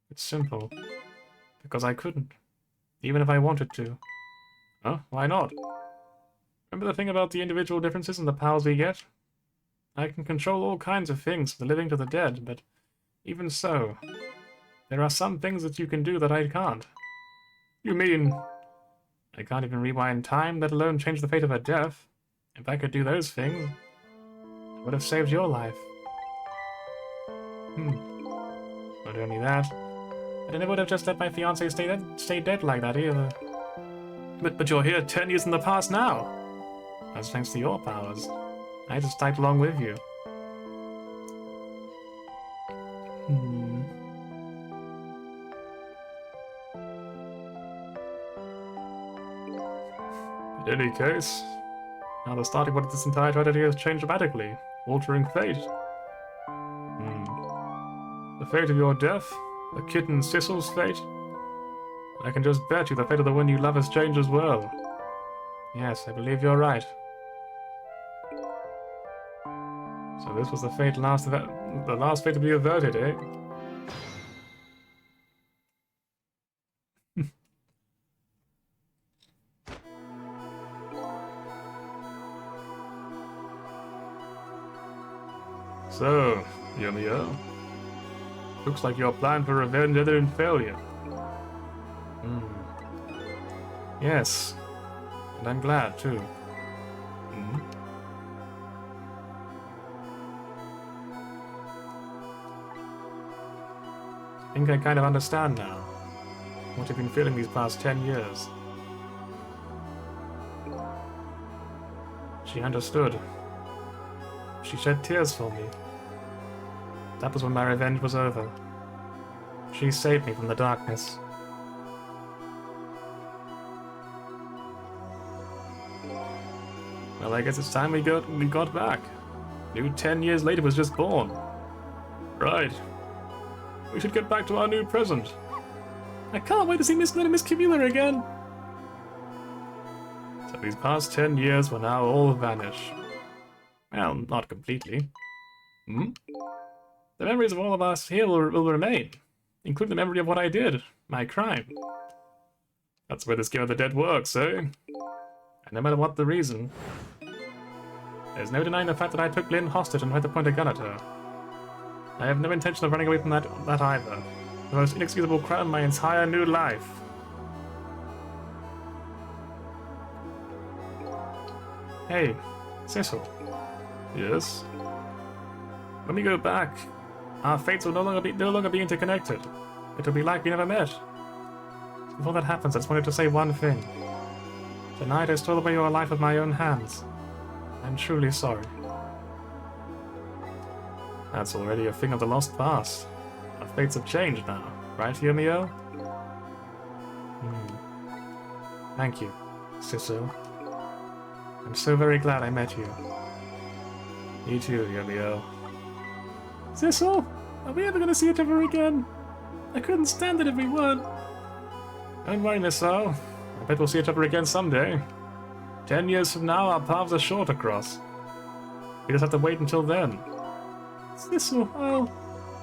It's simple. Because I couldn't. Even if I wanted to. Huh? Why not? Remember the thing about the individual differences in the powers we get? I can control all kinds of things, from the living to the dead, but even so, there are some things that you can do that I can't. You mean... I can't even rewind time, let alone change the fate of her death. If I could do those things, I would have saved your life. Not only that, I never would have just let my fiancé stay dead like that either. But you're here 10 years in the past now. That's thanks to your powers. I just tagged along with you. In any case, now the starting point of this entire tragedy has changed dramatically, altering fate. The fate of your death, the kitten Sissel's fate. I can just bet you the fate of the one you love has changed as well. Yes, I believe you're right. So this was the last fate to be averted, eh? So, Yumio, looks like your plan for revenge ended in failure. Yes, and I'm glad too. I think I kind of understand now what you've been feeling these past 10 years. She understood. She shed tears for me. That was when my revenge was over. She saved me from the darkness. Well, I guess it's time we got back. New 10 years later was just born. Right. We should get back to our new present. I can't wait to see Miss Lynn and Miss Camilla again. So these past 10 years will now all vanish. Well, not completely. The memories of all of us here will remain, including the memory of what I did, my crime. That's where this Game of the Dead works, eh? And no matter what the reason, there's no denying the fact that I took Lynn hostage and tried to point a gun at her. I have no intention of running away from that either. The most inexcusable crime of my entire new life. Hey, Cecil. Yes? When we go back, our fates will no longer be interconnected. It will be like we never met. Before that happens, I just wanted to say one thing. Tonight I stole away your life with my own hands. I'm truly sorry. That's already a thing of the lost past. Our fates have changed now, right, Yumio? Thank you, Sisso. I'm so very glad I met you. You too, Yumio. Sisso, are we ever gonna see each other again? I couldn't stand it if we weren't. Don't worry, Misso. I bet we'll see each other again someday. 10 years from now, our paths are sure to cross. We just have to wait until then. Sisso,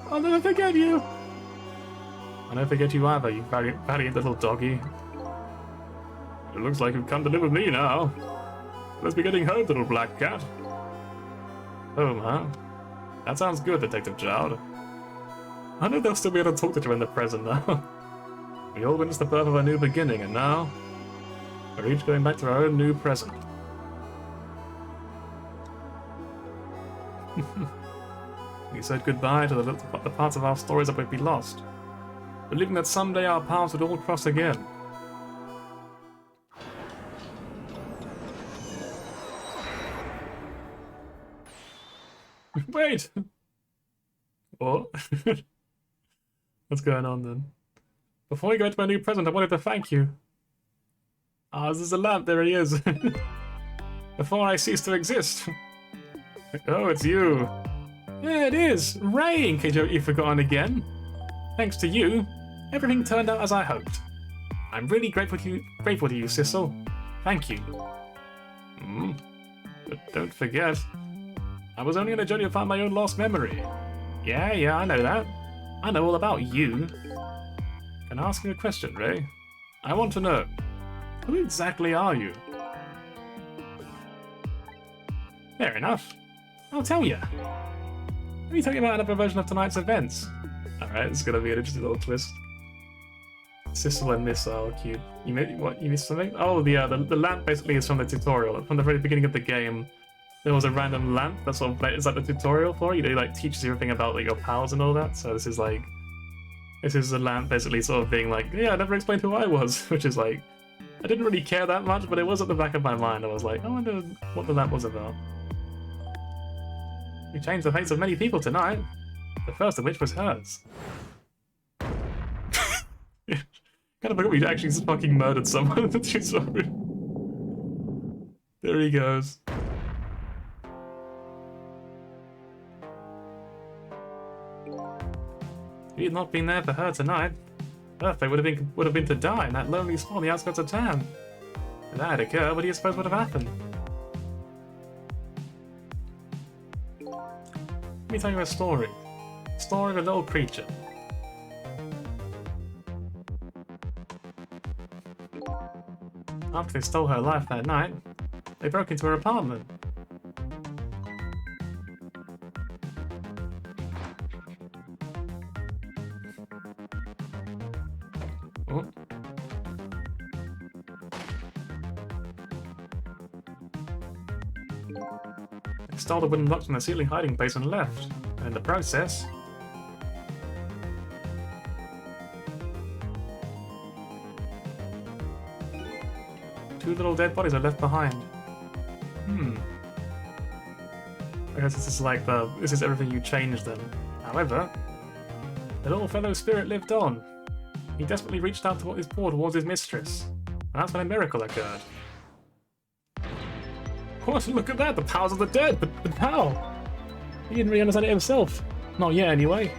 I'll never forget you. I'll never forget you either, you valiant little doggy. It looks like you've come to live with me now. Let's be getting home, little black cat. Home, huh? That sounds good, Detective Child. I know they'll still be able to talk to you in the present now. We all witnessed the birth of a new beginning, and now we're each going back to our own new present. We said goodbye to the parts of our stories that would be lost, believing that someday our paths would all cross again. Wait! What? What's going on then? Before we go into my new present, I wanted to thank you. Ah, there's a lamp, there he is. Before I cease to exist. Oh, it's you. Yeah, it is. Ray, in case you've forgotten again. Thanks to you, everything turned out as I hoped. I'm really grateful to you, Sissel. Thank you. But don't forget, I was only on a journey to find my own lost memory. Yeah, I know that. I know all about you. Can I ask you a question, Ray? I want to know, who exactly are you? Fair enough. I'll tell you. Let me tell you about another version of tonight's events. Alright, this is gonna be an interesting little twist. Sissel and Missile, cute. You missed something? Oh, the lamp basically is from the tutorial. From the very beginning of the game, there was a random lamp that sort of is like the tutorial for you. It like teaches you everything about like your powers and all that. So this is a lamp basically sort of being like, yeah, I never explained who I was, which is like, I didn't really care that much, but it was at the back of my mind. I was like, I wonder what the lamp was about. We changed the fates of many people tonight, the first of which was hers. Kind of forgot we actually fucking murdered someone in the tutorial. There he goes. If he had not been there for her tonight, her fate would have been to die in that lonely spot on the outskirts of town. If that had occurred, what do you suppose would have happened? Let me tell you a story. A story of a little creature. After they stole her life that night, they broke into her apartment. Oh. They stole the wooden blocks from the ceiling hiding place and left. And in the process, two little dead bodies are left behind. I guess this is everything you changed then. However, the little fellow spirit lived on. He desperately reached out to his paw towards his mistress, and that's when a miracle occurred. What? Look at that! The powers of the dead! But how? He didn't really understand it himself. Not yet, anyway.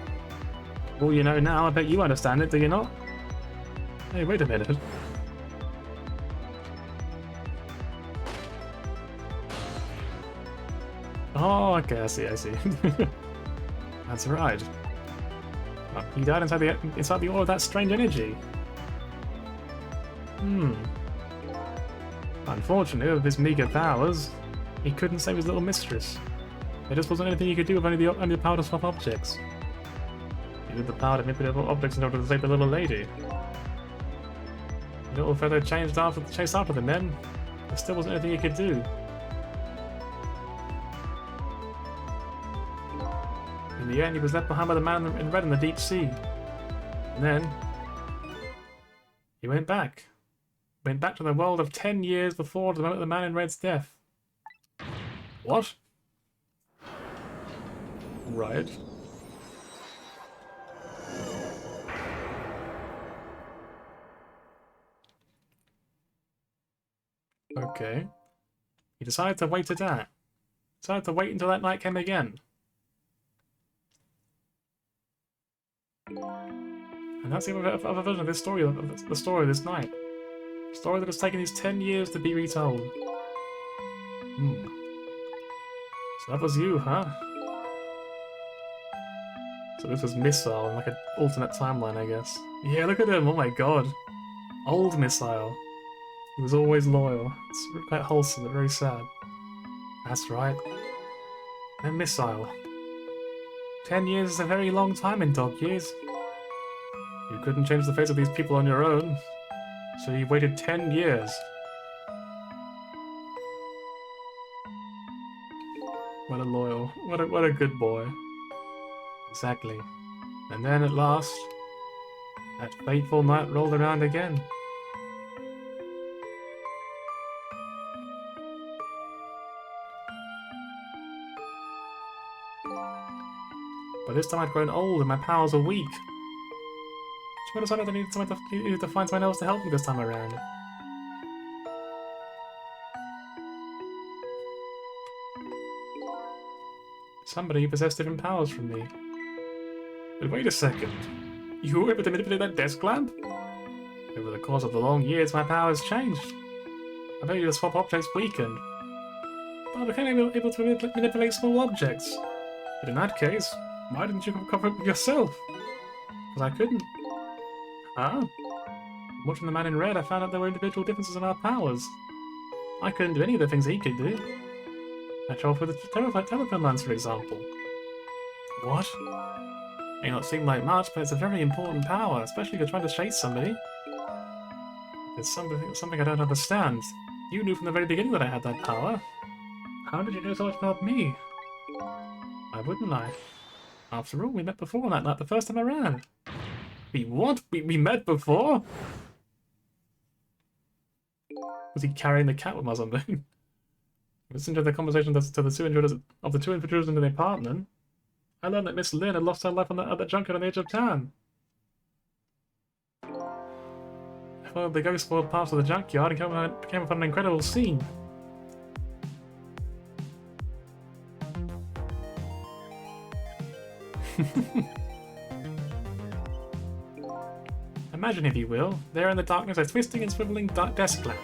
All you know now, I bet you understand it, do you not? Hey, wait a minute. Oh, okay, I see. That's right. Oh, he died inside the aura of that strange energy. Unfortunately, with his meager powers, he couldn't save his little mistress. There just wasn't anything he could do with only the power to swap objects. He needed the power to manipulate objects in order to save the little lady. The little fellow chased after the men. There still wasn't anything he could do. In the end, he was left behind by the man in red in the deep sea. And then he went back. Went back to the world of 10 years before the moment of the man in red's death. What? Right. Okay. He decided to wait to that. Decided to wait until that night came again. And that's the other version of this story, of the story of this night. A story that has taken these 10 years to be retold. Hmm. So that was you, huh? So this was Missile, like an alternate timeline, I guess. Yeah, look at him, oh my god. Old Missile. He was always loyal. It's quite wholesome, but very sad. That's right. And Missile. 10 years is a very long time in dog years. You couldn't change the face of these people on your own, so you waited 10 years. What a loyal, what a good boy. Exactly. And then at last, that fateful night rolled around again. But this time I'd grown old and my powers were weak. So I decided I needed to find someone else to help me this time around. Somebody who possessed different powers from me. But wait a second. You were able to manipulate that desk lamp? Over the course of the long years, my powers changed. My ability to swap objects weakened. But I became able to manipulate small objects. But in that case, why didn't you cover it yourself? Because I couldn't. Huh? Watching the man in red, I found out there were individual differences in our powers. I couldn't do any of the things he could do. I traveled with the telephone lines, for example. What? May not seem like much, but it's a very important power, especially if you're trying to chase somebody. There's something I don't understand. You knew from the very beginning that I had that power. How did you know so much about me? Why wouldn't I? After all, we met before on that night, the first time around. We what? We met before? Was he carrying the cat with or something? Listening to the conversation of the two intruders into the apartment, I learned that Miss Lynn had lost her life at the junkyard on the edge of town. I followed the ghost world past of the junkyard and came upon an incredible scene. Imagine, if you will, there in the darkness a twisting and swiveling desk lamp.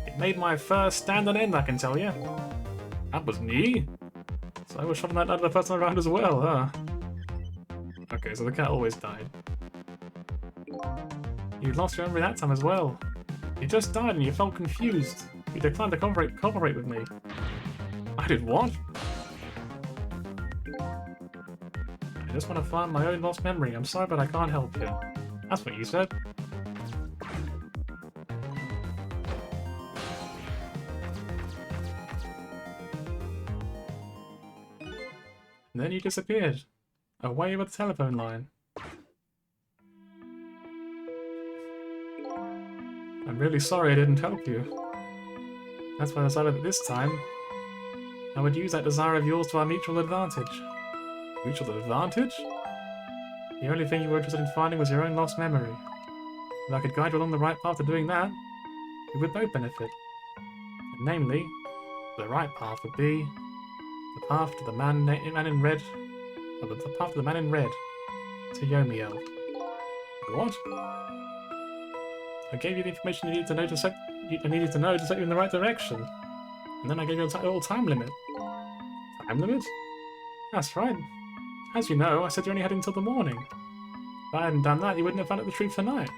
It made my first stand on end, I can tell you. That was me. So I was shot on that night the first time around as well, huh? Okay, so the cat always died. You lost your memory that time as well. You just died and you felt confused. You declined to cooperate with me. I did what? I just want to find my own lost memory. I'm sorry, but I can't help you. That's what you said. And then you disappeared. Away with the telephone line. I'm really sorry I didn't help you. That's why I decided that this time I would use that desire of yours to our mutual advantage. Mutual advantage? The only thing you were interested in finding was your own lost memory. If I could guide you along the right path to doing that, we would both benefit. And namely, the right path would be the path to the man in red. Or the path to the man in red. To Yomiel. What? I gave you the information you needed to know to set you in the right direction. And then I gave you a little time limit. Time limit? That's right. As you know, I said you only had until the morning. If I hadn't done that, you wouldn't have found out the truth tonight.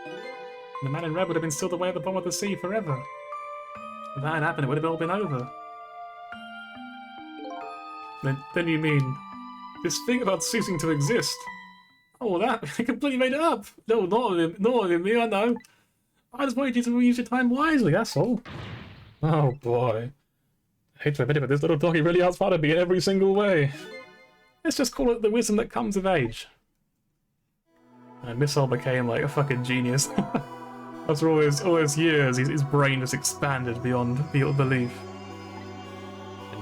And the man in red would have been still away at the bottom of the sea forever. If that had happened, it would have all been over. Then you mean this thing about ceasing to exist? Oh, that I completely made it up. No, not with me. I know. I just wanted you to use your time wisely. That's all. Oh boy. I hate to admit it, but this little doggy really outsmarted me in every single way. Let's just call it the wisdom that comes of age. And Missile became like a fucking genius. After all those years, his brain just expanded beyond belief.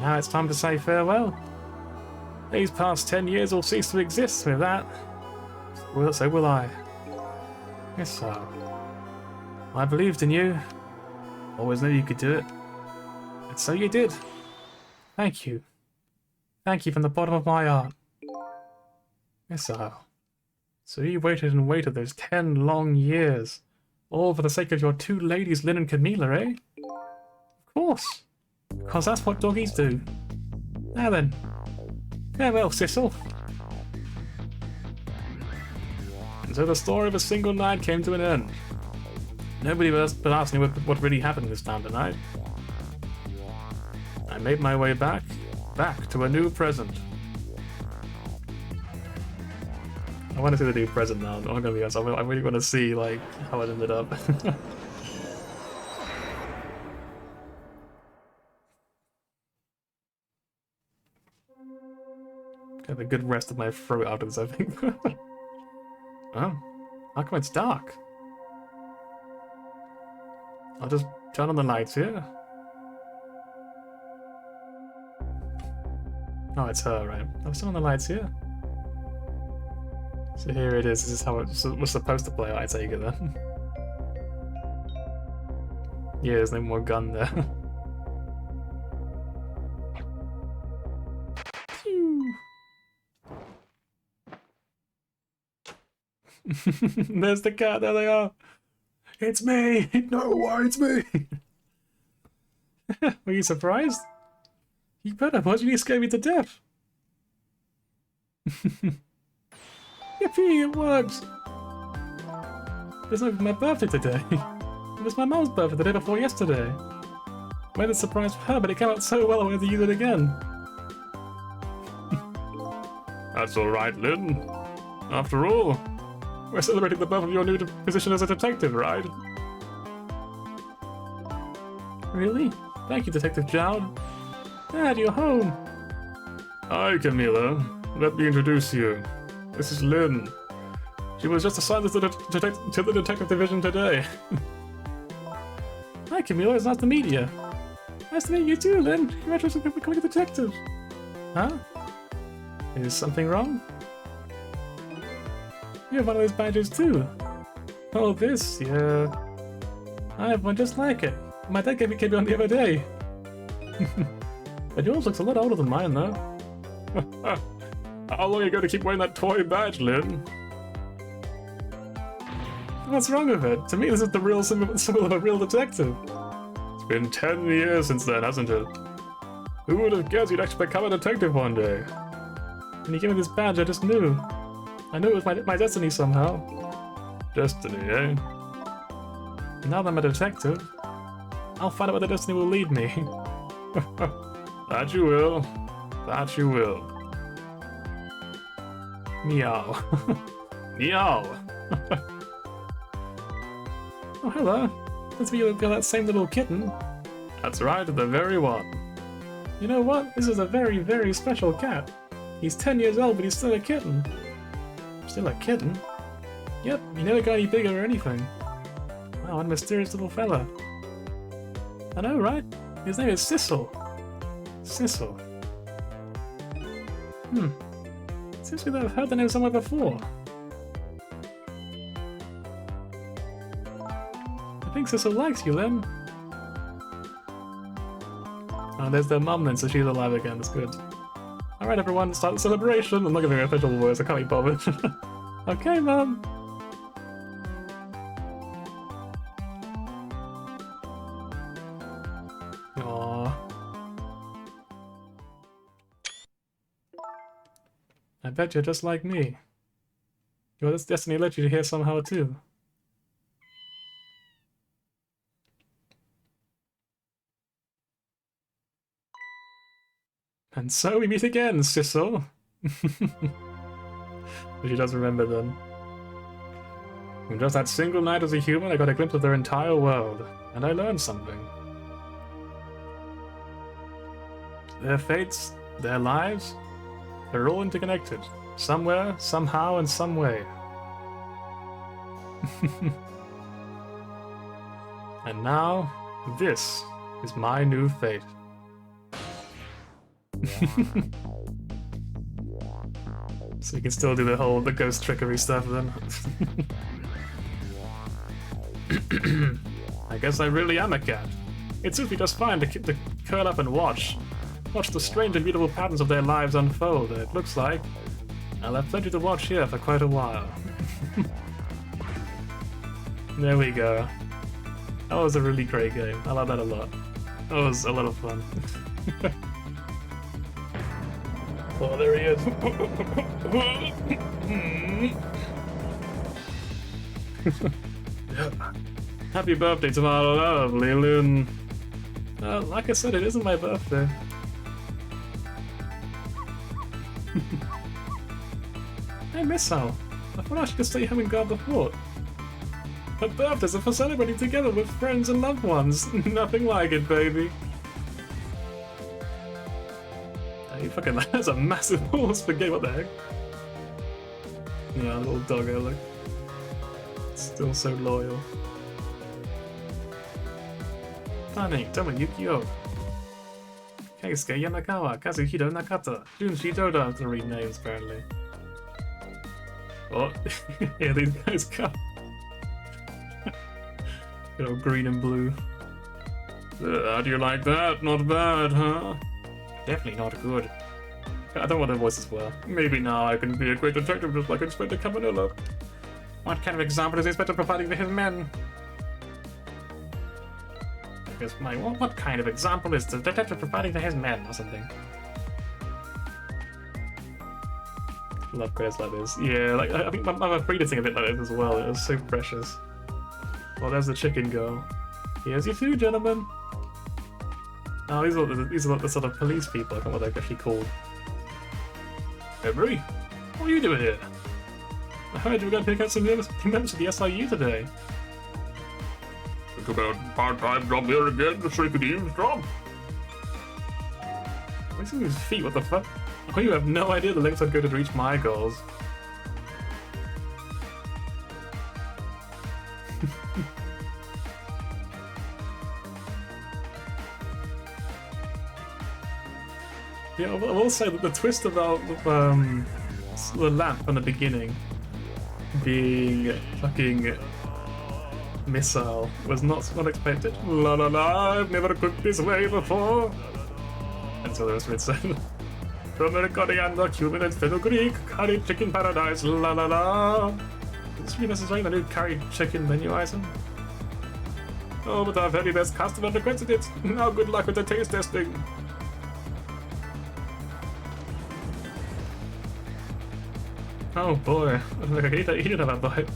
Now it's time to say farewell. These past 10 years will cease to exist with that. Well, so will I. Yes, sir. I believed in you. Always knew you could do it. And so you did. Thank you. Thank you from the bottom of my heart. Yes, sir. So you waited and waited those 10 long years. All for the sake of your two ladies, Lynn and Camilla, eh? Of course. Because that's what doggies do. Now then. Farewell, Sissel. And so the story of a single night came to an end. Nobody but asked me what really happened this time tonight. I made my way back to a new present. I want to see the new present now. I'm not gonna be honest. I really want to see like how it ended up. Have a good rest of my throat after this, I think. Oh, how come it's dark? I'll just turn on the lights here. Oh, it's her, right? I'll turn on the lights here. So here it is. This is how it was supposed to play out, I take it then. Yeah, there's no more gun there. There's the cat, there they are. It's me! No, why it's me? Were you surprised? You better, why did you scare me to death? Yippee, it worked! It's not even my birthday today. It was my mom's birthday the day before yesterday. I made a surprise for her, but it came out so well I wanted to use it again. That's alright, Lynn. After all, we're celebrating the birth of your new position as a detective, right? Really? Thank you, Detective Jowd. Dad, you're home. Hi, Camilla. Let me introduce you. This is Lynn. She was just assigned to the detective division today. Hi, Camilla. It's nice to meet you. Nice to meet you too, Lynn. Congratulations on becoming a detective. Huh? Is something wrong? You have one of those badges too. Oh, this? Yeah. I have one just like it. My dad gave me one the other day. But yours looks a lot older than mine, though. How long are you going to keep wearing that toy badge, Lynn? What's wrong with it? To me, this is the real symbol of a real detective. It's been 10 years since then, hasn't it? Who would have guessed you'd actually become a detective one day? When you gave me this badge, I just knew. I knew it was my destiny somehow. Destiny, eh? And now that I'm a detective, I'll find out where the destiny will lead me. That you will. That you will. Meow. Meow. Oh, hello. Let's be that same little kitten. That's right, the very one. You know what? This is a very, very special cat. He's 10 years old, but he's still a kitten. Still a kitten? Yep, he never got any bigger or anything. Wow, what a mysterious little fella. I know, right? His name is Sissel. Sissel. Seems like I've heard the name somewhere before. I think Sissel likes you, Lynn. Oh, there's their mum then, so she's alive again, that's good. Alright everyone, start the celebration! I'm not giving an official voice, I can't be bothered. Okay, Mum! Aww. I bet you're just like me. Your destiny led you here somehow too. And so we meet again, Sissel! She does remember then. In just that single night as a human, I got a glimpse of their entire world, and I learned something. Their fates, their lives, they're all interconnected. Somewhere, somehow, in some way. And now, this is my new fate. So you can still do the ghost trickery stuff then. I guess I really am a cat. It suits me just fine to curl up and watch the strange and beautiful patterns of their lives unfold, and it looks like I'll have plenty to watch here for quite a while. There we go. That was a really great game. I like that a lot. That was a lot of fun. Oh, there he is. Happy birthday to my lovely Lynn. Like I said, it isn't my birthday. Hey, Miss Al. I thought I should just stay home and guard the fort. But birthdays are for celebrating together with friends and loved ones. Nothing like it, baby. Hey, fucking, that's a massive horse for game. What the heck? Yeah, little doggo, look. Still so loyal. Planning, Toma Yukio. Keisuke Yanakawa, Kazuhiro Nakata, Junshi Doda, to read names apparently. Oh, here these guys come. Good old green and blue. How do you like that? Not bad, huh? Definitely not good. I don't want their voices well. Maybe now I can be a great detective just like Inspector Cabanilla. What kind of example is Inspector providing for his men? I guess what kind of example is the detective providing for his men or something? Love credits like this. Yeah, like I think I'm free to sing a bit like this as well. It was so precious. Oh, there's the chicken girl. Here's your food, gentlemen. Oh, these are the sort of police people. I don't know what they're actually called. Emery, what are you doing here? I heard you were going to pick up some members of the SIU today. Think about part-time job here again, so you could eavesdrop. What's in his feet? What the fuck? Oh, you have no idea the lengths I'd go to reach my goals. Yeah, I will say that the twist about the lamp from the beginning being fucking missile was not expected. La la la, I've never cooked this way before. Until the rest of it said, from coriander, cumin, and fenugreek, curried chicken paradise, la la la. Is really necessary the new curried chicken menu item? Oh, but our very best customer requested it. Now good luck with the taste testing. Oh boy, like he didn't have that vibe.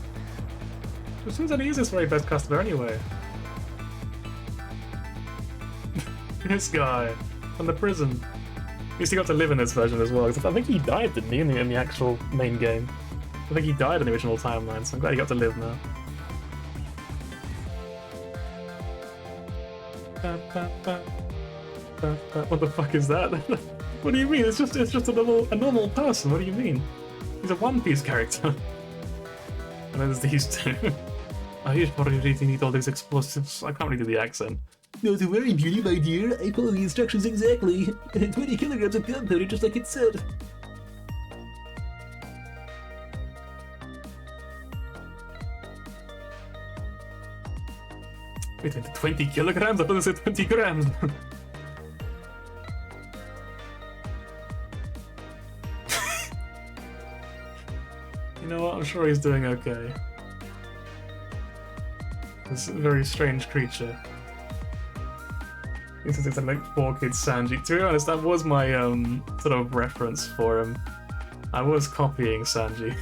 It seems that he is his very best customer anyway. This guy from the prison. At least he got to live in this version as well, because I think he died, didn't he, in the actual main game? I think he died in the original timeline, so I'm glad he got to live now. What the fuck is that? What do you mean? It's just a normal person. What do you mean? He's a One Piece character. And then there's these two. I just probably really need all these explosives. I can't really do the accent. Not to worry, Beauty, my dear. I follow the instructions exactly. 20 kilograms of gunpowder, just like it said. Wait, 20 kilograms? I thought it said 20 grams. You know what? I'm sure he's doing okay. This very strange creature. This is something like 4-Kid Sanji. To be honest, that was my sort of reference for him. I was copying Sanji.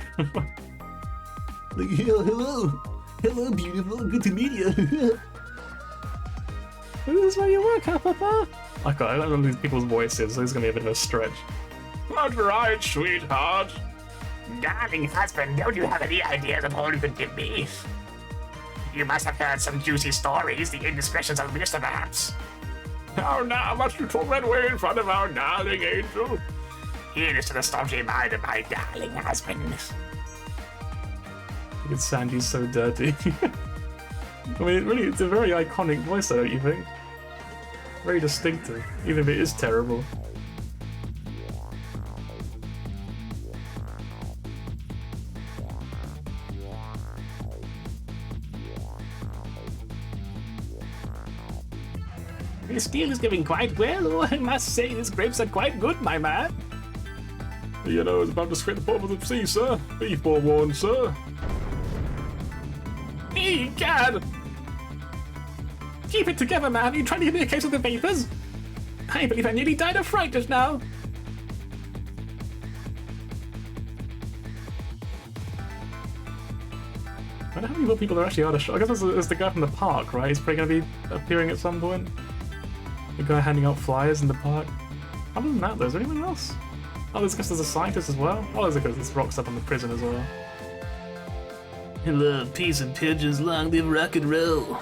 Like, hello. Hello, beautiful. Good to meet you. This is where you work, huh, Papa? I don't remember these people's voices, so it's gonna be a bit of a stretch. That's right, sweetheart. Darling husband, don't you have any ideas of all you could give me? You must have heard some juicy stories, the indiscretions of Minister, perhaps. Oh, now must you talk that way in front of our darling angel? Here is to the stodgy mind of my darling husband. Look at Sanji's so dirty. I mean, really, it's a very iconic voice, though, don't you think? Very distinctive, even if it is terrible. This deal is going quite well. Oh, I must say, these grapes are quite good, my man. You know, it's about to scrape the bottom of the sea, sir. Be forewarned, sir. Egad! Keep it together, man. Are you trying to give me a case of the vapors? I believe I nearly died of fright just now. I wonder how many more people are actually out of shot. I guess there's the guy from the park, right? He's probably going to be appearing at some point. The guy handing out flyers in the park. Other than that, though, is there anyone else? Oh, there's a scientist as well. Oh, there's rocks up on the prison as well. Hello, peace and pigeons, long live rock and roll.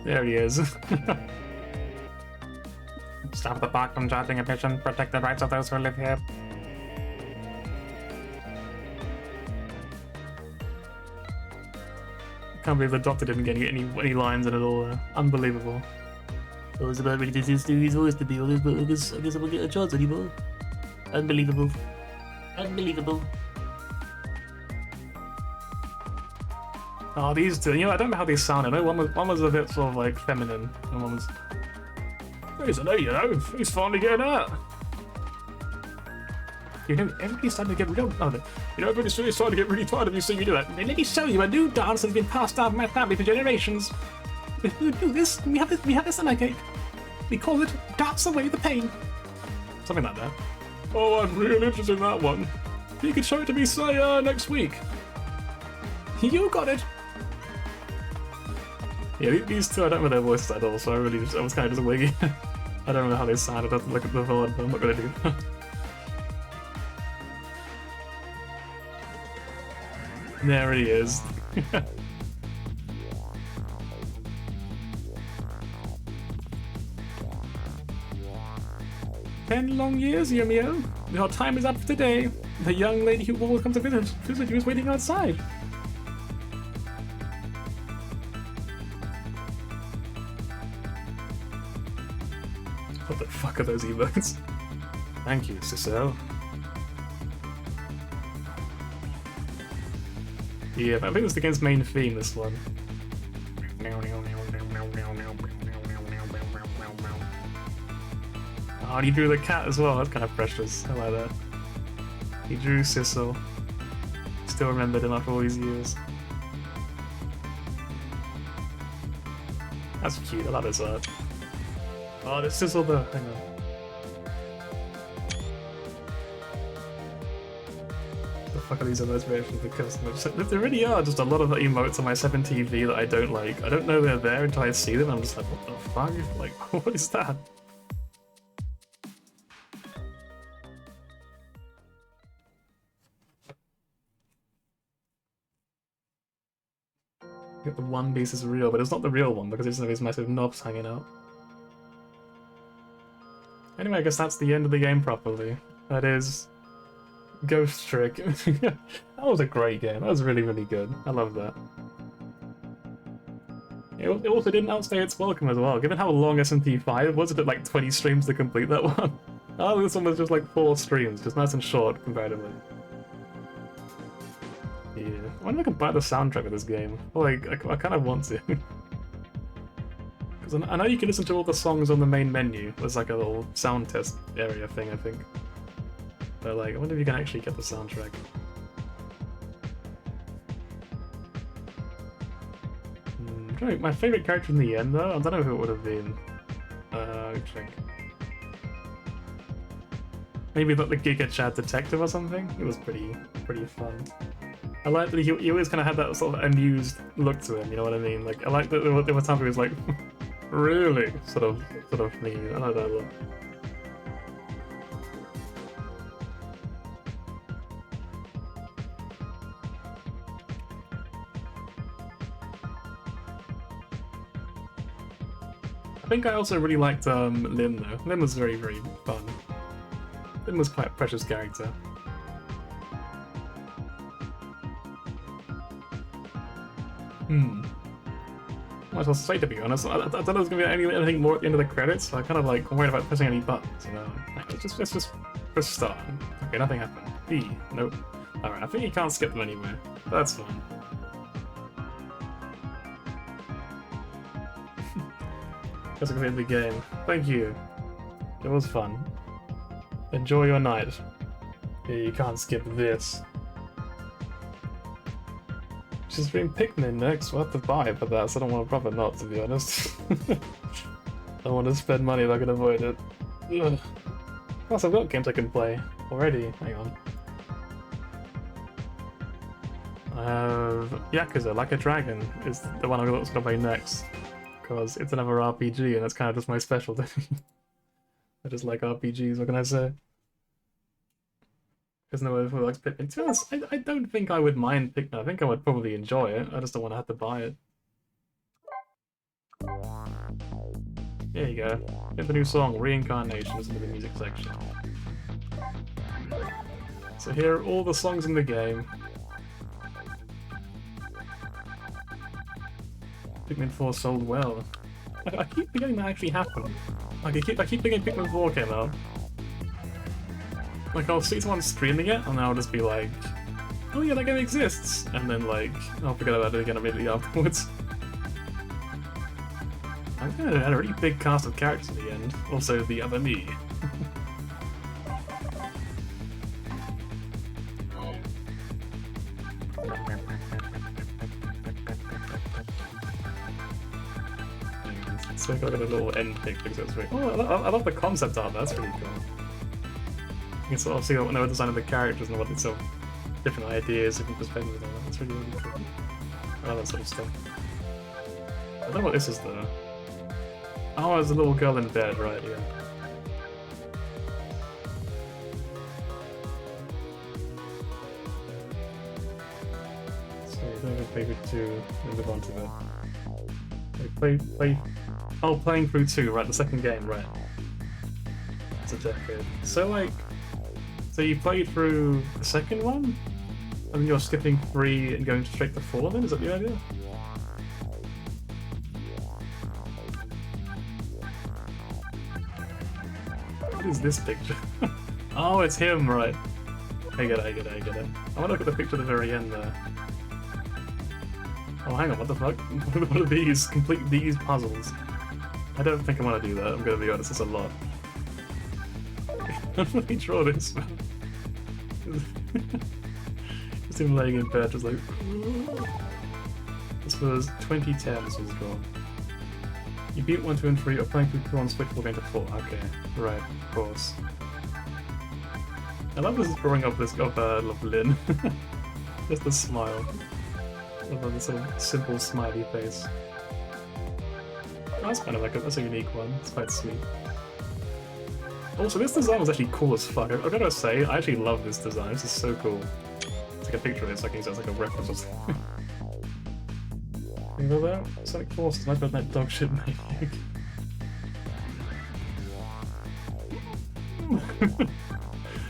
There he is. Stop the park from charging a pigeon. Protect the rights of those who live here. Can't believe the doctor didn't get any lines in it all there. Unbelievable. I was about ready to do Stewie's voice to be honest, but I guess I won't get a chance anymore. Unbelievable. Unbelievable. Oh, these two. You know, I don't know how they sound. I know one was a bit sort of like feminine, and one was. You know, he's finally getting out. You know, everybody's starting to get real. Oh, no. You know, everybody's really starting to get really tired of you seeing you do that. Let me show you a new dance that's been passed down from my family for generations. We do this. We have this in our cake. We call it "Dance Away the Pain." Something like that. Oh, I'm really interested in that one. You could show it to me, say, next week. You got it. Yeah, these two, I don't remember their voices at all, so I was kind of just winging. I don't remember how they sounded. I have to look at the VOD, but I'm not going to do that. There he is. 10 long years, Yumio. Your time is up for today. The young lady who always comes to visit you is waiting outside. What the fuck are those emotes? Thank you, Cicero. Yeah, I think it's the game's main theme, this one. Oh, and he drew the cat as well, that's kind of precious. I like that. He drew Sissel. Still remembered him after all these years. That's cute, I love his art. Oh, there's Sissel though, hang on. The fuck are these other versions of the customers? There really are just a lot of emotes on my 7TV that I don't like. I don't know they're there until I see them, I'm just like, what the fuck? Like, what is that? The One Piece is real, but it's not the real one because it's just these massive knobs hanging out. Anyway, I guess that's the end of the game properly. That is Ghost Trick. That was a great game. That was really, really good. I love that. It also didn't outstay its welcome as well. Given how long SMP5 was, it took like 20 streams to complete that one. Oh, this one was just like 4 streams, just nice and short comparatively. Yeah, I wonder if I can buy the soundtrack of this game. Like, I kind of want to. Because I know you can listen to all the songs on the main menu. There's like a little sound test area thing, I think. But like, I wonder if you can actually get the soundtrack. My favourite character in the end, though, I don't know who it would have been. I think. Maybe like the Giga Chad detective or something. It was pretty fun. I like that he always kind of had that sort of amused look to him. You know what I mean? Like I like that there were times where he was like, really, sort of mean. I like that a lot. I think I also really liked Lim though. Lim was very, very fun. Lim was quite a precious character. much else to say, to be honest. I don't know if there's gonna be anything more at the end of the credits, so I kind of like worried about pressing any buttons, you know. Let's just press start. Okay, nothing happened. B, nope. Alright, I think you can't skip them anywhere. That's fine. Guess I can end the game. Thank you. It was fun. Enjoy your night. Yeah, you can't skip this. She's stream Pikmin next. We'll have to buy for that, so I don't want to probably not, to be honest. I don't want to spend money if I can avoid it. Ugh. Plus, I've got games I can play already. Hang on. I have Yakuza, Like a Dragon, is the one I'm going to play next. Because it's another RPG, and that's kind of just my specialty. I just like RPGs, what can I say? There's no one who likes Pikmin. To be honest, I don't think I would mind Pikmin. I think I would probably enjoy it. I just don't want to have to buy it. There you go. Get the new song, Reincarnation, is in the music section. So here are all the songs in the game. Pikmin 4 sold well. I keep forgetting that actually happened. Like, I keep thinking Pikmin 4 came out. Like, I'll see someone streaming it, and I'll just be like, oh yeah, that game exists! And then, like, I'll forget about it again immediately afterwards. I think I had a really big cast of characters at the end. Also, the other me. So I got a little end pick because that's really... Oh, I love the concept art, that's really cool. You can sort of see what the design of the characters and what it's sort of different ideas, different perspectives and all that. That's really, really cool. I love that sort of stuff. I don't know what this is though. Oh, there's a little girl in bed, right, yeah. So, I'm going to play through 2 and move on to the... Oh, playing through 2, right, the second game, right. It's a decade. So, like... So you played through the second one? And you're skipping 3 and going straight to 4 then? Is that the idea? What is this picture? Oh, it's him, right. I get it. I want to look at the picture at the very end there. Oh, hang on, what the fuck? What are these? Complete these puzzles. I don't think I want to do that, I'm going to be honest, it's a lot. Let me draw this. Just him laying in bed, just like... This was 2010, this was drawn. You beat 1, 2, and 3, or playing through 2 on Switch, we're going to 4. Okay, right, of course. I love this drawing of this of Lynn. Just a smile. I love this sort of simple smiley face. That's kind of like that's a unique one. It's quite sweet. Also, this design was actually cool as fuck. I gotta say, I actually love this design. This is so cool. Take a picture of it so I can use it as like a reference or something. You know that? Sonic Forces, much better than that dog shit making.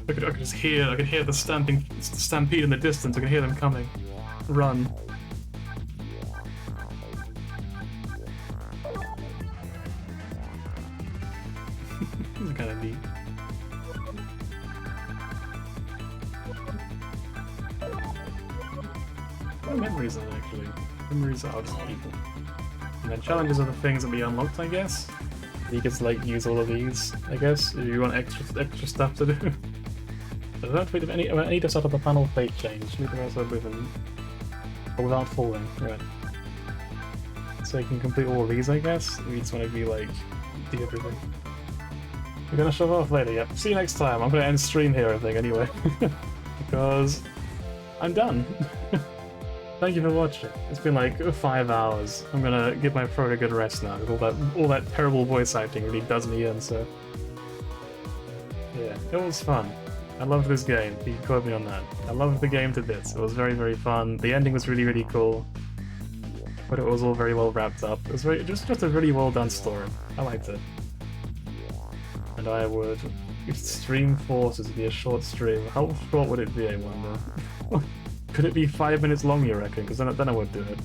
I could just hear. I could hear the stampede in the distance. I can hear them coming. Run. This is kind of neat. No memories of it, actually. Memories are just people. And then challenges are the things that we unlocked, I guess. You can like use all of these, I guess, if you want extra stuff to do. I don't need any. I need to set up a panel fate change. Leave the rest with them, but without falling. Right. So you can complete all of these, I guess. We just want to be like do everything. We're gonna shove off later. Yep. See you next time. I'm gonna end stream here, I think, anyway, because I'm done. Thank you for watching. It's been like 5 hours. I'm gonna give my throat a good rest now. All that terrible voice acting really does me in. So yeah, it was fun. I loved this game. You can quote me on that. I loved the game to bits. It was very, very fun. The ending was really, really cool. But it was all very well wrapped up. It was just a really well done story. I liked it. And I would... If Stream Forces would be a short stream, how short would it be, I wonder? Could it be 5 minutes long, you reckon? Because then I would do it.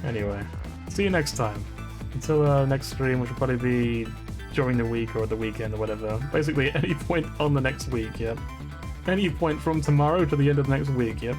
Anyway, see you next time. Until next stream, which will probably be during the week or the weekend or whatever. Basically, any point on the next week, yep. Any point from tomorrow to the end of next week, yep.